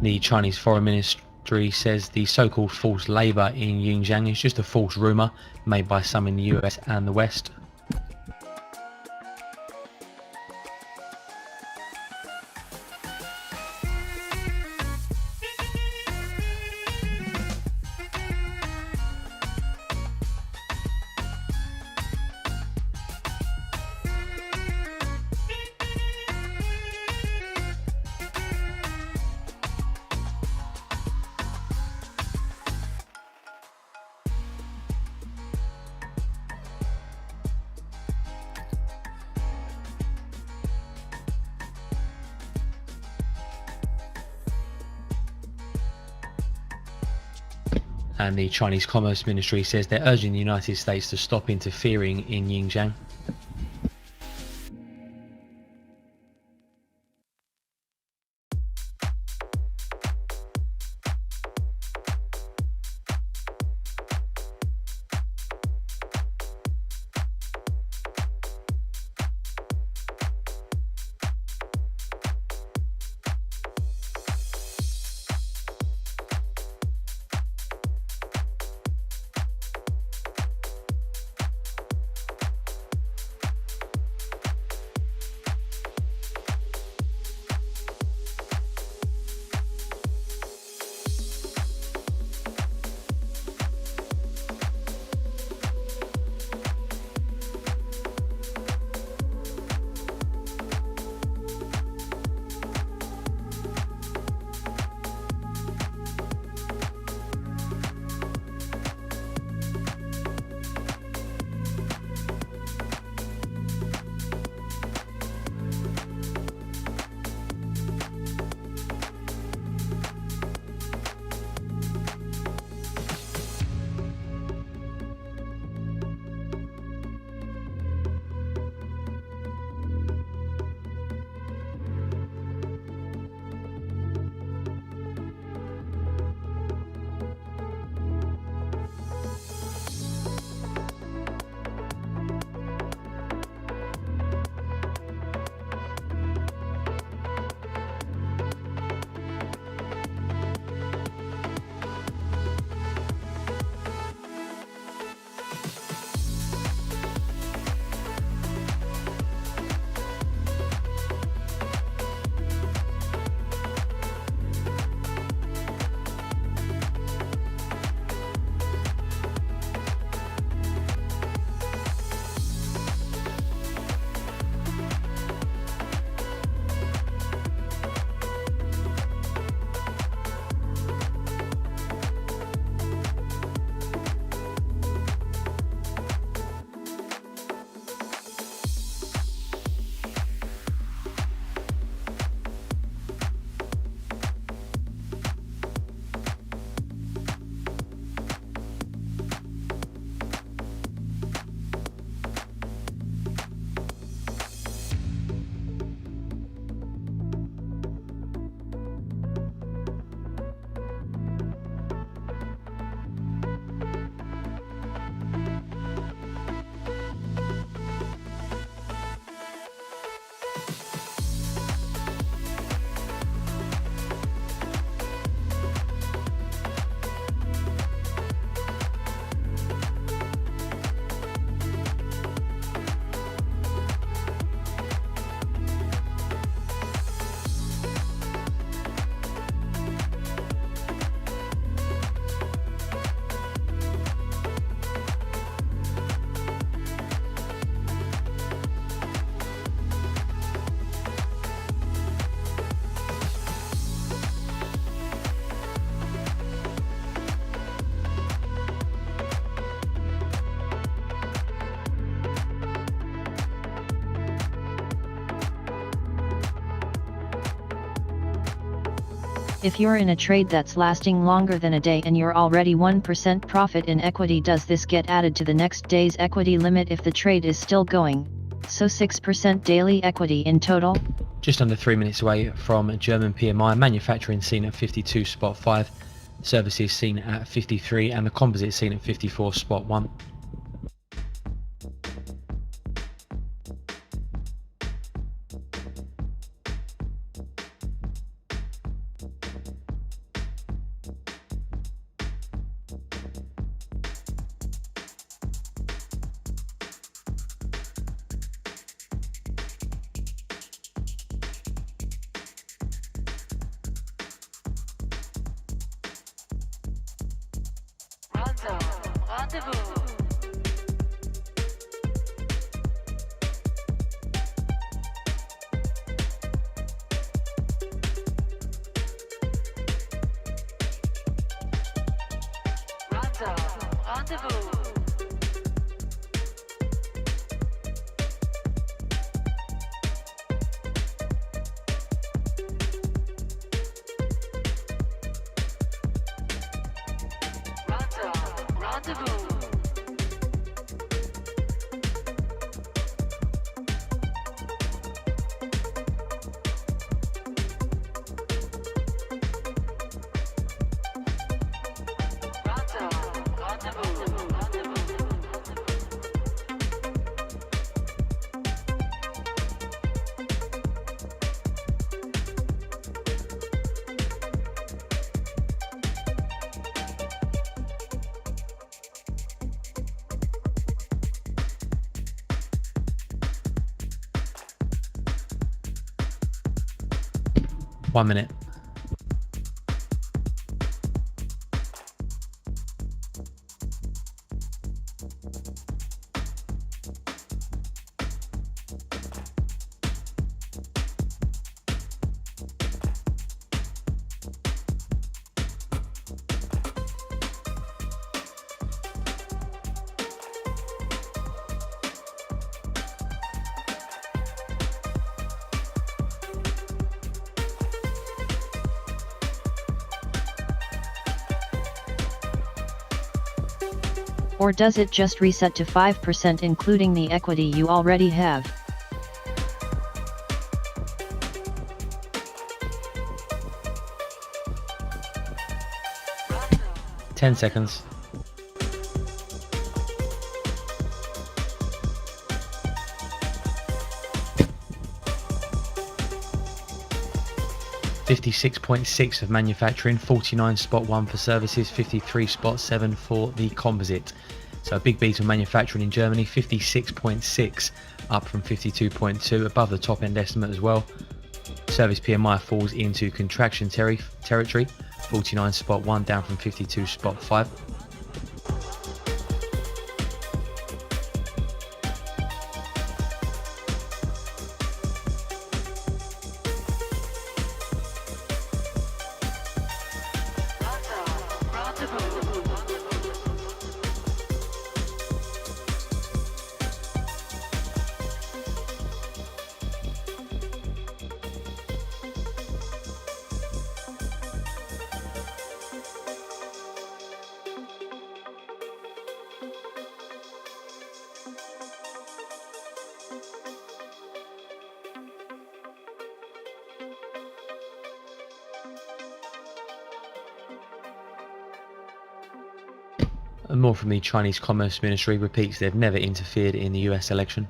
The Chinese Foreign Ministry says the so-called forced labour in Xinjiang is just a false rumour made by some in the US and the West. And the Chinese Commerce Ministry says they're urging the United States to stop interfering in Xinjiang. If you're in a trade that's lasting longer than a day and you're already 1% profit in equity, does this get added to the next day's equity limit if the trade is still going? So 6% daily equity in total? Just under 3 minutes away from German PMI, manufacturing seen at 52.5, services seen at 53, and the composite seen at 54.1. 1 minute. Or does it just reset to 5% including the equity you already have? Ten seconds. $56.6 of manufacturing, 49.1 for services, 53.7 for the composite. So a big beat on manufacturing in Germany, 56.6 up from 52.2, above the top end estimate as well. Service PMI falls into contraction territory, 49.1 down from 52.5. And more from the Chinese Commerce Ministry repeats they've never interfered in the US election.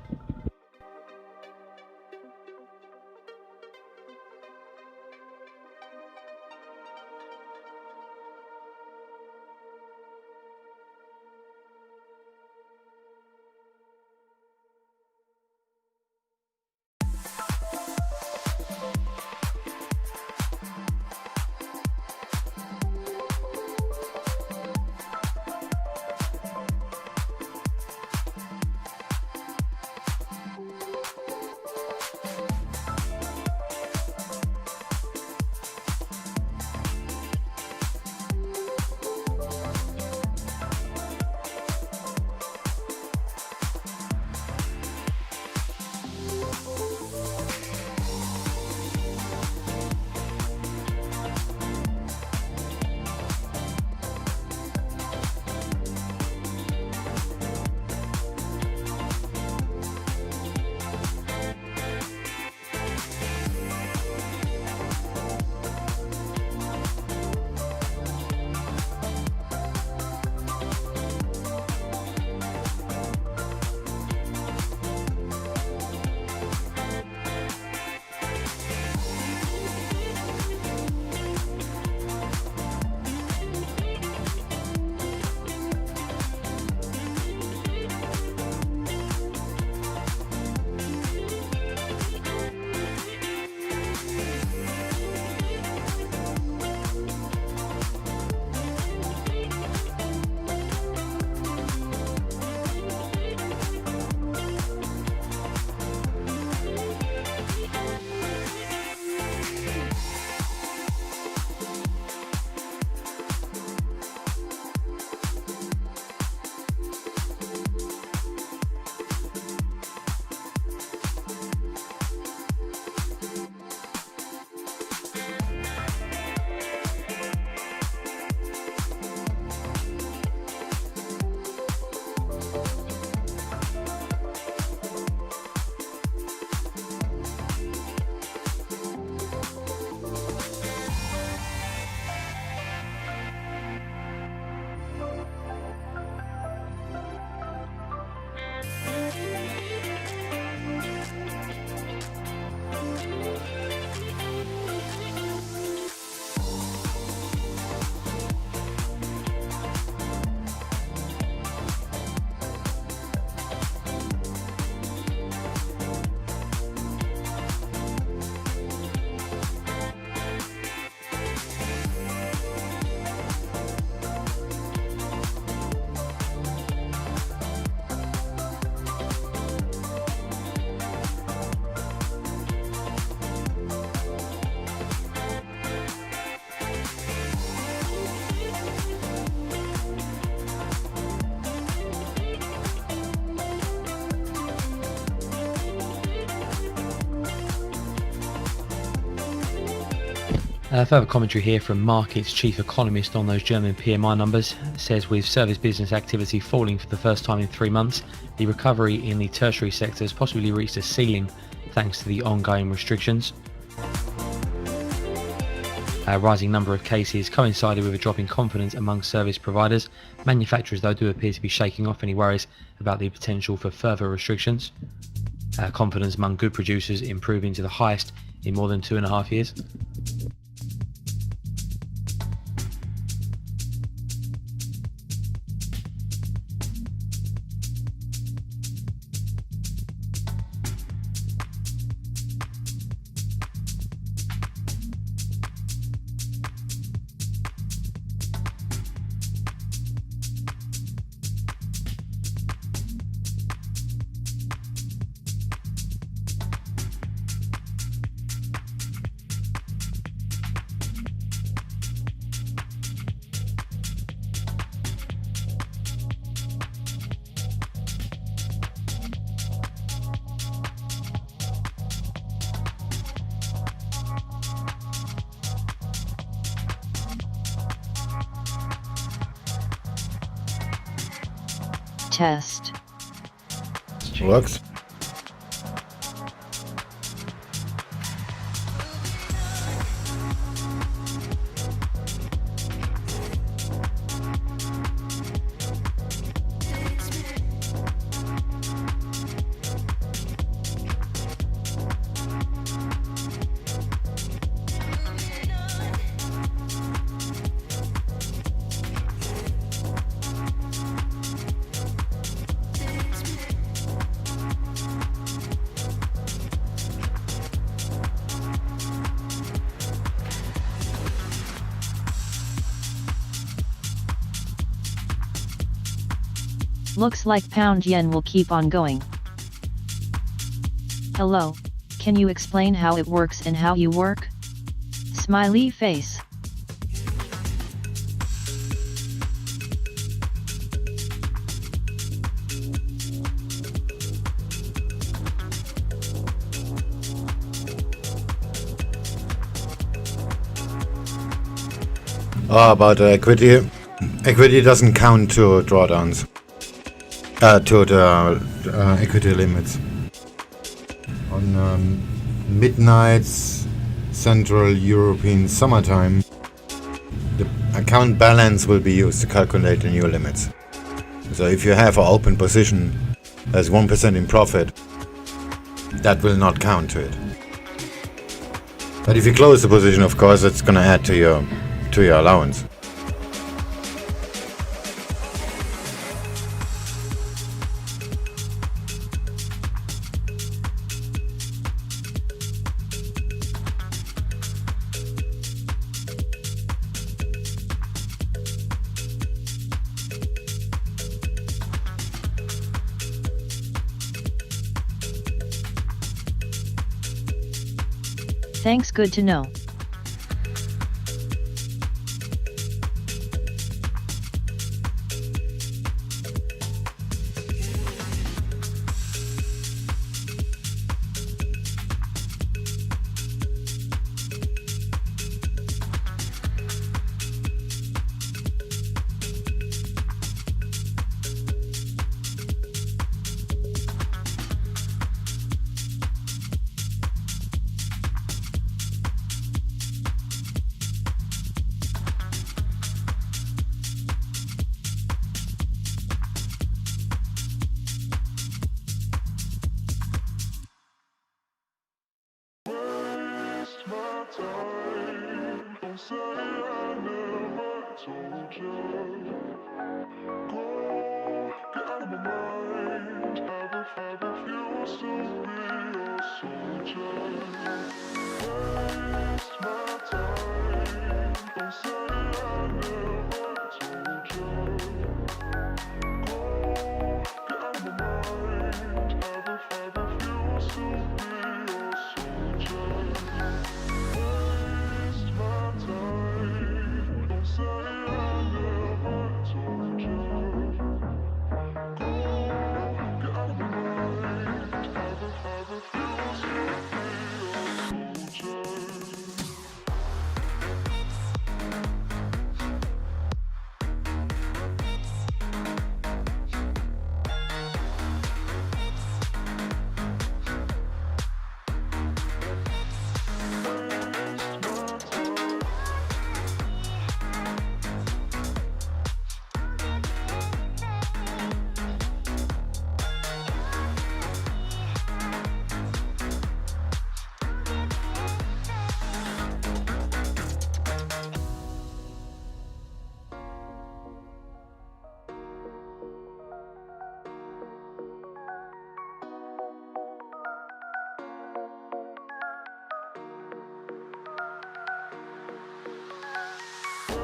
Further commentary here from Market's chief economist on those German PMI numbers. Says with service business activity falling for the first time in 3 months, the recovery in the tertiary sector has possibly reached a ceiling thanks to the ongoing restrictions. A rising number of cases coincided with a drop in confidence among service providers. Manufacturers, though, do appear to be shaking off any worries about the potential for further restrictions. Confidence among good producers improving to the highest in more than 2.5 years. Test. Works. Looks like pound yen will keep on going. Hello, can you explain how it works and how you work? Smiley face. About equity. Equity doesn't count to drawdowns. To the equity limits. On midnights, Central European summertime, the account balance will be used to calculate the new limits. So if you have an open position as 1% in profit, that will not count to it. But if you close the position, of course, it's going to add to your allowance. Thanks, good to know.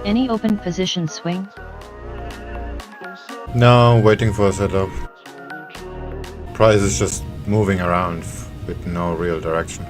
Any open position swing? No, waiting for a setup. Price is just moving around with no real direction.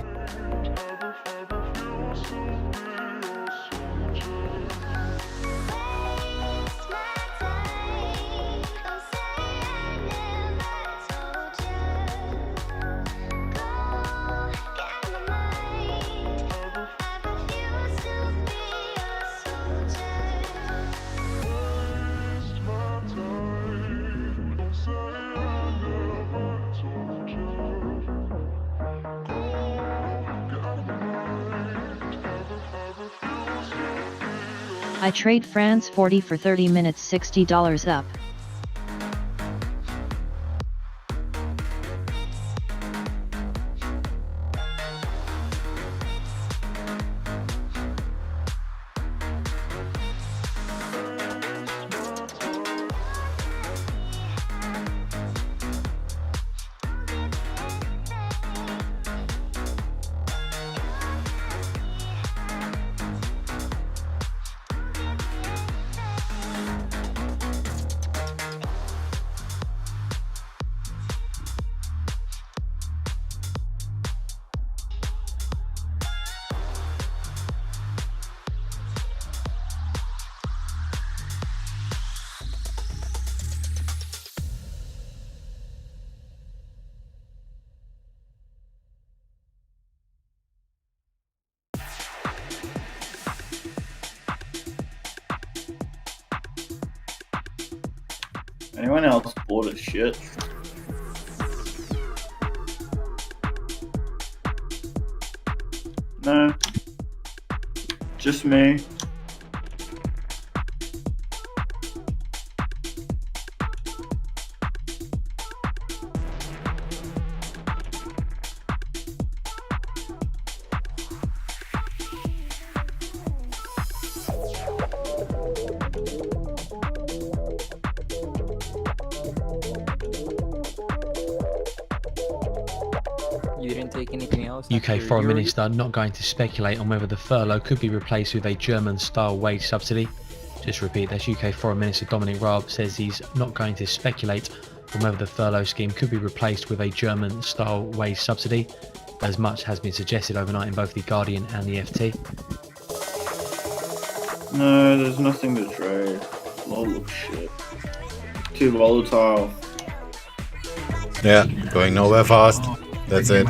I trade France 40 for 30 minutes, $60 up. Anyone else bought a shit? No. Just me. You didn't take anything else? UK Foreign Minister not going to speculate on whether the furlough could be replaced with a German-style wage subsidy. Just repeat, that's UK Foreign Minister Dominic Raab says he's not going to speculate on whether the furlough scheme could be replaced with a German-style wage subsidy, as much has been suggested overnight in both The Guardian and the FT. No, there's nothing to trade. All looks shit. Too volatile. Yeah, going nowhere fast. That's it.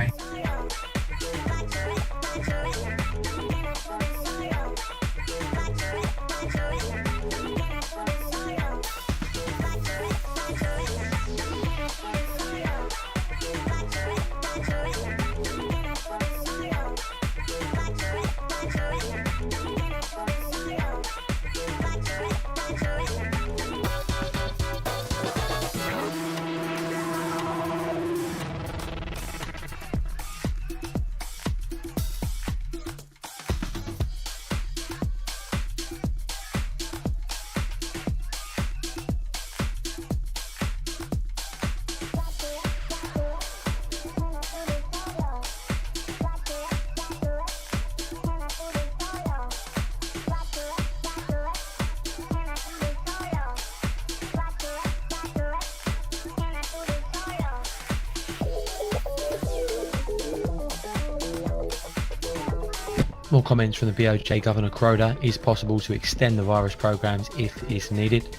More comments from the BOJ Governor Kuroda. Is possible to extend the virus programs if is needed.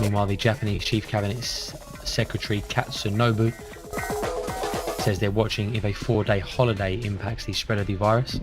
Meanwhile, the Japanese Chief Cabinet Secretary Katsunobu says they're watching if a 4-day holiday impacts the spread of the virus.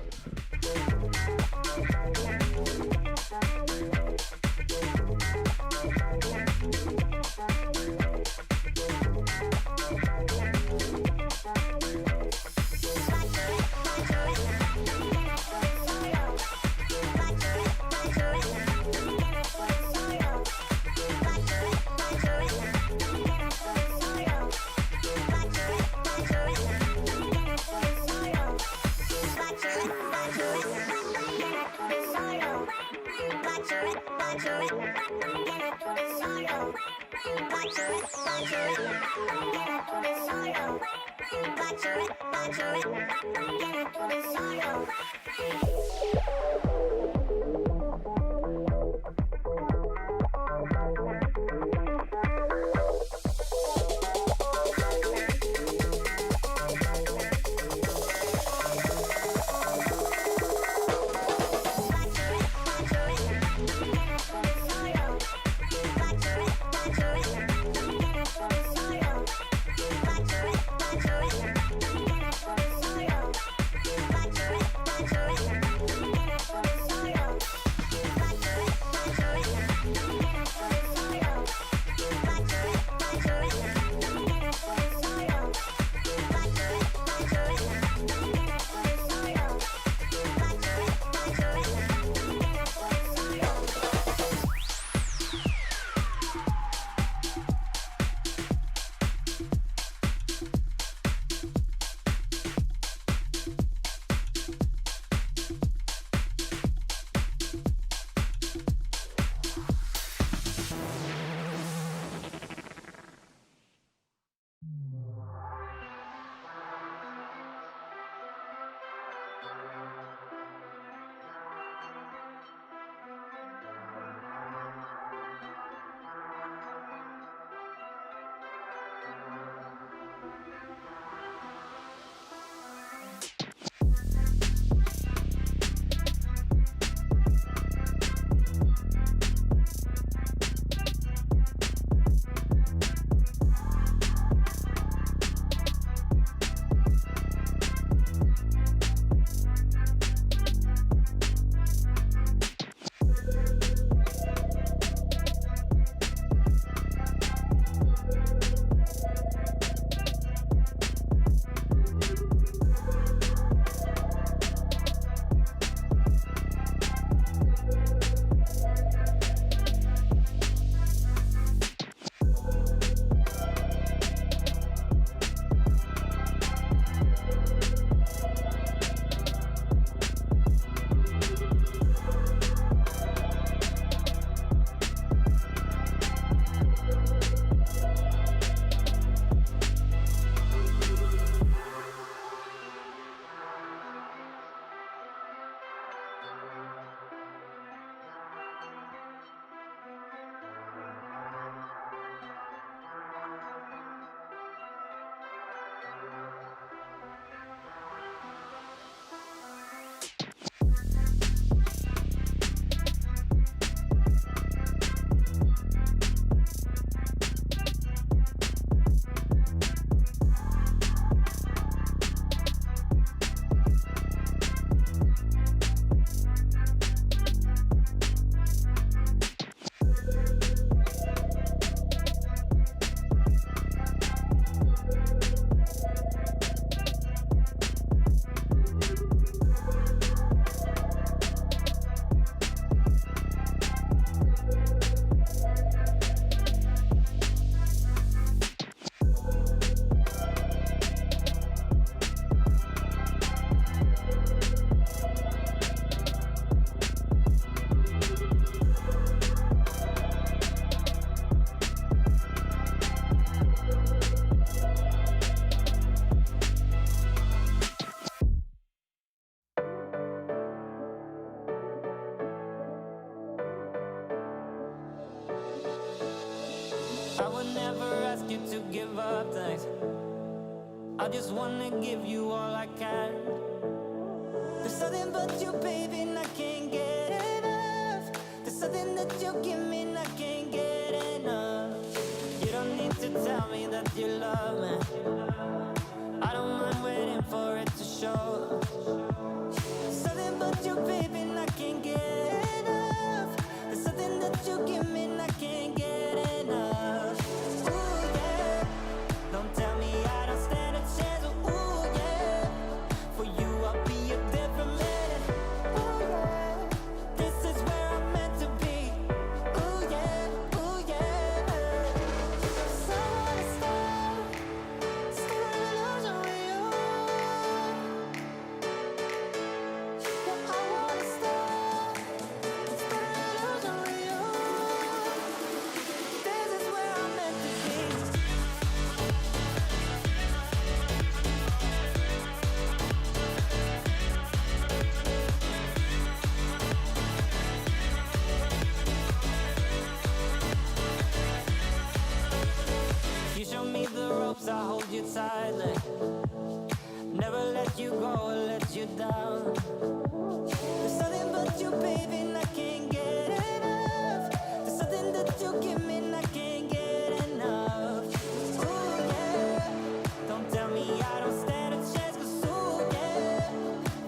give up things. I just wanna give you all I can. There's something but you, baby, and I can't get enough. There's something that you give me, and I can't get enough. You don't need to tell me that you love me. I don't mind waiting for it to show. Something but you, baby, and I can't get enough. There's something that you give me, and I can't get enough. Ooh, yeah. Don't tell me I don't stand a chance. Ooh, yeah. For you, I'll be a different man. Ooh, yeah. This is where I'm meant to be. Ooh, yeah. Ooh, yeah. So I wanna start an illusion with you. Yeah, I wanna start an illusion with you. This is where I'm meant to be. You show me the ropes, I hold you tightly. Never let you go or let you down. There's something but you, baby, and I can't get enough. There's something that you give me, and I can't get enough. Ooh, yeah. Don't tell me I don't stand a chance, 'cause ooh, yeah.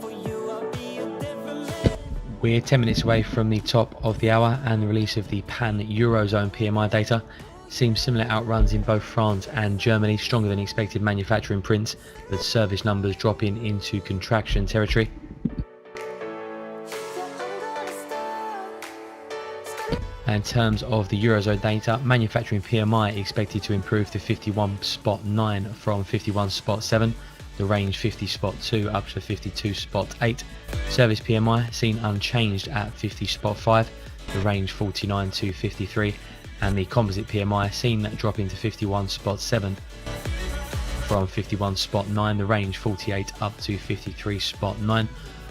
For you, I'll be a different man. We're 10 minutes away from the top of the hour and the release of the pan-Eurozone PMI data. Seems similar outruns in both France and Germany, stronger than expected manufacturing prints, with service numbers dropping into contraction territory. And in terms of the Eurozone data, manufacturing PMI expected to improve to 51.9 from 51.7, the range 50.2 up to 52.8. Service PMI seen unchanged at 50.5, the range 49 to 53, and the composite PMI seen dropping to 51.7 from 51.9, the range 48 up to 53.9.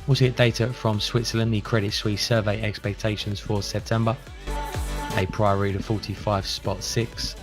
Also get data from Switzerland, the Credit Suisse survey expectations for September, a prior read of 45.6.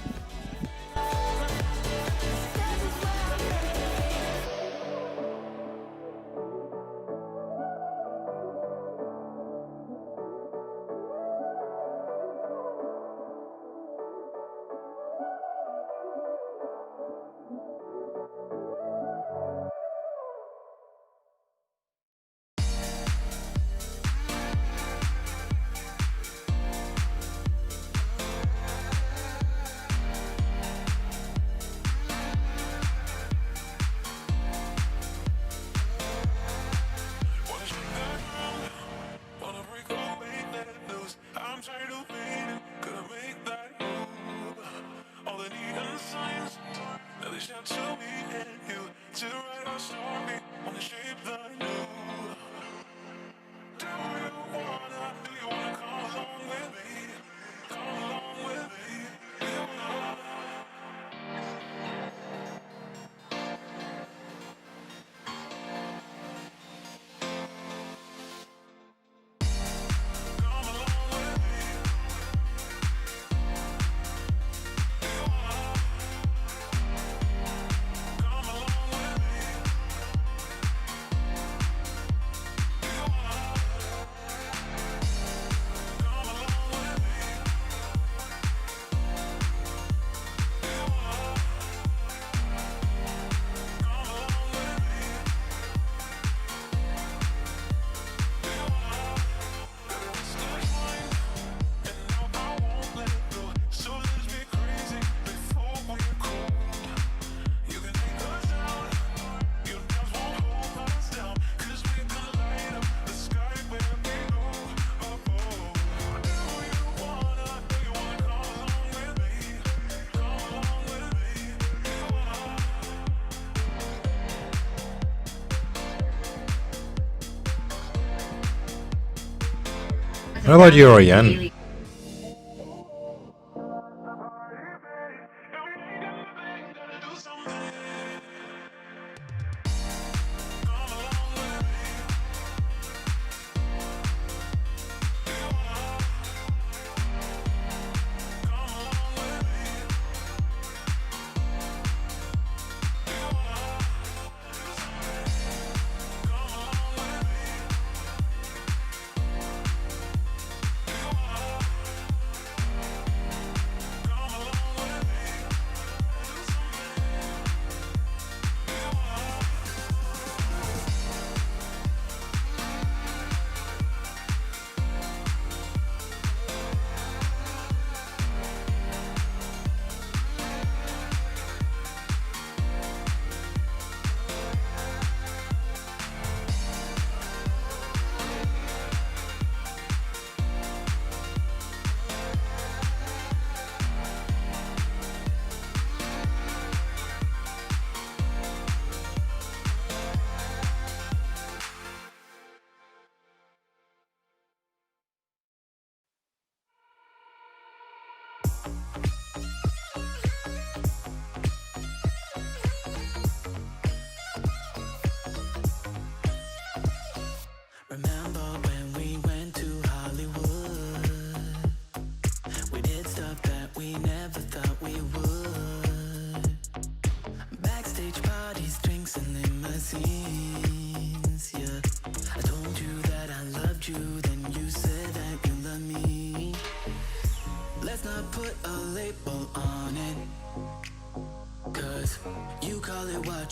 What about Euro Yen?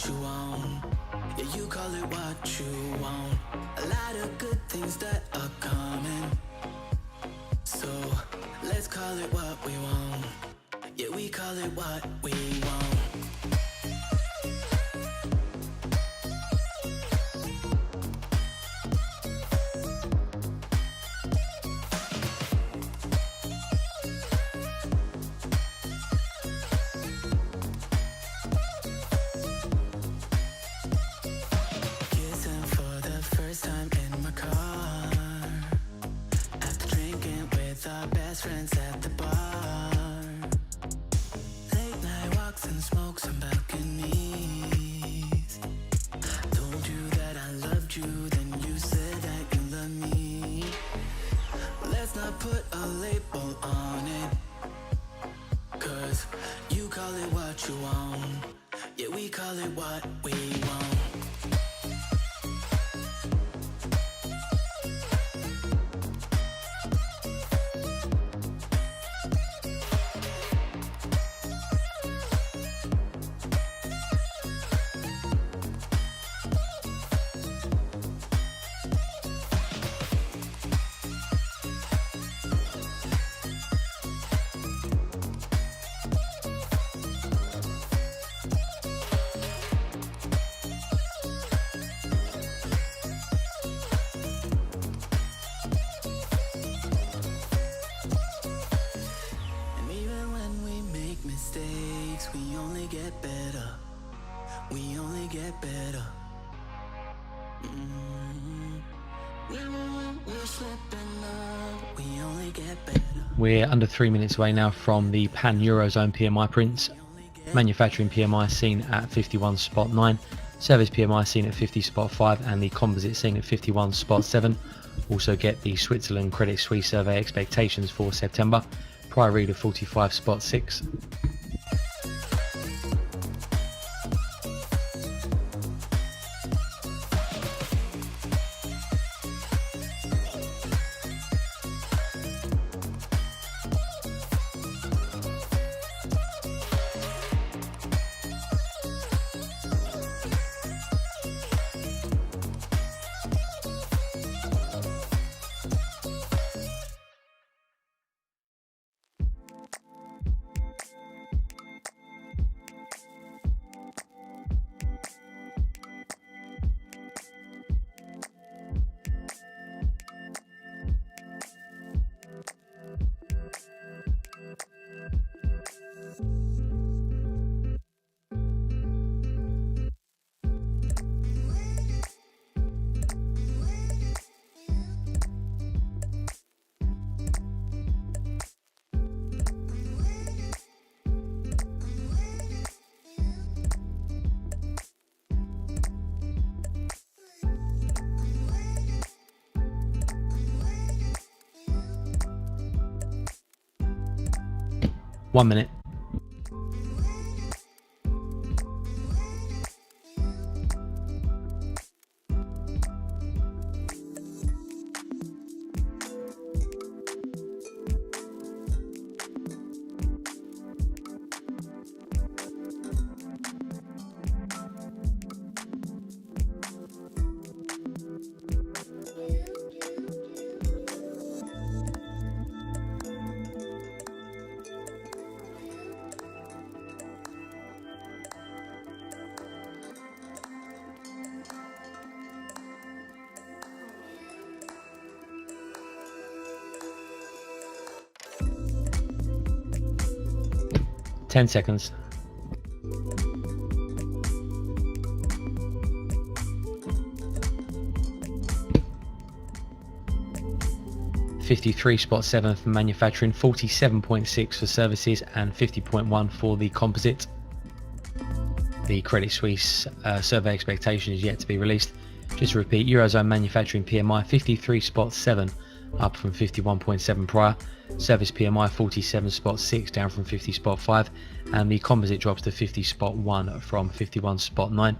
what you want. Yeah, you call it what you want. A lot of good things that are coming. So let's call it what we want. Yeah, we call it what we want. Kissing for the first time in my car. After drinking with our best friends at the bar. Late night walks and smokes on balconies. Told you that I loved you, then you said that you love me. Let's not put a label on it, 'cause you call it what you want. Yeah, we call it what we want. And even when we make mistakes, we only get better. We only get better. We're slipping up. We only get better. We're under 3 minutes away now from the Pan-Eurozone PMI prints. Manufacturing PMI seen at 51.9, service PMI seen at 50.5, and the composite seen at 51.7. Also get the Switzerland Credit Suisse survey expectations for September, prior read of 45.6. One minute. Ten seconds. $53.7 for manufacturing, 47.6 for services, and 50.1 for the composite. The Credit Suisse survey expectation is yet to be released. Just to repeat, Eurozone manufacturing PMI 53.7, up from 51.7 prior. Service PMI 47.6, down from 50.5, and the composite drops to 50.1 from 51.9.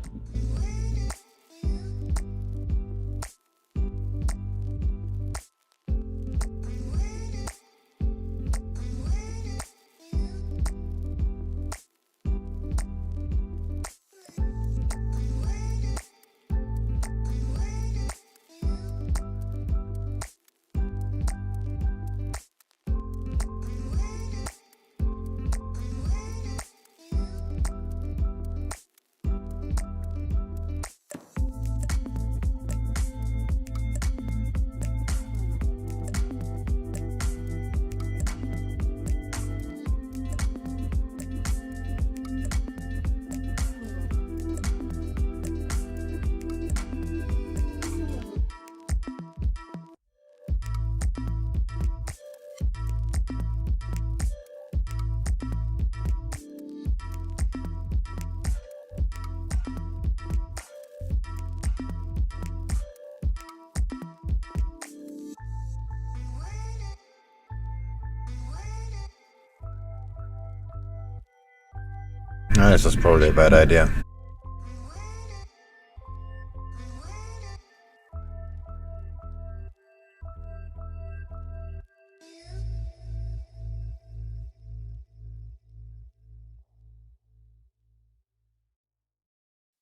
No, this is probably a bad idea.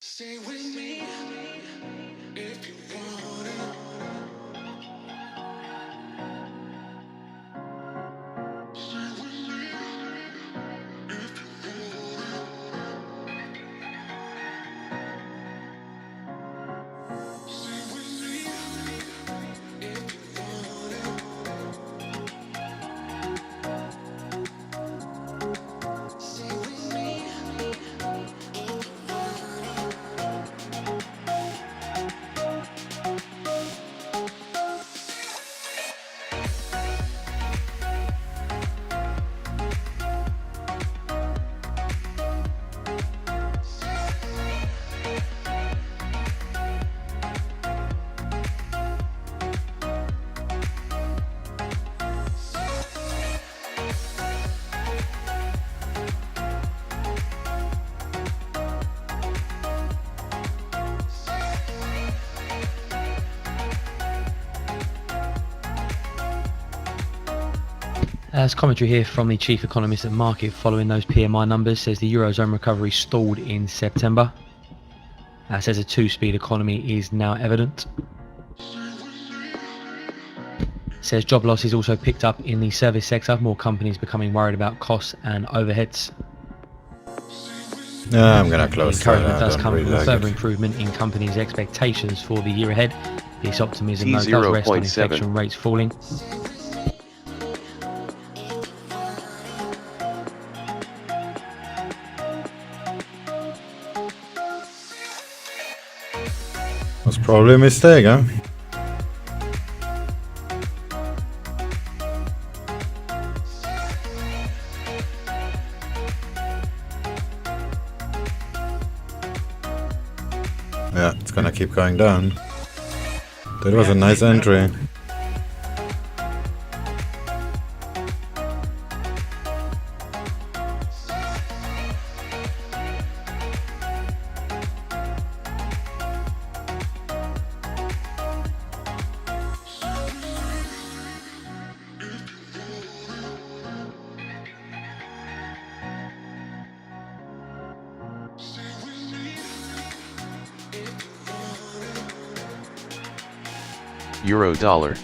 Stay with me if you want it. Stay with me if you want it. Stay with me if you want it. Stay with me if you want As commentary here from the chief economist at market following those PMI numbers, says the Eurozone recovery stalled in September. Says a two-speed economy is now evident. Says job losses also picked up in the service sector, more companies becoming worried about costs and overheads. Yeah, I'm gonna close that. Encouragement I does don't come really from like further it. improvement in companies' expectations for the year ahead. This optimism though does rest on T0.7. infection rates falling. Was probably a mistake, huh? Yeah, it's gonna keep going down. That was a nice entry. Euro dollar.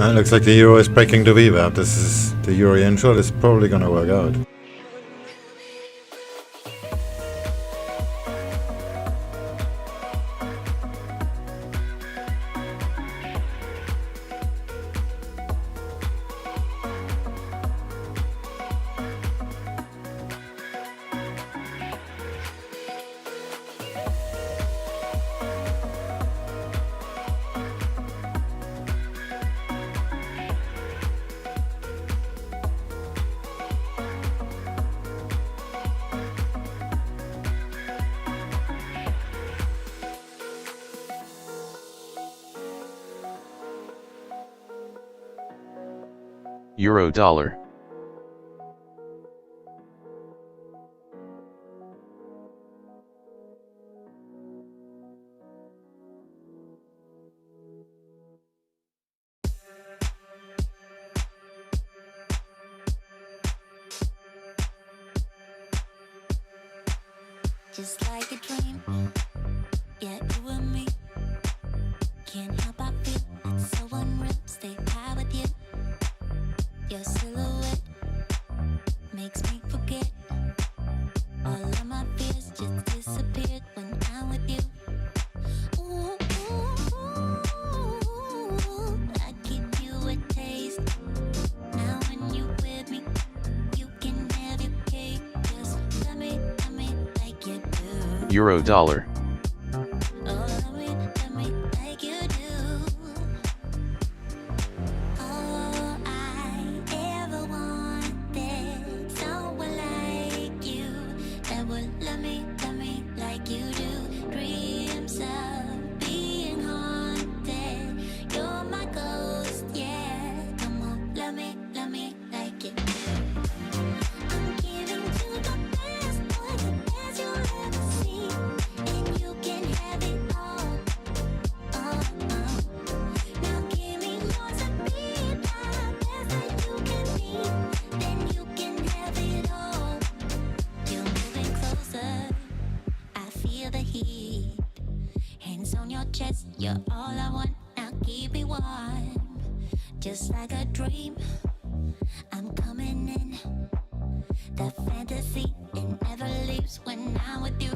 It looks like the euro is breaking the VWAP. This is the euro yen short is probably gonna work out. Euro dollar. Just like a dream, yeah, you and me. Can't help but feel it's so unreal. Stay high with you. Your silhouette makes me forget all of my fears. Just disappeared when I'm with you. Ooh, ooh, ooh, I give you a taste. Now when you with me, you can have your cake. Just love me like you do. Euro dollar. You're all I want, now keep me warm. Just like a dream, I'm coming in. The fantasy, it never leaves when I'm with you.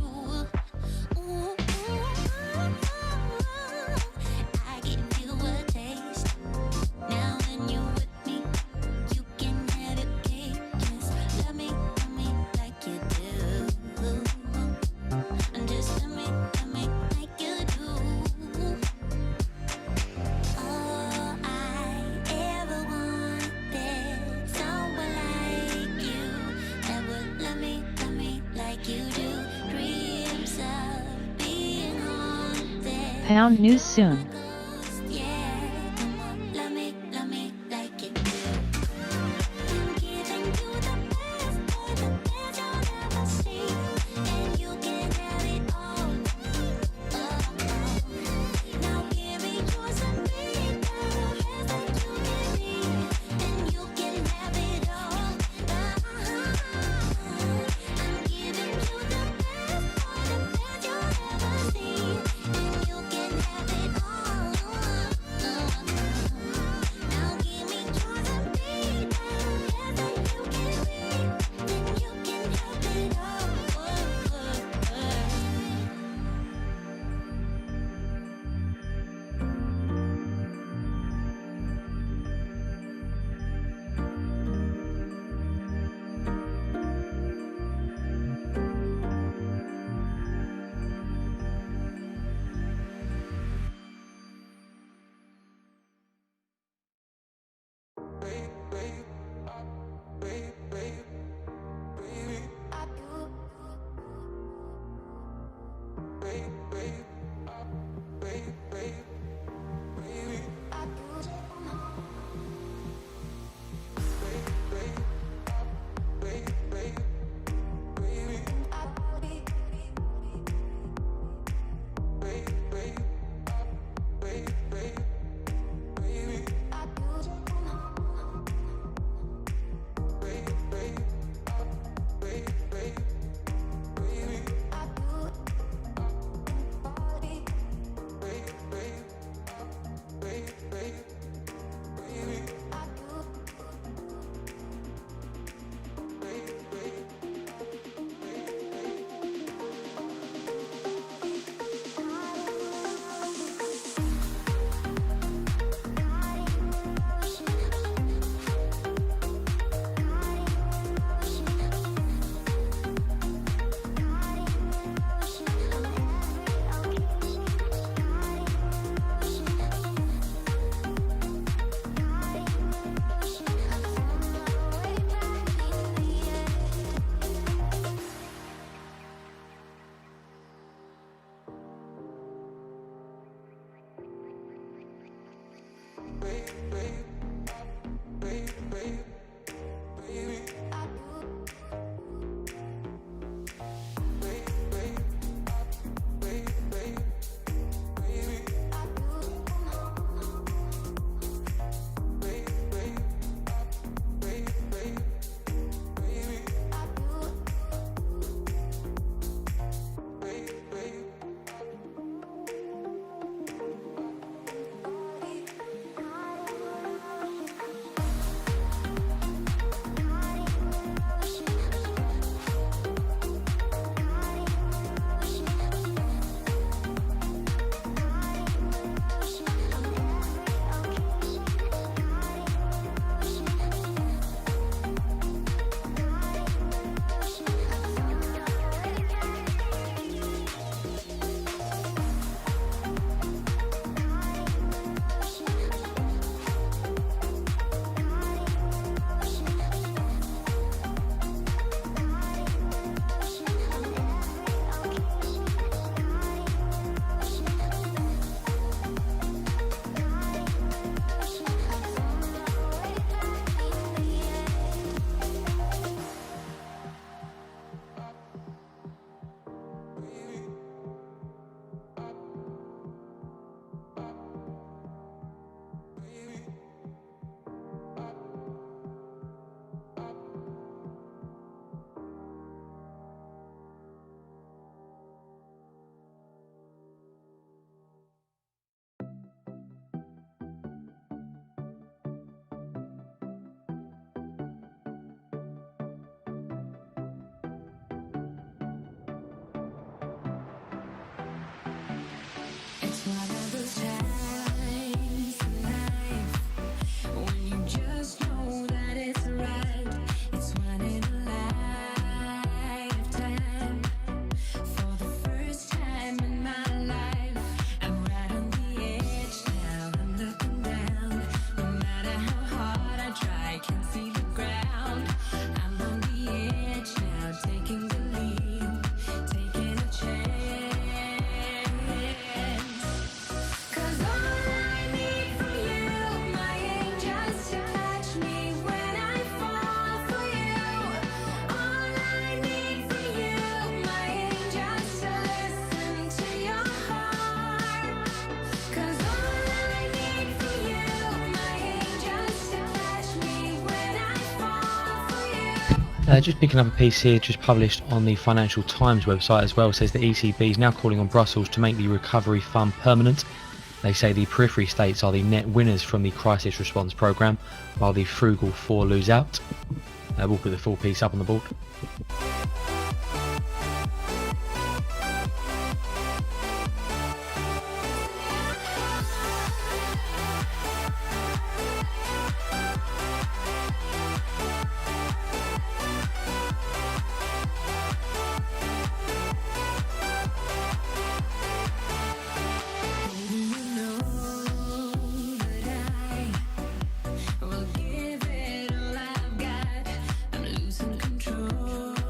Ooh, I give you a taste. Now when you're with me, you can have your cake. Just love me like you do. And just love me like you do. All I ever wanted, someone like you that would love me like you do. Dreams of being haunted. Pound news soon. It's one of those times in life when you just know that it's right. It's one in a lifetime. For the first time in my life, I'm right on the edge now. I'm looking down. No matter how hard I try, can't see the ground. I'm on the edge now, taking the lead, taking a chance. Just picking up a piece here, just published on the Financial Times website as well, says the ECB is now calling on Brussels to make the recovery fund permanent. They say the periphery states are the net winners from the crisis response programme, while the frugal four lose out. We'll put the full piece up on the board. Will give it all I've got. I'm losing control.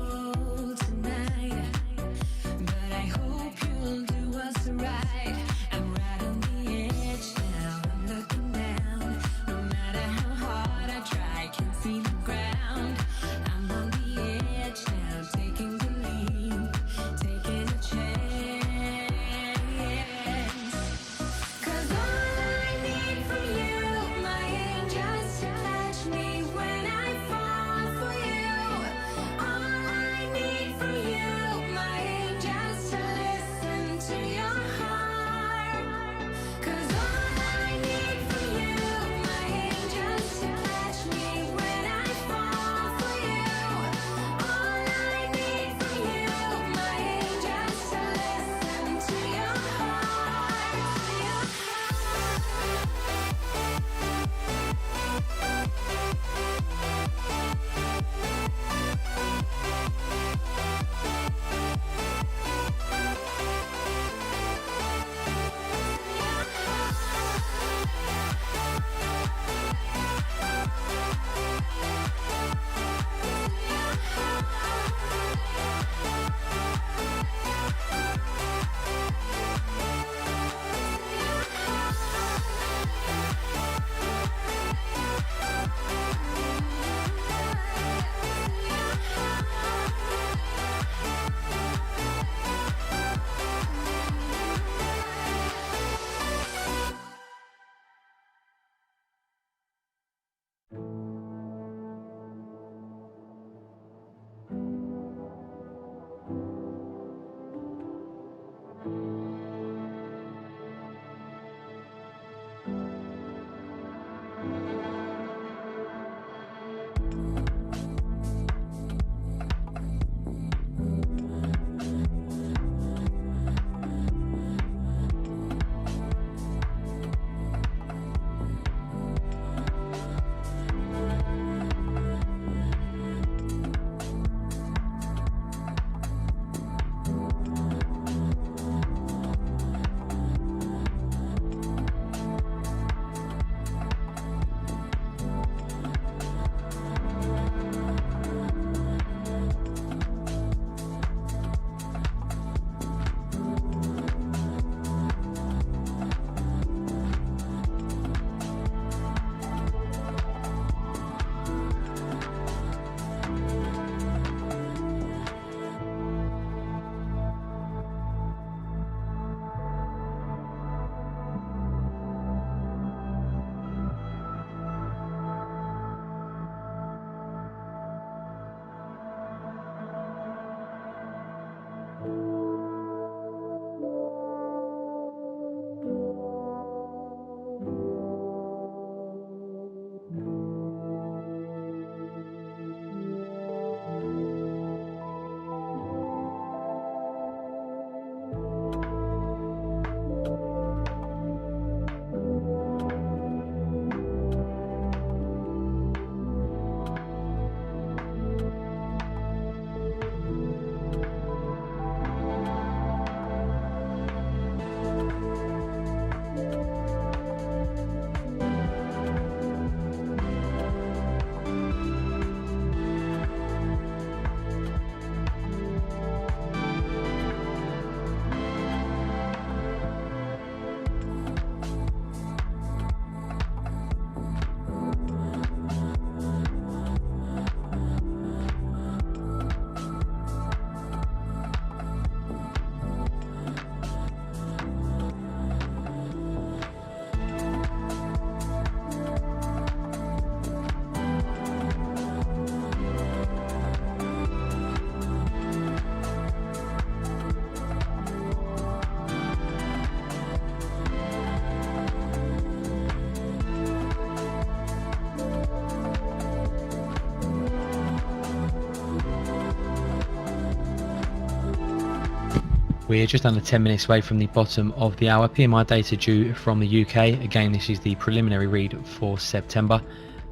We're just under 10 minutes away from the bottom of the hour. PMI data due from the UK. Again, this is the preliminary read for September.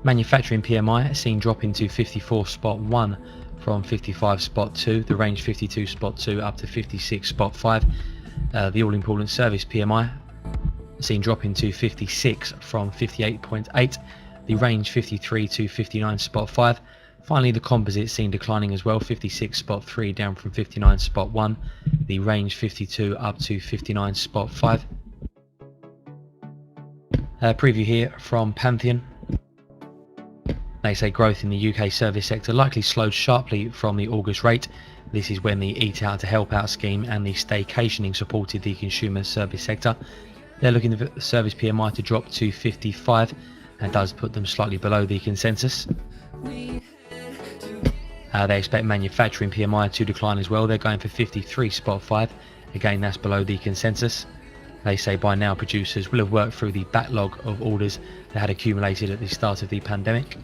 Manufacturing PMI seen dropping to 54.1 from 55.2. The range 52.2 up to 56.5. The all-important service PMI seen dropping to 56 from 58.8. The range 53 to 59.5. Finally, the composite seen declining as well, 56.3 down from 59.1. The range 52 up to 59.5. Preview here from Pantheon. They say growth in the UK service sector likely slowed sharply from the August rate. This is when the Eat Out to Help Out scheme and the staycationing supported the consumer service sector. They're looking for the service PMI to drop to 55 and does put them slightly below the consensus. They expect manufacturing PMI to decline as well. They're going for 53.5. Again, that's below the consensus. They say by now producers will have worked through the backlog of orders that had accumulated at the start of the pandemic.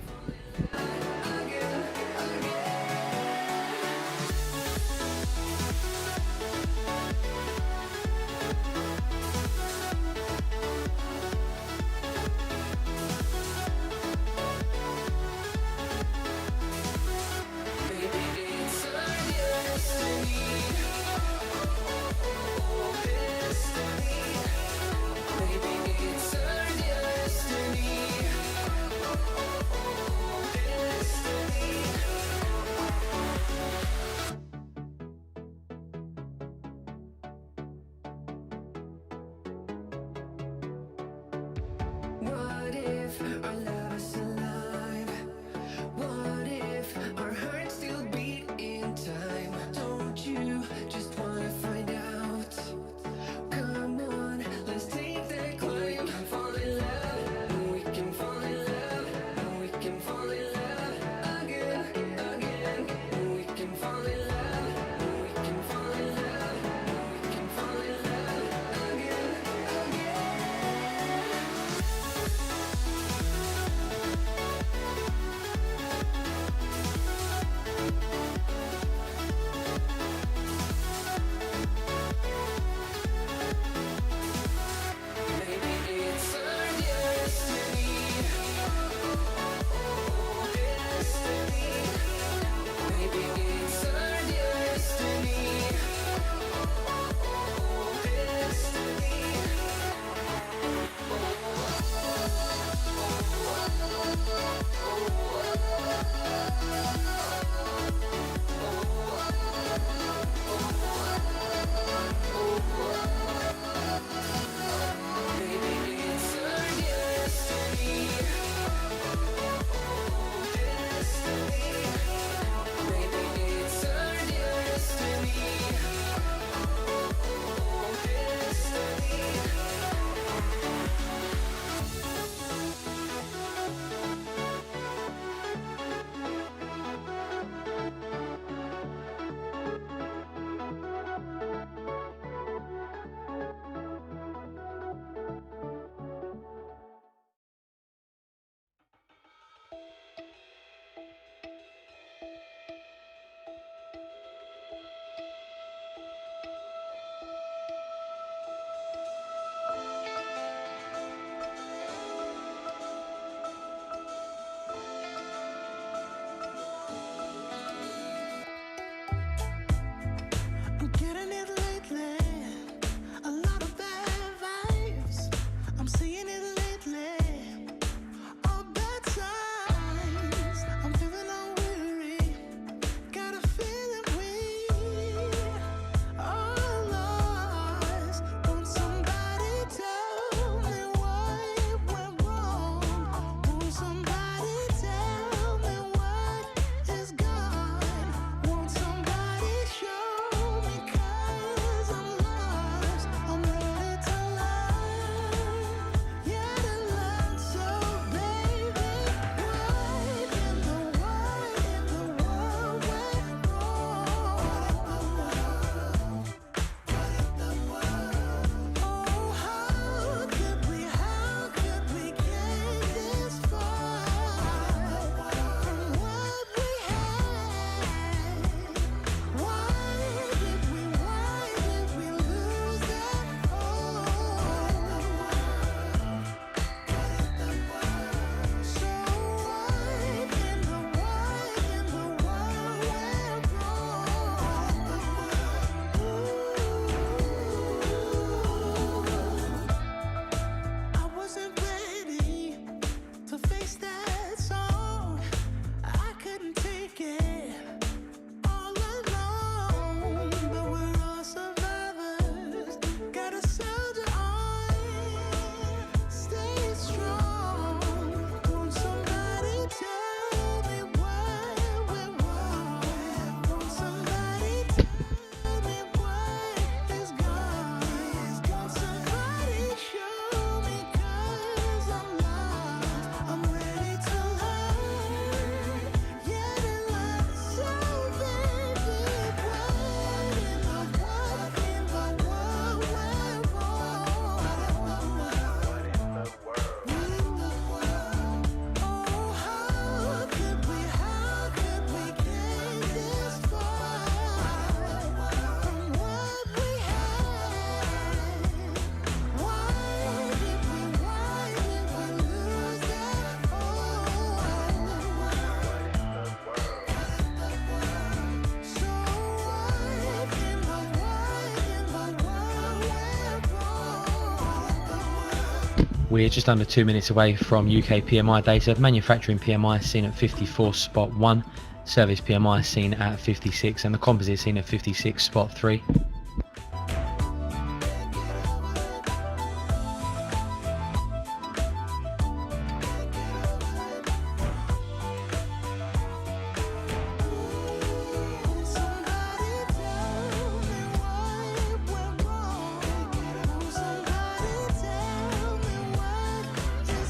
We're just under 2 minutes away from UK PMI data. Manufacturing PMI seen at 54.1, service PMI seen at 56, and the composite seen at 56.3.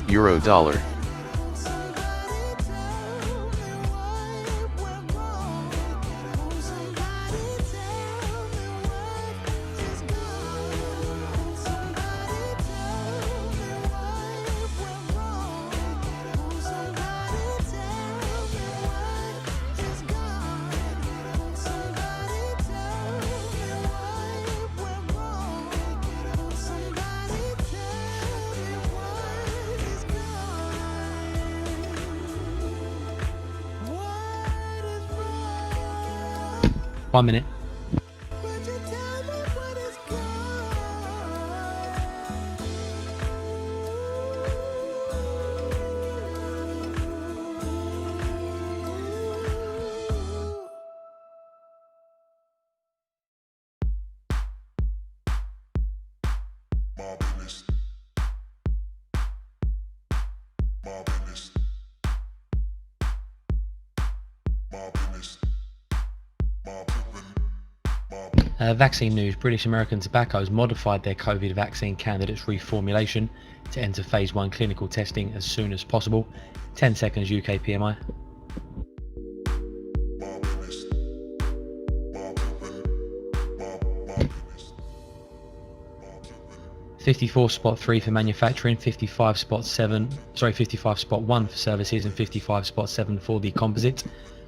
Euro dollar. One minute. Vaccine news. British American Tobacco has modified their COVID vaccine candidates reformulation to enter phase 1 clinical testing as soon as possible. 10 seconds UK PMI. $54.3 for manufacturing, 55.1 for services, and 55.7 for the composite.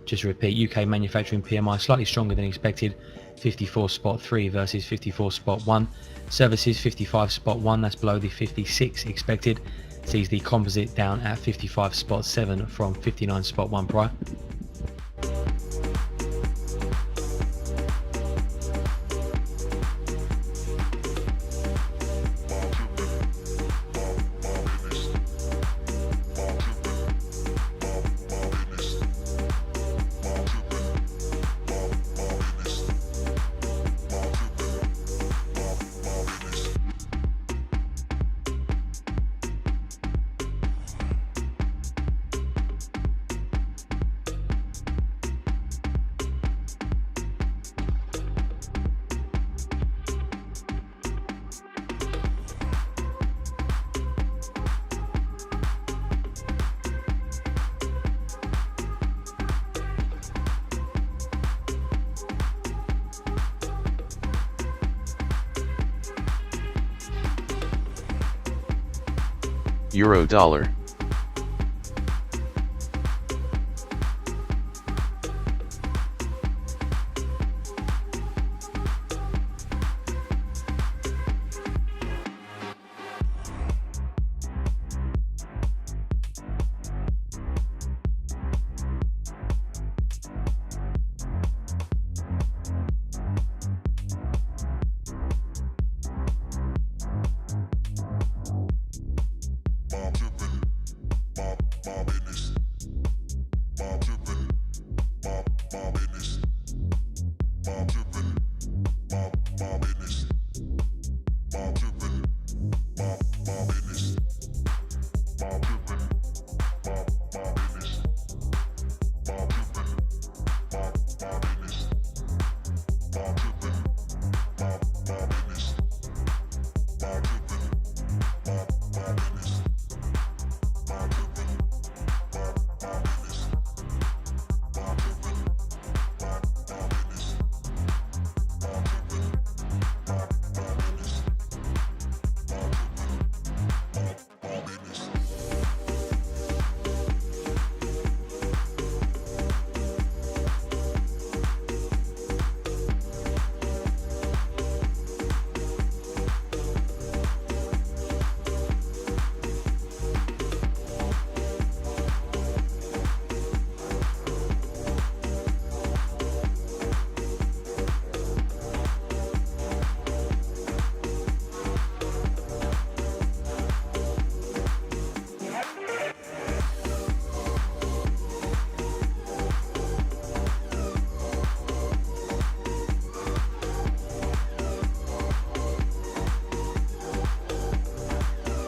Just to repeat, UK manufacturing PMI slightly stronger than expected, 54.3 versus 54.1. Services 55.1, that's below the 56 expected. Sees the composite down at 55.7 from 59.1 prior. Euro dollar.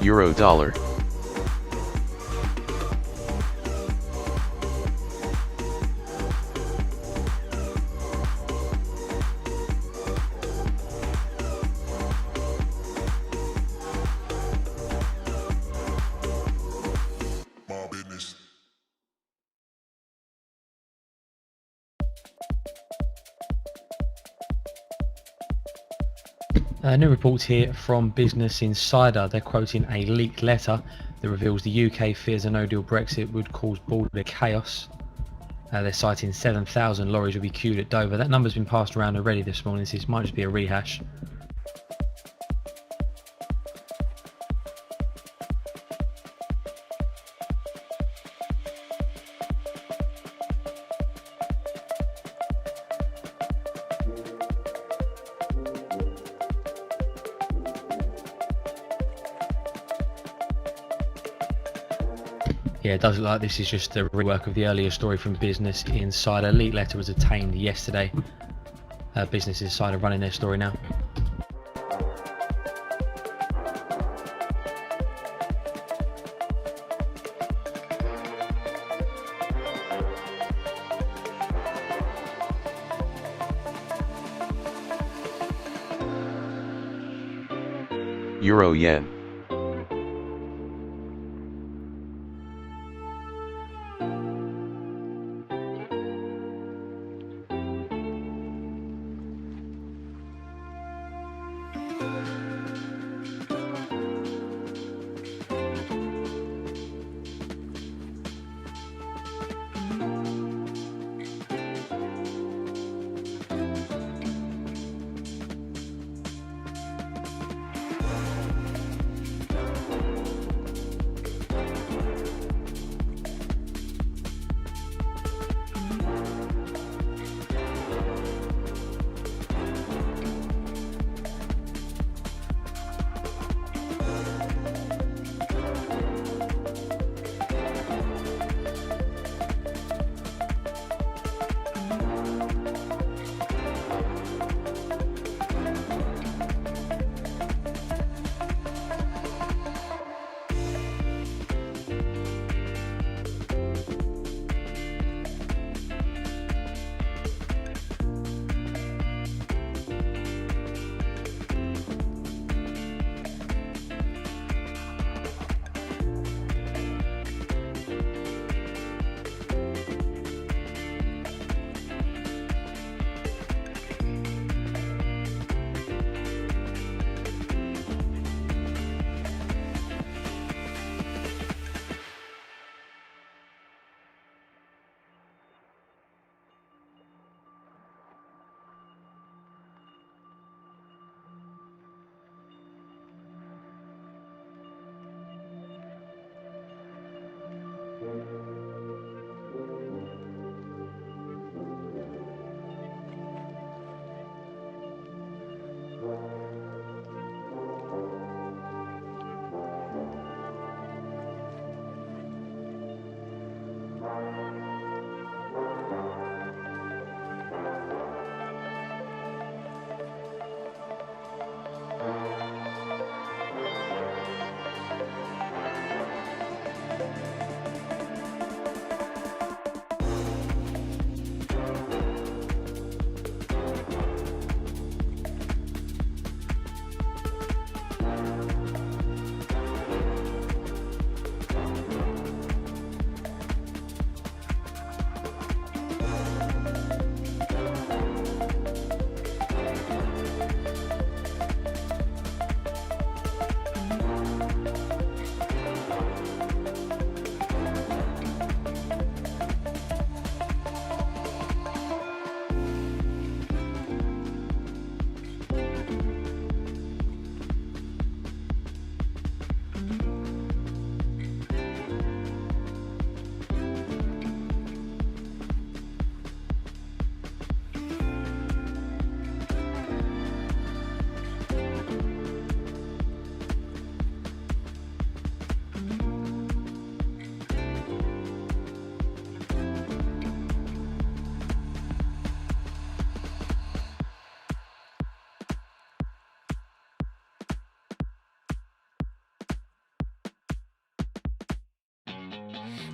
Euro dollar. New reports here from Business Insider. They're quoting a leaked letter that reveals the UK fears a no-deal Brexit would cause border chaos. They're citing 7,000 lorries will be queued at Dover. That number's been passed around already this morning, so this might just be a rehash. Yeah, it does look like this is just a rework of the earlier story from Business Insider. Leaked letter was obtained yesterday. Business Insider running their story now. Euro yen.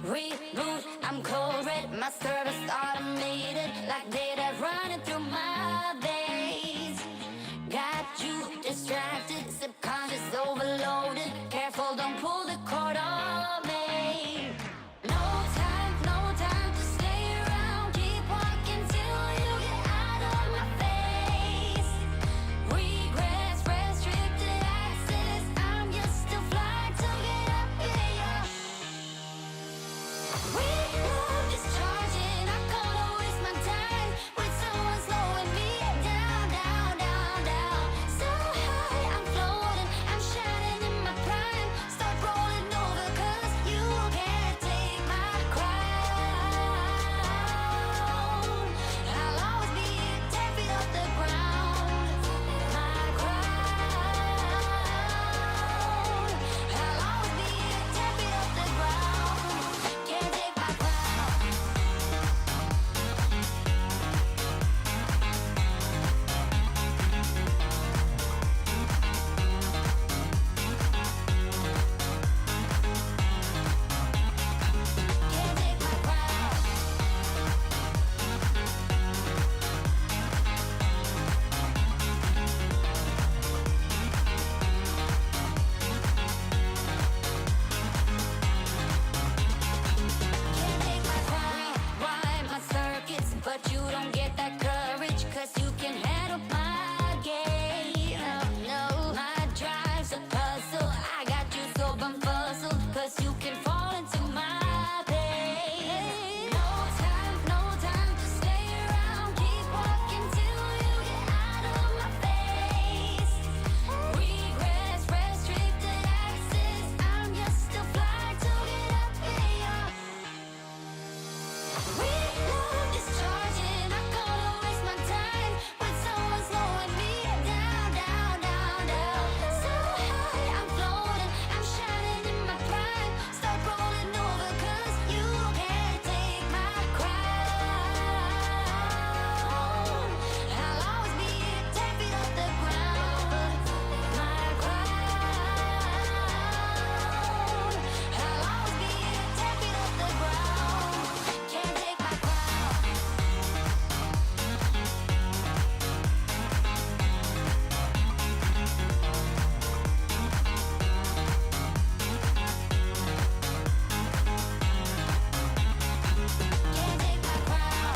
Reboot, I'm cold red, my service automated, like data running through my veins. Got you distracted, subconscious overloaded. Careful, don't pull the cord on me. No time to stay around. Keep walking till you get out of my face. Regrets, restricted access. I'm just a flight to get up in your. We love is charging. I'm gonna waste my time with someone slowing me down, down, down, down. So high, I'm floating. I'm shining in my prime. Start rolling over 'cause you can't take my crown. I'll always be 10 feet off the ground. My crown. I'll always be 10 feet off the ground. Can't take my crown. Can't take my crown. Can't take my crown. Rewind my circuits, but you don't get that courage 'cause you can handle my game. No, my drive's a puzzle. I got you so bumfuzzled 'cause you can fall into my pain. No time to stay around. Keep walking till you get out of my face. Regrets, restricted access. I'm just a flight to get up in your. We love is charging. I'm gonna waste my time with someone slowing me down, down, down, down. So high, I'm floating. I'm shining in my prime. Start rolling over 'cause you can't take my crown. I'll always be 10 feet off the ground. My crown. I'll always be 10 feet off the ground. Can't take my crown. Can't take my crown.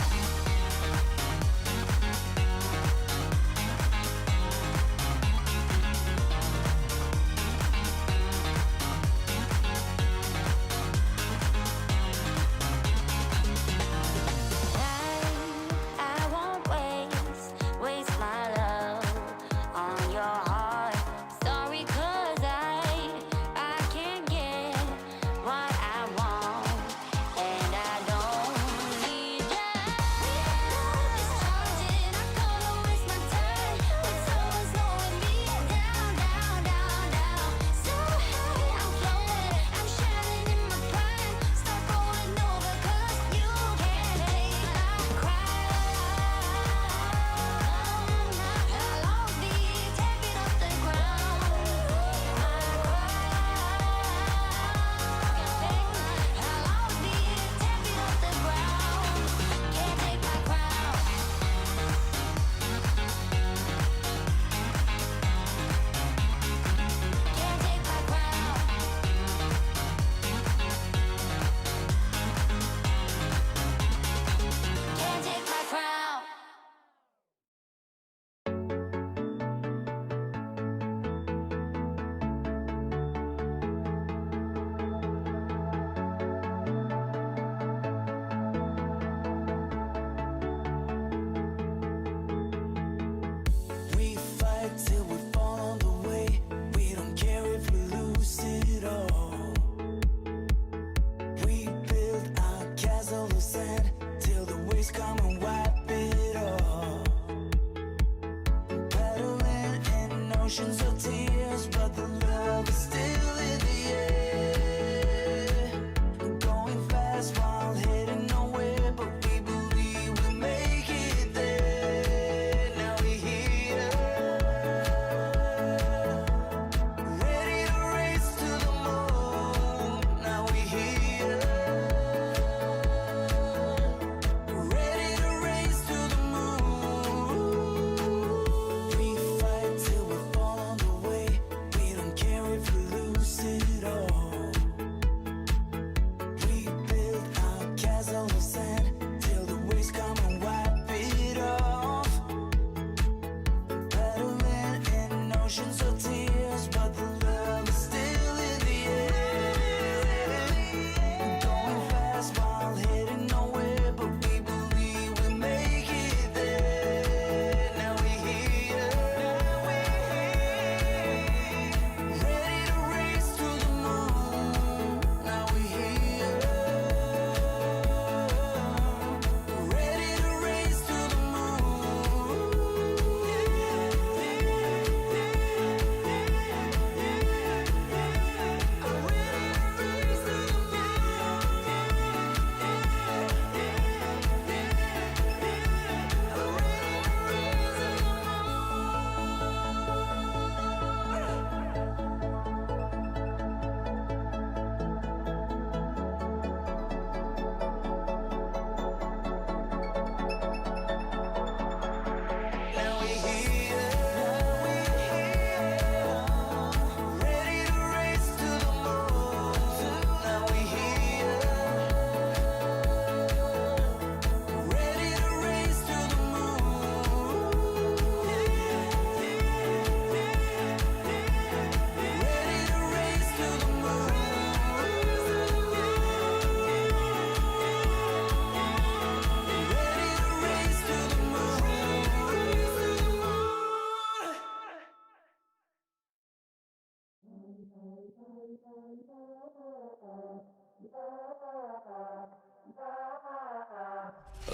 I won't waste my love on your heart. Sorry 'cause I can't get what I want, and I don't need ya. It's charging. I'm gonna waste my time with someone slowing me down, down, down, down. So high, I'm floating. I'm shining in my prime. Start rolling over 'cause you can't take my crown. I'll always be 10 feet off the ground. My crown. I'll always be 10 feet off the ground. Can't take my crown. Can't take my crown. Can't take my crown. We fight till we fall on the way. We don't care if we lose it all. We build our castle of sand till the waves come and wipe it off. Paddling in oceans of tears, but the love is still in the air. Going fast while heading nowhere, but we believe we'll make it there. Now we're here, ready to race to the moon. Now we're here.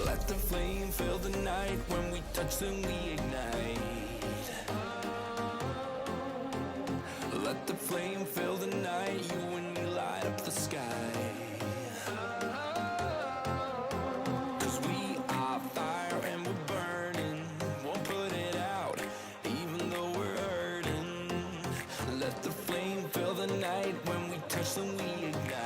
Let the flame fill the night. When we touch, then we ignite. Let the flame fill the night. You and me light up the sky. 'Cause we are fire and we're burning. Won't put it out, even though we're hurting. Let the flame fill the night. When we touch, then we ignite.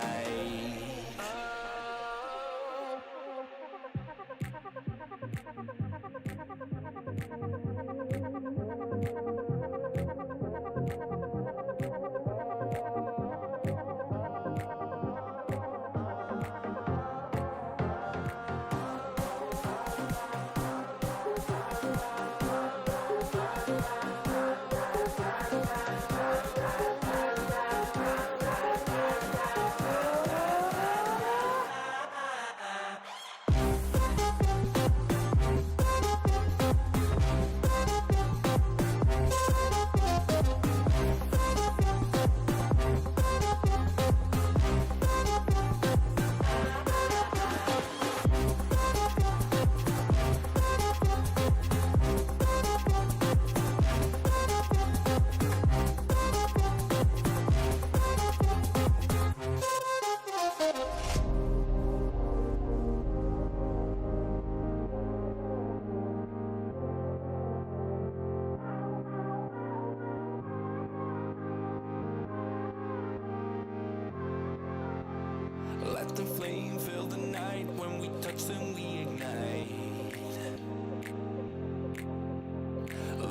Let the flame fill the night. When we touch, then we ignite.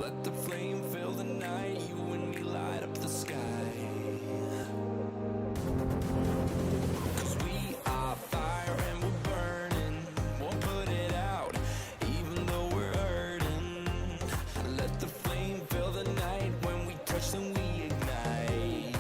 Let the flame fill the night. You and me light up the sky. 'Cause we are fire and we're burning. Won't put it out, even though we're hurting. Let the flame fill the night. When we touch, then we ignite.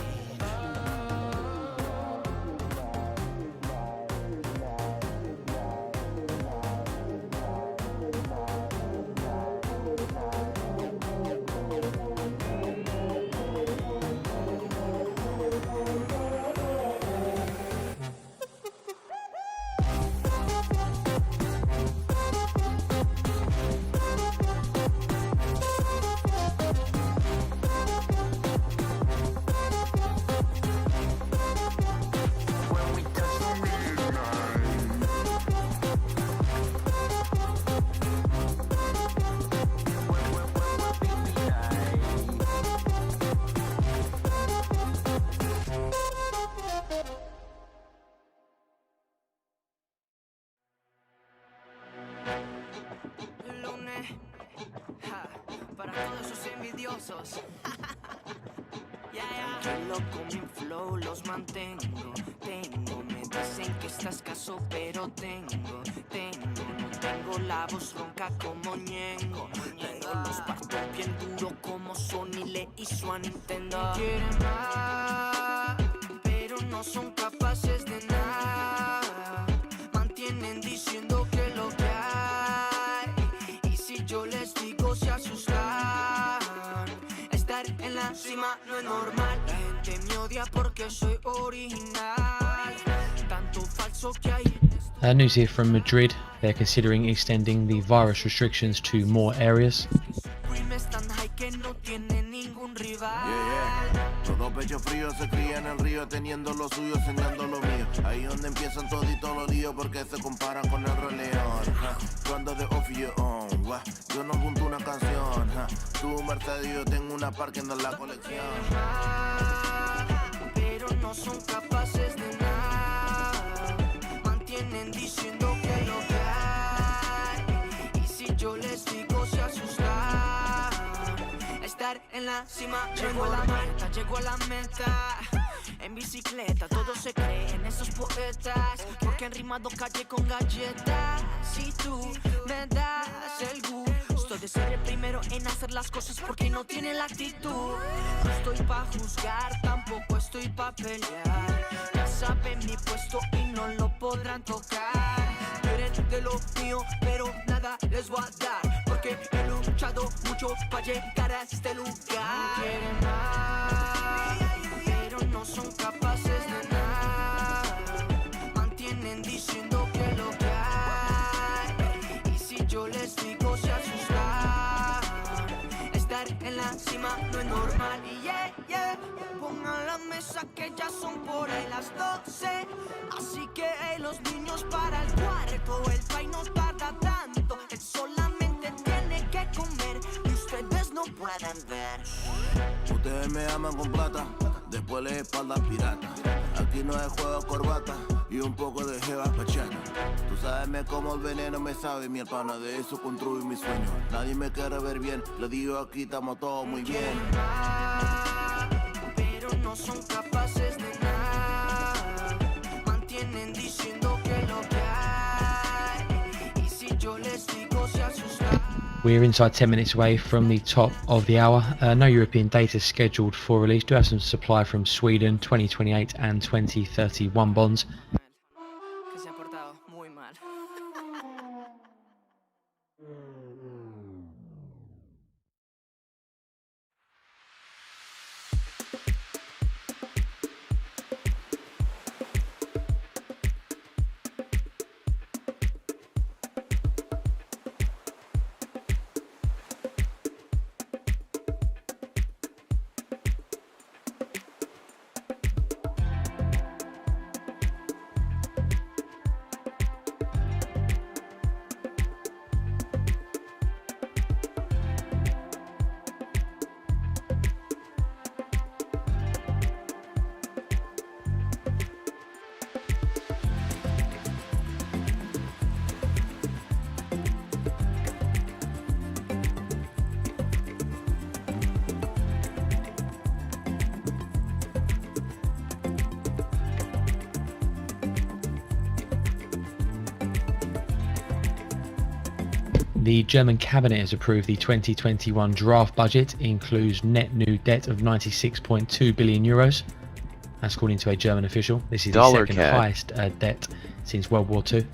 Lunes, para todos esos envidiosos. Tranquilo con mi flow, los mantengo. Me dicen que estás escaso, pero tengo. No tengo la voz ronca como Ñengo. Pero los parto bien duro como Sony le hizo a Nintendo. Quieren más, pero no son capaces de nada. Mantienen diciendo que lo que hay. Y si yo les digo se asustan. Estar en la cima no es normal. La gente me odia porque soy original. Tanto falso que hay. News here from Madrid. They're considering extending the virus restrictions to more areas. Todo pecho frío se cría en el río, teniendo lo suyo, enseñando lo mío. Ahí donde empiezan toditos los líos, porque se comparan con el Rey León. Cuando de off your own, yo no junto una canción. Tu Mercedes, yo tengo una parking en la colección. Pero no son capaces de nada. Mantienen diciendo que lo que hay. Y si yo les digo se asustan. Estar en la cima, llegó a la meta. En bicicleta, todos se creen esos poetas. Porque han rimado calle con galletas. Si tú me das el gusto de ser el primero en hacer las cosas porque no tiene la actitud. No estoy pa' juzgar, tampoco estoy pa' pelear. Ya saben mi puesto y no lo podrán tocar. Quieren de lo mío, pero nada les voy a dar. Porque he luchado mucho pa' llegar a este lugar. Quieren más, pero no son calma, no es normal. Y pongan la mesa que ya son por ahí las 12. Así que los niños para el cuarto. El pay no tarda tanto, él solamente tiene que comer y ustedes no pueden ver. Ustedes me aman con plata, después les espalda pirata. Aquí no hay juego corbata y un poco de jeva pachana. Tú sabes cómo el veneno me sabe, mi hermano, de eso construyo mi sueño. Nadie me quiere ver bien, le digo aquí estamos todos muy bien. Pero no son capaces de nada, mantienen diciendo que lo que hay. Y si yo les digo se asustan. We're inside 10 minutes away from the top of the hour. No European data scheduled for release. Do have some supply from Sweden, 2028 and 2031 bonds. Que se ha portado muy mal. The German cabinet has approved the 2021 draft budget. It includes net new debt of 96.2 billion euros. That's according to a German official. This is the Dollar second CAD. highest debt since World War II.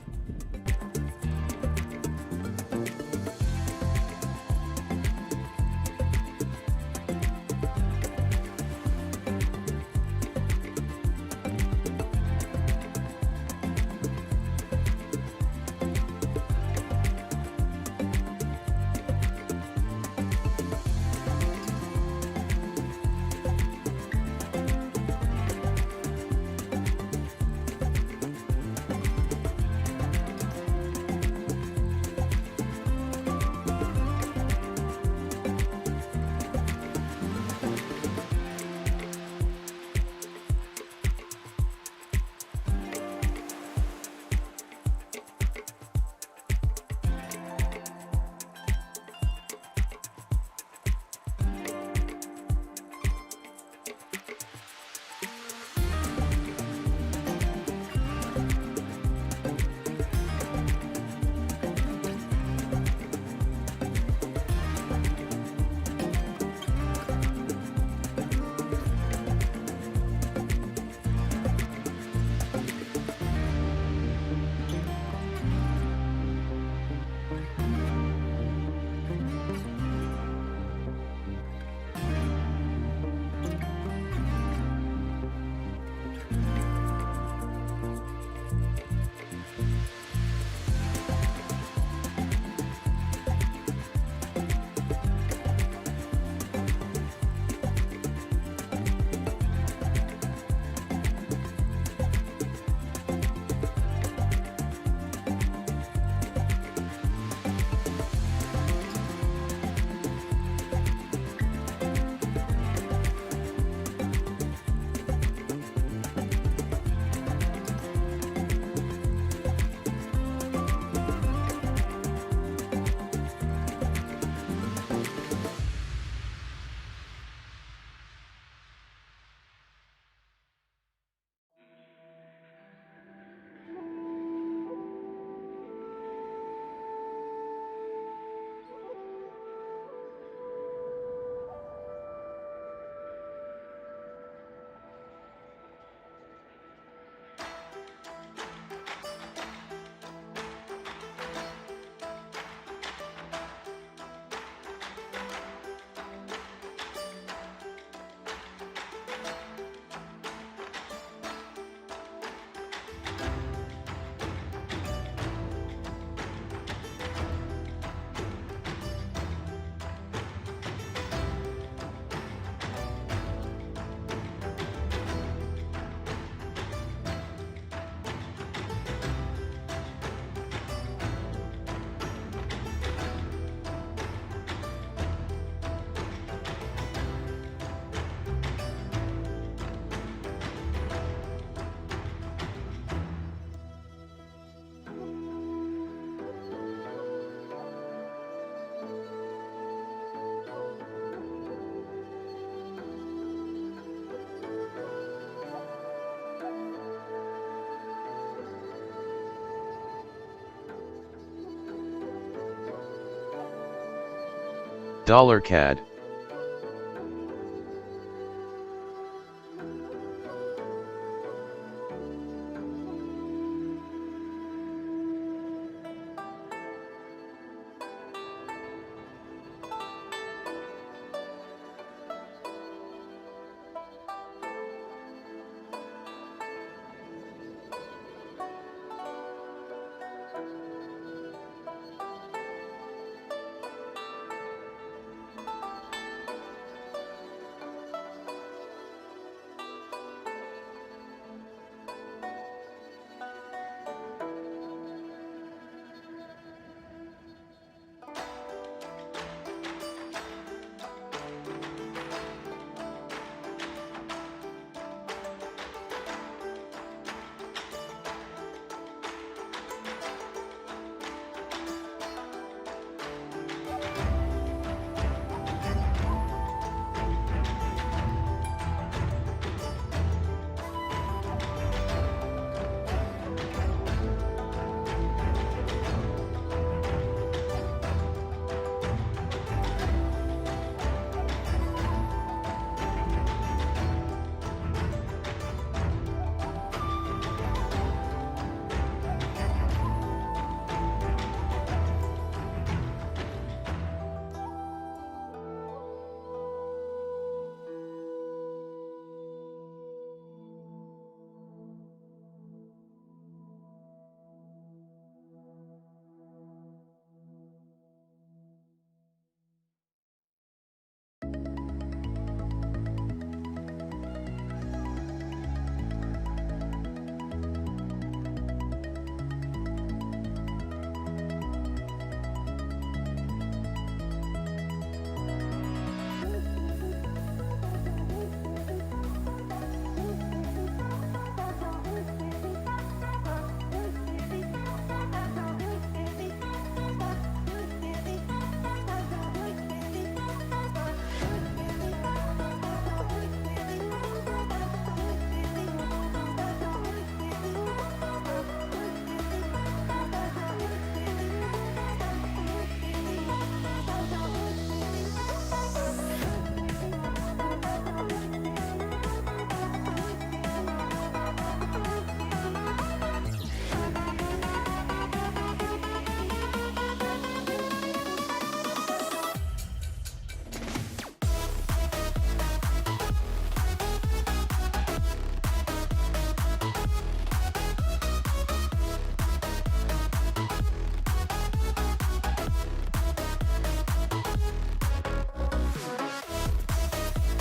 Dollar CAD.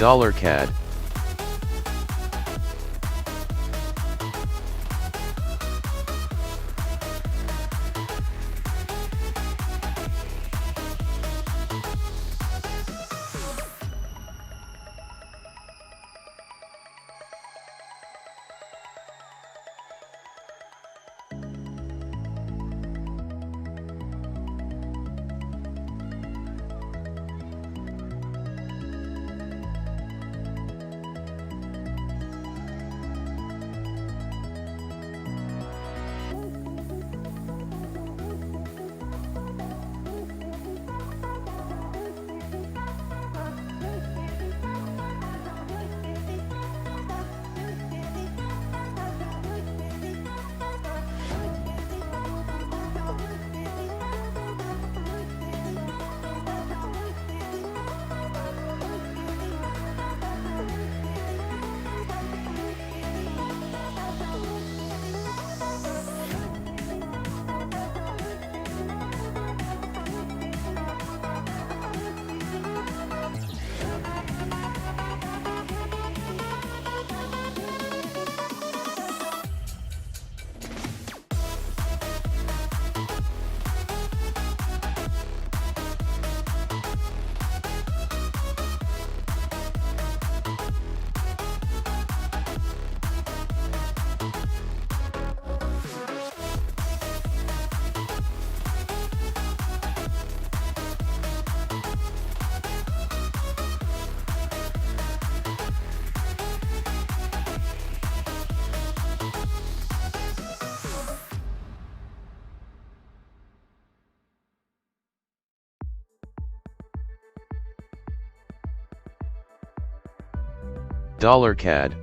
Dollar CAD. Dollar CAD.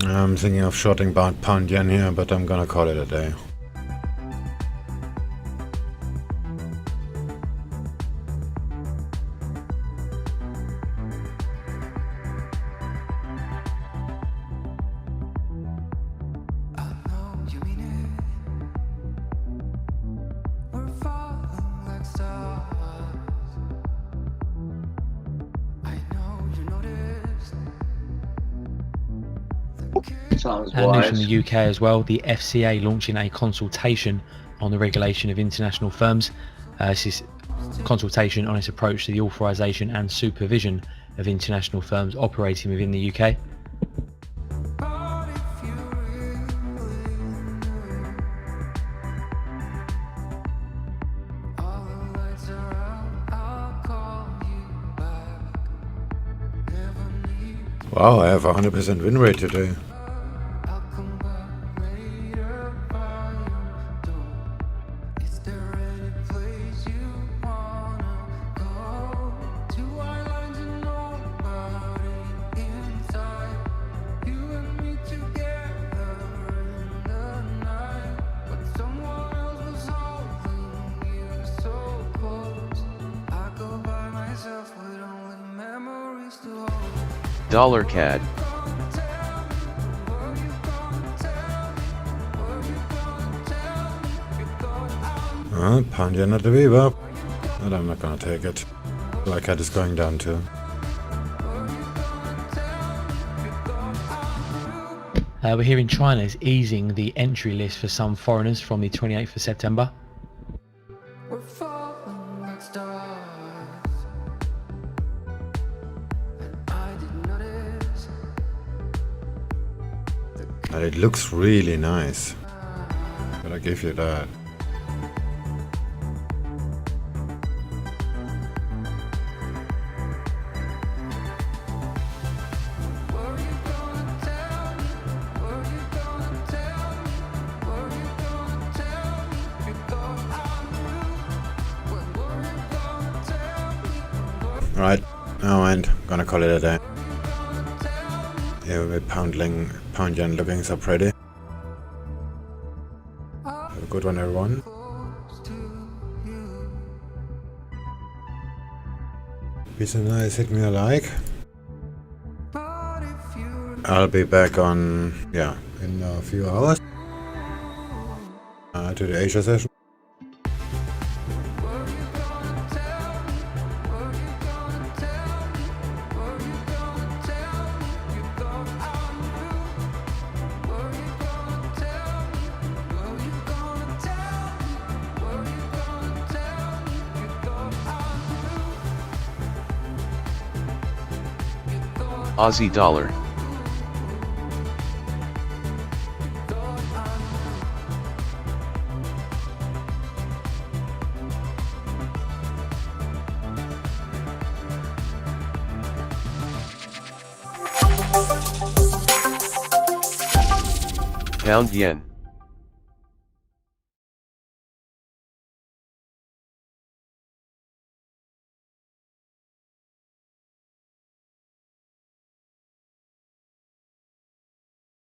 I'm thinking of shorting pound yen here, but I'm gonna call it a day. Sounds And news from wise. the UK as well, the FCA launching a consultation on the regulation of international firms. This is consultation on its approach to the authorisation and supervision of international firms operating within the UK. Wow, I have a 100% win rate today. Dollar CAD. Pound yen at the Viva. But I'm not gonna take it. Like CAD is going down too. We're hearing China is easing the entry list for some foreigners from the 28th of September. And it looks really nice. Gotta give you that. Alright, now I'm gonna call it a day. Yeah, with pound yen looking so pretty. Have a good one, everyone. Be so nice, hit me a like. I'll be back on, yeah, in a few hours to the Asia session. Aussie dollar. Pound yen.